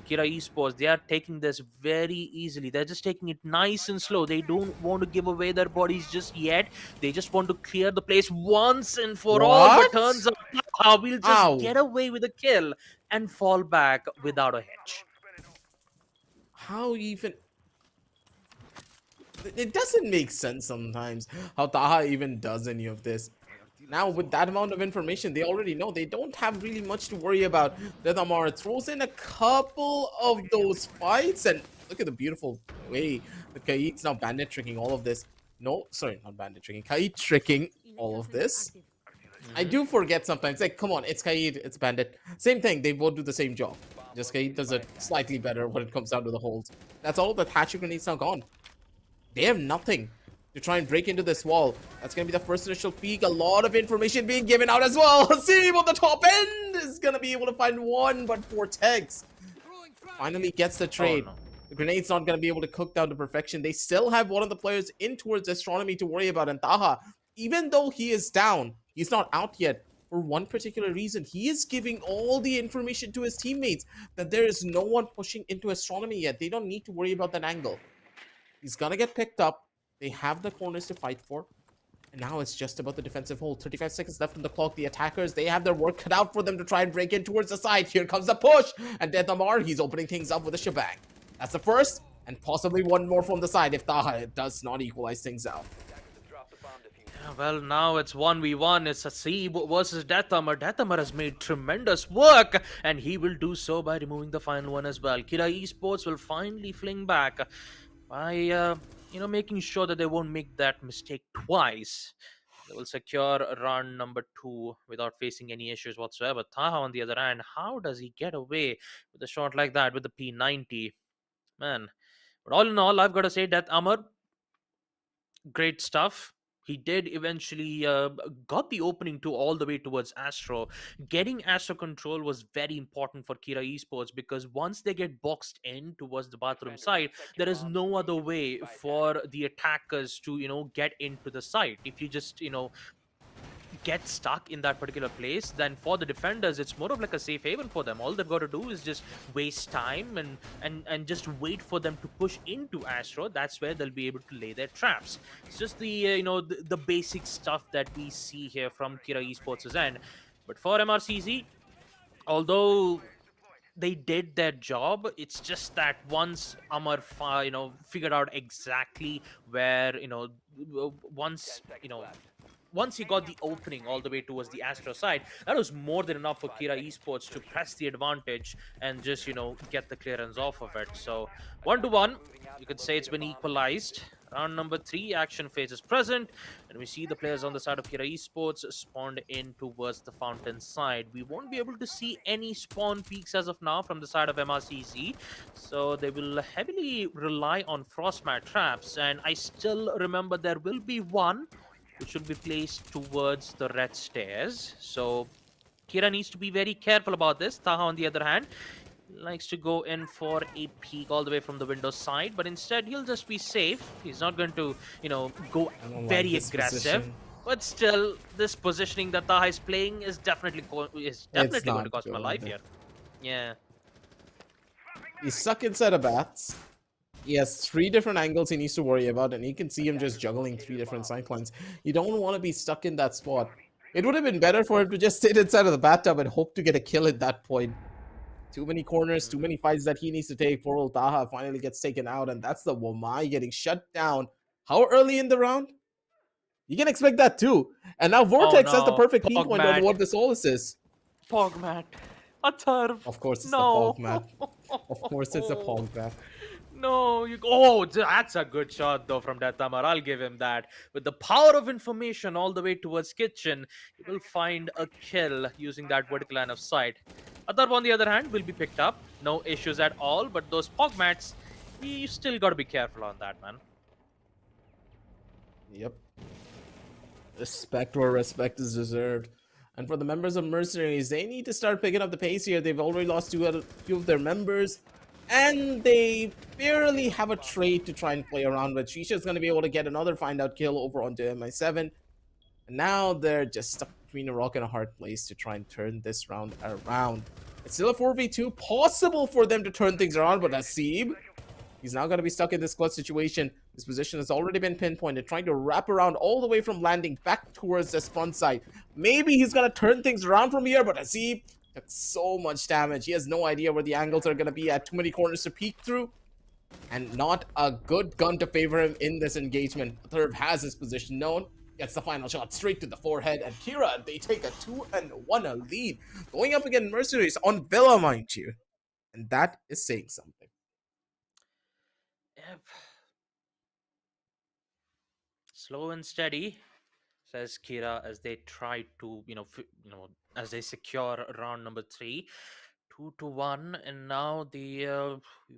Kira Esports, they are taking this very easily. They're just taking it nice and slow. They don't want to give away their bodies just yet. They just want to clear the place once and for all. But What? turns out Taha will just Ow. get away with a kill and fall back without a hitch. How even? It doesn't make sense sometimes how Taha even does any of this. Now, with that amount of information, they already know they don't have really much to worry about. That Amara throws in a couple of those fights, and look at the beautiful way that Kaid's now bandit tricking all of this. No, sorry, not bandit tricking. Kaid tricking all of this. I do forget sometimes. Like, come on, it's Kaid, it's bandit. Same thing. They both do the same job. Just Kaid does it slightly better when it comes down to the holds. That's all. The Thatcher grenades now gone. They have nothing to try and break into this wall. That's going to be the first initial peek. A lot of information being given out as well. Seam on the top end is going to be able to find one, but Vortex finally gets the trade. Oh, no. The grenade's not going to be able to cook down to perfection. They still have one of the players in towards Astronomy to worry about. And Taha, even though he is down, he's not out yet. For one particular reason, he is giving all the information to his teammates that there is no one pushing into Astronomy yet. They don't need to worry about that angle. He's going to get picked up. They have the corners to fight for. And now it's just about the defensive hold. 35 seconds left on the clock. The attackers, they have their work cut out for them to try and break in towards the side. Here comes the push. And Death Amar, he's opening things up with a shebang. That's the first. And possibly one more from the side if Taha does not equalize things out. Yeah, well, now it's 1v1. It's a Seeb versus Deathamar. Deathamar has made tremendous work, and he will do so by removing the final one as well. Kira Esports will finally fling back by making sure that they won't make that mistake twice. They will secure round number 2 without facing any issues whatsoever. Taha, on the other hand, how does he get away with a shot like that with the P90? Man. But all in all, I've got to say that Amar, great stuff. He did eventually got the opening to all the way towards Astro. Getting Astro control was very important for Kira Esports, because once they get boxed in towards the bathroom side, there is no other way for the attackers to, get into the site. If you just, get stuck in that particular place, then for the defenders, it's more of like a safe haven for them. All they've got to do is just waste time and just wait for them to push into Astro. That's where they'll be able to lay their traps. It's just the basic stuff that we see here from Kira Esports' end. But for MRCZ, although they did their job, it's just that once Amar figured out exactly where once he got the opening all the way towards the Astro side, that was more than enough for Kira Esports to press the advantage and just, get the clearance off of it. So 1-1, you could say it's been equalized. Round number 3, action phase is present, and we see the players on the side of Kira Esports spawned in towards the fountain side. We won't be able to see any spawn peaks as of now from the side of MRCZ, so they will heavily rely on frostmat traps, and I still remember there will be one which should be placed towards the red stairs. So Kira needs to be very careful about this. Taha, on the other hand, likes to go in for a peek all the way from the window side, but instead he'll just be safe. He's not going to, go very aggressive. Position. But still, this positioning that Taha is playing is definitely going to cost him a life here. Yeah. He's stuck inside a bats. He has 3 different angles he needs to worry about, and you can see him just juggling 3 different cyclones. You don't want to be stuck in that spot. It would have been better for him to just sit inside of the bathtub and hope to get a kill at that point. Too many corners, too many fights that he needs to take. Poor old Taha finally gets taken out, and that's the Wamai getting shut down. How early in the round? You can expect that too. And now Vortex has the perfect peak window on what the Solus is. Pogmat. A turf. Of course it's the Pogmat. Of course it's the Pogmat. No, that's a good shot though from Deathamar. I'll give him that. With the power of information all the way towards kitchen, he will find a kill using that vertical line of sight. Atarv, on the other hand, will be picked up. No issues at all, but those Pogmats, you still got to be careful on that, man. Yep. Respect where respect is deserved. And for the members of Mercenaries, they need to start picking up the pace here. They've already lost two of their members. And they barely have a trade to try and play around with. Shisha's going to be able to get another find out kill over onto MI7. And now they're just stuck between a rock and a hard place to try and turn this round around. It's still a 4v2, possible for them to turn things around, but Nasib, he's now going to be stuck in this clutch situation. His position has already been pinpointed, trying to wrap around all the way from landing back towards this front side. Maybe he's going to turn things around from here, but Nasib took so much damage. He has no idea where the angles are going to be at. Too many corners to peek through. And not a good gun to favor him in this engagement. Thurb has his position known. Gets the final shot straight to the forehead. And Kira, they take a 2-1 lead. Going up against Mercenaries on Villa, mind you. And that is saying something. Yep. Slow and steady, says Kira, as they try to, as they secure round number 3. 2-1, and now we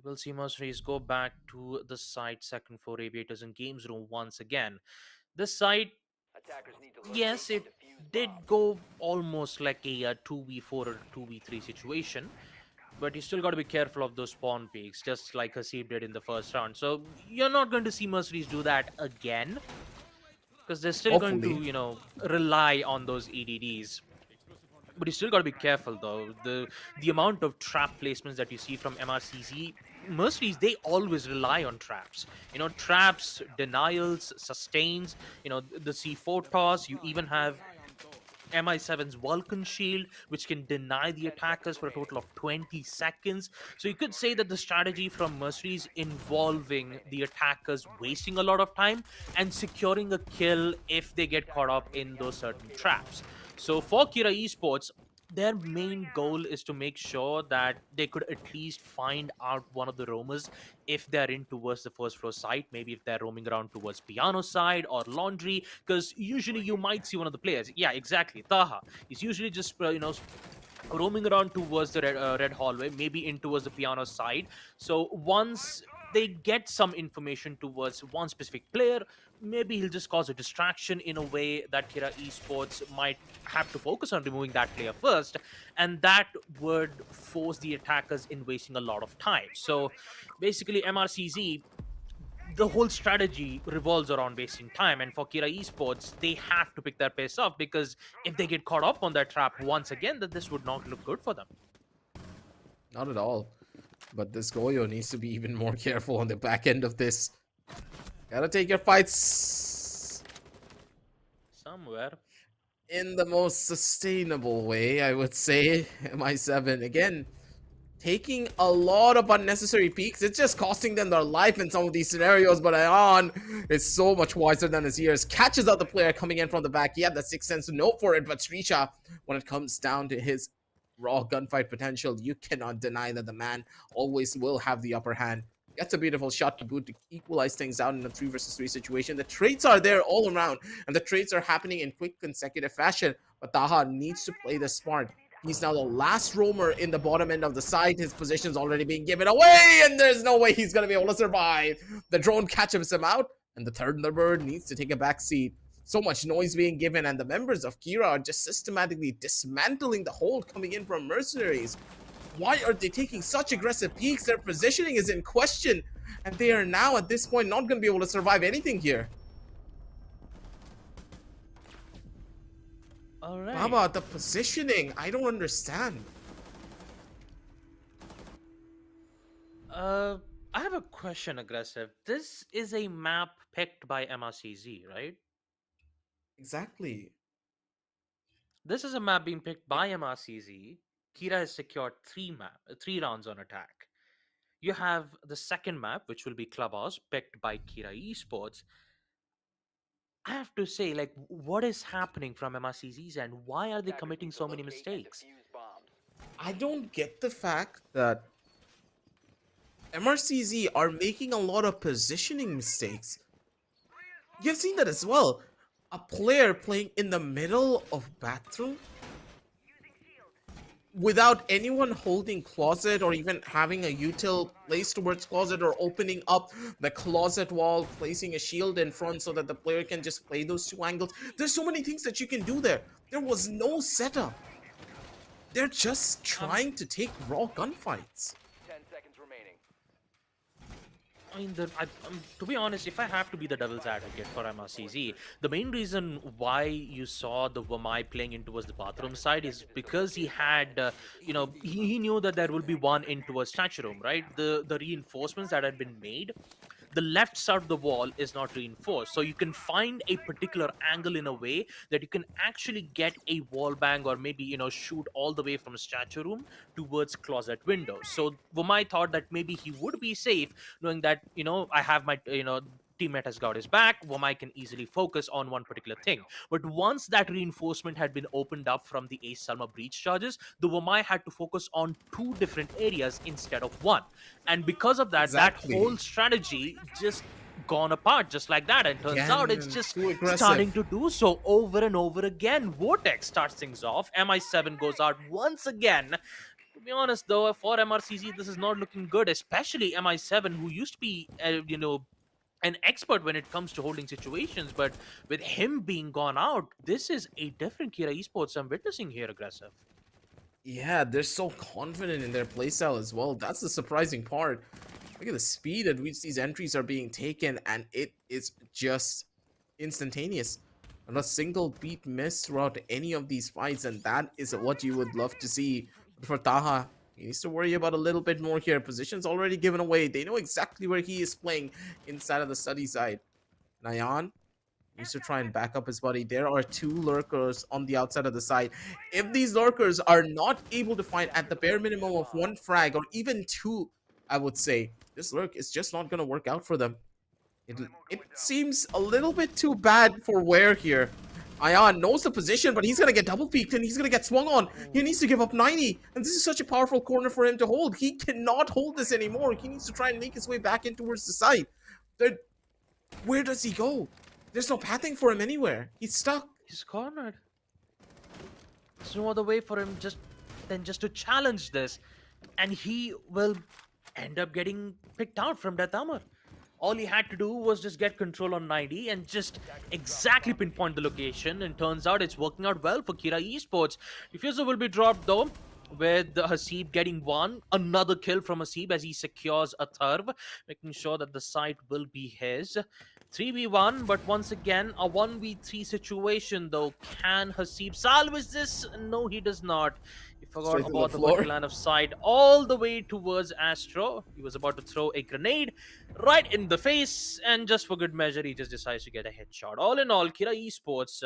will see Mercenaries go back to the side second for Aviators in games room once again. This side, yes, it did go almost like a 2v4 or 2v3 situation, but you still got to be careful of those spawn peaks, just like Hasib did in the first round. So you're not going to see Mercenaries do that again, because they're still going to, rely on those EDDs. But you still got to be careful, though. The amount of trap placements that you see from MRCZ, Mercenaries, they always rely on traps. Traps, denials, sustains, the C4 toss. You even have MI7's Vulcan Shield, which can deny the attackers for a total of 20 seconds. So you could say that the strategy from Mercenaries involving the attackers wasting a lot of time and securing a kill if they get caught up in those certain traps. So for Kira Esports, their main goal is to make sure that they could at least find out one of the roamers if they're in towards the first floor side, maybe if they're roaming around towards piano side or laundry, because usually you might see one of the players. Yeah, exactly. Taha. He's usually just, roaming around towards the red hallway, maybe in towards the piano side. So once they get some information towards one specific player, maybe he'll just cause a distraction in a way that Kira Esports might have to focus on removing that player first, and that would force the attackers in wasting a lot of time. So basically MRCZ, the whole strategy revolves around wasting time, and for Kira Esports, they have to pick their pace up, because if they get caught up on that trap once again, then this would not look good for them. Not at all. But this Goyo needs to be even more careful on the back end of this. Gotta take your fights somewhere in the most sustainable way, I would say. MI7, again, taking a lot of unnecessary peeks. It's just costing them their life in some of these scenarios, but Ayan is so much wiser than his years. Catches out the player coming in from the back. He had the sixth sense to know for it, but Srisha, when it comes down to his raw gunfight potential, you cannot deny that the man always will have the upper hand. Gets a beautiful shot to boot to equalize things out in a 3 versus 3 situation. The trades are there all around, and the trades are happening in quick consecutive fashion, but Taha needs to play this smart. He's now the last roamer in the bottom end of the site. His position's already being given away, and there's no way he's going to be able to survive. The drone catches him out, and the Thunderbird needs to take a back seat. So much noise being given, and the members of Kira are just systematically dismantling the hold coming in from Mercenaries. Why are they taking such aggressive peeks? Their positioning is in question, and they are now at this point not going to be able to survive anything here. All right. How about the positioning? I don't understand. I have a question, Aggressive. This is a map picked by MRCZ, right? Exactly. This is a map being picked by MRCZ. Kira has secured 3 rounds on attack. You have the second map, which will be Clubhouse, picked by Kira Esports. I have to say, like, what is happening from MRCZ's end? Why are they committing so many mistakes? I don't get the fact that MRCZ are making a lot of positioning mistakes. You've seen that as well. A player playing in the middle of bathroom without anyone holding closet or even having a util placed towards closet or opening up the closet wall, placing a shield in front so that the player can just play those 2 angles. There's so many things that you can do there. There was no setup. They're just trying to take raw gunfights. 10 seconds remaining. I mean, to be honest, if I have to be the devil's advocate for MRCZ, the main reason why you saw the Wamai playing in towards the bathroom side is because he had, he knew that there will be one in towards statue room, right? The reinforcements that had been made, the left side of the wall is not reinforced, so you can find a particular angle in a way that you can actually get a wall bang, or maybe shoot all the way from a statue room towards closet windows. So Vomai thought that maybe he would be safe knowing that I have my teammate has got his back. Womai can easily focus on one particular thing. But once that reinforcement had been opened up from the Ace Salma breach charges, the Womai had to focus on two different areas instead of one. And because of that, that Exactly. whole strategy just gone apart just like that. And turns out it's Again, just too aggressive. starting to do so over and over again. Vortex starts things off. MI7 goes out once again. To be honest, though, for MRCZ, this is not looking good, especially MI7, who used to be, an expert when it comes to holding situations. But with him being gone out, this is a different Kira Esports I'm witnessing here, aggressive. Yeah, they're so confident in their playstyle as well. That's the surprising part. Look at the speed at which these entries are being taken, and it is just instantaneous. Not a single beat miss throughout any of these fights, and that is what you would love to see. But for Taha, he needs to worry about a little bit more here. Position's already given away. They know exactly where he is playing inside of the study side. Nayan needs to try and back up his buddy. There are two lurkers on the outside of the side. If these lurkers are not able to find at the bare minimum of one frag, or even two, I would say, this lurk is just not going to work out for them. It seems a little bit too bad for Ware here. Ayan knows the position, but he's going to get double peeked and he's going to get swung on. He needs to give up 90. And this is such a powerful corner for him to hold. He cannot hold this anymore. He needs to try and make his way back in towards the side. Where does he go? There's no pathing for him anywhere. He's stuck. He's cornered. There's no other way for him than just to challenge this. And he will end up getting picked out from Death Armor. All he had to do was just get control on 90 and just exactly pinpoint the location. And turns out it's working out well for Kira Esports. Diffuser will be dropped though, with Hasib getting another kill from Hasib as he secures a third, making sure that the site will be his. 3v1, but once again, a 1v3 situation though. Can Hasib salvage this? No, he does not. He forgot Straight to the about the floor. vertical line of sight all the way towards Astro. He was about to throw a grenade right in the face, and just for good measure, he just decides to get a headshot. All in all, Kira Esports,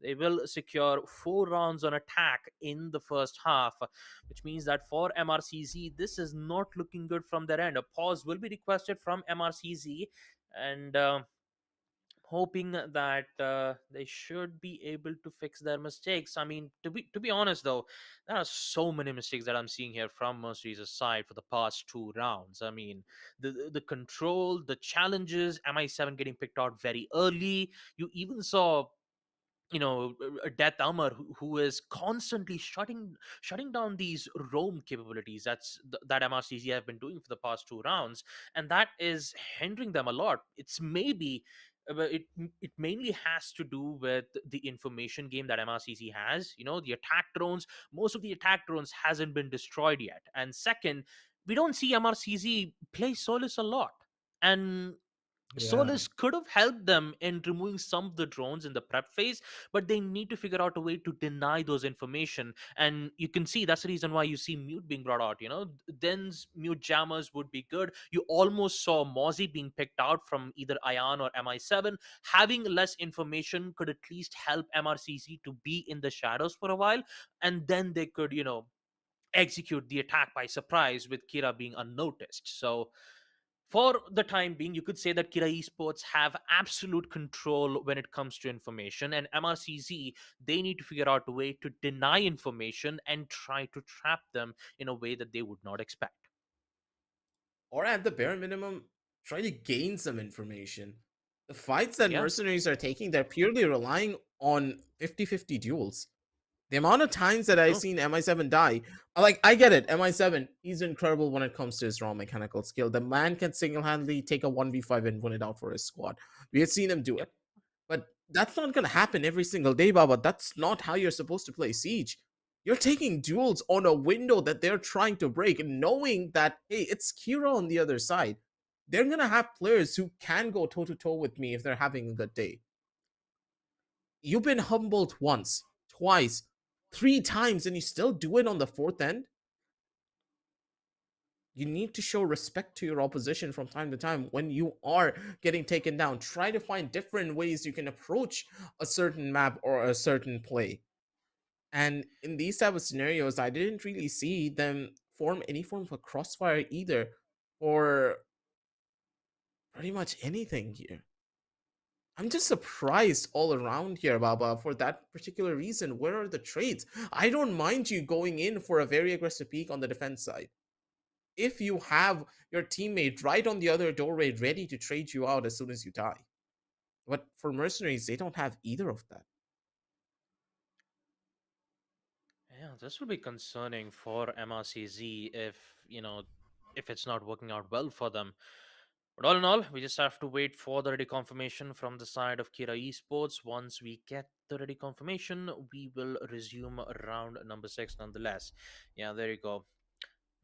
they will secure 4 rounds on attack in the first half, which means that for MRCZ, this is not looking good from their end. A pause will be requested from MRCZ, and hoping that they should be able to fix their mistakes. I mean, to be honest though, there are so many mistakes that I'm seeing here from Mercenariez' side for the past 2 rounds. I mean, the control, the challenges, MI7 getting picked out very early. You even saw a Death Armor who is constantly shutting down these roam capabilities that MRCZ have been doing for the past 2 rounds, and that is hindering them a lot. It's maybe it mainly has to do with the information game that MRCZ has. The attack drones, most of the attack drones hasn't been destroyed yet, and second, we don't see MRCZ play Solus a lot, and Solus could have helped them in removing some of the drones in the prep phase, but they need to figure out a way to deny those information. And you can see that's the reason why you see Mute being brought out. Then's Mute jammers would be good. You almost saw Mozzie being picked out from either Ion or MI7. Having less information could at least help MRCZ to be in the shadows for a while, and then they could, execute the attack by surprise with Kira being unnoticed. So for the time being, you could say that Kira Esports have absolute control when it comes to information, and MRCZ, they need to figure out a way to deny information and try to trap them in a way that they would not expect. Or at the bare minimum, try to gain some information. The fights that Yeah. Mercenaries are taking, they're purely relying on 50-50 duels. The amount of times that I've seen MI7 die, I get it. MI7, he's incredible when it comes to his raw mechanical skill. The man can single-handedly take a 1v5 and win it out for his squad. We have seen him do it. But that's not going to happen every single day, Baba. That's not how you're supposed to play Siege. You're taking duels on a window that they're trying to break, knowing that, hey, it's Kira on the other side. they're gonna have players who can go toe to toe with me if they're having a good day. You've been humbled once, twice, 3 times, and you still do it on the fourth end? You need to show respect to your opposition from time to time when you are getting taken down. Try to find different ways you can approach a certain map or a certain play. And in these type of scenarios, I didn't really see them form any form of a crossfire either, or pretty much anything here. I'm just surprised all around here, Baba, for that particular reason. Where are the trades? I don't mind you going in for a very aggressive peak on the defense side. If you have your teammate right on the other doorway ready to trade you out as soon as you die. But for Mercenaries, they don't have either of that. Yeah, this will be concerning for MRCZ if, if it's not working out well for them. But all in all, we just have to wait for the ready confirmation from the side of Kira Esports. Once we get the ready confirmation, we will resume round number 6 nonetheless. Yeah, there you go.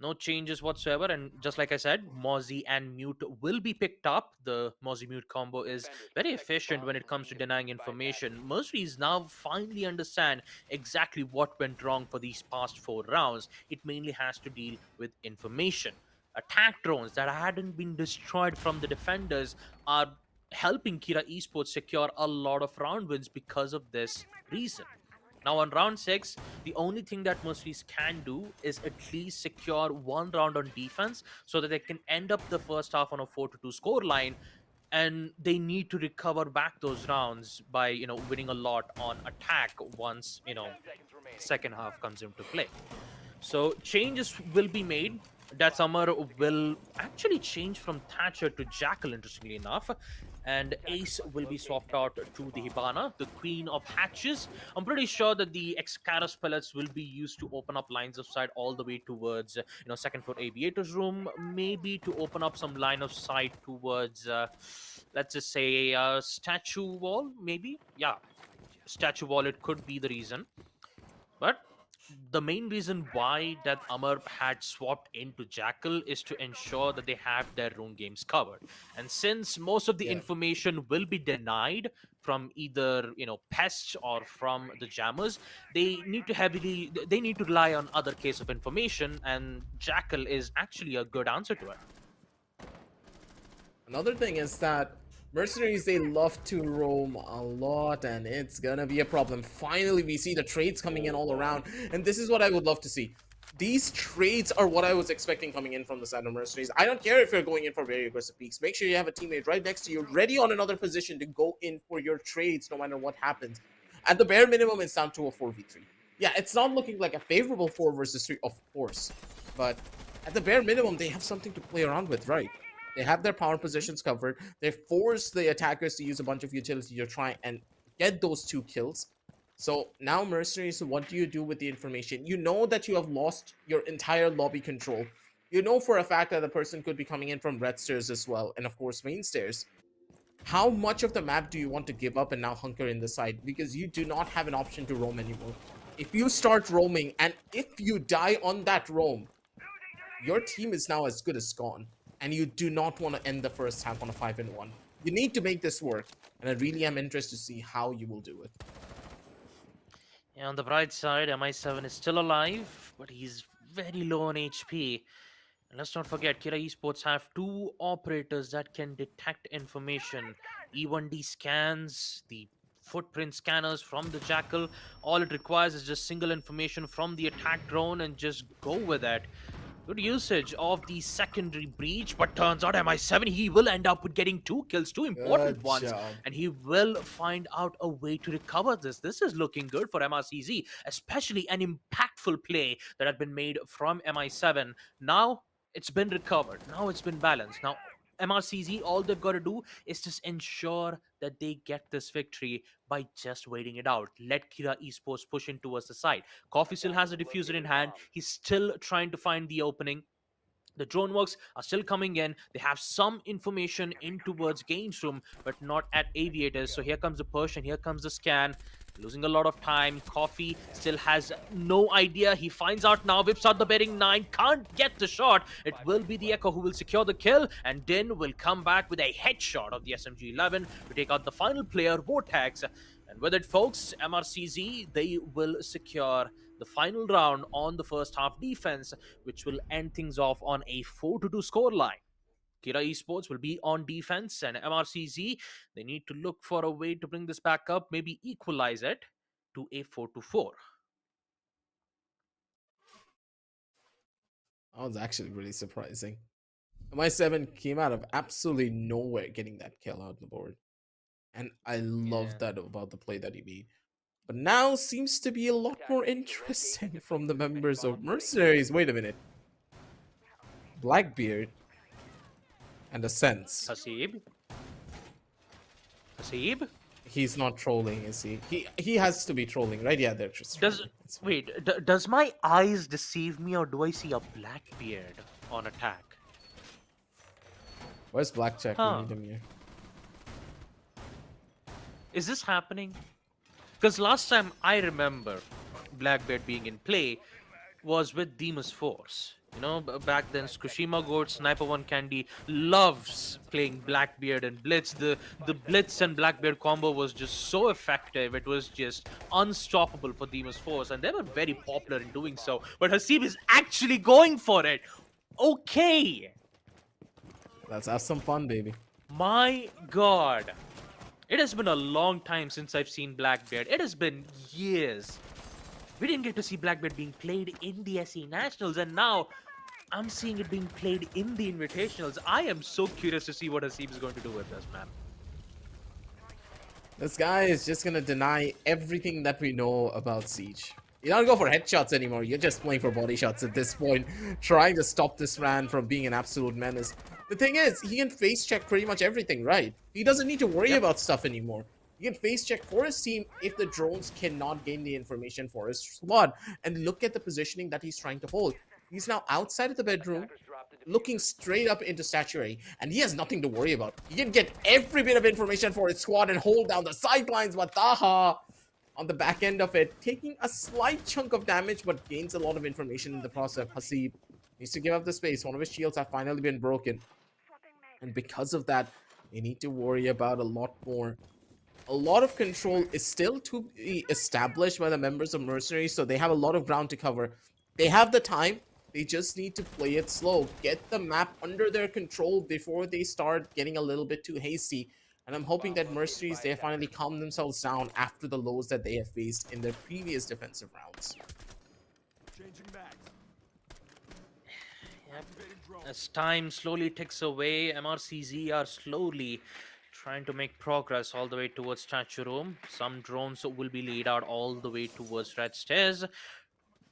No changes whatsoever, and just like I said, Mozzie and Mute will be picked up. The Mozzie Mute combo is very efficient when it comes to denying information. Mercenaries now finally understand exactly what went wrong for these past 4 rounds. It mainly has to deal with information. Attack drones that hadn't been destroyed from the defenders are helping Kira Esports secure a lot of round wins because of this reason. Now, on round 6, the only thing that Mercenaries can do is at least secure 1 round on defense so that they can end up the first half on a 4-2 score line. And they need to recover back those rounds by, winning a lot on attack once, second half comes into play. So changes will be made. That summer will actually change from Thatcher to Jackal, interestingly enough. And Ace will be swapped out to the Hibana, the Queen of Hatches. I'm pretty sure that the Excaros pellets will be used to open up lines of sight all the way towards, second floor Aviator's room, maybe to open up some line of sight towards, let's just say, Statue Wall, maybe? Yeah, Statue Wall, it could be the reason. But the main reason why that Amar had swapped into Jackal is to ensure that they have their own games covered. And since most of the information will be denied from either pests or from the jammers, they need to rely on other case of information, and Jackal is actually a good answer to it. Another thing is that Mercenaries, they love to roam a lot, and it's gonna be a problem. Finally, we see the trades coming in all around, and this is what I would love to see. These trades are what I was expecting coming in from the side of Mercenaries. I don't care if you're going in for very aggressive peaks. Make sure you have a teammate right next to you, ready on another position to go in for your trades no matter what happens. At the bare minimum, it's down to a 4v3. Yeah, it's not looking like a favorable 4 versus 3, of course. But at the bare minimum, they have something to play around with, right? They have their power positions covered. They force the attackers to use a bunch of utility to try and get those 2 kills. So now Mercenaries, what do you do with the information? You know that you have lost your entire lobby control. You know for a fact that the person could be coming in from red stairs as well, and of course main stairs. How much of the map do you want to give up and now hunker in the side? Because you do not have an option to roam anymore. If you start roaming, and if you die on that roam, your team is now as good as gone. And you do not want to end the first half on a 5-1. You need to make this work, and I really am interested to see how you will do it. Yeah, on the bright side, MI7 is still alive, but he's very low on HP. And let's not forget, Kira Esports have 2 operators that can detect information. E1D scans, the footprint scanners from the Jackal. All it requires is just single information from the attack drone and just go with it. Good usage of the secondary breach, but turns out MI7, he will end up with getting 2 kills, 2 important Good ones, job. and he will find out a way to recover this. This is looking good for MRCZ, especially an impactful play that had been made from MI7. Now it's been recovered. Now it's been balanced. Now MRCZ, all they've got to do is just ensure that they get this victory by just waiting it out. Let Kira Esports push in towards the side. Coffee still has a diffuser in hand. He's still trying to find the opening. The drone works are still coming in. They have some information in towards games room, but not at aviators. So here comes the push and here comes the scan. Losing a lot of time. Coffee still has no idea. He finds out now, whips out the bearing 9, can't get the shot. It will be the Echo who will secure the kill, and Din will come back with a headshot of the SMG-11 to take out the final player, Vortex. And with it, folks, MRCZ, they will secure the final round on the first half defense, which will end things off on a 4-2 scoreline. Kira Esports will be on defense, and MRCZ, they need to look for a way to bring this back up, maybe equalize it to a 4-4. That was actually really surprising. MI7 came out of absolutely nowhere getting that kill out on the board. And I love that about the play that he made. But now seems to be a lot more interesting from the members of Mercenaries. Wait a minute. Blackbeard and a sense. Hasib? Hasib? He's not trolling, is he? He has to be trolling, right? Yeah, they're just trolling. Does my eyes deceive me, or do I see a Blackbeard on attack? Where's Blackjack? We need him here. Is this happening? Because last time I remember Blackbeard being in play was with Demon's Force. You know, back then, Tsukushima Goat, Sniper One Candy loves playing Blackbeard and Blitz. The Blitz and Blackbeard combo was just so effective. It was just unstoppable for Demon's Force, and they were very popular in doing so. But Hasib is actually going for it. Okay. Let's have some fun, baby. My God. It has been a long time since I've seen Blackbeard. It has been years. We didn't get to see Blackbeard being played in the SE Nationals, and now I'm seeing it being played in the Invitationals. I am so curious to see what Hasib is going to do with this, man. This guy is just gonna deny everything that we know about Siege. You don't go for headshots anymore. You're just playing for body shots at this point, trying to stop this man from being an absolute menace. The thing is, he can face check pretty much everything, right? He doesn't need to worry about stuff anymore. He can face check for his team if the drones cannot gain the information for his squad. And look at the positioning that he's trying to hold. He's now outside of the bedroom, looking straight up into statuary, and he has nothing to worry about. He can get every bit of information for his squad and hold down the sidelines, but Taha on the back end of it, taking a slight chunk of damage, but gains a lot of information in the process. Hasib needs to give up the space. One of his shields have finally been broken. And because of that, they need to worry about a lot more. A lot of control is still to be established by the members of Mercenaries, so they have a lot of ground to cover. They have the time. They just need to play it slow. Get the map under their control before they start getting a little bit too hasty. And I'm hoping that Mercenaries, they finally calm themselves down after the lows that they have faced in their previous defensive rounds. As time slowly ticks away, MRCZ are slowly trying to make progress all the way towards Statue Room. Some drones will be laid out all the way towards Red Stairs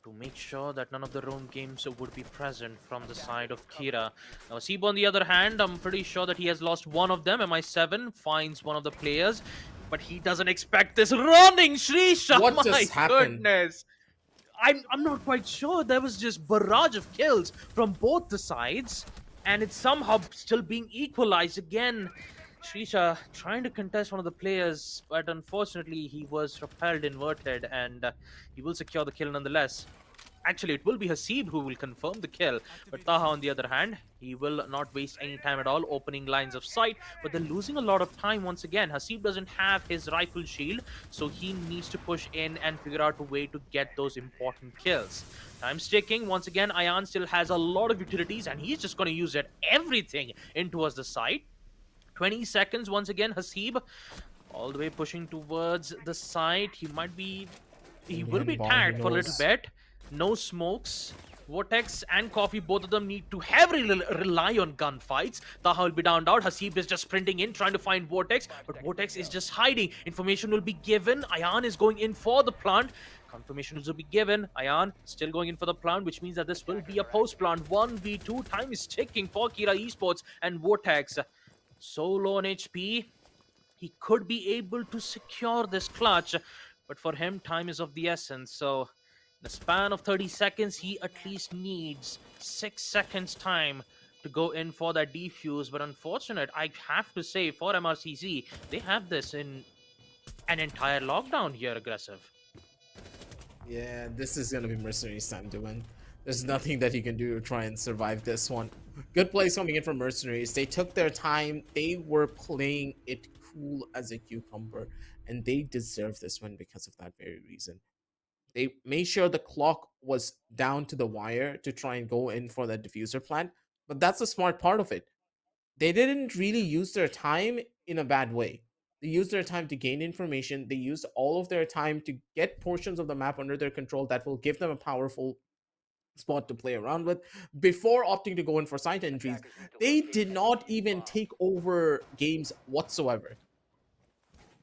to make sure that none of the roam games would be present from the side of Kira. Now, Sib, on the other hand, I'm pretty sure that he has lost one of them. MI7 finds one of the players, but he doesn't expect this running Shrisha. What just happened? Goodness. I'm not quite sure. There was just barrage of kills from both the sides, and it's somehow still being equalized again. Shrisha trying to contest one of the players, but unfortunately he was repelled inverted, and he will secure the kill nonetheless. Actually, it will be Hasib who will confirm the kill, but Taha, on the other hand, he will not waste any time at all opening lines of sight, but they're losing a lot of time once again. Hasib doesn't have his rifle shield, so he needs to push in and figure out a way to get those important kills. Time's ticking. Once again, Ayan still has a lot of utilities, and he's just going to use it everything in towards the site. 20 seconds, once again, Hasib all the way pushing towards the site. He will be tagged for a little bit. No smokes. Vortex and Coffee, both of them need to heavily rely on gunfights. Taha will be downed out. Hasib is just sprinting in, trying to find Vortex, but Vortex is just hiding. Information will be given. Ayan is going in for the plant. Confirmation will be given. Ayan still going in for the plant, which means that this will be a post-plant. 1v2. Time is ticking for Kira Esports and Vortex. So low on HP. He could be able to secure this clutch, but for him, time is of the essence. So in the span of 30 seconds, he at least needs 6 seconds time to go in for that defuse. But unfortunate, I have to say, for MRCZ, they have this in an entire lockdown here aggressive. Yeah, this is gonna be Mercenaries' time to win. There's nothing that you can do to try and survive this one. Good plays coming in from Mercenaries. They took their time. They were playing it cool as a cucumber, and they deserve this win because of that very reason. They made sure the clock was down to the wire to try and go in for the diffuser plan, but that's the smart part of it. They didn't really use their time in a bad way. They used their time to gain information. They used all of their time to get portions of the map under their control that will give them a powerful spot to play around with before opting to go in for site entries. They did not even take over games whatsoever.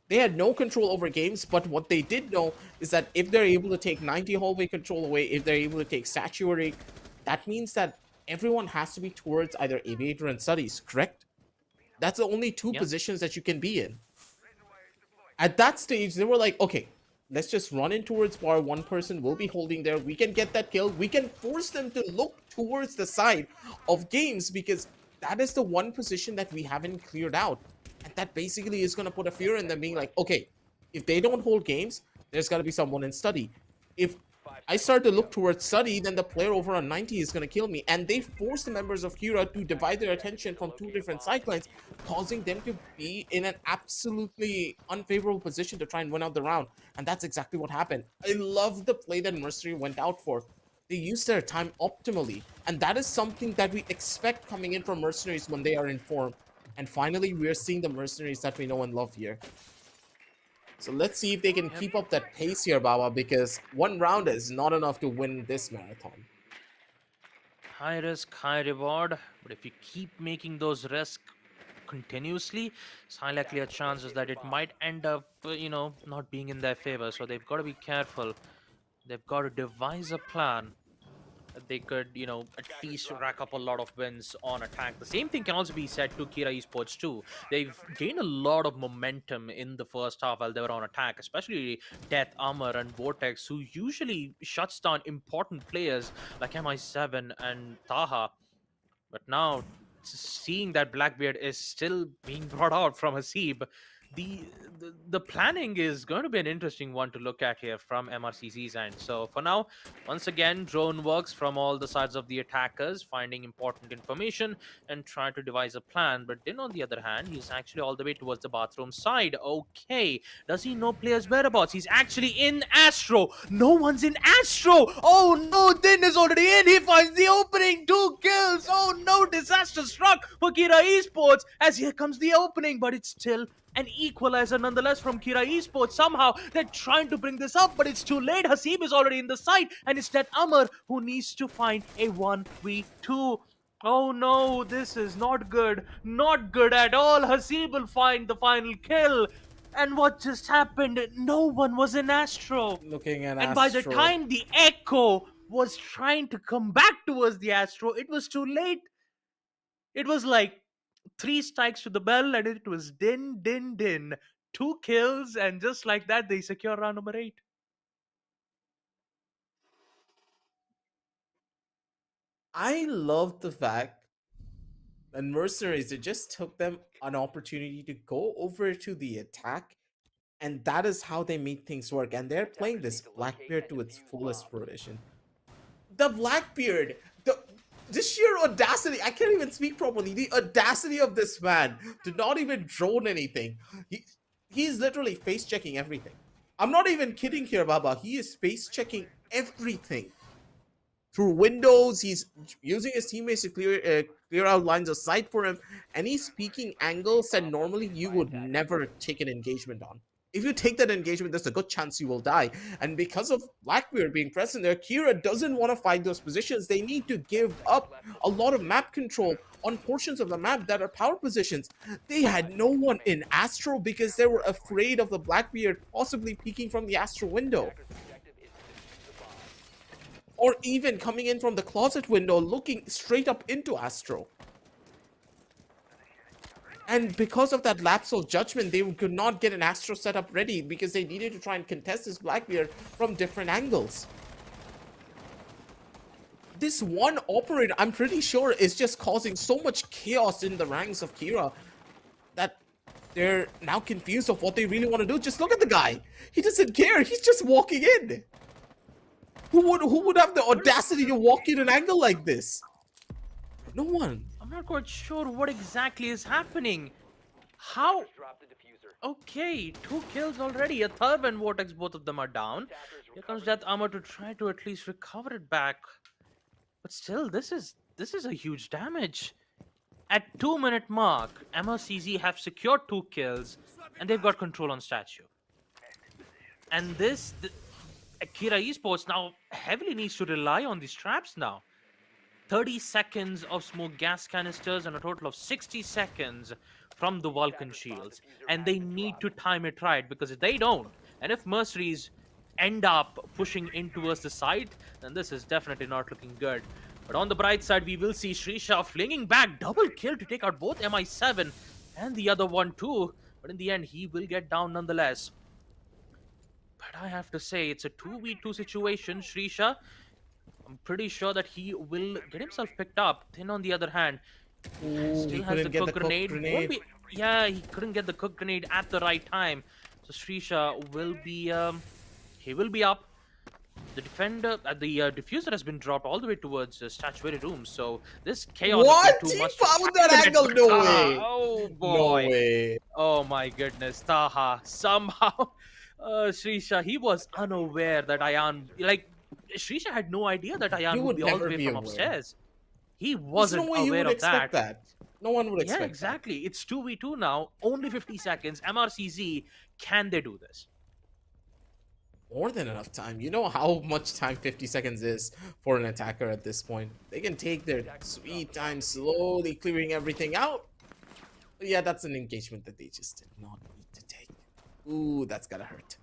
They had no control over games, but what they did know is that if they're able to take 90 hallway control away, if they're able to take statuary, that means that everyone has to be towards either aviator and studies, correct? That's the only two positions that you can be in. At that stage, they were like, okay, let's just run in towards bar. One person will be holding there. We can get that kill. We can force them to look towards the side of games because that is the one position that we haven't cleared out. And that basically is going to put a fear in them being like, okay, if they don't hold games, there's got to be someone in study. If I start to look towards study, then the player over on 90 is going to kill me. And they force the members of Kira to divide their attention from two different side lines, causing them to be in an absolutely unfavorable position to try and win out the round. And that's exactly what happened. I love the play that Mercenary went out for. They used their time optimally. And that is something that we expect coming in from Mercenaries when they are in form. And finally, we're seeing the Mercenaries that we know and love here. So let's see if they can keep up that pace here, Baba, because one round is not enough to win this marathon. High risk, high reward. But if you keep making those risks continuously, it's high likely a chances that it might end up, not being in their favor. So they've got to be careful. They've got to devise a plan. They could, at least rack up a lot of wins on attack. The same thing can also be said to Kira Esports too. They've gained a lot of momentum in the first half while they were on attack, especially Death, Armor, and Vortex, who usually shuts down important players like MI7 and Taha. But now, seeing that Blackbeard is still being brought out from Hasib, the planning is going to be an interesting one to look at here from MRCC's end. So for now, once again, drone works from all the sides of the attackers, finding important information and trying to devise a plan. But Din, on the other hand, he's actually all the way towards the bathroom side. Okay, does he know players' whereabouts? He's actually in Astro. No one's in Astro. Oh no, Din is already in. He finds the opening. 2 kills. Oh no, disaster struck for Kira Esports as here comes the opening, but it's still an equalizer nonetheless from Kira Esports. Somehow they're trying to bring this up, but it's too late. Hasib is already in the side, and it's that Amar who needs to find a 1v2. Oh no, this is not good. Not good at all. Hasib will find the final kill. And what just happened? No one was in Astro. Looking at and by the time the Echo was trying to come back towards the Astro, it was too late. It was like 3 strikes to the bell, and it was din, din, din. 2 kills, and just like that, they secure round number 8. I love the fact that Mercenaries, it just took them an opportunity to go over to the attack, and that is how they made things work. And they're playing this Blackbeard to its fullest fruition. The Blackbeard, the sheer audacity, I can't even speak properly. The audacity of this man to not even drone anything. He's literally face checking everything. I'm not even kidding here, Baba. He is face checking everything. Through windows, he's using his teammates to clear out lines of sight for him, and he's peeking angles that normally you would never take an engagement on. If you take that engagement, there's a good chance you will die. And because of Blackbeard being present there, Kira doesn't want to fight those positions. They need to give up a lot of map control on portions of the map that are power positions. They had no one in Astro because they were afraid of the Blackbeard possibly peeking from the Astro window. Or even coming in from the closet window, looking straight up into Astro. And because of that lapse of judgment, they could not get an Astro setup ready because they needed to try and contest this Blackbeard from different angles. This one operator, I'm pretty sure, is just causing so much chaos in the ranks of Kira that they're now confused of what they really want to do. Just look at the guy. He doesn't care. He's just walking in. Who would have the audacity to walk in an angle like this? No one. I'm not quite sure what exactly is happening. How? Drop the diffuser. Okay, 2 kills already. A third and Vortex, both of them are down. Here comes Death Armor to try to at least recover it back. But still, this is a huge damage. At 2-minute mark, MRCZ have secured 2 kills, and they've got control on Statue. And Akira Esports now heavily needs to rely on these traps now. 30 seconds of smoke gas canisters and a total of 60 seconds from the Vulcan shields. And they need to time it right, because if they don't, and if Mercenaries end up pushing in towards the side, then this is definitely not looking good. But on the bright side, we will see Shrisha flinging back double kill to take out both MI7 and the other one too. But in the end, he will get down nonetheless. But I have to say, it's a 2v2 situation. Shrisha, I'm pretty sure that he will get himself picked up. Then on the other hand, still has the cook grenade. Yeah, he couldn't get the cook grenade at the right time. So Shrisha will be he will be up. The defender, the diffuser has been dropped all the way towards statuary room. So this chaos. What? Is too He much found that angle? No way. Oh boy. No way. Oh my goodness, Taha. Somehow, Shrisha, he was unaware that Ayan, like, Shrisha had no idea that Ayan would be all the way from upstairs. He wasn't aware of that. No one would expect that. Yeah, exactly. It's 2v2 now, only 50 seconds. MRCZ, can they do this? More than enough time. You know how much time 50 seconds is for an attacker at this point. They can take their sweet time slowly clearing everything out. But yeah, that's an engagement that they just did not need to take. Ooh, that's gotta hurt.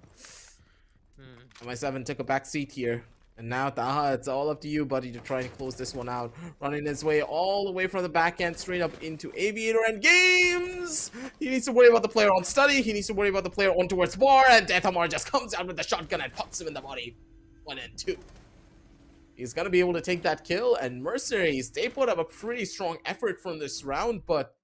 MI7 took a back seat here. And now, Taha, it's all up to you, buddy, to try and close this one out. Running his way all the way from the backhand straight up into Aviator and Games. He needs to worry about the player on study. He needs to worry about the player on towards bar. And Death Amar just comes out with the shotgun and pops him in the body. 1 and 2. He's going to be able to take that kill. And Mercenaries, they put up a pretty strong effort from this round, but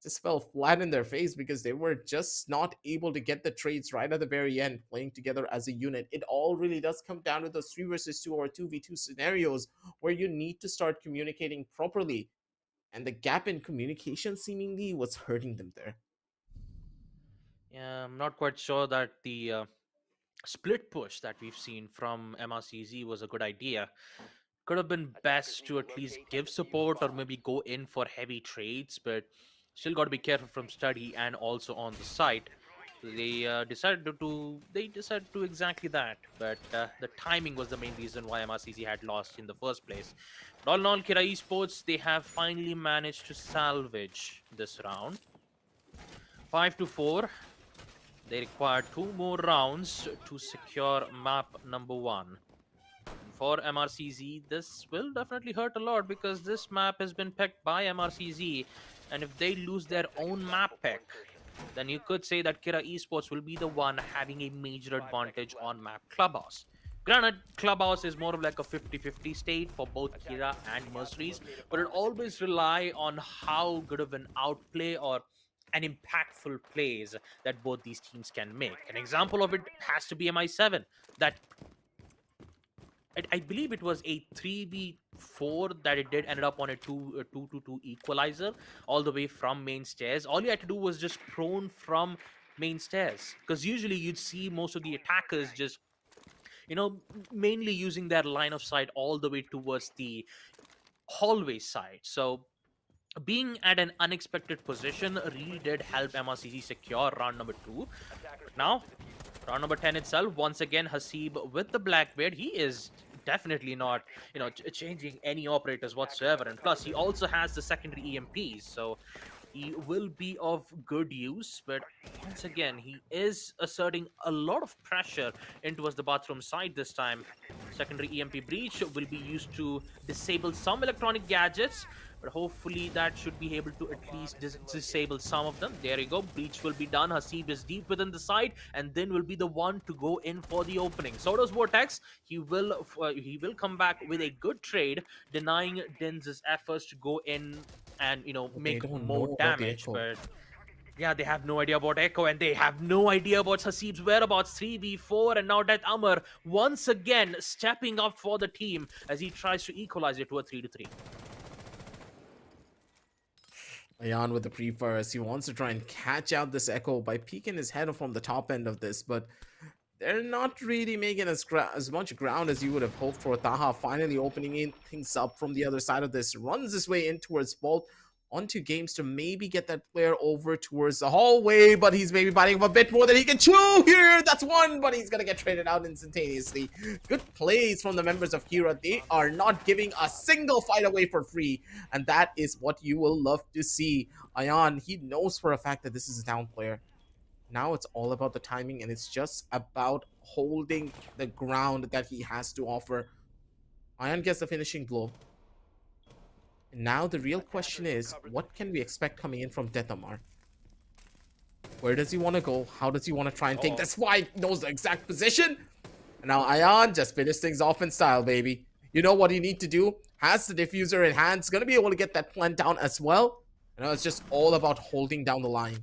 just fell flat in their face because they were just not able to get the trades right at the very end, playing together as a unit. It all really does come down to those 3 versus 2 or 2v2 scenarios where you need to start communicating properly. And the gap in communication seemingly was hurting them there. Yeah, I'm not quite sure that the split push that we've seen from MRCZ was a good idea. Could have been best to at least give support or maybe go in for heavy trades, but still got to be careful from study and also on the site. So they decided to do exactly that, but the timing was the main reason why MRCZ had lost in the first place. But all in all, Kira Esports, they have finally managed to salvage this round. 5-4. They require 2 more rounds to secure map number 1. For MRCZ, this will definitely hurt a lot because this map has been picked by MRCZ. And if they lose their own map pick, then you could say that Kira Esports will be the one having a major advantage on map Clubhouse. Granted, Clubhouse is more of like a 50-50 state for both Kira and Mercenaries, but it always rely on how good of an outplay or an impactful plays that both these teams can make. An example of it has to be MI7, that I believe it was a 3v4 that it did ended up on a 2-2 equalizer all the way from main stairs. All you had to do was just prone from main stairs, because usually you'd see most of the attackers just, you know, mainly using their line of sight all the way towards the hallway side. So being at an unexpected position really did help MRCZ secure round number 2. But now, round number 10 itself, once again, Hasib with the Blackbeard, he is definitely not, you know, changing any operators whatsoever. And plus, he also has the secondary EMPs, so he will be of good use. But once again, he is asserting a lot of pressure in towards the bathroom side this time. Secondary EMP breach will be used to disable some electronic gadgets, but hopefully that should be able to at least disable some of them. There you go. Breach will be done. Hasib is deep within the side, and then will be the one to go in for the opening. So does Vortex. He will come back with a good trade, denying Din's efforts to go in and, you know, make more damage. But Yeah, they have no idea about Echo, and they have no idea about Hasib's whereabouts. 3v4, and now that Amar once again stepping up for the team as he tries to equalize it to a 3-3. Ayan with the pre-first. He wants to try and catch out this Echo by peeking his head from the top end of this, but they're not really making as much ground as you would have hoped for. Taha finally opening in things up from the other side of this. Runs his way in towards Bolt onto Games to maybe get that player over towards the hallway, but he's maybe biting up a bit more than he can chew here. That's one, but he's gonna get traded out instantaneously. Good plays from the members of Kira. They are not giving a single fight away for free, and that is what you will love to see. Ayan, he knows for a fact that this is a down player. Now it's all about the timing, and it's just about holding the ground that he has to offer. Ayan gets the finishing blow. And now the real question is, what can we expect coming in from Deathamar? Where does he want to go? How does he want to try and take this fight? Knows the exact position. And now Ayan just finished things off in style, baby. You know what you need to do? Has the diffuser in hand. He's going to be able to get that plant down as well. You know, it's just all about holding down the line.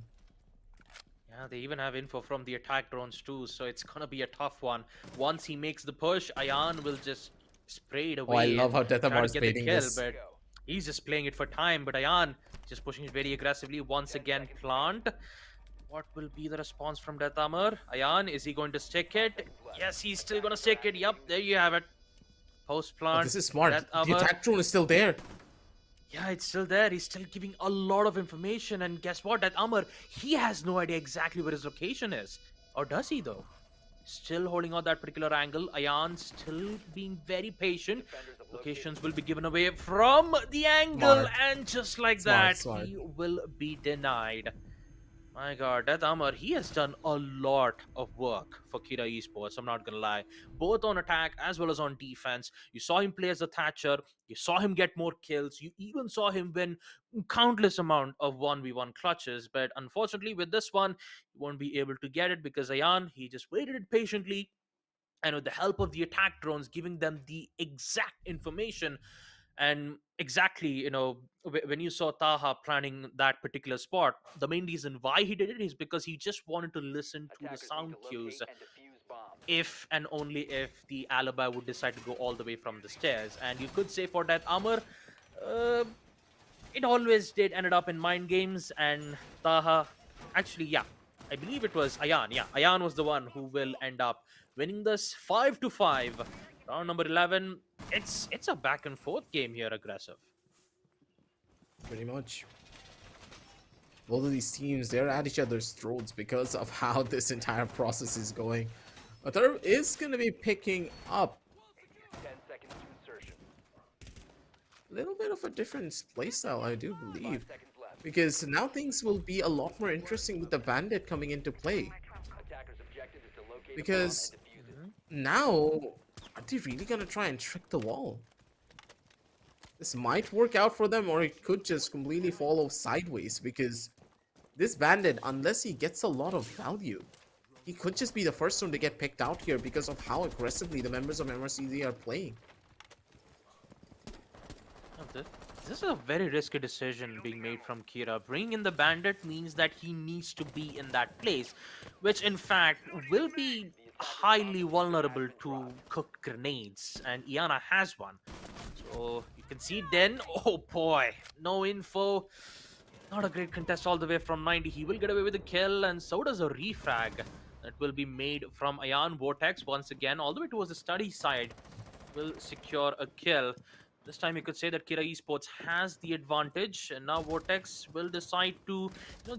Yeah, they even have info from the attack drones too, so it's gonna be a tough one. Once he makes the push, Ayan will just spray it away. Oh, I love how and try to Deathamar's get the baiting kill, this. but he's just playing it for time. But Ayan just pushing it very aggressively. Once again, plant. What will be the response from Deathamar? Ayan, is he going to stick it? Yes, he's still gonna stick it. Yup, there you have it. Post plant. Oh, this is smart. The Deathamar. attack drone is still there. Yeah, it's still there. He's still giving a lot of information. And guess what? That Amar, he has no idea exactly where his location is. Or does he, though? Still holding on that particular angle. Ayan still being very patient. Locations will be given away from the angle. Smart. And just like Smart, that, smart. he will be denied. My god, that Amar, he has done a lot of work for Kira Esports, I'm not gonna lie. Both on attack as well as on defense. You saw him play as a Thatcher, you saw him get more kills, you even saw him win countless amount of 1v1 clutches, but unfortunately with this one, you won't be able to get it because Ayan, he just waited it patiently, and with the help of the attack drones, giving them the exact information. And exactly, when you saw Taha planning that particular spot, the main reason why he did it is because he just wanted to listen to the sound cues if and only if the alibi would decide to go all the way from the stairs. And you could say for that Amar, it always did ended up in mind games, and Taha, actually, yeah, I believe it was Ayan. Yeah, Ayan was the one who will end up winning this 5-5. Round number 11. It's a back and forth game here, aggressive. Pretty much. Both of these teams, they're at each other's throats because of how this entire process is going. But there is going to be picking up 10 seconds to insertion. a little bit of a different playstyle, I do 5 believe. seconds left. Because now things will be a lot more interesting with the bandit coming into play. Attacker's objective is to locate Because a bomb and defuse it. now, are they really going to try and trick the wall? This might work out for them, or it could just completely follow sideways, because this bandit, unless he gets a lot of value, he could just be the first one to get picked out here because of how aggressively the members of MRCZ are playing. This is a very risky decision being made from Kira. Bringing in the bandit means that he needs to be in that place, which in fact will be highly vulnerable to cooked grenades, and Iana has one. So you can see then, oh boy, no info. Not a great contest all the way from 90. He will get away with a kill, and so does a refrag that will be made from Ayan. Vortex once again all the way towards the study side will secure a kill. This time you could say that Kira Esports has the advantage, and now Vortex will decide to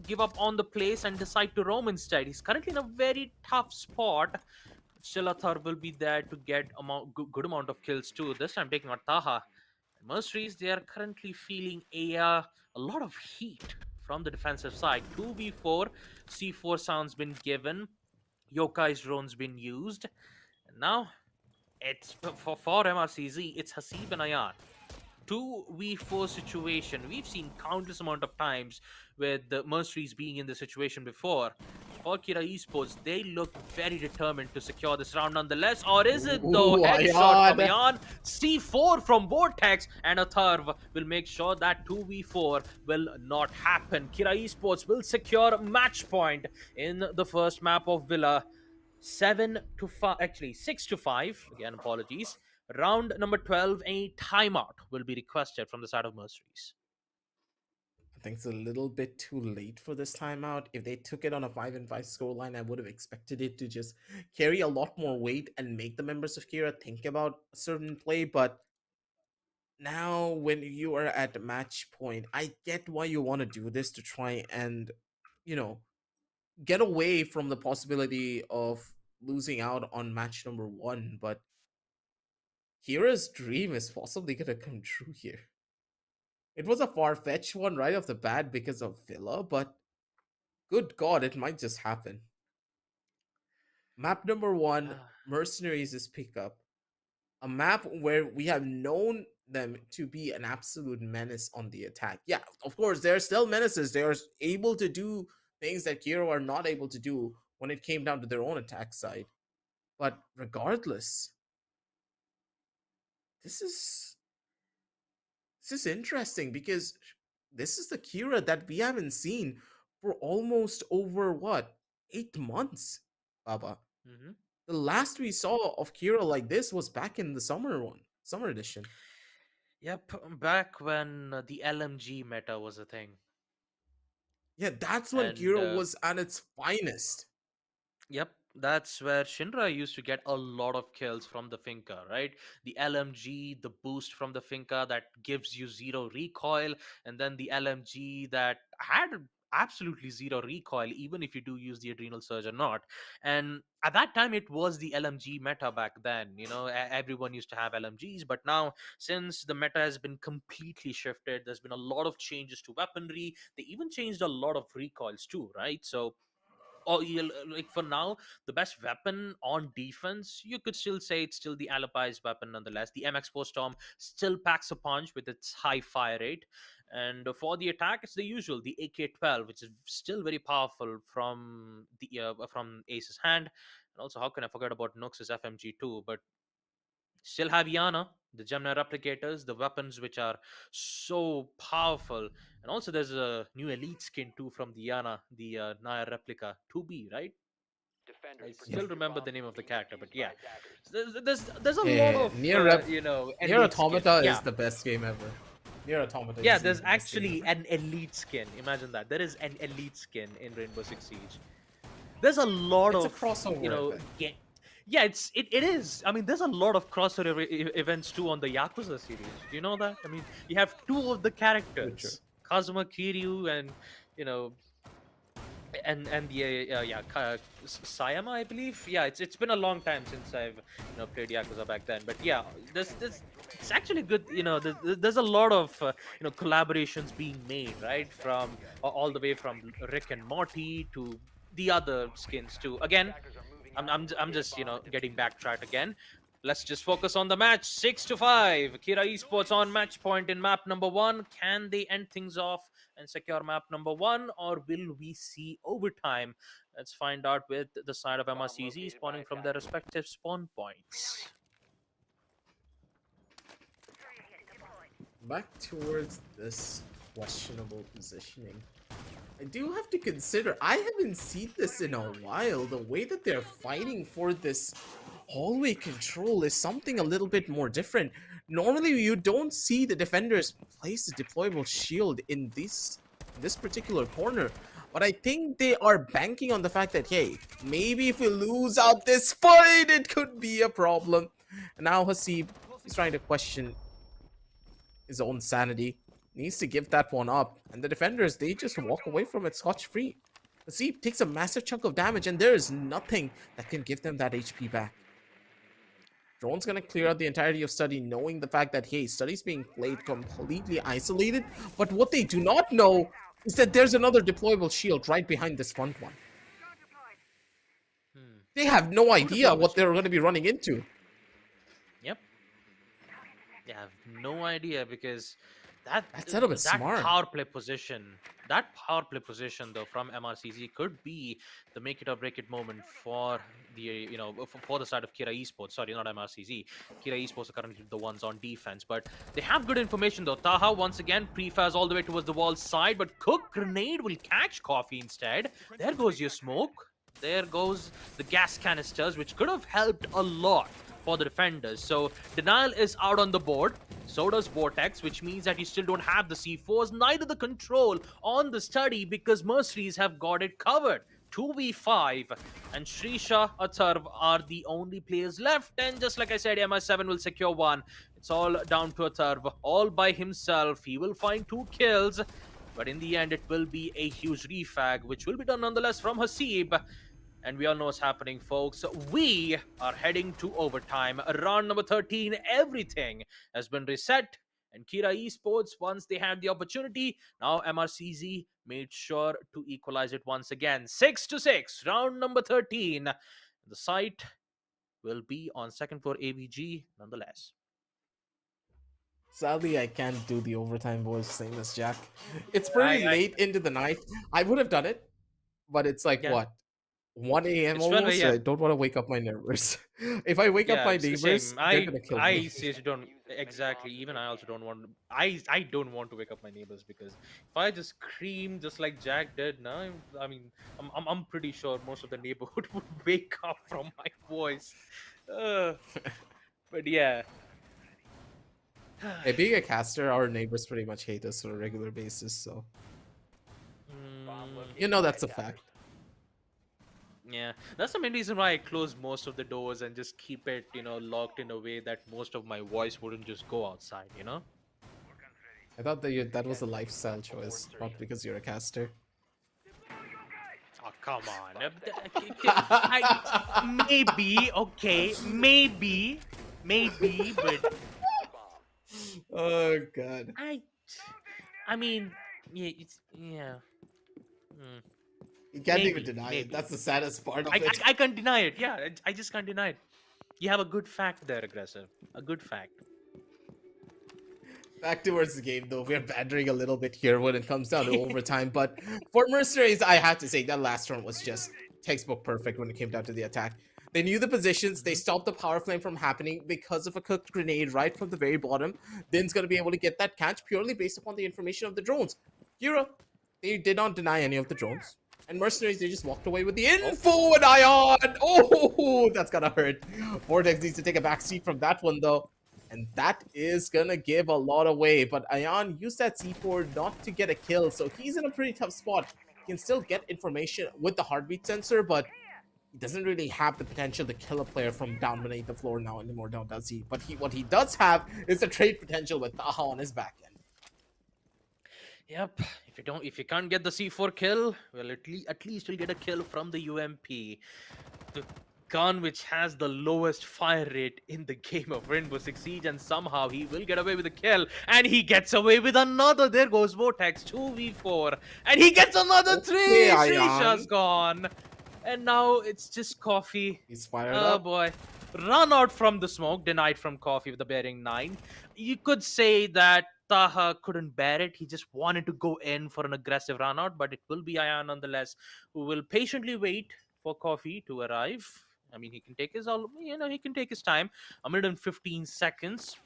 give up on the place and decide to roam instead. He's currently in a very tough spot. Shilathar will be there to get good amount of kills too. This time taking out Taha. Mercenariez, they are currently feeling a lot of heat from the defensive side. 2v4, C4 sounds been given, Yokai's drones been used, and now it's for MRCZ, it's Hasib and Ayan. 2v4 situation. We've seen countless amount of times with the Mercenariez being in the situation before. for Kira Esports. They look very determined to secure this round nonetheless. Or is it though? Ooh, Headshot from Ayan. Ayan, C4 from Vortex, and a Tharv will make sure that 2v4 will not happen. Kira Esports will secure match point in the first map of Villa. 7-5, actually 6-5. Again, apologies. Round number 12, a timeout will be requested from the side of Mercenaries. I think it's a little bit too late for this timeout. If they took it on a 5-5 scoreline, I would have expected it to just carry a lot more weight and make the members of Kira think about a certain play. But now, when you are at match point, I get why you want to do this to try and, you know, get away from the possibility of losing out on match number 1. But Kira's dream is possibly going to come true here. It was a far-fetched one right off the bat because of Villa, but good God, it might just happen. Map number 1, Mercenaries is pickup. A map where we have known them to be an absolute menace on the attack. Yeah, of course, they're still menaces. They're able to do things that Kiro are not able to do when it came down to their own attack side. But regardless, this is interesting because this is the Kira that we haven't seen for almost over 8 months, Baba. Mm-hmm. The last we saw of Kira like this was back in the summer edition. Yep, back when the LMG meta was a thing. Yeah, that's when Kira was at its finest. Yep, that's where Shinra used to get a lot of kills from the Finka, right? The LMG, the boost from the Finka that gives you 0 recoil, and then the LMG that had absolutely 0 recoil, even if you do use the Adrenal Surge or not. And at that time, it was the LMG meta back then. Everyone used to have LMGs, but now, since the meta has been completely shifted, there's been a lot of changes to weaponry. They even changed a lot of recoils too, right? So, like for now, the best weapon on defense, you could still say it's still the Alapai's weapon nonetheless. The MX4 Storm still packs a punch with its high fire rate. And for the attack, it's the usual, the AK-12, which is still very powerful from Ace's hand. And also, how can I forget about Nox's FMG2? But still have Yana, the Gemini replicators, the weapons which are so powerful. And also there's a new elite skin too from the Yana, the Naya replica 2B, right? I still remember the name of the character, but yeah. There's a lot of Nier Automata is the best game ever. Nier Automata. Yeah, there's actually an elite skin. Imagine that. There is an elite skin in Rainbow Six Siege. There's a lot of crossover. Yeah, it is. I mean, there's a lot of crossover events too on the Yakuza series. Do you know that? I mean, you have 2 of the characters, Kazuma Kiryu, and and the Sayama, I believe. Yeah, it's been a long time since I've played Yakuza back then. But yeah, this it's actually good. There's a lot of collaborations being made, right? From all the way from Rick and Morty to the other skins too. Again, I'm just getting backtracked again. Let's just focus on the match. 6-5. Kira Esports on match point in map number 1. Can they end things off and secure map number 1, or will we see overtime? Let's find out with the side of MRCZ spawning from their respective spawn points. Back towards this questionable positioning. I do have to consider, I haven't seen this in a while. The way that they're fighting for this hallway control is something a little bit more different. Normally, you don't see the defenders place a deployable shield in this particular corner. But I think they are banking on the fact that, hey, maybe if we lose out this fight, it could be a problem. And now Hasib is trying to question his own sanity. Needs to give that one up. And the defenders, they just walk away from it scotch-free. Hasib takes a massive chunk of damage, and there is nothing that can give them that HP back. Drone's gonna clear out the entirety of Study, knowing the fact that, hey, Study's being played completely isolated. But what they do not know is that there's another deployable shield right behind this front one. They have no idea what they're going to be running into. Yep. They have no idea because That setup is that smart. power play position though from MRCZ could be the make it or break it moment for the for the side of Kira Esports. Sorry, not MRCZ. Kira Esports are currently the ones on defense, but they have good information though. Taha once again prefires all the way towards the wall side, but Cook grenade will catch Coffee instead. There goes your smoke. There goes the gas canisters, which could have helped a lot for the defenders. So Denial is out on the board. So does Vortex, which means that you still don't have the C4s, neither the control on the study, because Mercenaries have got it covered. 2v5, and Shrisha, Atharv are the only players left. And just like I said, MS7 will secure one. It's all down to Atharv, all by himself. He will find 2 kills, but in the end, it will be a huge refag, which will be done nonetheless from Hasib. And we all know what's happening, folks. We are heading to overtime. Round number 13, everything has been reset. And Kira Esports, once they had the opportunity, now MRCZ made sure to equalize it once again. 6-6, round number 13. The site will be on second floor AVG nonetheless. Sadly, I can't do the overtime voice same as Jack. It's pretty late into the night. I would have done it, but it's like what? 1 a.m. It's 12 almost. So a.m. I don't want to wake up my neighbors. If I wake up my it's the neighbors, same. they're gonna kill I me. seriously don't exactly. Even I also don't want. I don't want to wake up my neighbors, because if I just scream just like Jack did now, I mean, I'm pretty sure most of the neighborhood would wake up from my voice. But yeah. Hey, being a caster, our neighbors pretty much hate us on a regular basis, so you know that's a fact. Yeah, that's the main reason why I close most of the doors and just keep it, locked in a way that most of my voice wouldn't just go outside, I thought that that was a lifestyle choice, not because you're a caster. Oh, come on. Maybe, okay, maybe, but Oh god. I mean, yeah. You can't Maybe, even deny maybe. it. That's the saddest part of it. I can't deny it. Yeah, I just can't deny it. You have a good fact there, Aggressive. A good fact. Back towards the game, though, we're bantering a little bit here when it comes down to overtime. But for Mercenaries, I have to say that last round was just textbook perfect when it came down to the attack. They knew the positions. They stopped the power flame from happening because of a cooked grenade right from the very bottom. Din's going to be able to get that catch purely based upon the information of the drones. Hero, they did not deny any of the drones. And Mercenaries, they just walked away with the info and Ion! Oh, that's gonna hurt. Vortex needs to take a back seat from that one, though. And that is gonna give a lot away. But Ion used that C4 not to get a kill, so he's in a pretty tough spot. He can still get information with the heartbeat sensor, but he doesn't really have the potential to kill a player from down beneath the floor now anymore, now does he? But what he does have is the trade potential with Taha on his back end. Yep. If you can't get the C4 kill, well, at least you'll get a kill from the UMP. The gun which has the lowest fire rate in the game of Rainbow Six Siege, and somehow he will get away with a kill, and he gets away with another. There goes Vortex, 2v4, and he gets another 3. Srisha's gone, and now it's just Coffee. He's fired Oh up. boy. Run out from the smoke, denied from Coffee with the bearing 9. You could say that Taha couldn't bear it. He just wanted to go in for an aggressive run out, but it will be Ion nonetheless who will patiently wait for Coffee to arrive. I mean, he can take his time. 115 seconds.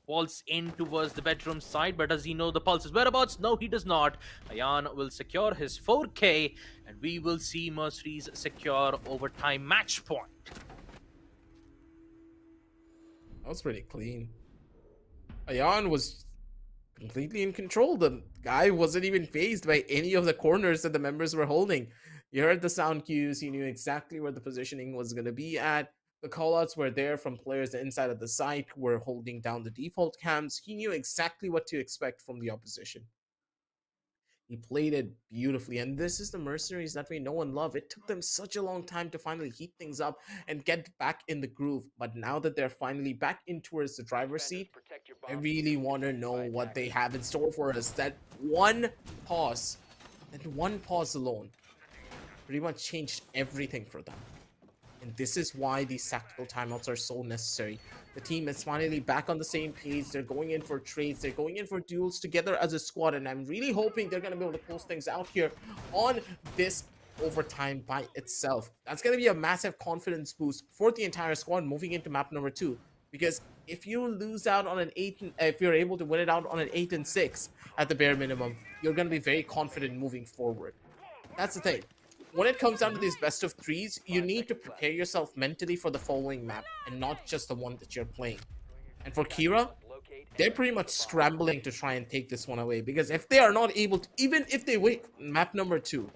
Waltz in towards the bedroom side, but does he know the pulse's whereabouts? No, he does not. Ion will secure his 4K, and we will see Mercenaries secure overtime match point. That was pretty clean. Ion was completely in control. The guy wasn't even phased by any of the corners that the members were holding. You heard the sound cues. He knew exactly where the positioning was going to be at. The callouts were there from players inside of the site who were holding down the default cams. He knew exactly what to expect from the opposition. He played it beautifully, and this is the Mercenaries that we know and love. It took them such a long time to finally heat things up and get back in the groove, but now that they're finally back in towards the driver's seat, I really want to know what they have in store for us. That one pause alone pretty much changed everything for them. And this is why these tactical timeouts are so necessary. The team is finally back on the same page. They're going in for trades. They're going in for duels together as a squad. And I'm really hoping they're going to be able to close things out here on this overtime by itself. That's going to be a massive confidence boost for the entire squad moving into map number 2. Because if you lose out on an 8, if you're able to win it out on an 8-6 at the bare minimum, you're going to be very confident moving forward. That's the thing. When it comes down to these best of 3s, you need to prepare yourself mentally for the following map and not just the one that you're playing. And for Kira, they're pretty much scrambling to try and take this one away, because if they are not able to, even if they win map number 2,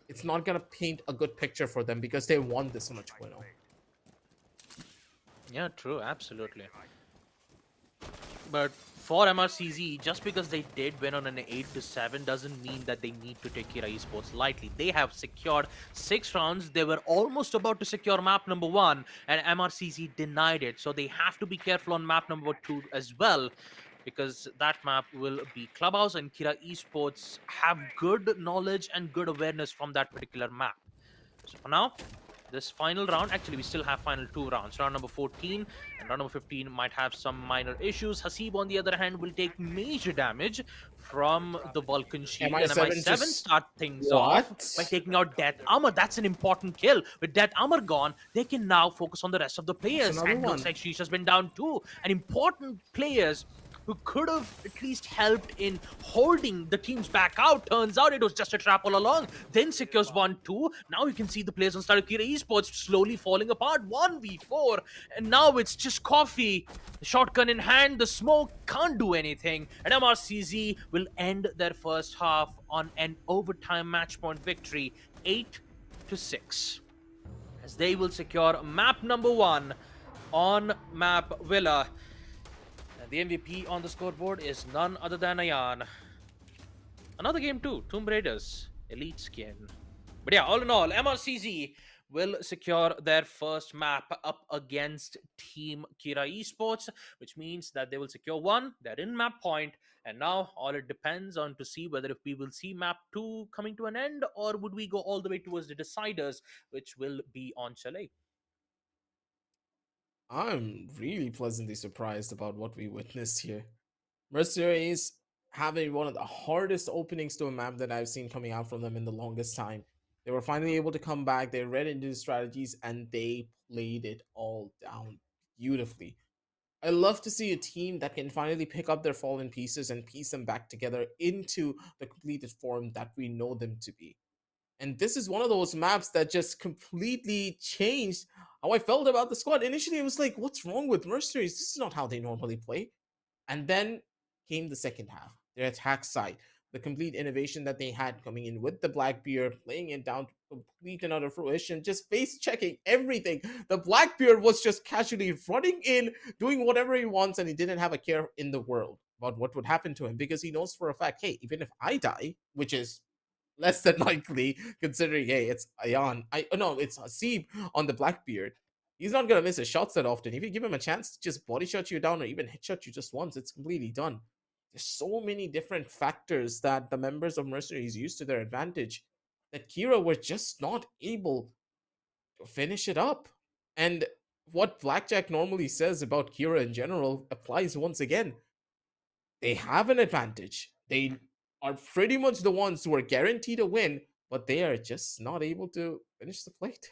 it's not going to paint a good picture for them because they won this on a 2-0. Yeah, true, absolutely. But for MRCZ, just because they did win on an 8-7 doesn't mean that they need to take Kira Esports lightly. They have secured 6 rounds. They were almost about to secure map number 1, and MRCZ denied it. So they have to be careful on map number 2 as well, because that map will be Clubhouse, and Kira Esports have good knowledge and good awareness from that particular map. So for now, this final round, actually we still have final 2 rounds. Round number 14 and round number 15 might have some minor issues. Hasib, on the other hand, will take major damage from the Vulcan shield. And MI7 start things off by taking out Death Armor. That's an important kill. With Death Armor gone, they can now focus on the rest of the players. And looks like Sheesh has been down too. And important players who could have at least helped in holding the teams back out. Turns out it was just a trap all along. Then secures 1-2. Now you can see the players on Kira Esports slowly falling apart. 1v4. And now it's just coffee. The shotgun in hand. The smoke can't do anything. And MRCZ will end their first half on an overtime match point victory. 8-6. As they will secure map number 1 on map Villa. The MVP on the scoreboard is none other than Ayan. Another game too, Tomb Raiders, Elite skin. But yeah, all in all, MRCZ will secure their first map up against Team Kira Esports, which means that they will secure 1, they're in map point, and now all it depends on to see whether if we will see map 2 coming to an end, or would we go all the way towards the deciders, which will be on Chalet. I'm really pleasantly surprised about what we witnessed here. Mercenariez having one of the hardest openings to a map that I've seen coming out from them in the longest time. They were finally able to come back, they read into the strategies, and they played it all down beautifully. I love to see a team that can finally pick up their fallen pieces and piece them back together into the completed form that we know them to be. And this is one of those maps that just completely changed how I felt about the squad. Initially, it was like, what's wrong with Mercenaries? This is not how they normally play. And then came the second half, their attack side, the complete innovation that they had coming in with the Blackbeard, playing it down to complete and utter fruition, just face checking everything. The Blackbeard was just casually running in, doing whatever he wants, and he didn't have a care in the world about what would happen to him, because he knows for a fact, hey, even if I die, which is less than likely, considering, hey, it's Ayan, it's Hasib on the Blackbeard. He's not gonna miss his shots that often. If you give him a chance to just body shot you down or even hit shot you just once, it's completely done. There's so many different factors that the members of Mercenaries used to their advantage that Kira were just not able to finish it up. And what Blackjack normally says about Kira in general applies once again. They have an advantage. They are pretty much the ones who are guaranteed a win, but they are just not able to finish the plate.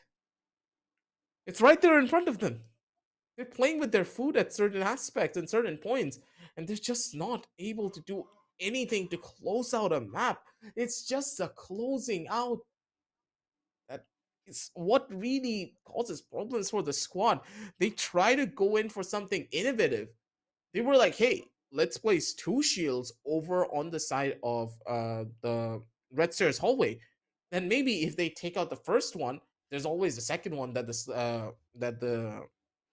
It's right there in front of them. They're playing with their food at certain aspects and certain points, and they're just not able to do anything to close out a map. It's just a closing out that is what really causes problems for the squad. They try to go in for something innovative. They were like, hey, let's place 2 shields over on the side of the Red Stairs hallway. Then maybe if they take out the first one, there's always the second one that the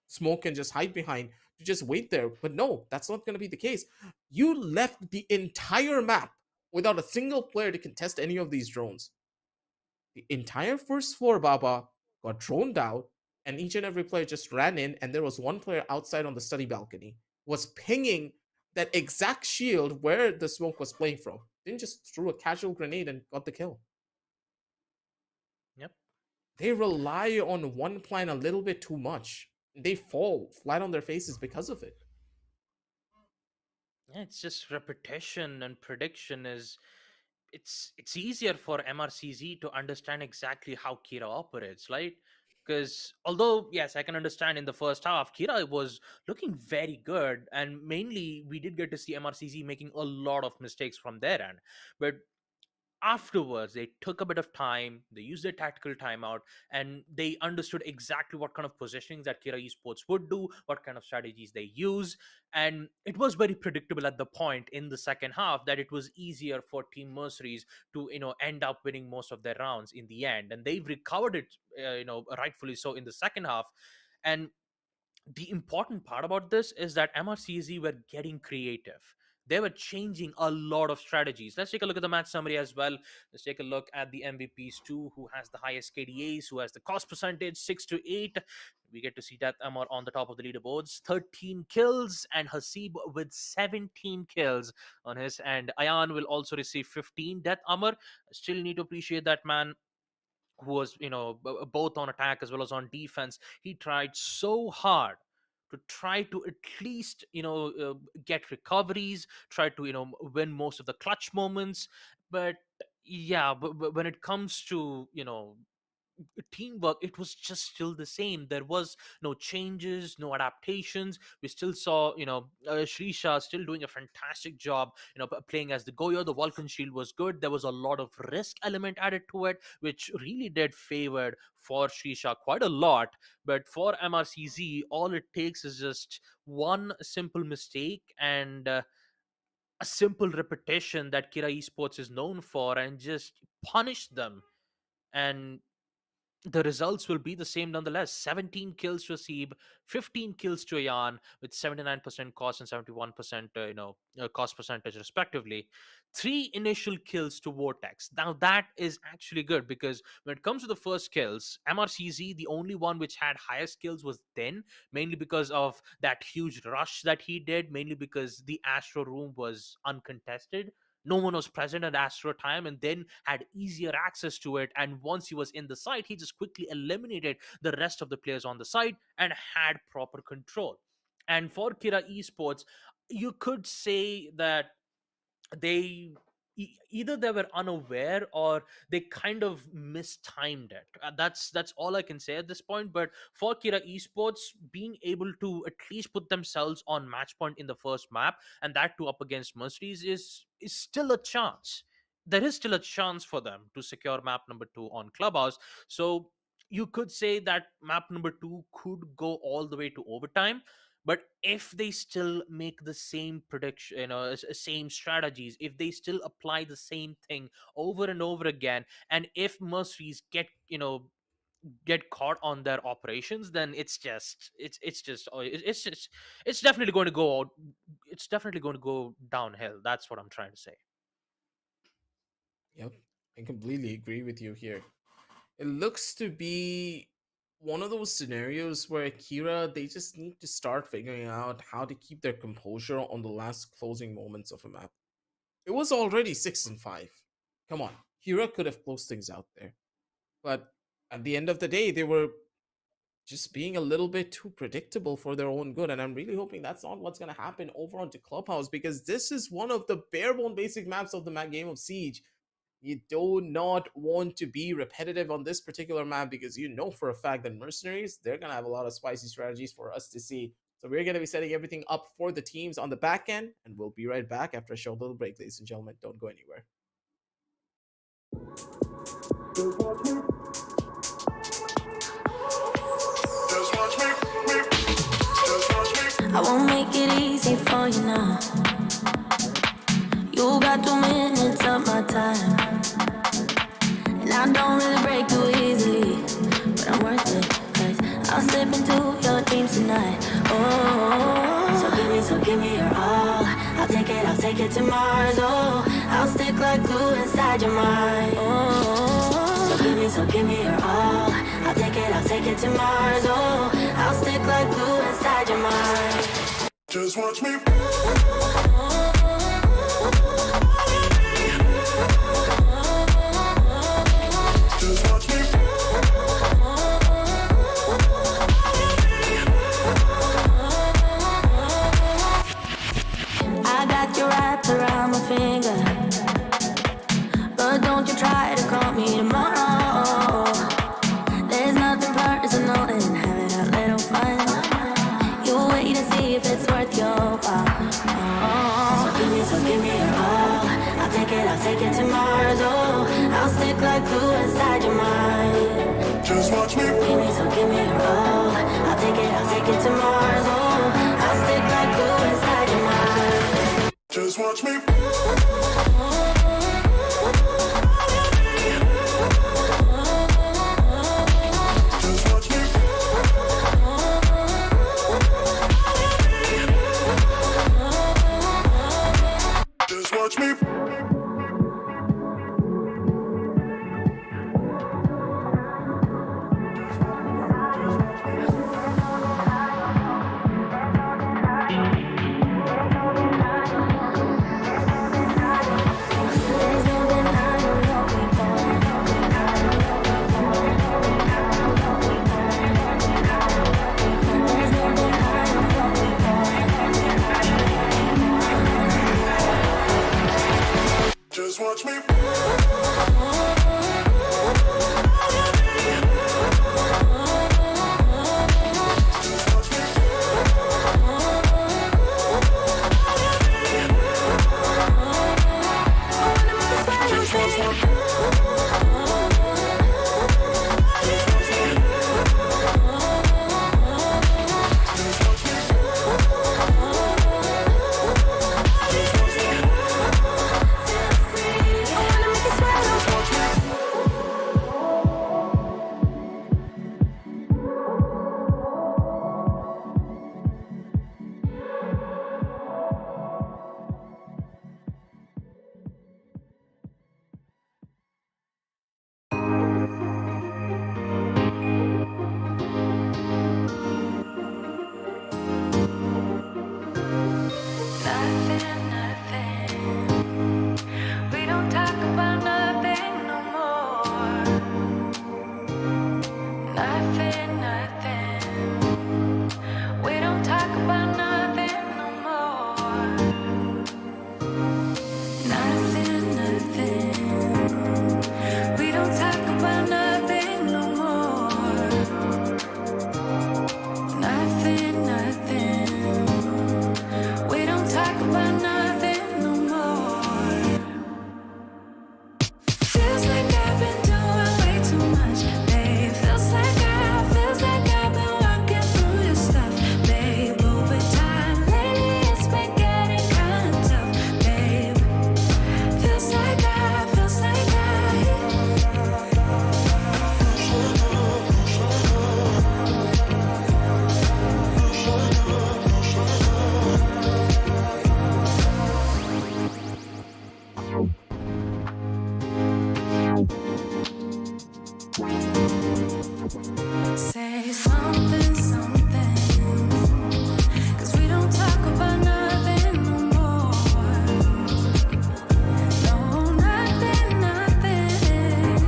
smoke can just hide behind to just wait there. But no, that's not going to be the case. You left the entire map without a single player to contest any of these drones. The entire first floor, Baba, got droned out, and each and every player just ran in, and there was one player outside on the study balcony, was pinging that exact shield where the smoke was playing from. Didn't just threw a casual grenade and got the kill. Yep. they rely on one plan a little bit too much. They fall flat on their faces because of it. Yeah, it's just repetition and prediction is it's easier for MRCZ to understand exactly how Kira operates, right? Because although yes, I can understand in the first half, Kira was looking very good, and mainly we did get to see MRCZ making a lot of mistakes from their end. But afterwards they took a bit of time, they used their tactical timeout, and they understood exactly what kind of positionings that Kira Esports would do, what kind of strategies they use. And it was very predictable at the point in the second half that it was easier for Team Mercenaries to end up winning most of their rounds in the end, and they've recovered it rightfully so in the second half. And the important part about this is that MRCZ were getting creative. They were changing a lot of strategies. Let's take a look at the match summary as well. Let's take a look at the MVPs too, who has the highest KDAs, who has the cost percentage 6 to 8. We get to see that Amar on the top of the leaderboards, 13 kills, and Hasib with 17 kills on his end. Ayan will also receive 15. Death Amar, still need to appreciate that man, who was both on attack as well as on defense. He tried so hard to try to at least get recoveries, try to win most of the clutch moments. But yeah, but when it comes to teamwork, it was just still the same. There was no changes, no adaptations. We still saw Shrisha still doing a fantastic job playing as the Goyo. The Vulcan shield was good. There was a lot of risk element added to it, which really did favored for Shrisha quite a lot. But for MRCZ, all it takes is just one simple mistake and a simple repetition that Kira Esports is known for, and just punish them, and the results will be the same nonetheless. 17 kills to Asib, 15 kills to Ayan, with 79% cost and 71% cost percentage respectively. 3 initial kills to Vortex. Now that is actually good, because when it comes to the first kills, MRCZ, the only one which had highest kills was Din, mainly because of that huge rush that he did, mainly because the Astro room was uncontested. No one was present at Astro time, and then had easier access to it. And once he was in the site, he just quickly eliminated the rest of the players on the site and had proper control. And for Kira Esports, you could say that they either they were unaware or they kind of mistimed it. That's all I can say at this point. But for Kira Esports, being able to at least put themselves on match point in the first map, and that too up against Mercenaries, is still a chance. There is still a chance for them to secure map number 2 on Clubhouse. So you could say that map number 2 could go all the way to overtime. But if they still make the same prediction, same strategies, if they still apply the same thing over and over again, and if Mercenaries get caught on their operations, then it's definitely going to go out. It's definitely going to go downhill. That's what I'm trying to say. Yep, I completely agree with you here. It looks to be one of those scenarios where Akira, they just need to start figuring out how to keep their composure on the last closing moments of a map. It was already 6-5. Come on, Kira could have closed things out there. But at the end of the day, they were just being a little bit too predictable for their own good. And I'm really hoping that's not what's going to happen over onto Clubhouse, because this is one of the bare bone basic maps of the game of Siege. You do not want to be repetitive on this particular map, because you know for a fact that Mercenaries, they're going to have a lot of spicy strategies for us to see. So we're going to be setting everything up for the teams on the back end, and we'll be right back after a short little break, ladies and gentlemen. Don't go anywhere. I won't make it easy for you now. You got 2 minutes of my time, and I don't really break too easily, but I'm worth it, 'cause I'll slip into your dreams tonight. Oh, so give me your all. I'll take it to Mars. Oh, I'll stick like glue inside your mind. Oh, so give me your all. I'll take it to Mars. Oh, I'll stick like glue inside your mind. Just watch me. Just watch me. watch me. Just watch me. Just watch me. There's no denying what we want. There's no denying what we want. Just watch me. Just watch me. Nothing, nothing. We don't talk about nothing no more. Nothing, nothing. We don't talk about nothing no more. Nothing, nothing. We don't talk about nothing no more. Nothing, nothing. We don't talk about nothing no more. Feels like I've been doing way too much, babe. Feels like I've been working through your stuff, babe. Over time, lately it's been getting kind of tough, babe. Feels like say something, something. 'Cause we don't talk about nothing no more. No, nothing, nothing.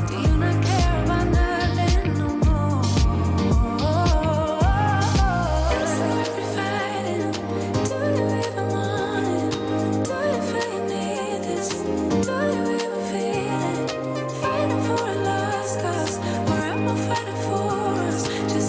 Do you not care about nothing no more? Feels like we're fighting. Do you even want it? Do you feel you need this? Do you even feel it? Fighting for a lost cause, or am I fighting for us? Just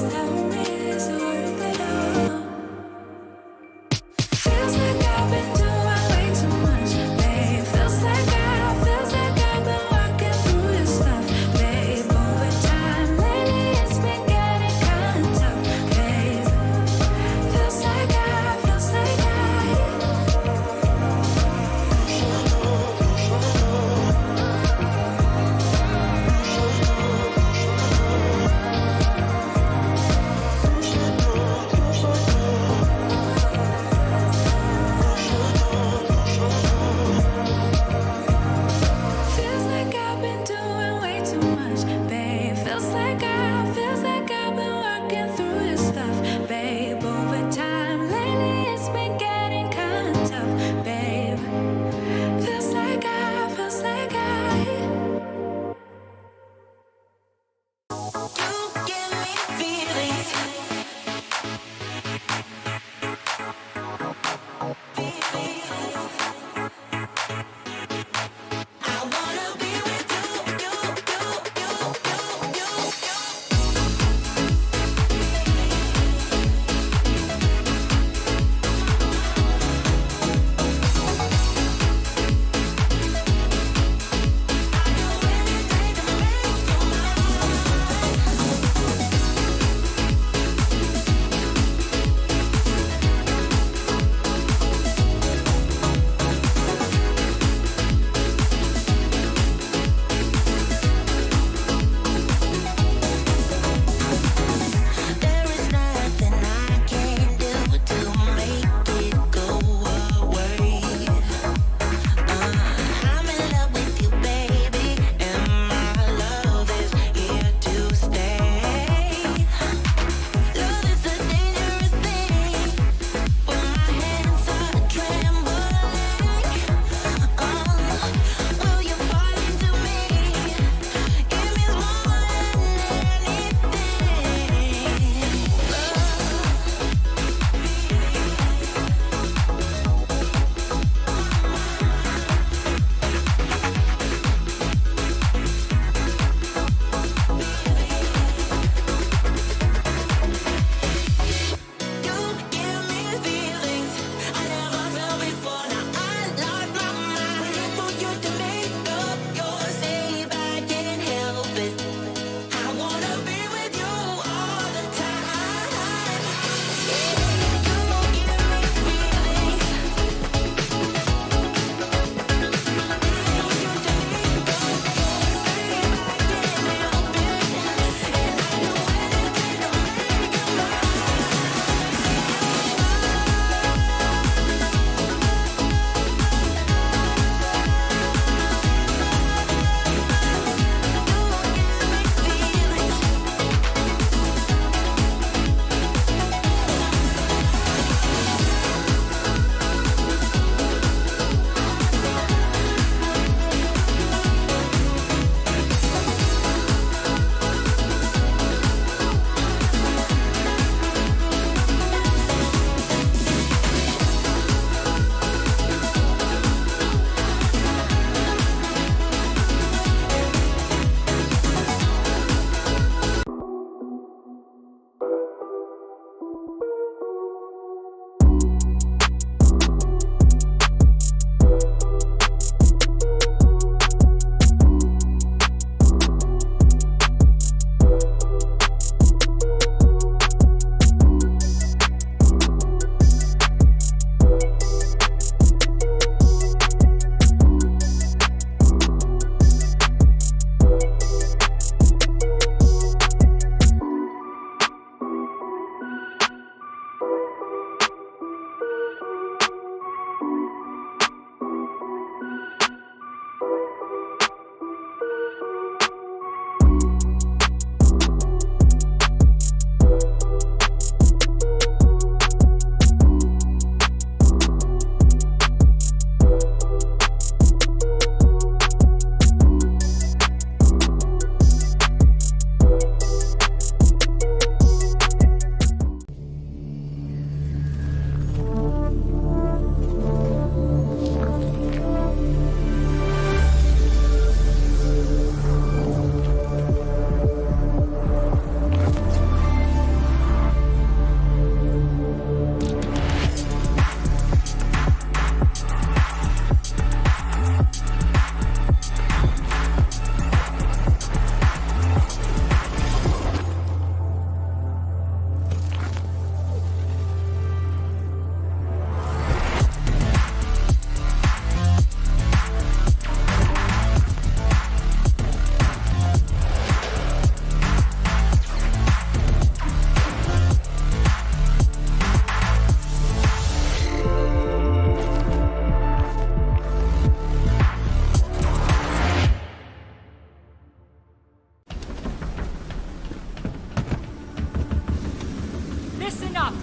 Listen up!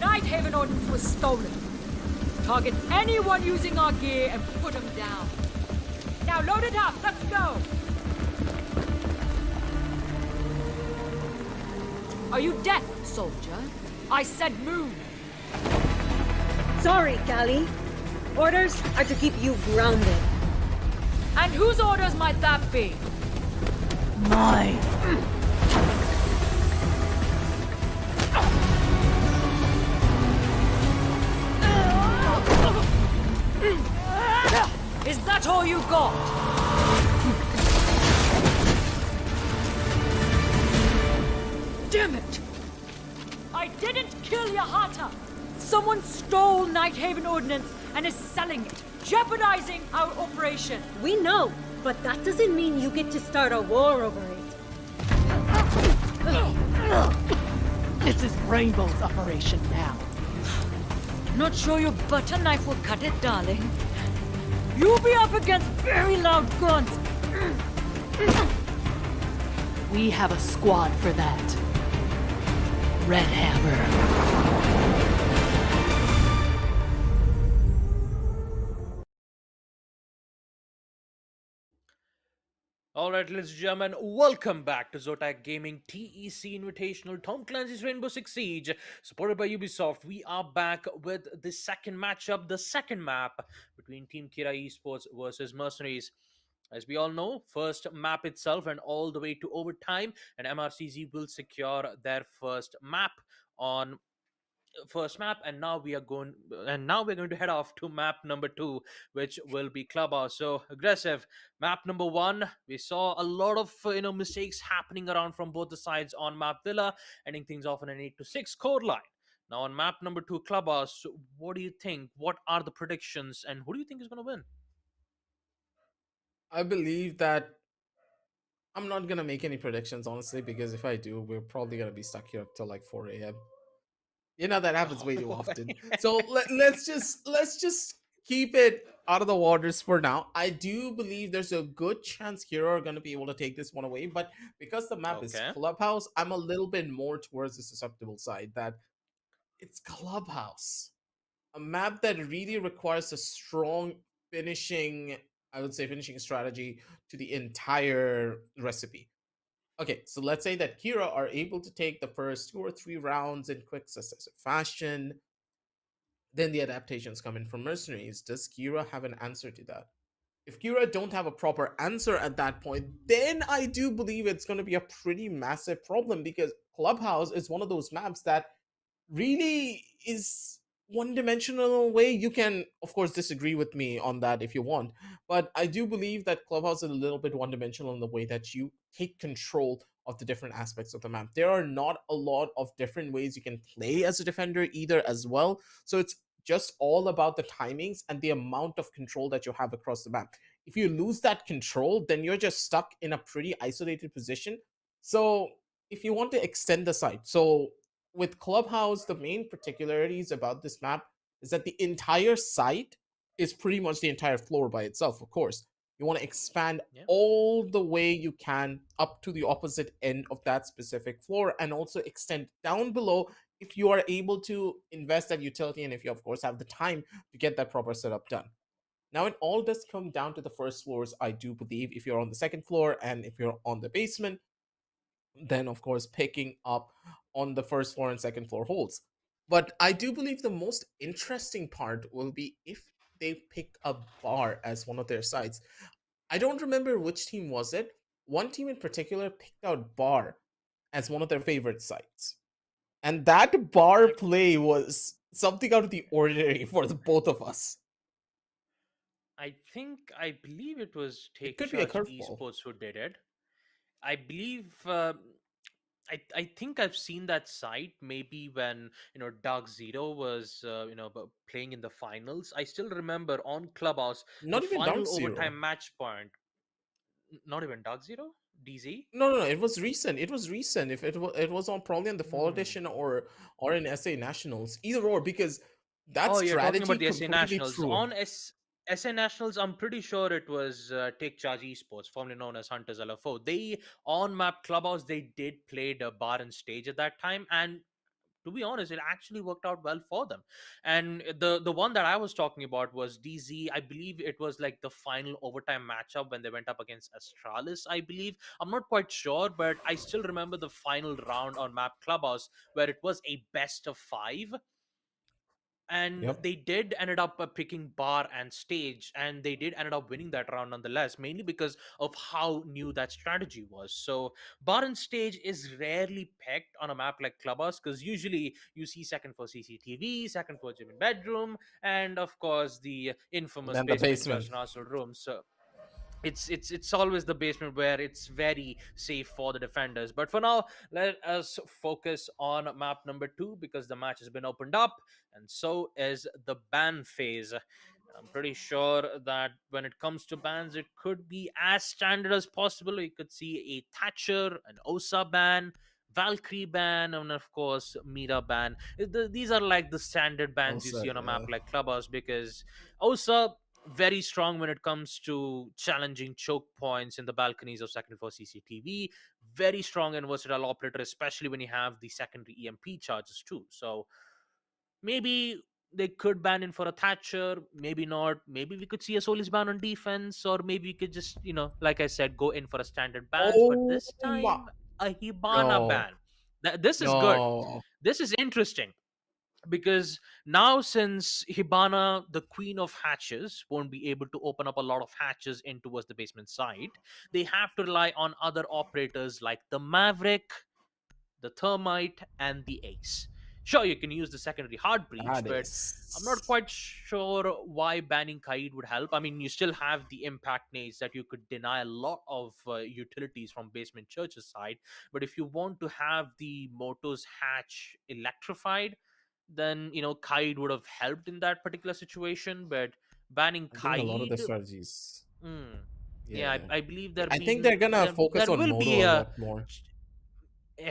Nighthaven Ordnance was stolen. Target anyone using our gear and put them down. Now load it up, let's go! Are you deaf, soldier? I said move! Sorry, Callie. Orders are to keep you grounded. And whose orders might that be? Mine. Is that all you got? Damn it! I didn't kill Yahata! Someone stole Nighthaven Ordnance and is selling it, jeopardizing our operation. We know, but that doesn't mean you get to start a war over it. This is Rainbow's operation now. Not sure your butter knife will cut it, darling. You'll be up against very loud guns. We have a squad for that. Red Hammer. All right, ladies and gentlemen, welcome back to Zotac Gaming TEC Invitational Tom Clancy's Rainbow Six Siege, supported by Ubisoft. We are back with the second matchup, the second map between Team Kira Esports versus Mercenaries. As we all know, first map itself and all the way to overtime, and MRCZ will secure their first map, and now we're going to head off to map number 2, which will be Clubhouse. So aggressive. Map number 1, we saw a lot of mistakes happening around from both the sides on map Villa, ending things off in an 8-6 score line. Now on map number 2, Clubhouse, what do you think? What are the predictions, and who do you think is going to win? I believe that I'm not gonna make any predictions, honestly, because if I do, we're probably gonna be stuck here till like 4 a.m. You know that happens way too often. So let's just keep it out of the waters for now. I do believe there's a good chance Hero are gonna be able to take this one away, but because the map is Okay. Clubhouse, I'm a little bit more towards the susceptible side that it's Clubhouse, a map that really requires a strong finishing, I would say, finishing strategy to the entire recipe. Okay, so let's say that Kira are able to take the first 2 or 3 rounds in quick successive fashion. Then the adaptations come in from Mercenaries. Does Kira have an answer to that? If Kira don't have a proper answer at that point, then I do believe it's going to be a pretty massive problem, because Clubhouse is one of those maps that really is one dimensional way. You can of course disagree with me on that if you want, but I do believe that Clubhouse is a little bit one dimensional in the way that you take control of the different aspects of the map. There are not a lot of different ways you can play as a defender either as well, so it's just all about the timings and the amount of control that you have across the map. If you lose that control, then you're just stuck in a pretty isolated position. So if you want to extend the site, so with Clubhouse, the main particularities about this map is that the entire site is pretty much the entire floor by itself, of course. You want to expand Yeah. all the way you can up to the opposite end of that specific floor, and also extend down below if you are able to invest that utility, and if you, of course, have the time to get that proper setup done. Now, it all does come down to the first floors, I do believe. If you're on the second floor and if you're on the basement, then of course picking up on the first floor and second floor holds. But I do believe the most interesting part will be if they pick a bar as one of their sites. I don't remember which team was it. One team in particular picked out bar as one of their favorite sites. And that bar play was something out of the ordinary for the both of us. I believe it was It Take could be a Charge curveball. Esports who did it. I believe I think I've seen that site maybe when Dark Zero was playing in the finals. I still remember on Clubhouse the Not even Dark final Zero. overtime match point. Not even Dark Zero, DZ. No. It was recent. It was recent. If it was on probably on the fall Hmm. edition or in SA Nationals, either or, because that Oh, you're talking strategy about the SA completely Nationals. threw. On SA Nationals, I'm pretty sure it was Take Charge Esports, formerly known as Hunters LFO. They, on map Clubhouse, they did play the bar and stage at that time, and to be honest, it actually worked out well for them. And the one that I was talking about was DZ. I believe it was like the final overtime matchup when they went up against Astralis. I believe, I'm not quite sure, but I still remember the final round on Map Clubhouse where it was a best of 5, and Yep. they did ended up picking bar and stage, and they did ended up winning that round nonetheless, mainly because of how new that strategy was. So bar and stage is rarely picked on a map like Clubhouse, because usually you see second for CCTV, second for gym and bedroom, and of course the infamous Then the basement church basement. and arsenal room. So it's always the basement where it's very safe for the defenders. But for now, let us focus on map number 2, because the match has been opened up, and so is the ban phase. And I'm pretty sure that when it comes to bans, it could be as standard as possible. You could see a Thatcher, an Osa ban, Valkyrie ban, and of course Mira ban. These are like the standard bans you Also, see on a map yeah. like Clubhouse, because Osa very strong when it comes to challenging choke points in the balconies of second for CCTV. Very strong and versatile operator, especially when you have the secondary EMP charges too. So maybe they could ban in for a Thatcher, maybe not. Maybe we could see a Solis ban on defense, or maybe we could just, like I said, go in for a standard bans. But Oh this my. time, a Hibana No. ban. This is good. No. This is interesting, because now, since Hibana, the queen of hatches, won't be able to open up a lot of hatches in towards the basement side, they have to rely on other operators like the Maverick, the Thermite, and the Ace. Sure, you can use the secondary Hard Breach, That but I'm not is. quite sure why banning Kaid would help. I mean, you still have the impact nades that you could deny a lot of utilities from Basement Church's side. But if you want to have the Moto's hatch electrified, then Kaid would have helped in that particular situation. But banning I think a lot of the Kaid, strategies. mm, yeah, Yeah. I believe I think they're gonna focus there on will Moto be a a. lot more.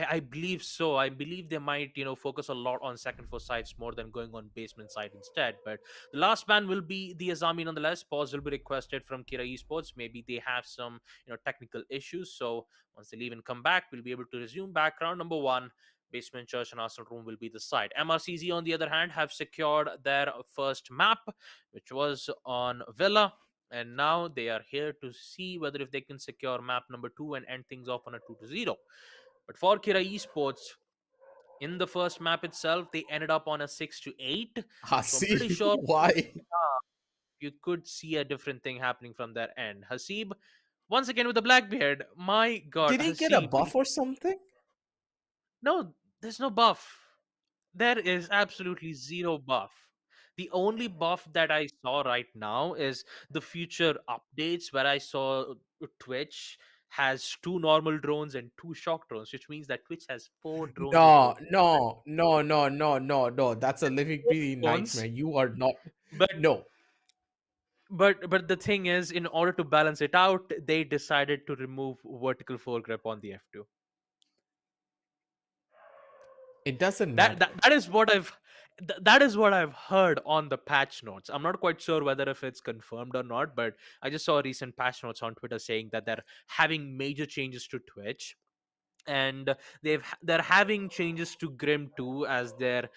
I believe so. I believe they might, focus a lot on second four sides more than going on basement side instead. But the last ban will be the Azami nonetheless. Pause will be requested from Kira Esports. Maybe they have some, technical issues. So once they leave and come back, we'll be able to resume back. Round number 1, basement church and Arsenal room will be the side. MRCZ, on the other hand, have secured their first map, which was on Villa. And now they are here to see whether if they can secure map number 2 and end things off on a 2-0. But for Kira Esports, in the first map itself, they ended up on a 6-8. I So I'm pretty see sure why. you could see a different thing happening from their end. Hasib, once again with the Blackbeard. My God, Did he get a Hasib. buff or something? No, there's no buff. There is absolutely zero buff. The only buff that I saw right now is the future updates, where I saw Twitch has 2 normal drones and 2 shock drones, which means that Twitch has 4 drones in No, total. no, no, no, no, no, no. That's a living breathing Drones, nightmare. You are not. but No, but the thing is, in order to balance it out, they decided to remove vertical foregrip on the F2. it doesn't That matter. that, that is what that is what I've heard on the patch notes. I'm not quite sure whether if it's confirmed or not, but I just saw recent patch notes on Twitter saying that they're having major changes to Twitch, and they're having changes to Grim too, as they're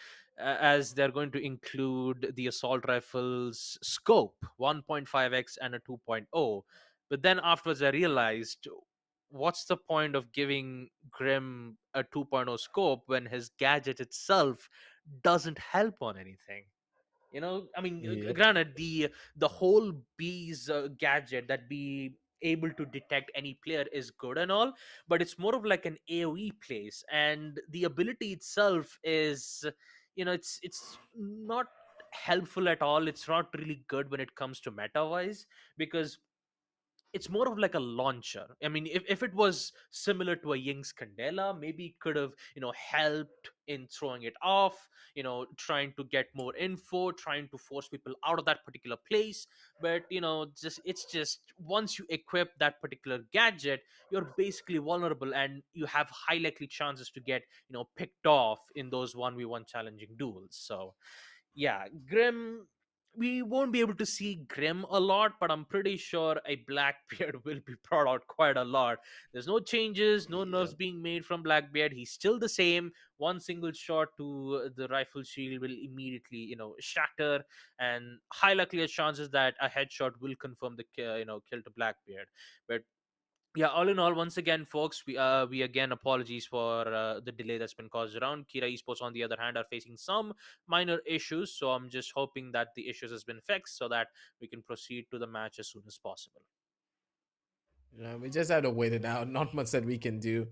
going to include the assault rifles scope 1.5x and a 2.0. But then afterwards I realized, what's the point of giving Grim a 2.0 scope when his gadget itself doesn't help on anything? I mean, Yep. granted, the whole bees gadget that be able to detect any player is good and all, but it's more of like an AoE place, and the ability itself is, it's not helpful at all. It's not really good when it comes to meta wise, because it's more of like a launcher. I mean, if it was similar to a Ying's Candela, maybe it could have, helped in throwing it off, trying to get more info, trying to force people out of that particular place. But, it's just once you equip that particular gadget, you're basically vulnerable, and you have high likely chances to get, picked off in those 1v1 challenging duels. So, yeah, Grim we won't be able to see Grim a lot, but I'm pretty sure a Blackbeard will be brought out quite a lot. There's no changes, no Yep. nerfs being made from Blackbeard. He's still the same. One single shot to the rifle shield will immediately, shatter, and high likelihood chances that a headshot will confirm the kill to Blackbeard. But yeah, all in all, once again, folks, we again apologies for the delay that's been caused around. Kira Esports, on the other hand, are facing some minor issues, so I'm just hoping that the issues has been fixed so that we can proceed to the match as soon as possible. Yeah, we just have to wait it out. Not much that we can do.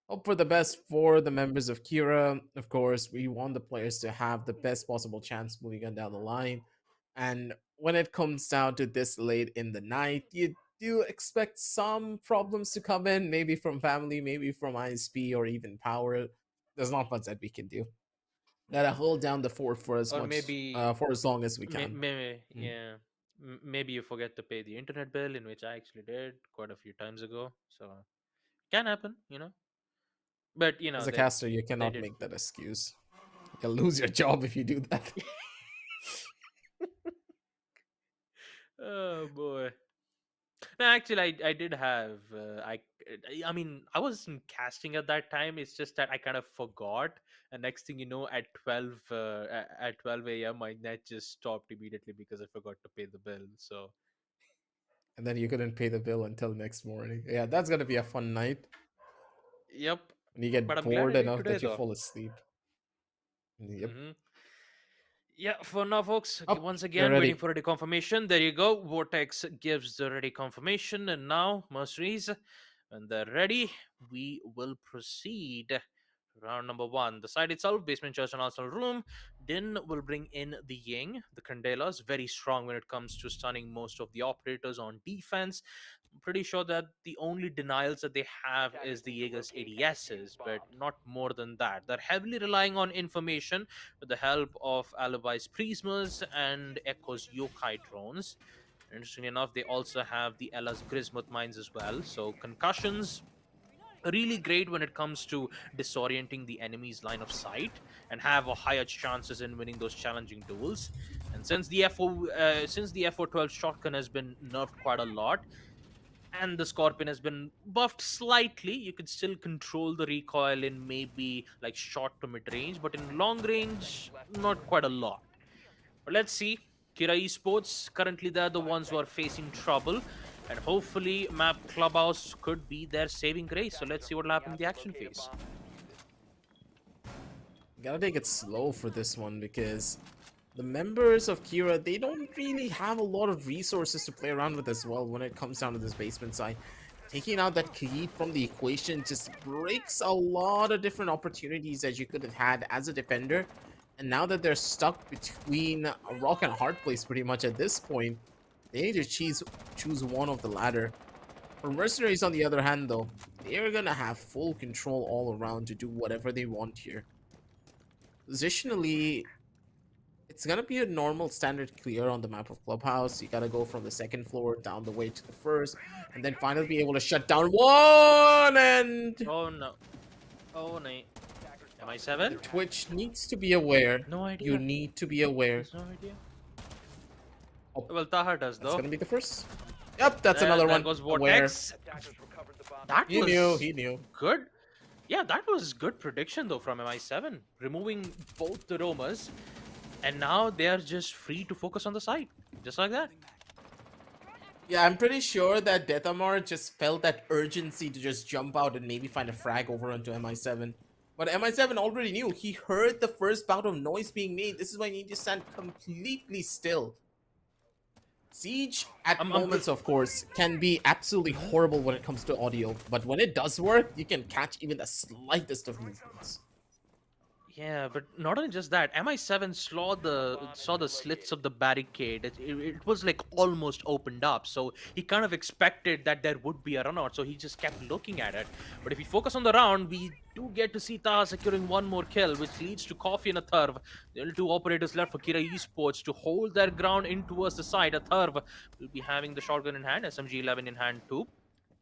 Hope for the best for the members of Kira. Of course, we want the players to have the best possible chance moving on down the line. And when it comes down to this late in the night, you do expect some problems to come in, maybe from family, maybe from ISP or even power. There's not much that we can do. Gotta hold down the fort for Or maybe, for as long as we can. maybe, Mm. yeah, maybe you forget to pay the internet bill, in which I actually did quite a few times ago. So can happen. But As a they caster, you they cannot did. make that excuse. You can lose your job if you do that. Oh boy. No, actually, I did have I mean, I wasn't casting at that time. It's just that I kind of forgot, and next thing you know, at 12 a.m. my net just stopped immediately because I forgot to pay the bill. So And then you couldn't pay the bill until next morning. Yeah, that's gonna be a fun night yep, when you but get I'm glad I bored did enough today that you though. fall asleep. Yep. Hmm. Yeah, for now, folks, Up, once you're again, waiting ready. for ready confirmation. There you go. Vortex gives the ready confirmation. And now, Mercenaries, when they're ready, we will proceed. Round number one. The side itself, basement church and arsenal room. Din will bring in the Ying, the Candelas, very strong when it comes to stunning most of the operators on defense. I'm pretty sure that the only denials that they have is Attackers the need to Jaeger's locate and defuse ADSs, but bombs. not more than that. They're heavily relying on information with the help of Alibi's Prismas and Echo's Yokai drones. Interestingly enough, they also have the Ella's Grismuth mines as well. So concussions really great when it comes to disorienting the enemy's line of sight and have a higher chances in winning those challenging duels. And since the FO12 shotgun has been nerfed quite a lot, and the Scorpion has been buffed slightly, you could still control the recoil in maybe like short to mid range, but in long 10 seconds range, left in the not ring. quite a lot. But let's see. Kira Esports, currently they're the 5 ones who are seconds facing remaining. trouble, and hopefully Map Clubhouse could be their saving grace. So Attackers let's are see what will moving happen in out the to action locate a phase. bomb and defuse it. Gotta take it slow for this one because the members of Kira, they don't really have a lot of resources to play around with as well when it comes down to this basement side. Taking out that creep from the equation just breaks a lot of different opportunities that you could have had as a defender. And now that they're stuck between a rock and a hard place pretty much at this point, they need to choose one of the latter. For Mercenaries, on the other hand, though, they're gonna have full control all around to do whatever they want here. Positionally, it's gonna be a normal standard clear on the map of Clubhouse. You gotta go from the second floor down the way to the first, and then finally be able to shut down one. And Oh no. Oh no. Attackers Am I spotted. 7? Twitch needs to be aware. No You idea. need to be aware. There's no idea. Oh, Well, Taha does that's though. gonna be the first. Yep, that's And another there one. goes Aware. Vortex. Attackers recovered the bomb. That He was knew. He knew. good. Yeah, that was good prediction though from MI7, removing both the roamers, and now they are just free to focus on the site, just like that. Yeah, I'm pretty sure that Deathamar just felt that urgency to just jump out and maybe find a frag over onto MI7. But MI7 already knew. He heard the first bout of noise being made. This is why you need to stand completely still. Siege, at I'm moments, of course, can be absolutely horrible when it comes to audio. But when it does work, you can catch even the slightest of movements. Yeah, but not only just that, MI7 saw the slits of the barricade. It was like almost opened up, so he kind of expected that there would be a run out, so he just kept looking at it. But if we focus on the round, we do get to see Taha securing one more kill, which leads to Coffee and a Tharv. The only two operators left for Kira Esports to hold their ground in towards the side. A Tharv will be having the shotgun in hand, SMG 11 in hand too.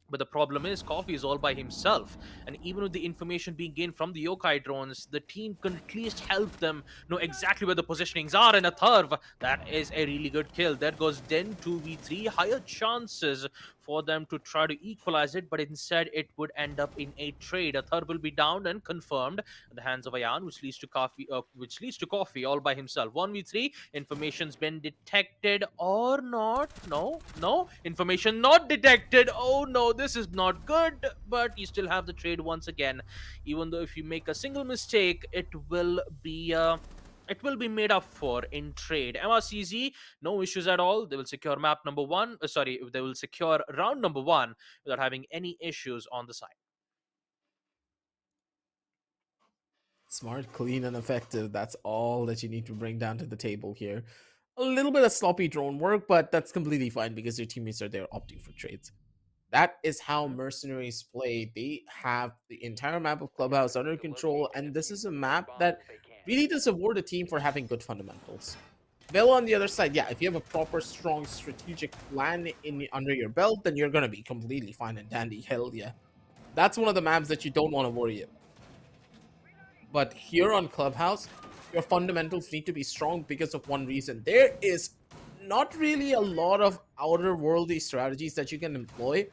But the problem is, Coffee is all by himself. And even with the information being gained from the yokai drones, the team can at least help them know exactly where the positionings are. And a Tharv, that is a really good kill. There goes Den 2v3. Higher chances for them to try to equalize it, but instead it would end up in a trade. A Tharv will be down and confirmed in the hands of Ayan, which leads to Coffee all by himself. 1v3. Information's been detected or not. No. Information not detected. Oh no, this is not good. But you still have the trade once again. Even though if you make a single mistake, it will be made up for in trade. MRCZ, no issues at all. They will secure map number one. They will secure round number one without having any issues on the side. Smart, clean, and effective. That's all that you need to bring down to the table here. A little bit of sloppy drone work, but that's completely fine because your teammates are there opting for trades. That is how Mercenaries play. They have the entire map of Clubhouse under control, and this is a map that really does reward a team for having good fundamentals. Vela on the other side, yeah, if you have a proper, strong, strategic plan under your belt, then you're going to be completely fine and dandy. Hell yeah. That's one of the maps that you don't want to worry about. But here on Clubhouse, your fundamentals need to be strong because of one reason. There is not really a lot of outer worldy strategies that you can employ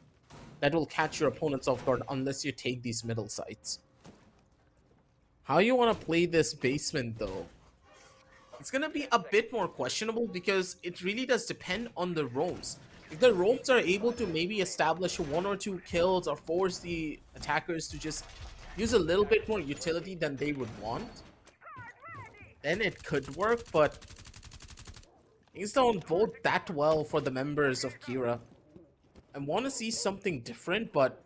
that will catch your opponents off guard unless you take these middle sites. How you want to play this basement though? It's going to be a bit more questionable because it really does depend on the roams. If the roams are able to maybe establish 1 or 2 kills or force the attackers to just use a little bit more utility than they would want, then it could work, but things don't vote that well for the members of Kira. I want to see something different, but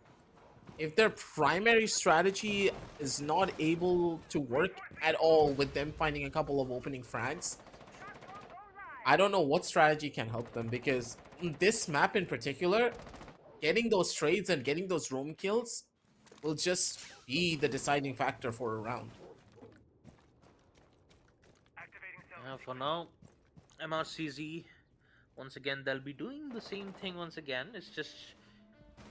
if their primary strategy is not able to work at all with them finding a couple of opening frags, I don't know what strategy can help them, because this map in particular, getting those trades and getting those roam kills will just be the deciding factor for a round. For now, MRCZ, once again, they'll be doing the same thing once again. It's just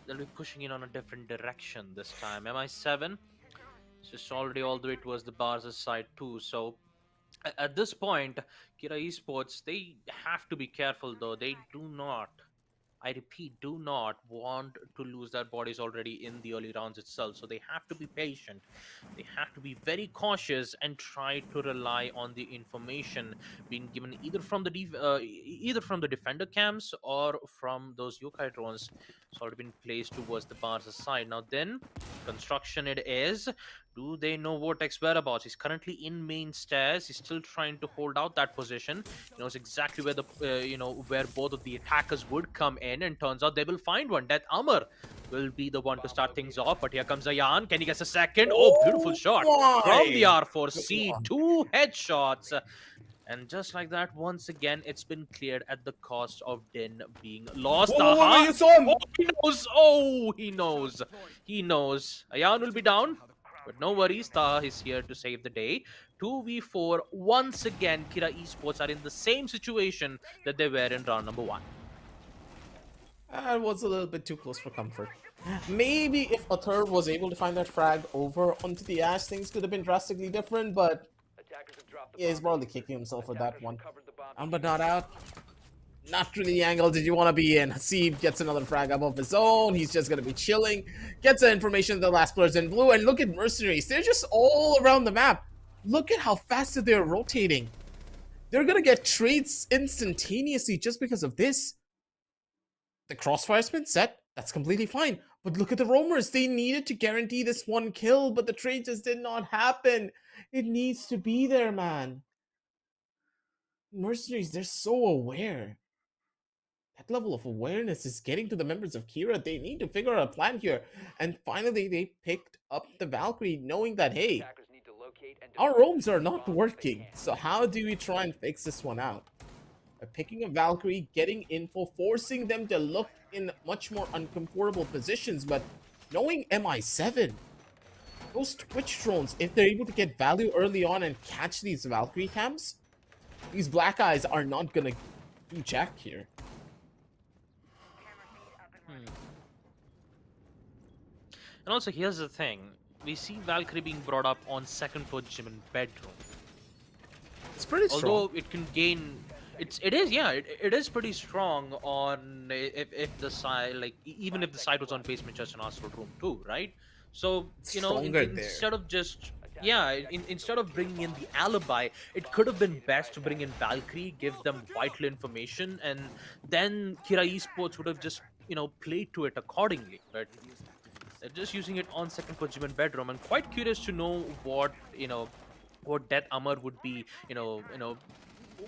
they'll be pushing in on a different direction this time. MI7, it's just already all the way towards the Barca's side too. So at this point, Kira Esports, they have to be careful though. They do not, I repeat, do not want to lose their bodies already in the early rounds itself. So they have to be patient. They have to be very cautious and try to rely on the information being given either from the defender camps or from those yokai drones. It's already been placed towards the Barca's side. Now then, construction it is. Do they know Vortex whereabouts? He's currently in main stairs. He's still trying to hold out that position. He knows exactly where the where both of the attackers would come in, and turns out they will find one. Death Amar will be the one to start things off, but here comes Ayan. Can he get a second? Oh, beautiful shot from the R4C. 2 headshots. And just like that, once again, it's been cleared at the cost of Din being lost. Whoa, you saw him! Oh, he knows! Oh, he knows! He knows. Ayan will be down. But no worries, Taha is here to save the day. 2v4, once again, Kira Esports are in the same situation that they were in round number 1. It was a little bit too close for comfort. Maybe if a third was able to find that frag over onto the Ash, things could have been drastically different, but yeah, he's probably kicking himself for that one. But not out. Not really the angle did you want to be in. Hasib gets another frag above his own. He's just going to be chilling. Gets the information that the last player's in blue. And look at Mercenaries. They're just all around the map. Look at how fast they're rotating. They're going to get trades instantaneously just because of this. The crossfire's been set. That's completely fine. But look at the roamers. They needed to guarantee this one kill, but the trade just did not happen. It needs to be there, man. Mercenaries, they're so aware. That level of awareness is getting to the members of Kira. They need to figure out a plan here. And finally, they picked up the Valkyrie, knowing that, hey, our roams are not working. So how do we try and fix this one out? By picking a Valkyrie, getting info, forcing them to look in much more uncomfortable positions. But knowing MI7, those Twitch drones, if they're able to get value early on and catch these Valkyrie camps, these black eyes are not going to do jack here. And also, here's the thing: we see Valkyrie being brought up on second floor gym and bedroom. It's pretty strong. Although it can gain, it is pretty strong on if the side even if the side was on basement church and hospital room too, right? So It's you know, stronger there. instead of just instead of bringing in the alibi, it could have been best to bring in Valkyrie, give them vital information, and then Kira Esports would have just played to it accordingly. But they're just using it on second floor gym and bedroom. I'm quite curious to know what Death Amar would be,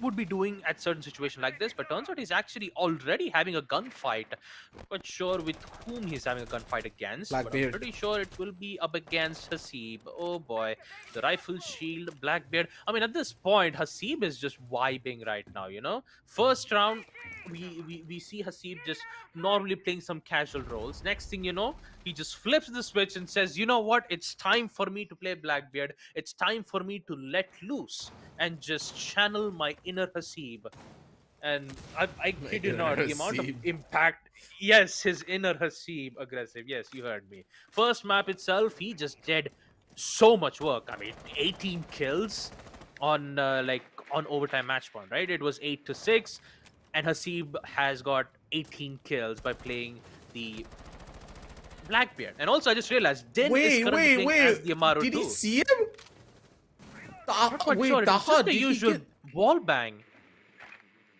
would be doing at certain situation like this. But turns out he's actually already having a gunfight. Not quite sure with whom he's having a gunfight against, but I'm Blackbeard. pretty sure it will be up against Hasib. Oh boy, the rifle shield, Blackbeard. I mean, at this point, Hasib is just vibing right now. First round, we see Hasib just normally playing some casual roles. Next thing you know, he just flips the switch and says, you know what, it's time for me to play Blackbeard. It's time for me to let loose and just channel my inner Hasib. And I kid you not, the amount of Hasib. impact. Yes, his inner Hasib aggressive. Yes, you heard me. First map itself, he just did so much work. I mean, 18 kills on on overtime match point, right? It was 8-6, and Hasib has got 18 kills by playing the Blackbeard. And also, I just realized Din is currently playing as the Amaru Did too. he see him? Not quite Wait, sure. It was Taha, just a did he usual get- wall bang.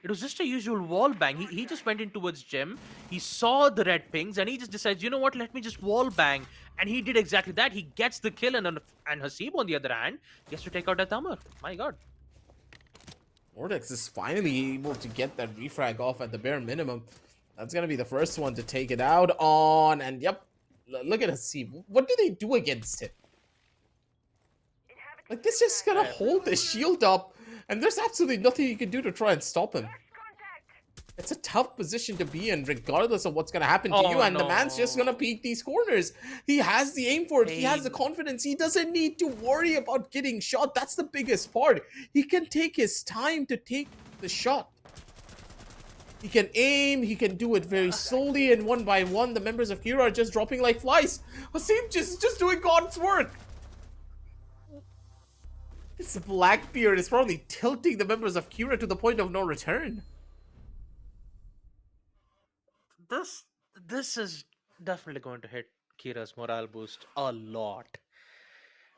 It was just a usual wall bang. He just went in towards Jim. He saw the red pings and he just decides, you know what, let me just wall bang. And he did exactly that. He gets the kill, and Hasib, on the other hand, gets to take out that Amar. My god. Vortex is finally able to get that refrag off at the bare minimum. That's gonna be the first one to take it out on, and yep, look at Hasib. What do they do against him? Like, this just gonna hold the shield up, and there's absolutely nothing you can do to try and stop him. It's a tough position to be in, regardless of what's gonna happen to you, and the man's just gonna peek these corners. He has the aim for it, he has the confidence, he doesn't need to worry about getting shot. That's the biggest part. He can take his time to take the shot. He can aim, he can do it very slowly, and one by one, the members of Kira are just dropping like flies. Hasim just doing God's work. This Blackbeard is probably tilting the members of Kira to the point of no return. This is definitely going to hit Kira's morale boost a lot.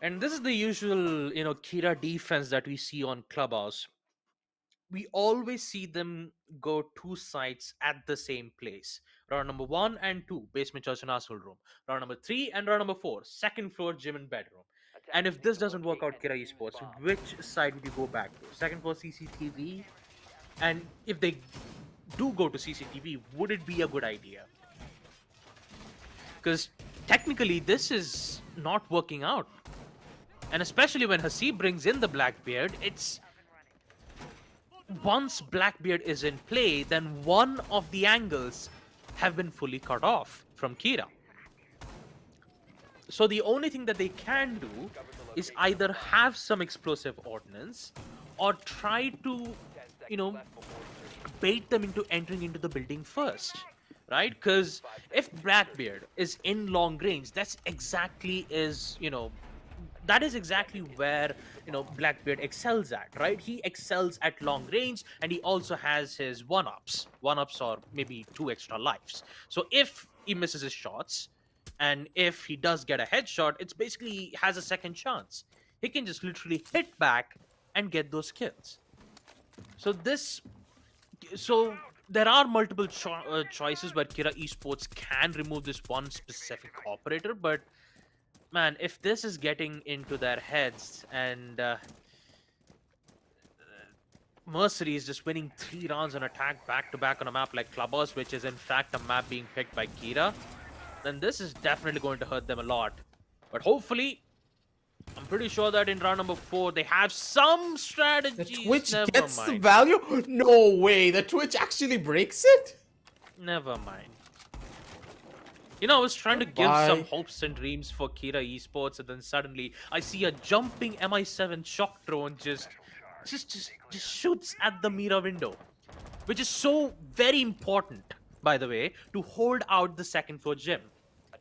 And this is the usual, Kira defense that we see on Clubhouse. We always see them go two sides at the same place. Round number 1 and 2, basement church and asshole room. Round number 3 and round number 4, second floor gym and bedroom. And if this doesn't work out, Kira Esports, which side would you go back to? Second floor CCTV? And if they do go to CCTV, would it be a good idea? Because technically this is not working out. And especially when Hasib brings in the Blackbeard, it's... Once Blackbeard is in play, then one of the angles have been fully cut off from Kira. So the only thing that they can do is either have some explosive ordnance or try to, bait them into entering into the building first, right? Because if Blackbeard is in long range, that is exactly where Blackbeard excels at, right? He excels at long range, and he also has his one-ups or maybe 2 extra lives. So if he misses his shots, and if he does get a headshot, it's basically has a second chance. He can just literally hit back and get those kills. So there are multiple choices where Kira Esports can remove this one specific operator, but man, if this is getting into their heads and Mercenary is just winning 3 rounds on attack back-to-back on a map like Clubhouse, which is in fact a map being picked by Kira, then this is definitely going to hurt them a lot. But hopefully, I'm pretty sure that in round number 4, they have some strategies. The Twitch Never gets mind. the value? No way, the Twitch actually breaks it? Never mind. I was trying to give some hopes and dreams for Kira Esports, and then suddenly I see a jumping MI7 shock drone just shoots at the Mira window, which is so very important, by the way, to hold out the second floor gym.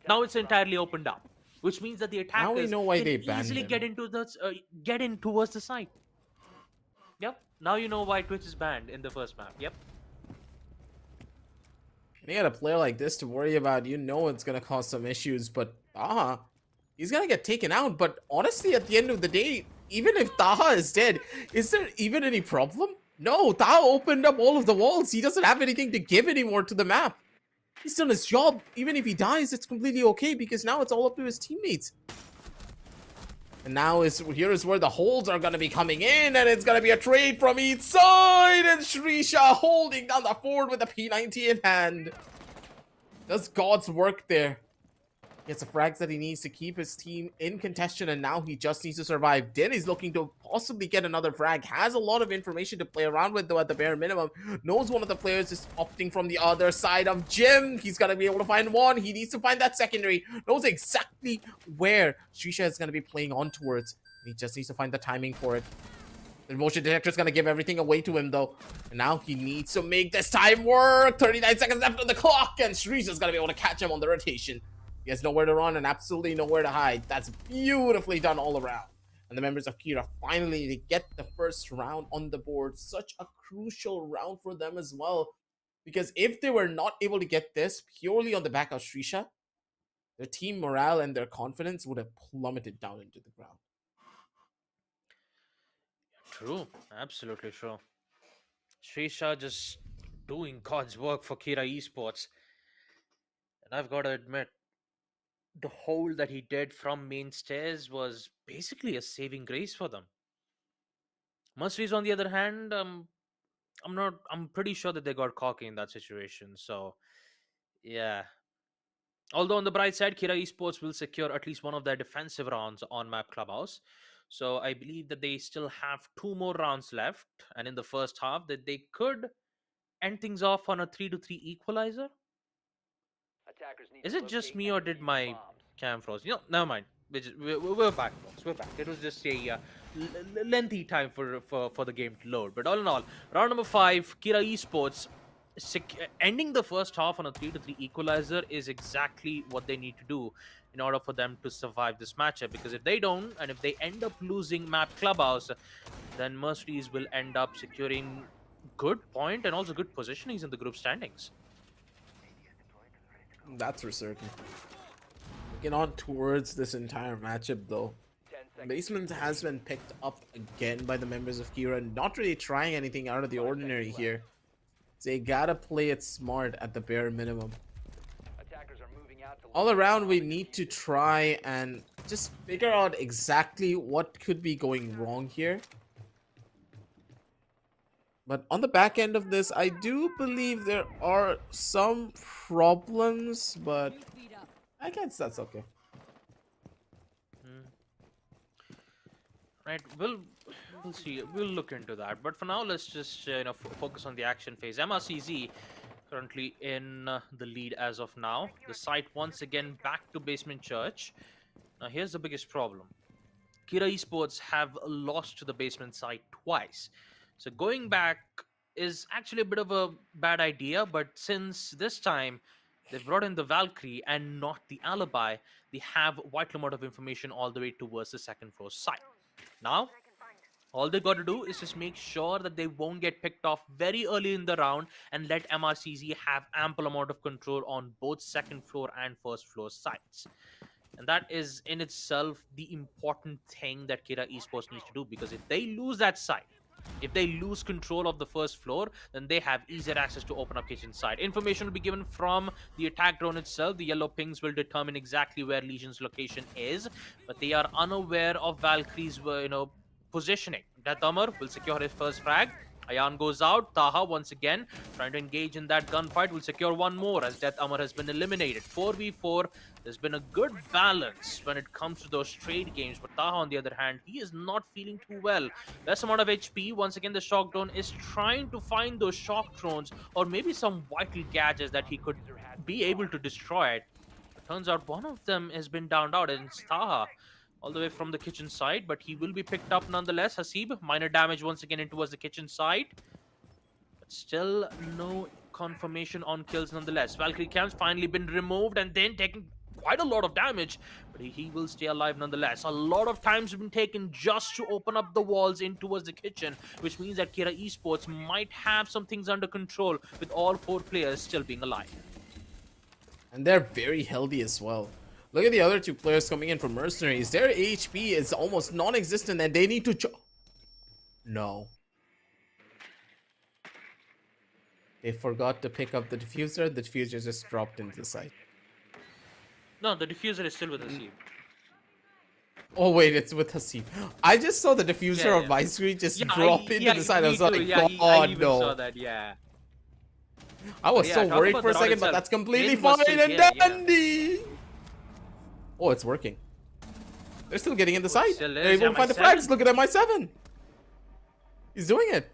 Now it's entirely opened up, which means that the Now we attackers know why can they banned easily him. get in towards the site. Yep. Now you know why Twitch is banned in the first map. Yep. You got a player like this to worry about, you know it's gonna cause some issues, but he's gonna get taken out. But honestly, at the end of the day, even if Taha is dead, is there even any problem? No, Taha opened up all of the walls. He doesn't have anything to give anymore to the map. He's done his job. Even if he dies, it's completely okay because now it's all up to his teammates. And now here is where the holds are going to be coming in, and it's going to be a trade from each side, and Shrisha holding down the fort with the P90 in hand. Does God's work there. He has the frags that he needs to keep his team in contention, and now he just needs to survive. Din is looking to possibly get another frag. Has a lot of information to play around with, though, at the bare minimum. Knows one of the players is opting from the other side of Jim. He's going to be able to find one. He needs to find that secondary. Knows exactly where Shisha is going to be playing on towards. He just needs to find the timing for it. The motion detector is going to give everything away to him, though. And now he needs to make this time work. 39 seconds left on the clock, and Shisha is going to be able to catch him on the rotation. He has nowhere to run and absolutely nowhere to hide. That's beautifully done all around. And the members of Kira finally get the first round on the board. Such a crucial round for them as well. Because if they were not able to get this purely on the back of Shrisha, their team morale and their confidence would have plummeted down into the ground. True. Absolutely true. Shrisha just doing God's work for Kira Esports. And I've got to admit, the hold that he did from main stairs was basically a saving grace for them. Mercenaries, on the other hand, I'm pretty sure that they got cocky in that situation. So, yeah. Although on the bright side, Kira Esports will secure at least one of their defensive rounds on Map Clubhouse. So I believe that they still have 2 more rounds left, and in the first half that they could end things off on a 3-3 equalizer. Is it just me or did my cam froze? Never mind. We're back, folks. We're back. It was just a lengthy time for the game to load. But all in all, round number 5, Kira Esports ending the first half on a 3-3 equalizer is exactly what they need to do in order for them to survive this matchup. Because if they don't, and if they end up losing Map Clubhouse, then Mercenaries will end up securing good point and also good positionings in the group standings. That's for certain. Looking on towards this entire matchup, though, Basement has been picked up again by the members of Kira, not really trying anything out of the ordinary here. They gotta play it smart at the bare minimum. All around, we need to try and just figure out exactly what could be going wrong here. But on the back end of this, I do believe there are some problems, but I guess that's okay. Right, we'll see. We'll look into that. But for now, let's just focus on the action phase. MRCZ currently in the lead as of now. The site once again back to Basement Church. Now here's the biggest problem. Kira Esports have lost to the Basement site twice. So going back is actually a bit of a bad idea, but since this time they've brought in the Valkyrie and not the alibi, they have a vital amount of information all the way towards the second floor site. Now, all they got to do is just make sure that they won't get picked off very early in the round and let MRCZ have ample amount of control on both second floor and first floor sites. And that is in itself the important thing that Kira Esports needs to do, because if they lose that site, if they lose control of the first floor, then they have easier access to open up kitchen side. Information will be given from the attack drone itself. The yellow pings will determine exactly where Legion's location is, but they are unaware of Valkyrie's positioning. Death Armor will secure his first frag. Ayan goes out. Taha once again trying to engage in that gunfight will secure one more as Death Armor has been eliminated. 4v4. There's been a good balance when it comes to those trade games, but Taha on the other hand, he is not feeling too well. Less amount of HP. Once again, the shock drone is trying to find those shock drones or maybe some vital gadgets that he could be able to destroy it. It turns out one of them has been downed out, and it's Taha all the way from the kitchen side, but he will be picked up nonetheless. Hasib, minor damage once again in towards the kitchen side, but still no confirmation on kills nonetheless. Valkyrie camps finally been removed and then taken quite a lot of damage, but he will stay alive nonetheless. A lot of times have been taken just to open up the walls in towards the kitchen, which means that Kira Esports might have some things under control with all 4 players still being alive. And they're very healthy as well. Look at the other 2 players coming in from Mercenaries. Their HP is almost non-existent and they need to... No. They forgot to pick up the diffuser. The diffuser just dropped into the site. No, the diffuser is still with Hasib. Oh wait, it's with Hasib. I just saw the diffuser on my screen just drop into the side. I was like, I even no. saw that, yeah. I was so worried for a second, but that's completely fine and dandy. Oh, it's working. They're still getting in the site. They're able to find the flags. Look at MI7. He's doing it.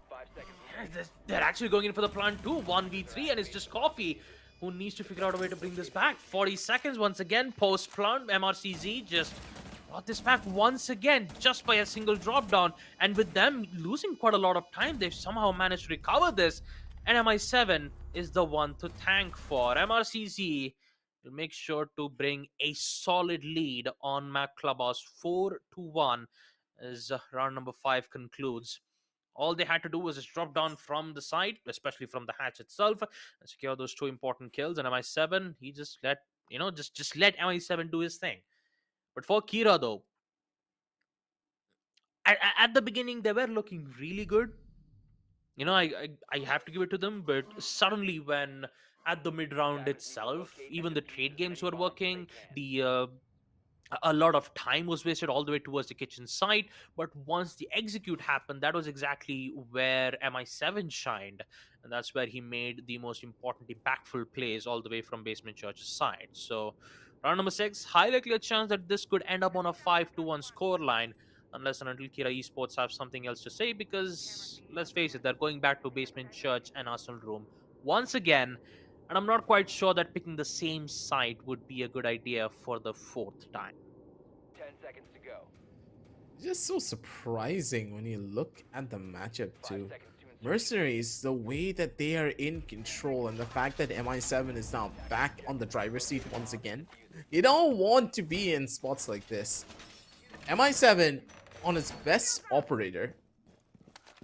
5 seconds. Yeah, they're actually going in for the plan too. 1v3, and it's just Coffee who needs to figure out a way to bring this back. 40 seconds once again post plant. MRCZ just brought this back once again just by a single drop down, and with them losing quite a lot of time, they've somehow managed to recover this, and MI7 is the one to thank for. MRCZ will make sure to bring a solid lead on Mac Clubhouse 4-1 as round number 5 concludes. All they had to do was just drop down from the side, especially from the hatch itself, and secure those 2 important kills. And MI7, he just let just let MI7 do his thing. But for Kira though, at the beginning they were looking really good. I have to give it to them, but suddenly when at the mid round itself, even the trade games were working, a lot of time was wasted all the way towards the kitchen side, but once the execute happened, that was exactly where MI7 shined, and that's where he made the most important impactful plays all the way from Basement Church's side. So round number 6, high likely a chance that this could end up on a 5-1 score line, unless and until Kira Esports have something else to say, because let's face it, they're going back to Basement Church and Arsenal Room once again, and I'm not quite sure that picking the same site would be a good idea for the 4th time. 10 seconds to go. It's just so surprising when you look at the matchup too. Mercenaries, the way that they are in control and the fact that MI7 is now back on the driver's seat once again. You don't want to be in spots like this. MI7 on its best operator.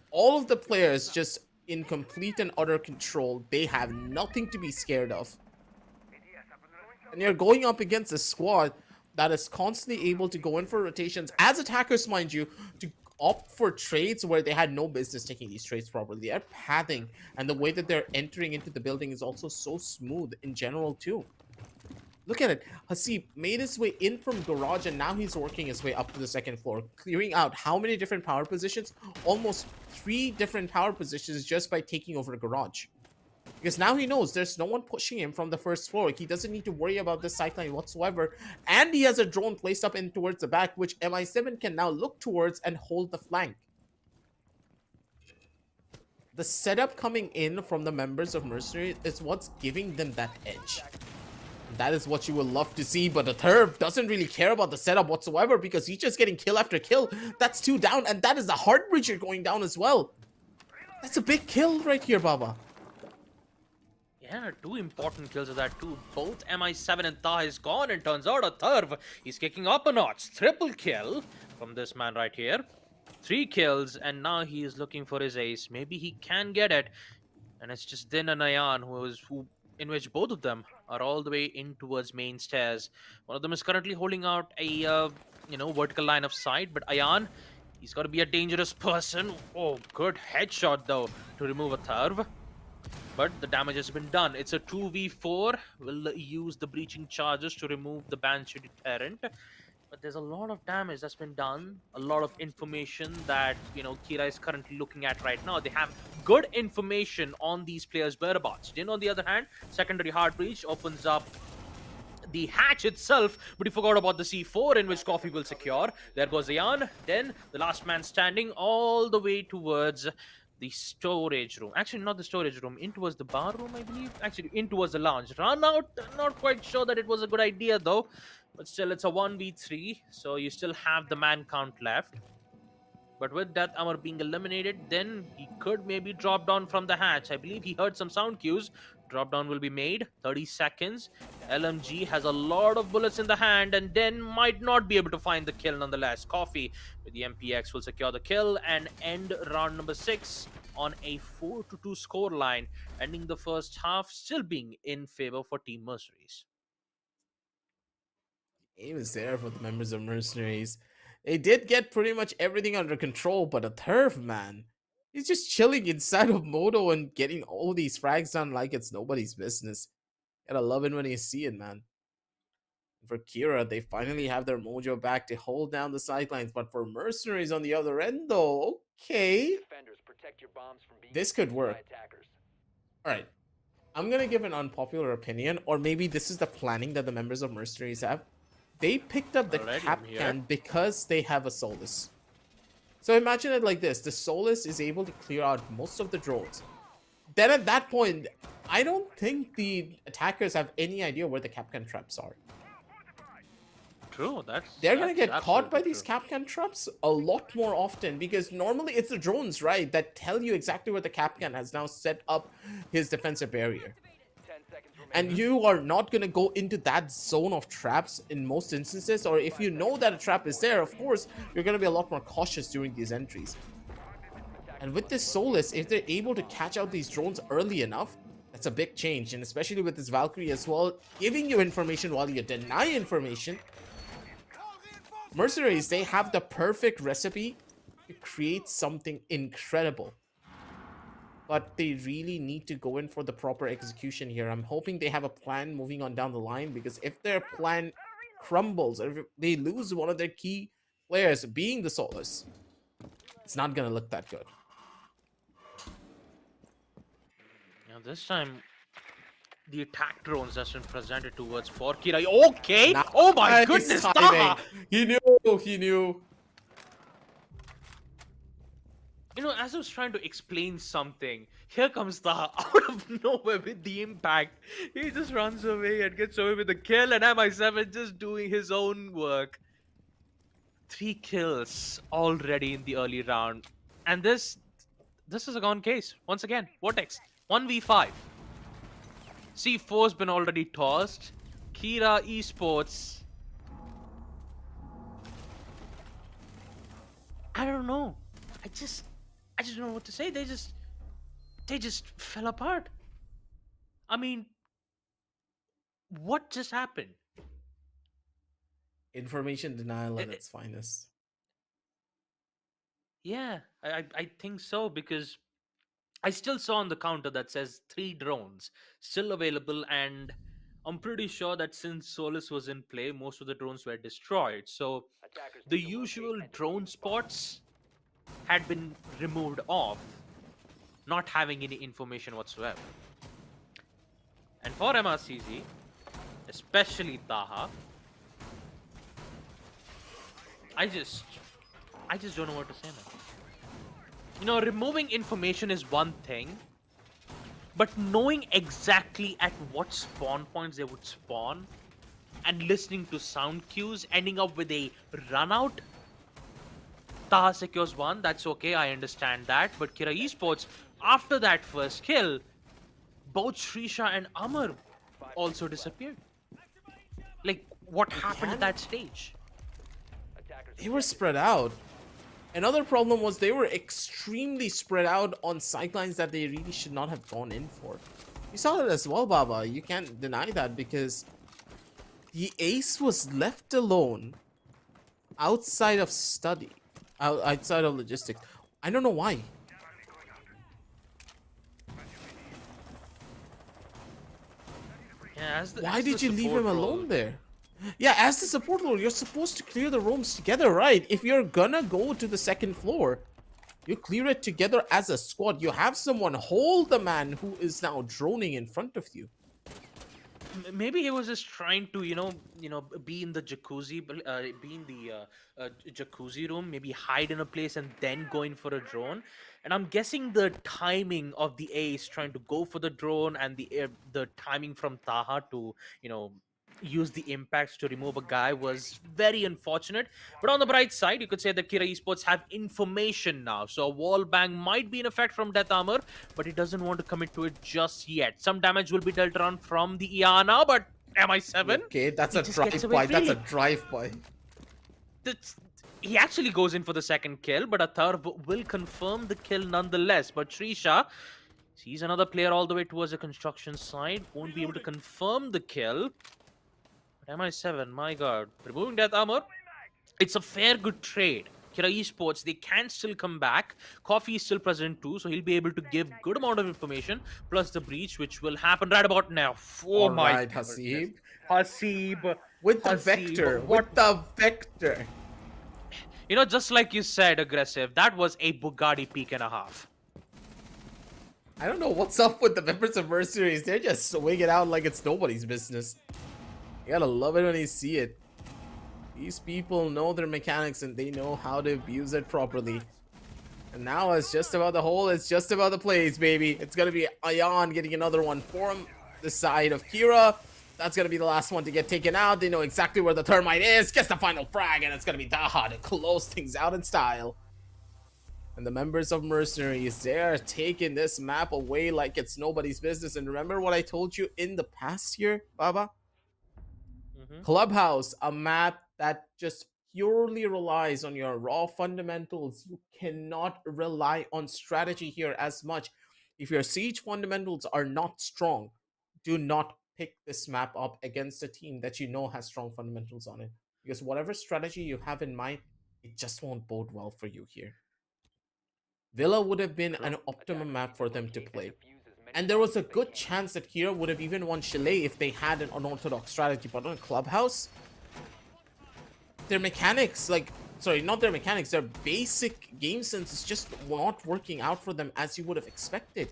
All of the players just in complete and utter control. They have nothing to be scared of. And you're going up against a squad that is constantly able to go in for rotations as attackers, mind you, to opt for trades where they had no business taking these trades properly. They're pathing, and the way that they're entering into the building is also so smooth in general too. Look at it. Hasib made his way in from garage, and now he's working his way up to the 2nd floor, clearing out how many different power positions? Almost 3 different power positions just by taking over garage. Because now he knows there's no one pushing him from the 1st floor. He doesn't need to worry about this sideline whatsoever. And he has a drone placed up in towards the back, which MI7 can now look towards and hold the flank. The setup coming in from the members of Mercenary is what's giving them that edge. That is what you will love to see, but the Thurb doesn't really care about the setup whatsoever because he's just getting kill after kill. That's 2 down, and that is the Heart Breacher going down as well. That's a big kill right here, Baba. Yeah, 2 important kills of that too. Both MI7 and Taha is gone, and turns out a Thurb, he's kicking up a notch. Triple kill from this man right here. 3 kills, and now he is looking for his ace. Maybe he can get it. And it's just Din and Ayan in which both of them are all the way in towards main stairs. One of them is currently holding out a vertical line of sight, but Ayan, he's got to be a dangerous person. Oh, good headshot though to remove a Thurb. But the damage has been done. It's a 2v4. We'll use the breaching charges to remove the Banshee deterrent. But there's a lot of damage that's been done. A lot of information that, Kira is currently looking at right now. They have good information on these players' whereabouts. Din, on the other hand, secondary hard breach opens up the hatch itself, but he forgot about the C4 in which Coffee will secure. There goes Ayan. Then the last man standing all the way towards the storage room. Actually, not the storage room. In towards the bar room, I believe. Actually, in towards the lounge. Run out. Not quite sure that it was a good idea, though. But still, it's a 1v3. So you still have the man count left. But with Death Armor being eliminated, then he could maybe drop down from the hatch. I believe he heard some sound cues. Drop down will be made. 30 seconds. LMG has a lot of bullets in the hand and then might not be able to find the kill nonetheless. Coffee with the MPX will secure the kill and end round number 6 on a 4-2 score line, ending the first half still being in favor for Team Mercenaries. Aim is there for the members of Mercenaries. They did get pretty much everything under control, but a turf, man. He's just chilling inside of Moto and getting all these frags done like it's nobody's business. Gotta love it when you see it, man. For Kira, they finally have their mojo back to hold down the sidelines, but for Mercenaries on the other end, though, okay. Defenders, protect your bombs from being This could used work. by attackers. Alright. I'm gonna give an unpopular opinion, or maybe this is the planning that the members of Mercenaries have. They picked up the Alrighty, I'm here. Capcan because they have a Solus. So imagine it like this. The Solus is able to clear out most of the drones. Then at that point, I don't think the attackers have any idea where the Capcan traps are. True, They're gonna that's get caught by absolutely these true. Capcan traps a lot more often, because normally it's the drones, right, that tell you exactly where the Capcan has now set up his defensive barrier. 10 seconds remaining. And you are not going to go into that zone of traps in most instances, or if you know that a trap is there, of course, you're going to be a lot more cautious during these entries. And with this Solus, if they're able to catch out these drones early enough, that's a big change. And especially with this Valkyrie as well, giving you information while you deny information. Mercenaries, they have the perfect recipe to create something incredible. But they really need to go in for the proper execution here. I'm hoping they have a plan moving on down the line, because if their plan crumbles, or if they lose one of their key players, being the Solus, it's not going to look that good. Now this time, the attack drones that's been presented towards Forkira. Okay! Oh my Nice goodness! timing. Taha! He knew. You know, as I was trying to explain something, here comes Taha out of nowhere with the impact. He just runs away and gets away with the kill, and MI7 just doing his own work. 3 kills already in the early round. And this is a gone case. Once again, Vortex, 1v5. C4's been already tossed. Kira Esports. I don't know. I just don't know what to say. They just fell apart. I mean, what just happened? Information denial at its finest. Yeah, I think so, because I still saw on the counter that says 3 drones still available, and I'm pretty sure that since Solus was in play, most of the drones were destroyed. So Attackers the need to locate usual and drone defuse bombs. spots had been removed off, not having any information whatsoever. And for MRCZ, especially Taha, I just don't know what to say, man. You know, removing information is one thing, but knowing exactly at what spawn points they would spawn and listening to sound cues, ending up with a run out. Taha secures one, that's okay, I understand that. But Kira Esports, after that first kill, both Shrisha and Amar also disappeared. Like, what happened at that stage? Attackers They were spread out. Another problem was they were extremely spread out on sidelines that they really should not have gone in for. You saw that as well, Baba. You can't deny that, because the ace was left alone outside of study, outside of logistics. I don't know why. Yeah, Why did you leave him alone there? Yeah, as the support role, you're supposed to clear the rooms together, right? If you're gonna go to the second floor, you clear it together as a squad. You have someone hold the man who is now droning in front of you. Maybe he was just trying to, be in the jacuzzi, be in the jacuzzi room, maybe hide in a place and then go in for a drone. And I'm guessing the timing of the ace trying to go for the drone and the timing from Taha to, use the impacts to remove a guy was very unfortunate. But on the bright side, you could say that Kira Esports have information now. So a wall bang might be in effect from Death Armor, but he doesn't want to commit to it just yet. Some damage will be dealt around from the Iana, but MI7? Okay, that's He a just gets drive away by. That's a freely. drive by. He actually goes in for the second kill, but Athar will confirm the kill nonetheless. But Trisha sees another player all the way towards the construction site, won't be able to confirm the kill. But MI7, my god, removing Death Armor, it's a fair good trade. Kira Esports, they can still come back. Coffee is still present too, so he'll be able to give good amount of information, plus the breach, which will happen right about now. Oh All my right, goodness. Hasib. Hasib. With the Hasib, vector. what- With the vector. You know, just like you said, aggressive, that was a Bugatti peak and a half. I don't know what's up with the members of Mercenaries. They're just swinging it out like it's nobody's business. You gotta love it when you see it. These people know their mechanics and they know how to abuse it properly. And now it's just about the hole. It's just about the plays, baby. It's gonna be Ayan getting another one from the side of Kira. That's gonna be the last one to get taken out. They know exactly where the termite is. Gets the final frag, and it's gonna be Daha to close things out in style. And the members of Mercenaries, they're taking this map away like it's nobody's business. And remember what I told you in the past here, Baba? Clubhouse, a map that just purely relies on your raw fundamentals. You cannot rely on strategy here as much. If your siege fundamentals are not strong, do not pick this map up against a team that you know has strong fundamentals on it. Because whatever strategy you have in mind, it just won't bode well for you here. Villa would have been an optimum map for them to play. And there was a good chance that Kira would have even won Chile if they had an unorthodox strategy. But on Clubhouse, their mechanics, not their mechanics, their basic game sense is just not working out for them as you would have expected.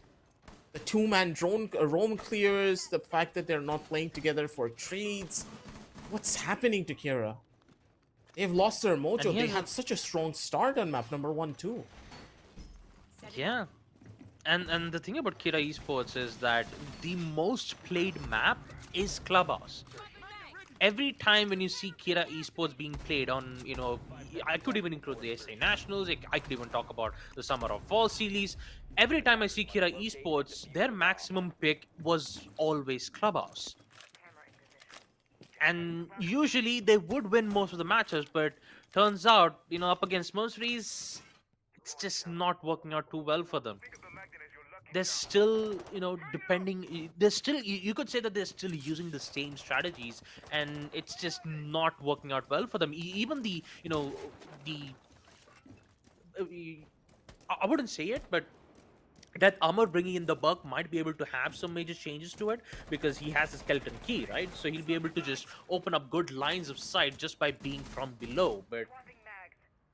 The two-man drone roam clears, the fact that they're not playing together for trades. What's happening to Kira? They've lost their mojo. They had such a strong start on map number 1 too. Yeah. And the thing about Kira Esports is that the most played map is Clubhouse. Every time when you see Kira Esports being played on, I could even include the SA Nationals, I could even talk about the Summer of Fall series. Every time I see Kira Esports, their maximum pick was always Clubhouse. And usually they would win most of the matches, but turns out, up against Mercenaries, it's just not working out too well for them. They're still, you could say that they're still using the same strategies, and it's just not working out well for them. Even I wouldn't say it, but that Armor bringing in the Buck might be able to have some major changes to it because he has a skeleton key, right? So he'll be able to just open up good lines of sight just by being from below. But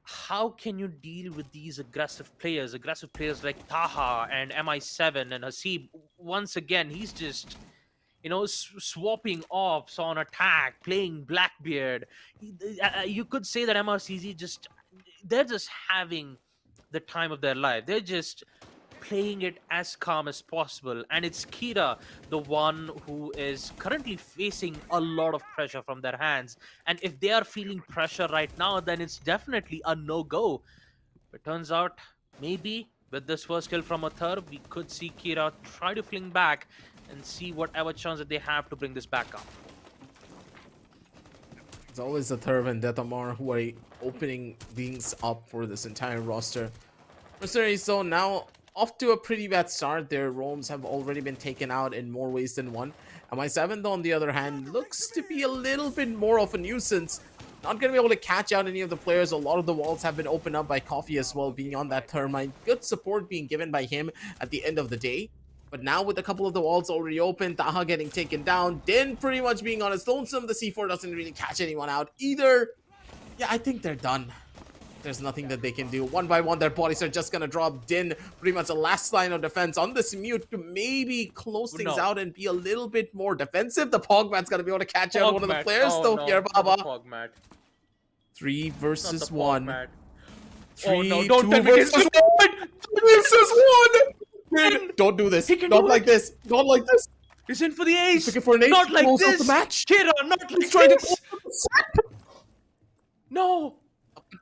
how can you deal with these aggressive players like Taha and MI7 and Hasib? Once again, he's just, swapping ops on attack, playing Blackbeard. You could say that MRCZ they're just having the time of their life. They're just playing it as calm as possible, and it's Kira, the one who is currently facing a lot of pressure from their hands. And if they are feeling pressure right now, then it's definitely a no-go. It turns out maybe with this first kill from Athar, we could see Kira try to fling back and see whatever chance that they have to bring this back up. It's always Athar and Detamar who are opening things up for this entire roster. Mercenaries, so now off to a pretty bad start. Their roams have already been taken out in more ways than one. MI7, though, on the other hand, looks to be a little bit more of a nuisance. Not going to be able to catch out any of the players. A lot of the walls have been opened up by Coffee as well, beyond that termite. Good support being given by him at the end of the day. But now with a couple of the walls already open, Taha getting taken down, Din pretty much being on his lonesome. The C4 doesn't really catch anyone out either. Yeah, I think they're done. There's nothing that they can do. One by one, their bodies are just gonna drop. Din, pretty much the last line of defense on this mute to maybe close things out and be a little bit more defensive. The Pogmat's gonna be able to catch out one of the players here, Baba. 3 versus 1. 3, 2 versus 1. Versus 1. Din, don't do this. Not like this. Not like this. He's in for the He's ace. looking for an ace Not to like close out the this. match. Kira, not He's like trying to this. close out the set. No.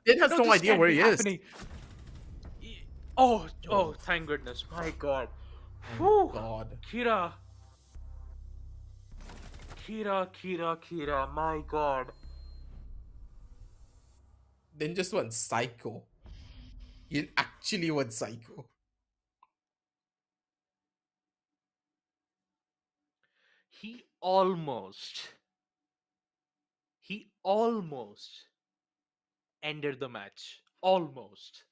Din has no this idea can't where be he happening. Oh, Oh. thank goodness. My God. is. Whew. God. Kira. Kira. My God. Din just went psycho. He actually went psycho. He almost ended the match. Almost.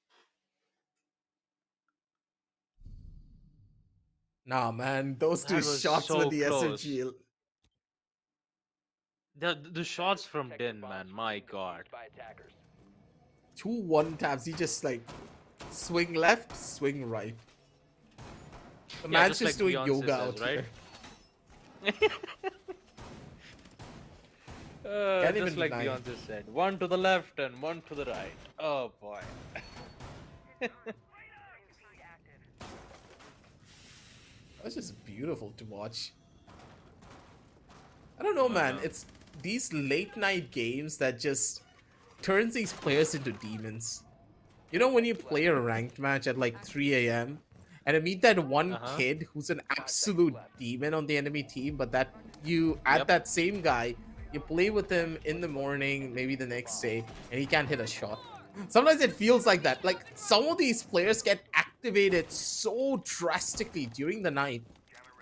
Nah, man, those two That was shots with so the close. SMG. The shots from Din, man. My God. By attackers. 2 1 taps. He just like swing left, swing right. The Yeah, man's just just like doing Beyonce yoga says, out right? here. Can't Just even like deny it. Beyonce said, one to the left and one to the right. Oh boy. That's just beautiful to watch. I don't know, man. It's these late night games that just turns these players into demons. You know when you play a ranked match at like 3 a.m. and I meet that one kid who's an absolute demon on the enemy team, but that you add that same guy, you play with him in the morning, maybe the next day, and he can't hit a shot. Sometimes it feels like that. Like some of these players get activated so drastically during the night.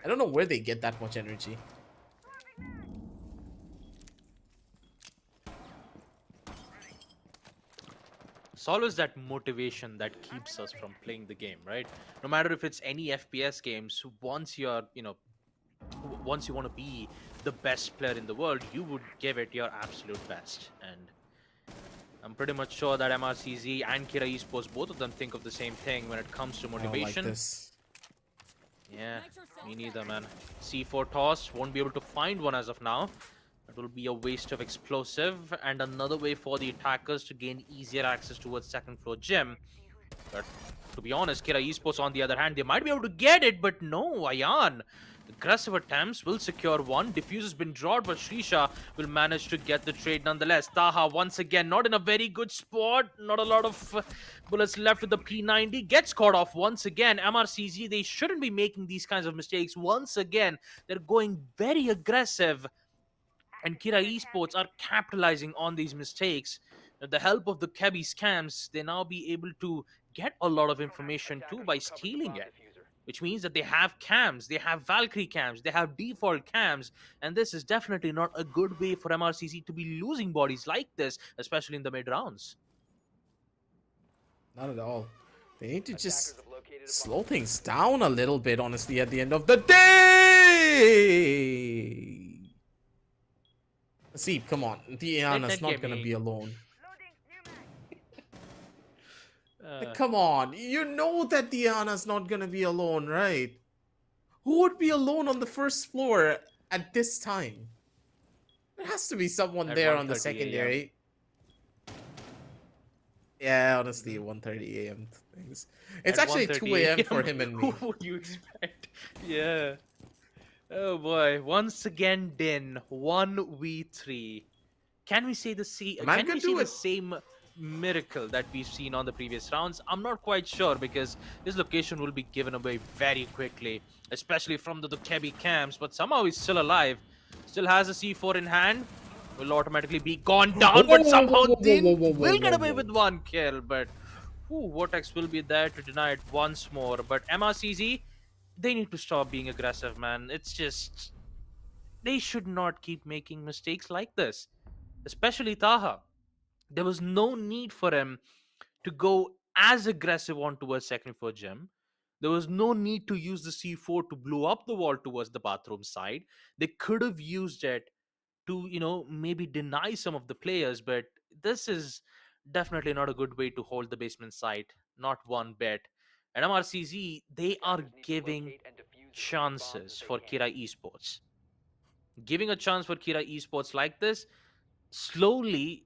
I don't know where they get that much energy. It's always that motivation that keeps us from playing the game, right? No matter if it's any FPS games, once you're, once you want to be the best player in the world, you would give it your absolute best. And I'm pretty much sure that MRCZ and Kira Esports, both of them think of the same thing when it comes to I don't motivation. like this. Yeah, me neither, man. C4 toss, won't be able to find one as of now. It will be a waste of explosive and another way for the attackers to gain easier access towards second floor gym. But to be honest, Kira Esports on the other hand, they might be able to get it, but no, Ayan. Aggressive attempts will secure one. Diffuse has been drawn, but Shrisha will manage to get the trade nonetheless. Taha once again not in a very good spot. Not a lot of bullets left with the P90. Gets caught off once again. MRCZ, they shouldn't be making these kinds of mistakes. Once again, they're going very aggressive. And Kira Esports are capitalizing on these mistakes. With the help of the Kebi scams, they now be able to get a lot of information too by stealing it. Which means that they have cams, they have Valkyrie cams, they have default cams, and this is definitely not a good way for MRCC to be losing bodies like this, especially in the mid rounds. Not at all. They need to just slow things down a little bit, honestly, at the end of the day. See, come on. Diana's not going to be alone. Come on. You know that Diana's not going to be alone, right? Who would be alone on the first floor at this time? There has to be someone there on the secondary. Yeah, honestly, 1:30 a.m. things. It's actually 2 a.m. for him and me. Who would you expect? Yeah. Oh boy. Once again, Din. 1v3. Can we say the same miracle that we've seen on the previous rounds? I'm not quite sure because this location will be given away very quickly, especially from the Kebi camps, but somehow he's still alive. Still has a C4 in hand. Will automatically be gone down, but somehow Din will get away with one kill, but Vortex will be there to deny it once more. But MRCZ, they need to stop being aggressive, man. It's just... they should not keep making mistakes like this. Especially Taha. There was no need for him to go as aggressive onto a second floor gym. There was no need to use the C4 to blow up the wall towards the bathroom side. They could have used it to, maybe deny some of the players, but this is definitely not a good way to hold the basement site. Not one bit. And MRCZ, they are giving chances for Kira Esports. Giving a chance for Kira Esports like this, slowly,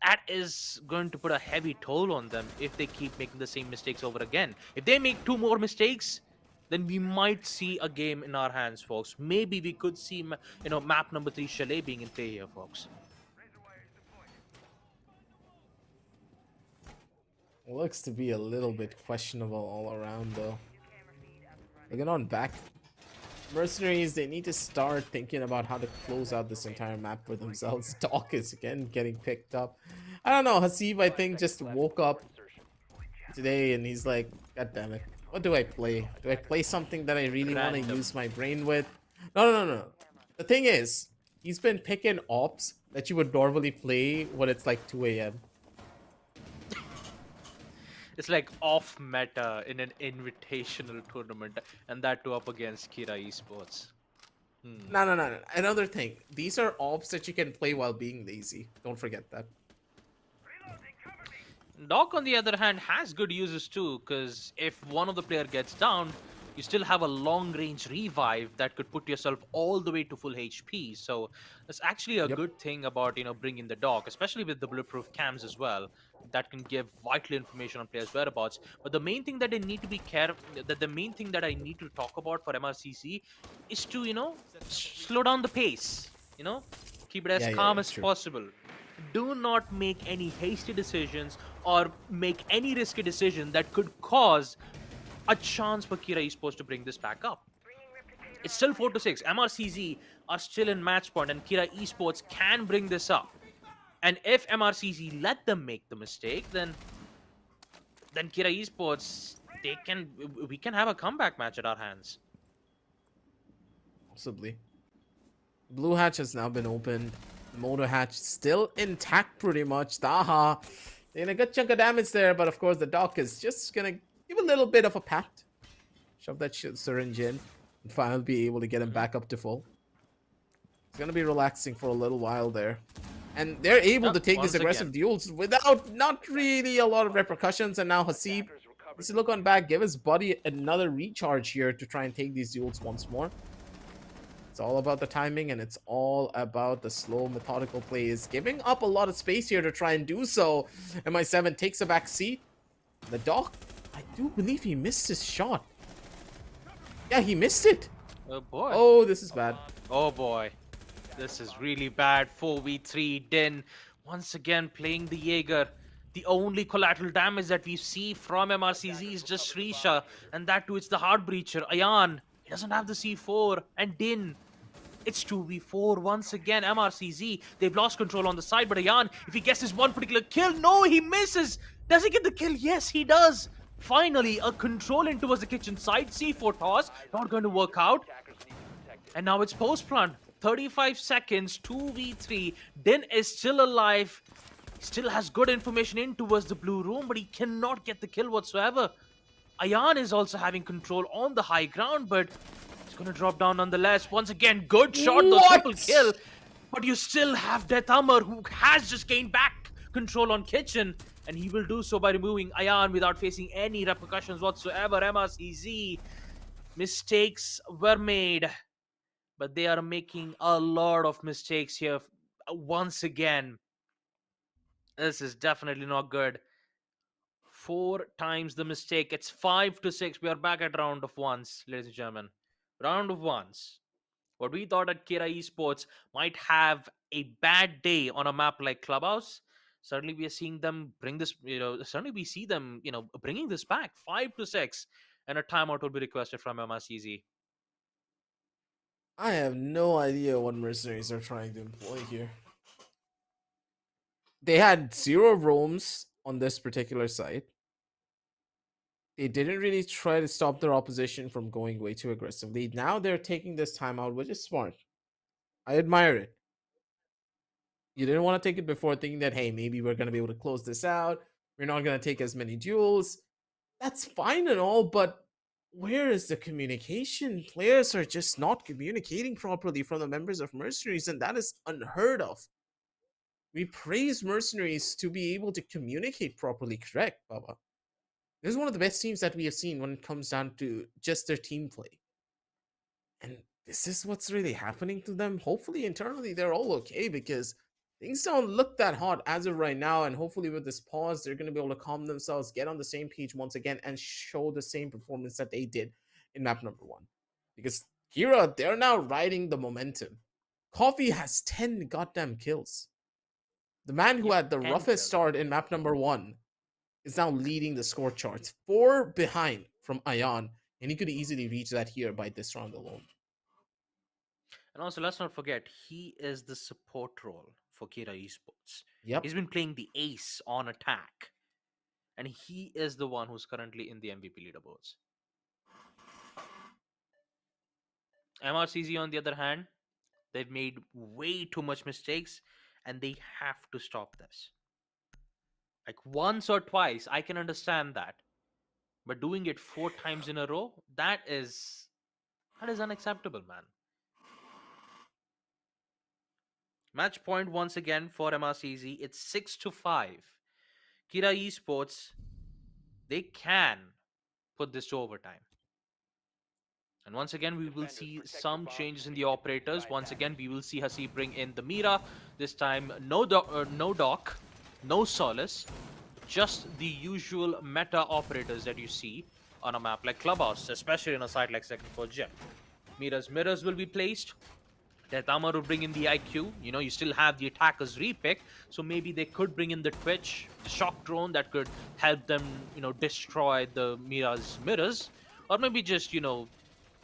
that is going to put a heavy toll on them if they keep making the same mistakes over again. If they make 2 more mistakes, then we might see a game in our hands, folks. Maybe we could see, map number 3 Chalet being in play here, folks. Looks to be a little bit questionable all around, though. Looking on back, Mercenaries, they need to start thinking about how to close out this entire map for themselves. Doc is again getting picked up. I don't know, Hasib, I think, just woke up today and he's like, God damn it. What do I play? Do I play something that I really want to use my brain with? No. The thing is, he's been picking ops that you would normally play when it's like 2 a.m. It's like off meta in an invitational tournament, and that too up against Kira Esports. No. Another thing, these are ops that you can play while being lazy. Don't forget that. Doc, on the other hand, has good uses too, because if one of the player gets down, you still have a long-range revive that could put yourself all the way to full HP. So that's actually a good thing about bringing the Doc, especially with the bulletproof cams as well. That can give vital information on players' whereabouts. But the main thing that I need to be the main thing that I need to talk about for MRCC is to slow down the pace. Keep it as calm as possible. Do not make any hasty decisions or make any risky decision that could cause a chance for Kira Esports to bring this back up. It's still 4-6. MRCZ are still in match point, and Kira Esports can bring this up. And if MRCZ let them make the mistake, then Kira Esports, we can have a comeback match at our hands. Possibly. Blue hatch has now been opened. Motor hatch still intact pretty much. Taha taking a good chunk of damage there, but of course the Doc is just gonna give a little bit of a pat. Shove that syringe in and finally be able to get him back up to full. It's gonna be relaxing for a little while there. And they're able to take these aggressive duels without not really a lot of repercussions. And now Hasib needs to look on back, give his buddy another recharge here to try and take these duels once more. It's all about the timing, and it's all about the slow, methodical plays. Giving up a lot of space here to try and do so. MI7 takes a back seat. The Doc, I do believe he missed his shot. Yeah, he missed it. Oh, boy. Oh, this is bad. Oh, boy. This is really bad. 4v3. Din once again playing the Jaeger. The only collateral damage that we see from MRCZ is just Shrisha. And that too, it's the Heart Breacher. Ayan, he doesn't have the C4. And Din. It's 2v4 once again. MRCZ, they've lost control on the side, but Ayan, if he gets his one particular kill, no, he misses. Does he get the kill? Yes, he does. Finally, a control in towards the kitchen side. C4 toss, not going to work out. And now it's post-plant. 35 seconds, 2v3. Din is still alive. Still has good information in towards the blue room, but he cannot get the kill whatsoever. Ayan is also having control on the high ground, but gonna drop down nonetheless. Once again, good shot, the triple kill. But you still have Death Hammer, who has just gained back control on kitchen, and he will do so by removing Ayan without facing any repercussions whatsoever. MRCZ, mistakes were made, but they are making a lot of mistakes here once again. This is definitely not good. 4 times the mistake. It's 5-6. We are back at round of ones, ladies and gentlemen. Round of ones. What we thought at Kira Esports might have a bad day on a map like Clubhouse. Suddenly we are seeing them bring this, suddenly we see them, bringing this back. 5-6. And a timeout will be requested from MRCZ. I have no idea what Mercenaries are trying to employ here. They had 0 roams on this particular site. They didn't really try to stop their opposition from going way too aggressively. Now they're taking this timeout, which is smart. I admire it. You didn't want to take it before, thinking that, hey, maybe we're going to be able to close this out. We're not going to take as many duels. That's fine and all, but where is the communication? Players are just not communicating properly from the members of Mercenaries, and that is unheard of. We praise Mercenaries to be able to communicate properly, correct, Baba? This is one of the best teams that we have seen when it comes down to just their team play. And this is what's really happening to them. Hopefully, internally, they're all okay, because things don't look that hot as of right now. And hopefully with this pause, they're going to be able to calm themselves, get on the same page once again, and show the same performance that they did in map number 1. Because Kira, they're now riding the momentum. Coffee has 10 goddamn kills. The man who had the 10 roughest kills. start in map number 1 is now leading the score charts. 4 behind from Ayan, and he could easily reach that here by this round alone. And also, let's not forget, he is the support role for Kira Esports. Yep. He's been playing the ace on attack. And he is the one who's currently in the MVP leaderboards. MRCZ, on the other hand, they've made way too much mistakes, and they have to stop this. Like once or twice, I can understand that. But doing it 4 times in a row, that is unacceptable, man. Match point once again for MRCZ. It's 6-5. Kira Esports, they can put this to overtime. And once again, we will see some changes in the operators. Once again, we will see Hasib bring in the Mira. This time, no Doc, no Solace. Just the usual meta operators that you see on a map like Clubhouse, especially on a site like Second Floor Gym. Mira's mirrors will be placed. Tetama will bring in the IQ. You know, you still have the attackers repick, so maybe they could bring in the Twitch, the shock drone that could help them, you know, destroy the Mira's mirrors, or maybe just, you know,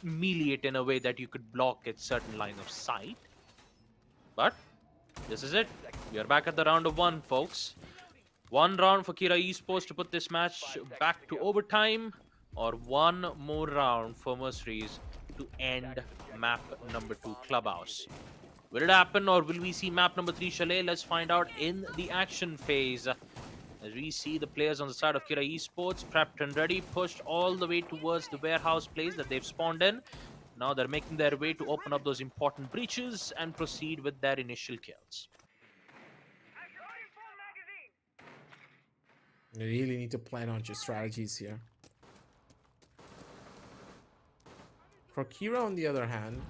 melee it in a way that you could block its certain line of sight. But this is it. We are back at the round of 1, folks. 1 round for Kira Esports to put this match back to overtime, or 1 more round for Mercenariez to end map number 2 Clubhouse. Will it happen, or will we see map number 3 Chalet? Let's find out in the action phase. As we see the players on the side of Kira Esports prepped and ready, pushed all the way towards the warehouse place that they've spawned in. Now they're making their way to open up those important breaches and proceed with their initial kills. You really need to plan out your strategies here. For Kira, on the other hand,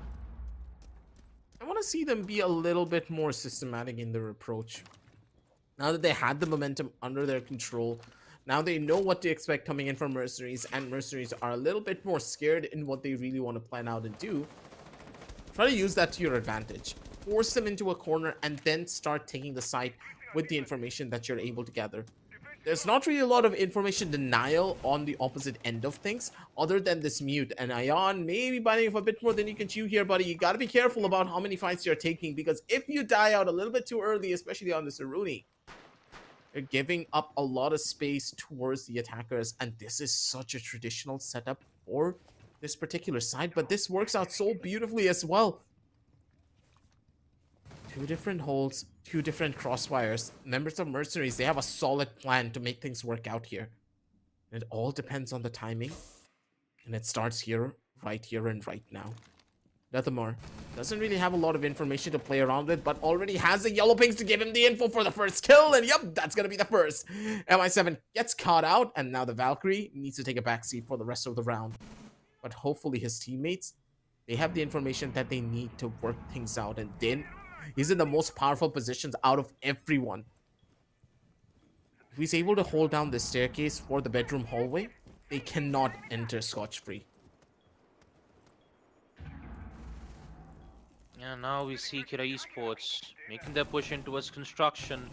I want to see them be a little bit more systematic in their approach. Now that they had the momentum under their control, now they know what to expect coming in from Mercenariez, and Mercenariez are a little bit more scared in what they really want to plan out and do. Try to use that to your advantage. Force them into a corner and then start taking the site with the information that you're able to gather. There's not really a lot of information denial on the opposite end of things, other than this mute. And Ayan may be biting off a bit more than you can chew here, buddy. You gotta be careful about how many fights you're taking, because if you die out a little bit too early, especially on the Saruni, you're giving up a lot of space towards the attackers. And this is such a traditional setup for this particular side, but this works out so beautifully as well. 2 different holes, 2 different crossfires. Members of Mercenariez, they have a solid plan to make things work out here. It all depends on the timing. And it starts here, and right now. Deathamar doesn't really have a lot of information to play around with, but already has the yellow pings to give him the info for the first kill. And yep, that's gonna be the first. MI7 gets caught out, and now the Valkyrie needs to take a backseat for the rest of the round. But hopefully his teammates, they have the information that they need to work things out. And then he's in the most powerful positions out of everyone. If he's able to hold down the staircase for the bedroom hallway, they cannot enter scotch-free. Yeah, now we see Kira Esports making their push in towards construction.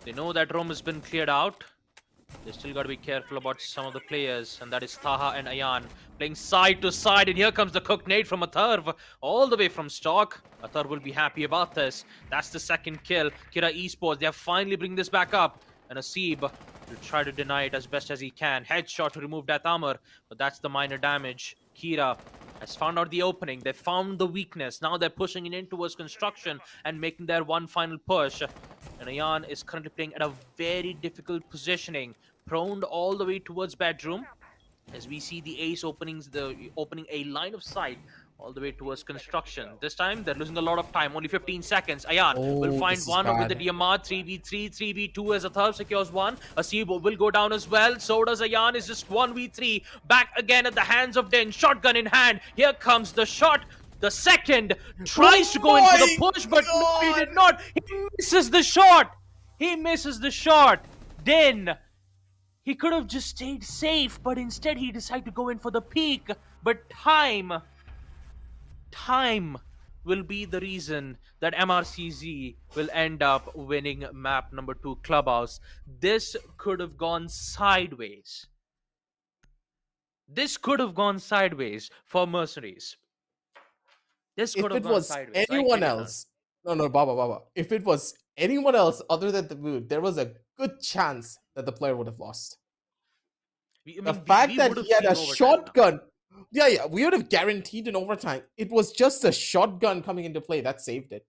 They know that room has been cleared out. They still got to be careful about some of the players, and that is Taha and Ayan playing side to side. And here comes the cooked nade from Atharv, all the way from stock. Atharv will be happy about this. That's the second kill. Kira Esports, they have finally bring this back up. And Asib will try to deny it as best as he can. Headshot to remove that armor, but that's the minor damage. Kira has found out the opening. They found the weakness. Now they're pushing it in towards construction and making their one final push. And Ayan is currently playing at a very difficult positioning, prone all the way towards bedroom. As we see the ace opening a line of sight all the way towards construction. This time they're losing a lot of time, only 15 seconds. Ayan will find one with the DMR. 3v3, 3v2 as Atharv secures one. Asib will go down as well. So does Ayan. Is just 1v3. Back again at the hands of Din. Shotgun in hand. Here comes the shot. The second tries to go in for the push, but no, he did not. He misses the shot. He misses the shot. Din, he could have just stayed safe, but instead he decided to go in for the peek. But time will be the reason that MRCZ will end up winning map number 2 Clubhouse. This could have gone sideways. This could have gone sideways for Mercenaries. This could If have it gone was sideways. I anyone kid you not. else, no, no, Baba. If it was anyone else other than the mood, there was a good chance that the player would have lost. I The mean, fact we that would have he had seen a overtime now. shotgun, yeah, we would have guaranteed an overtime. It was just a shotgun coming into play that saved it.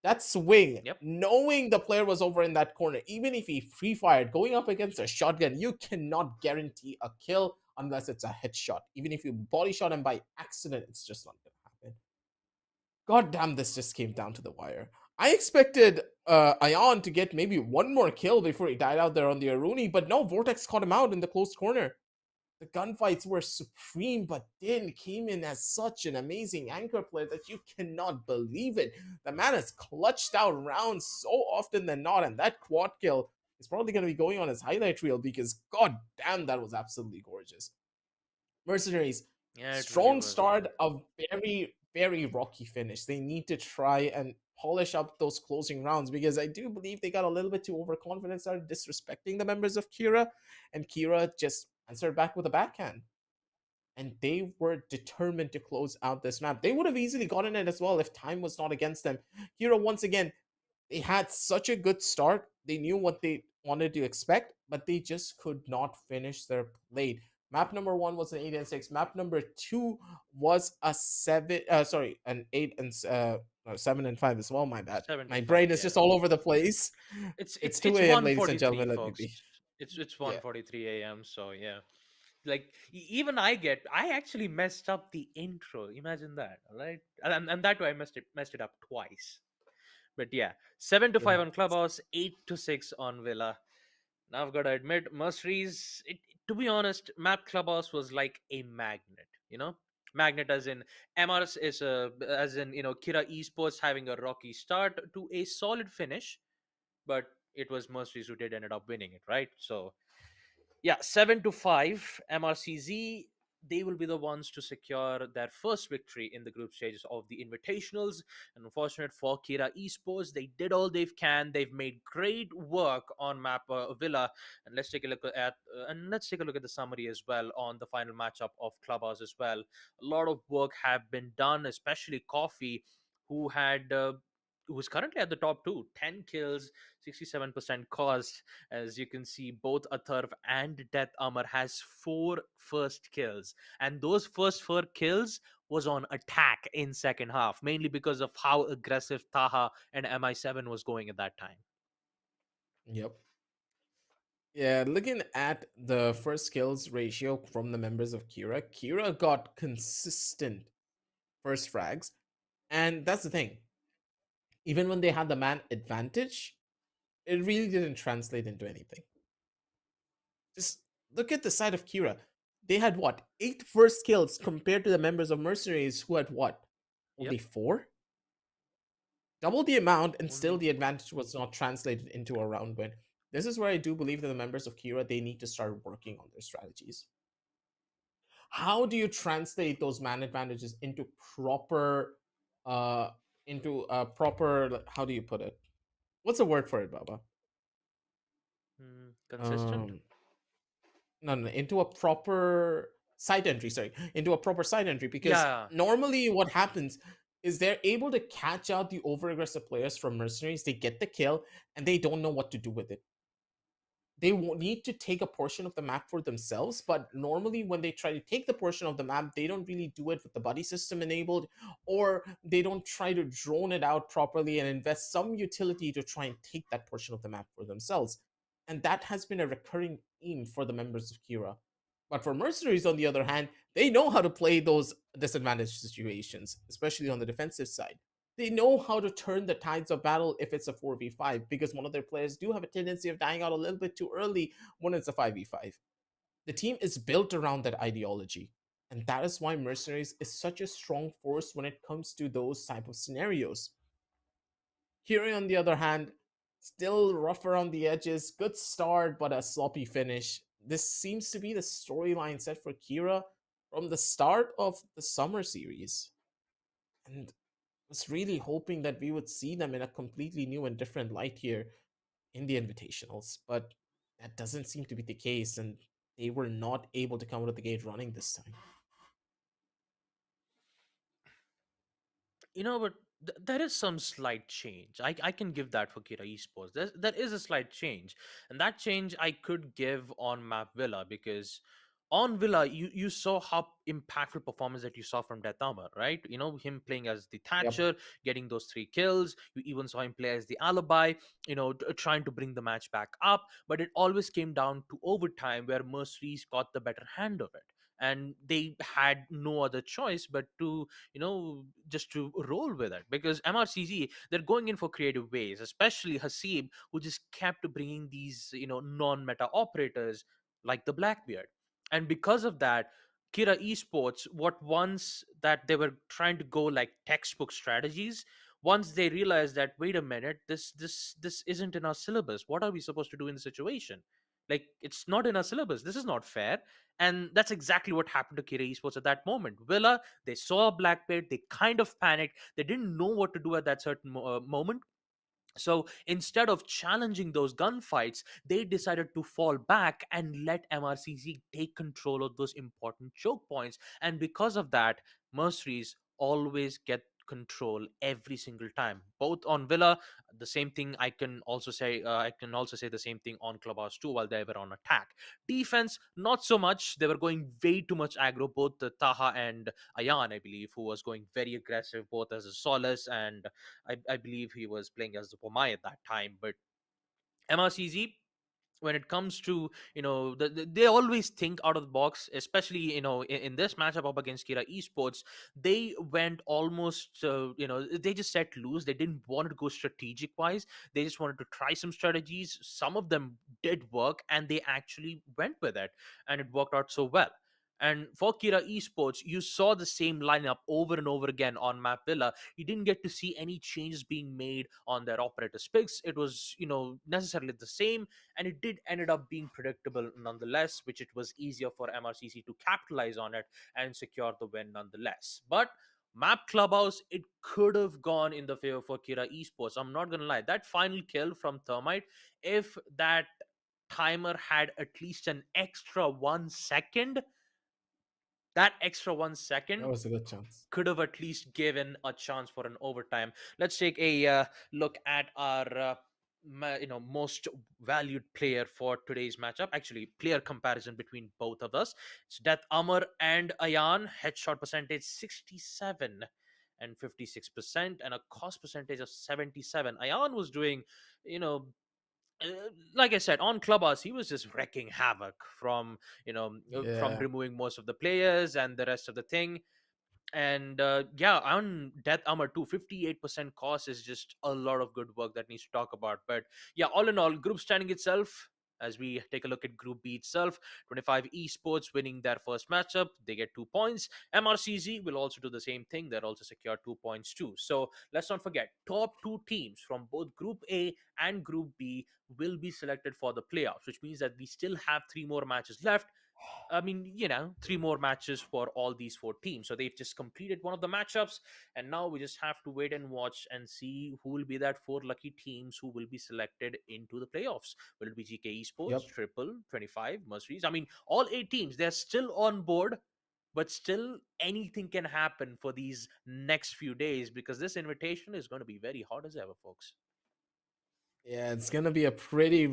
That swing, Yep. knowing the player was over in that corner, even if he free fired, going up against a shotgun, you cannot guarantee a kill unless it's a headshot. Even if you body shot him by accident, it's just not gonna happen. God damn, this just came down to the wire. I expected Ion to get maybe one more kill before he died out there on the Aruni, but no, Vortex caught him out in the close corner. The gunfights were supreme, but Din came in as such an amazing anchor player that you cannot believe it. The man has clutched out rounds so often than not, and that quad kill is probably going to be going on his highlight reel because god damn, that was absolutely gorgeous. Mercenaries, Yeah, it really strong was. start, a very, very rocky finish. They need to try and polish up those closing rounds because I do believe they got a little bit too overconfident, started disrespecting the members of Kira, and Kira just answered back with a backhand. And they were determined to close out this map. They would have easily gotten it as well if time was not against them. Kira, once again, they had such a good start. They knew what they wanted to expect, but they just could not finish their plate. Map number 1 was an 8 and 6. Map number 2 was a 7. Sorry, an 8 and 7 and 5 as well. My bad. 7 to My 5, brain is yeah. just all over the place. It's It's it's 2 it's a.m., ladies and 1:43, gentlemen. Let me folks. be. It's Yeah. 1:43 a.m. So yeah, like even I actually messed up the intro. Imagine that, all right? And that way I messed it up twice. But yeah, 7 to It 5 on happens. Clubhouse, 8 to 6 on Villa. Now I've got to admit, Mercenaries. To be honest, Map Clubhouse was like a magnet. Magnet as in MRS is as in Kira Esports having a rocky start to a solid finish, but it was Mercenaries who did ended up winning it, right? So yeah, 7 to 5 MRCZ, they will be the ones to secure their first victory in the group stages of the invitationals. And unfortunate for Kira Esports, they did all they can. They've made great work on map Villa. And let's take a look at the summary as well on the final matchup of Clubhouse as well. A lot of work have been done, especially Coffee, who had who's currently at the top two, 10 kills, 67% cost. As you can see, both Atharv and Death Armor has 4 first kills, and those first 4 kills was on attack in second half, mainly because of how aggressive Taha and MI7 was going at that time. Yep. Yeah, looking at the first kills ratio from the members of Kira, Kira got consistent first frags. And that's the thing. Even when they had the man advantage, it really didn't translate into anything. Just look at the side of Kira. They had what? 8 first kills compared to the members of Mercenaries who had what? Only 4? Double the amount, and still the advantage was not translated into a round win. This is where I do believe that the members of Kira, they need to start working on their strategies. How do you translate those man advantages into proper how do you put it? What's the word for it, Baba? Consistent? No, into a proper side entry, into a proper side entry, because normally what happens is they're able to catch out the over aggressive players from Mercenaries. They get the kill and they don't know what to do with it. They won't need to take a portion of the map for themselves, but normally when they try to take the portion of the map, they don't really do it with the buddy system enabled, or they don't try to drone it out properly and invest some utility to try and take that portion of the map for themselves. And that has been a recurring theme for the members of Kira. But for Mercenaries, on the other hand, they know how to play those disadvantaged situations, especially on the defensive side. They know how to turn the tides of battle if it's a 4v5, because one of their players do have a tendency of dying out a little bit too early when it's a 5v5. The team is built around that ideology, and that is why Mercenaries is such a strong force when it comes to those type of scenarios. Kira, on the other hand, still rough around the edges, good start, but a sloppy finish. This seems to be the storyline set for Kira from the start of the summer series. And was really hoping that we would see them in a completely new and different light here in the invitationals, but that doesn't seem to be the case, and they were not able to come out of the gate running this time. But there is some slight change. I can give that for Kira Esports. There is a slight change, and that change I could give on Map Villa, because on Villa you saw how impactful performance that you saw from Death Armor, right? Him playing as the Yep. Thatcher, getting those 3 kills. You even saw him play as the Alibi, trying to bring the match back up. But it always came down to overtime, where Mercenaries got the better hand of it, and they had no other choice but to just to roll with it, because MRCZ, they're going in for creative ways, especially Hasib, who just kept bringing these non-meta operators like the Blackbeard. And because of that, Kira Esports, what once that they were trying to go like textbook strategies, once they realized that, wait a minute, this isn't in our syllabus, what are we supposed to do in the situation? Like, it's not in our syllabus, this is not fair. And that's exactly what happened to Kira Esports at that moment. Villa, they saw Blackbeard, they kind of panicked, they didn't know what to do at that certain moment. So instead of challenging those gunfights, they decided to fall back and let MRCZ take control of those important choke points. And because of that, Mercenaries always get control every single time. Both on Villa, the same thing. I can also say the same thing on Clubhouse too, while they were on attack. Defense, not so much. They were going way too much aggro. Both the Taha and Ayan, I believe, who was going very aggressive, both as a Solace, and I believe he was playing as the Pomai at that time. But MRCZ, when it comes to they always think out of the box, especially in this matchup up against Kira Esports. They went almost they just set loose. They didn't want to go strategic wise, they just wanted to try some strategies. Some of them did work, and they actually went with it, and it worked out so well. And for Kira Esports, you saw the same lineup over and over again on Map Villa. You didn't get to see any changes being made on their operator picks. It was necessarily the same, and it did ended up being predictable nonetheless, which it was easier for MRCC to capitalize on it and secure the win nonetheless. But Map Clubhouse, it could have gone in the favor for Kira Esports. I'm not gonna lie, that final kill from Thermite, if that timer had at least an extra 1 second, that extra one That second was a good chance. could have at least given a chance for an overtime. Let's take a look at our most valued player for today's matchup. Actually, player comparison between both of us. It's Death Amar and Ayan. Headshot percentage 67 and 56%, and a cost percentage of 77. Ayan was doing, you know, uh, like I said, on Clubhouse, he was just wrecking havoc from from Yeah. removing most of the players and the rest of the thing. And yeah, on Death Armor 258% cost is just a lot of good work that needs to talk about. But yeah, all in all, group standing itself, as we take a look at Group B itself, 25 Esports winning their first matchup, they get 2 points. MRCZ will also do the same thing, they'll also secure 2 points too. So let's not forget, top 2 teams from both Group A and Group B will be selected for the playoffs, which means that we still have 3 more matches left. I mean, 3 more matches for all these 4 teams. So they've just completed one of the matchups, and now we just have to wait and watch and see who will be that 4 lucky teams who will be selected into the playoffs. Will it be GK Esports, Yep. Triple, 25, Mercenaries? I mean, all 8 teams, they're still on board, but still anything can happen for these next few days, because this invitation is going to be very hot as ever, folks. Yeah, it's gonna be a pretty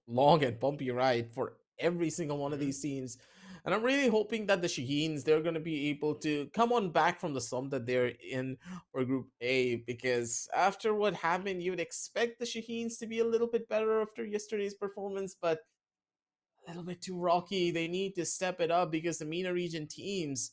long and bumpy ride for every single one of Hmm. these teams. And I'm really hoping that the Shaheens, they're gonna be able to come on back from the slump that they're in for Group A, because after what happened, you would expect the Shaheens to be a little bit better after yesterday's performance, but a little bit too rocky. They need to step it up because the MENA region teams,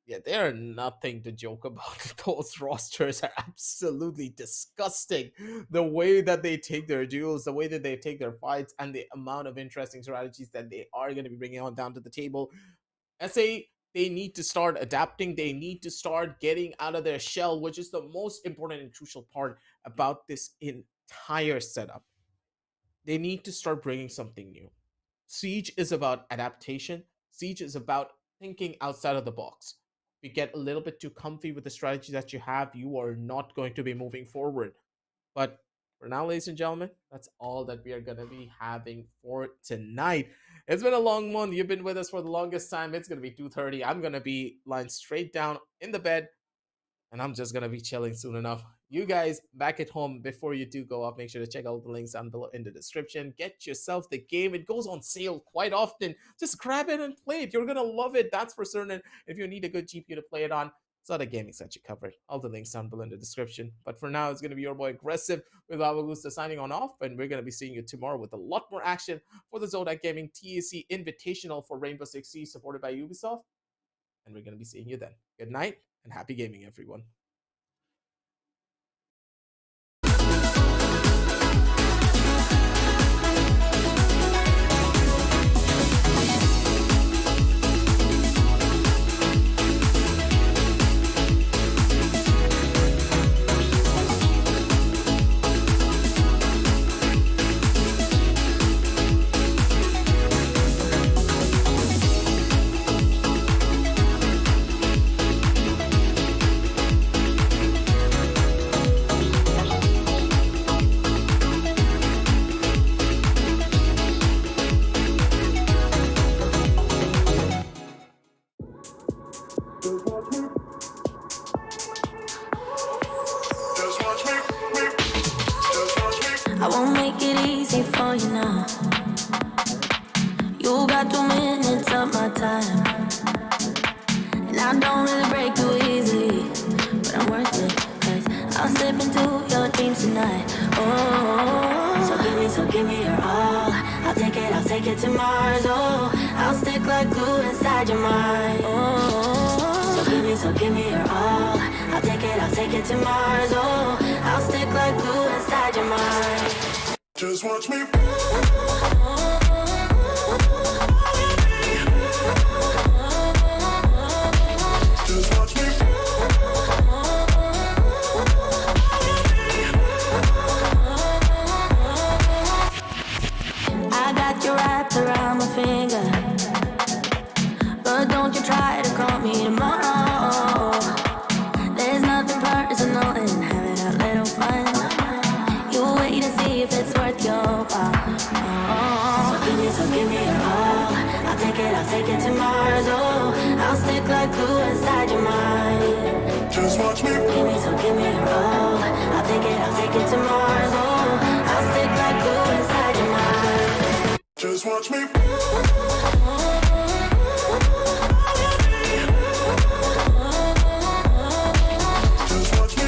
yeah, they're nothing to joke about. Those rosters are absolutely disgusting. The way that they take their duels, the way that they take their fights, and the amount of interesting strategies that they are going to be bringing on down to the table. SA, they need to start adapting. They need to start getting out of their shell, which is the most important and crucial part about this entire setup. They need to start bringing something new. Siege is about adaptation. Siege is about thinking outside of the box. If you get a little bit too comfy with the strategy that you have, you are not going to be moving forward. But for now, ladies and gentlemen, that's all that we are going to be having for tonight. It's been a long one. You've been with us for the longest time. It's going to be 2:30. I'm going to be lying straight down in the bed, and I'm just going to be chilling soon enough. You guys back at home, before you do go off, make sure to check out the links down below in the description. Get yourself the game. It goes on sale quite often. Just grab it and play it. You're going to love it. That's for certain. If you need a good GPU to play it on, Zotac Gaming set you covered. All the links down below in the description. But for now, it's going to be your boy Aggressive with Avagusta signing on off. And we're going to be seeing you tomorrow with a lot more action for the Zotac Gaming TEC Invitational for Rainbow Six Siege supported by Ubisoft. And we're going to be seeing you then. Good night and happy gaming, everyone. Just watch me. Just watch me. I won't make it easy for you now. You got 2 minutes of my time, and I don't really break too easily, but I'm worth it, 'cause I'll slip into your dreams tonight. Oh, so give me your all. I'll take it to Mars. Oh, I'll stick like glue inside your mind. Oh, so give me your all. I'll take it to Mars. Oh, I'll stick like glue inside your mind. Just watch me. Just watch me. I got you wrapped around my finger, but don't you try to call me tomorrow. There's nothing personal in having a little fun. You wait and see if it's worth your while. Oh, so give me your all. I'll take it to Mars. Oh, I'll stick like glue inside your mind. Just watch me. Give me your all. I'll take it to Mars. Oh, I'll stick like glue inside your mind. Just watch me. Just watch me.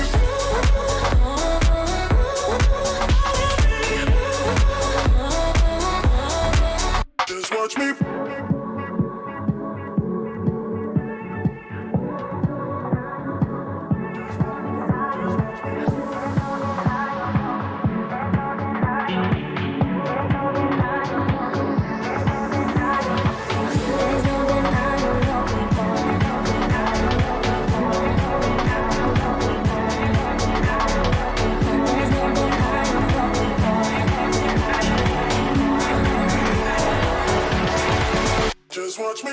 Just watch me. There's no denying what we want. There's no denying what we want. Just watch me. Just watch me.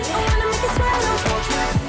I wanna make it sweat.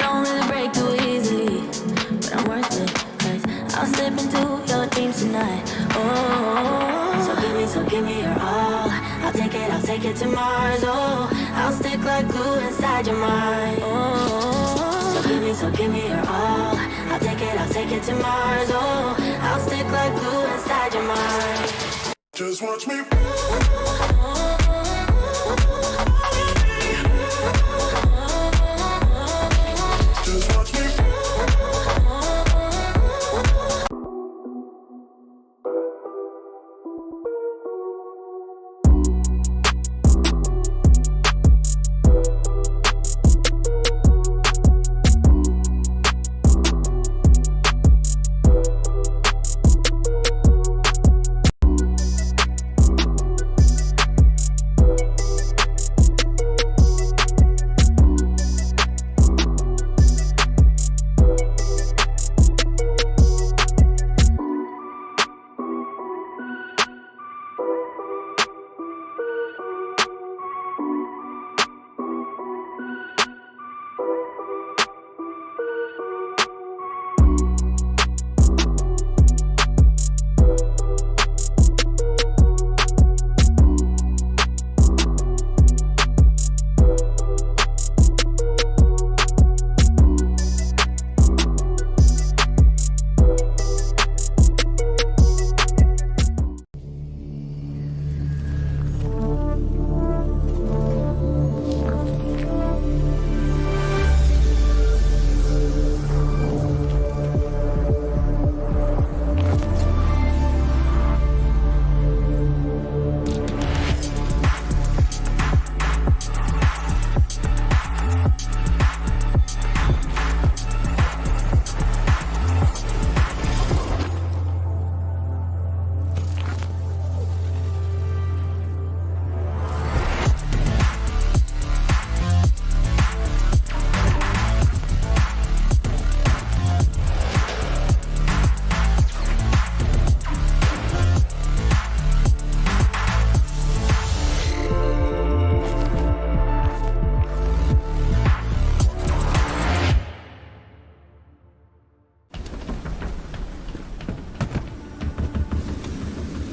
don't really break too easily, but I'm worth it, 'cause I'll slip into your dreams tonight. Oh, so give me your all. I'll take it to Mars. Oh, I'll stick like glue inside your mind. Oh, so give me your all. I'll take it to Mars. Oh, I'll stick like glue inside your mind. Just watch me. Just watch me.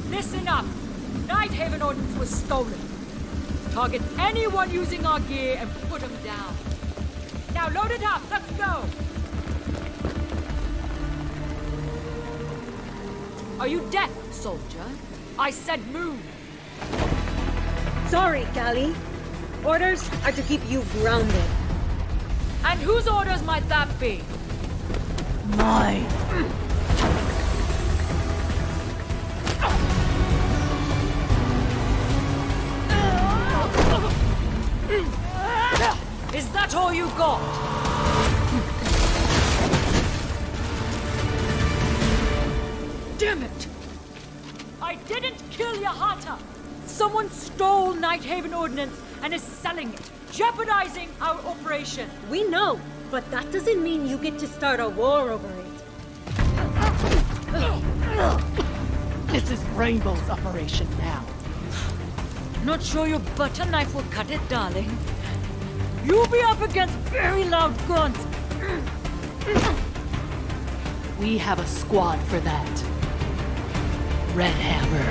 Listen up! Nighthaven Ordnance was stolen. Target anyone using our gear and put them down. Now load it up, let's go! Are you deaf, soldier? I said move! Sorry, Callie. Orders are to keep you grounded. And whose orders might that be? Mine. Is that all you got? Damn it! I didn't kill Yahata! Someone stole Nighthaven Ordnance and is selling it, jeopardizing our operation. We know, but that doesn't mean you get to start a war over it. This is Rainbow's operation now. Not sure your butter knife will cut it, darling. You'll be up against very loud grunts. We have a squad for that. Red Hammer.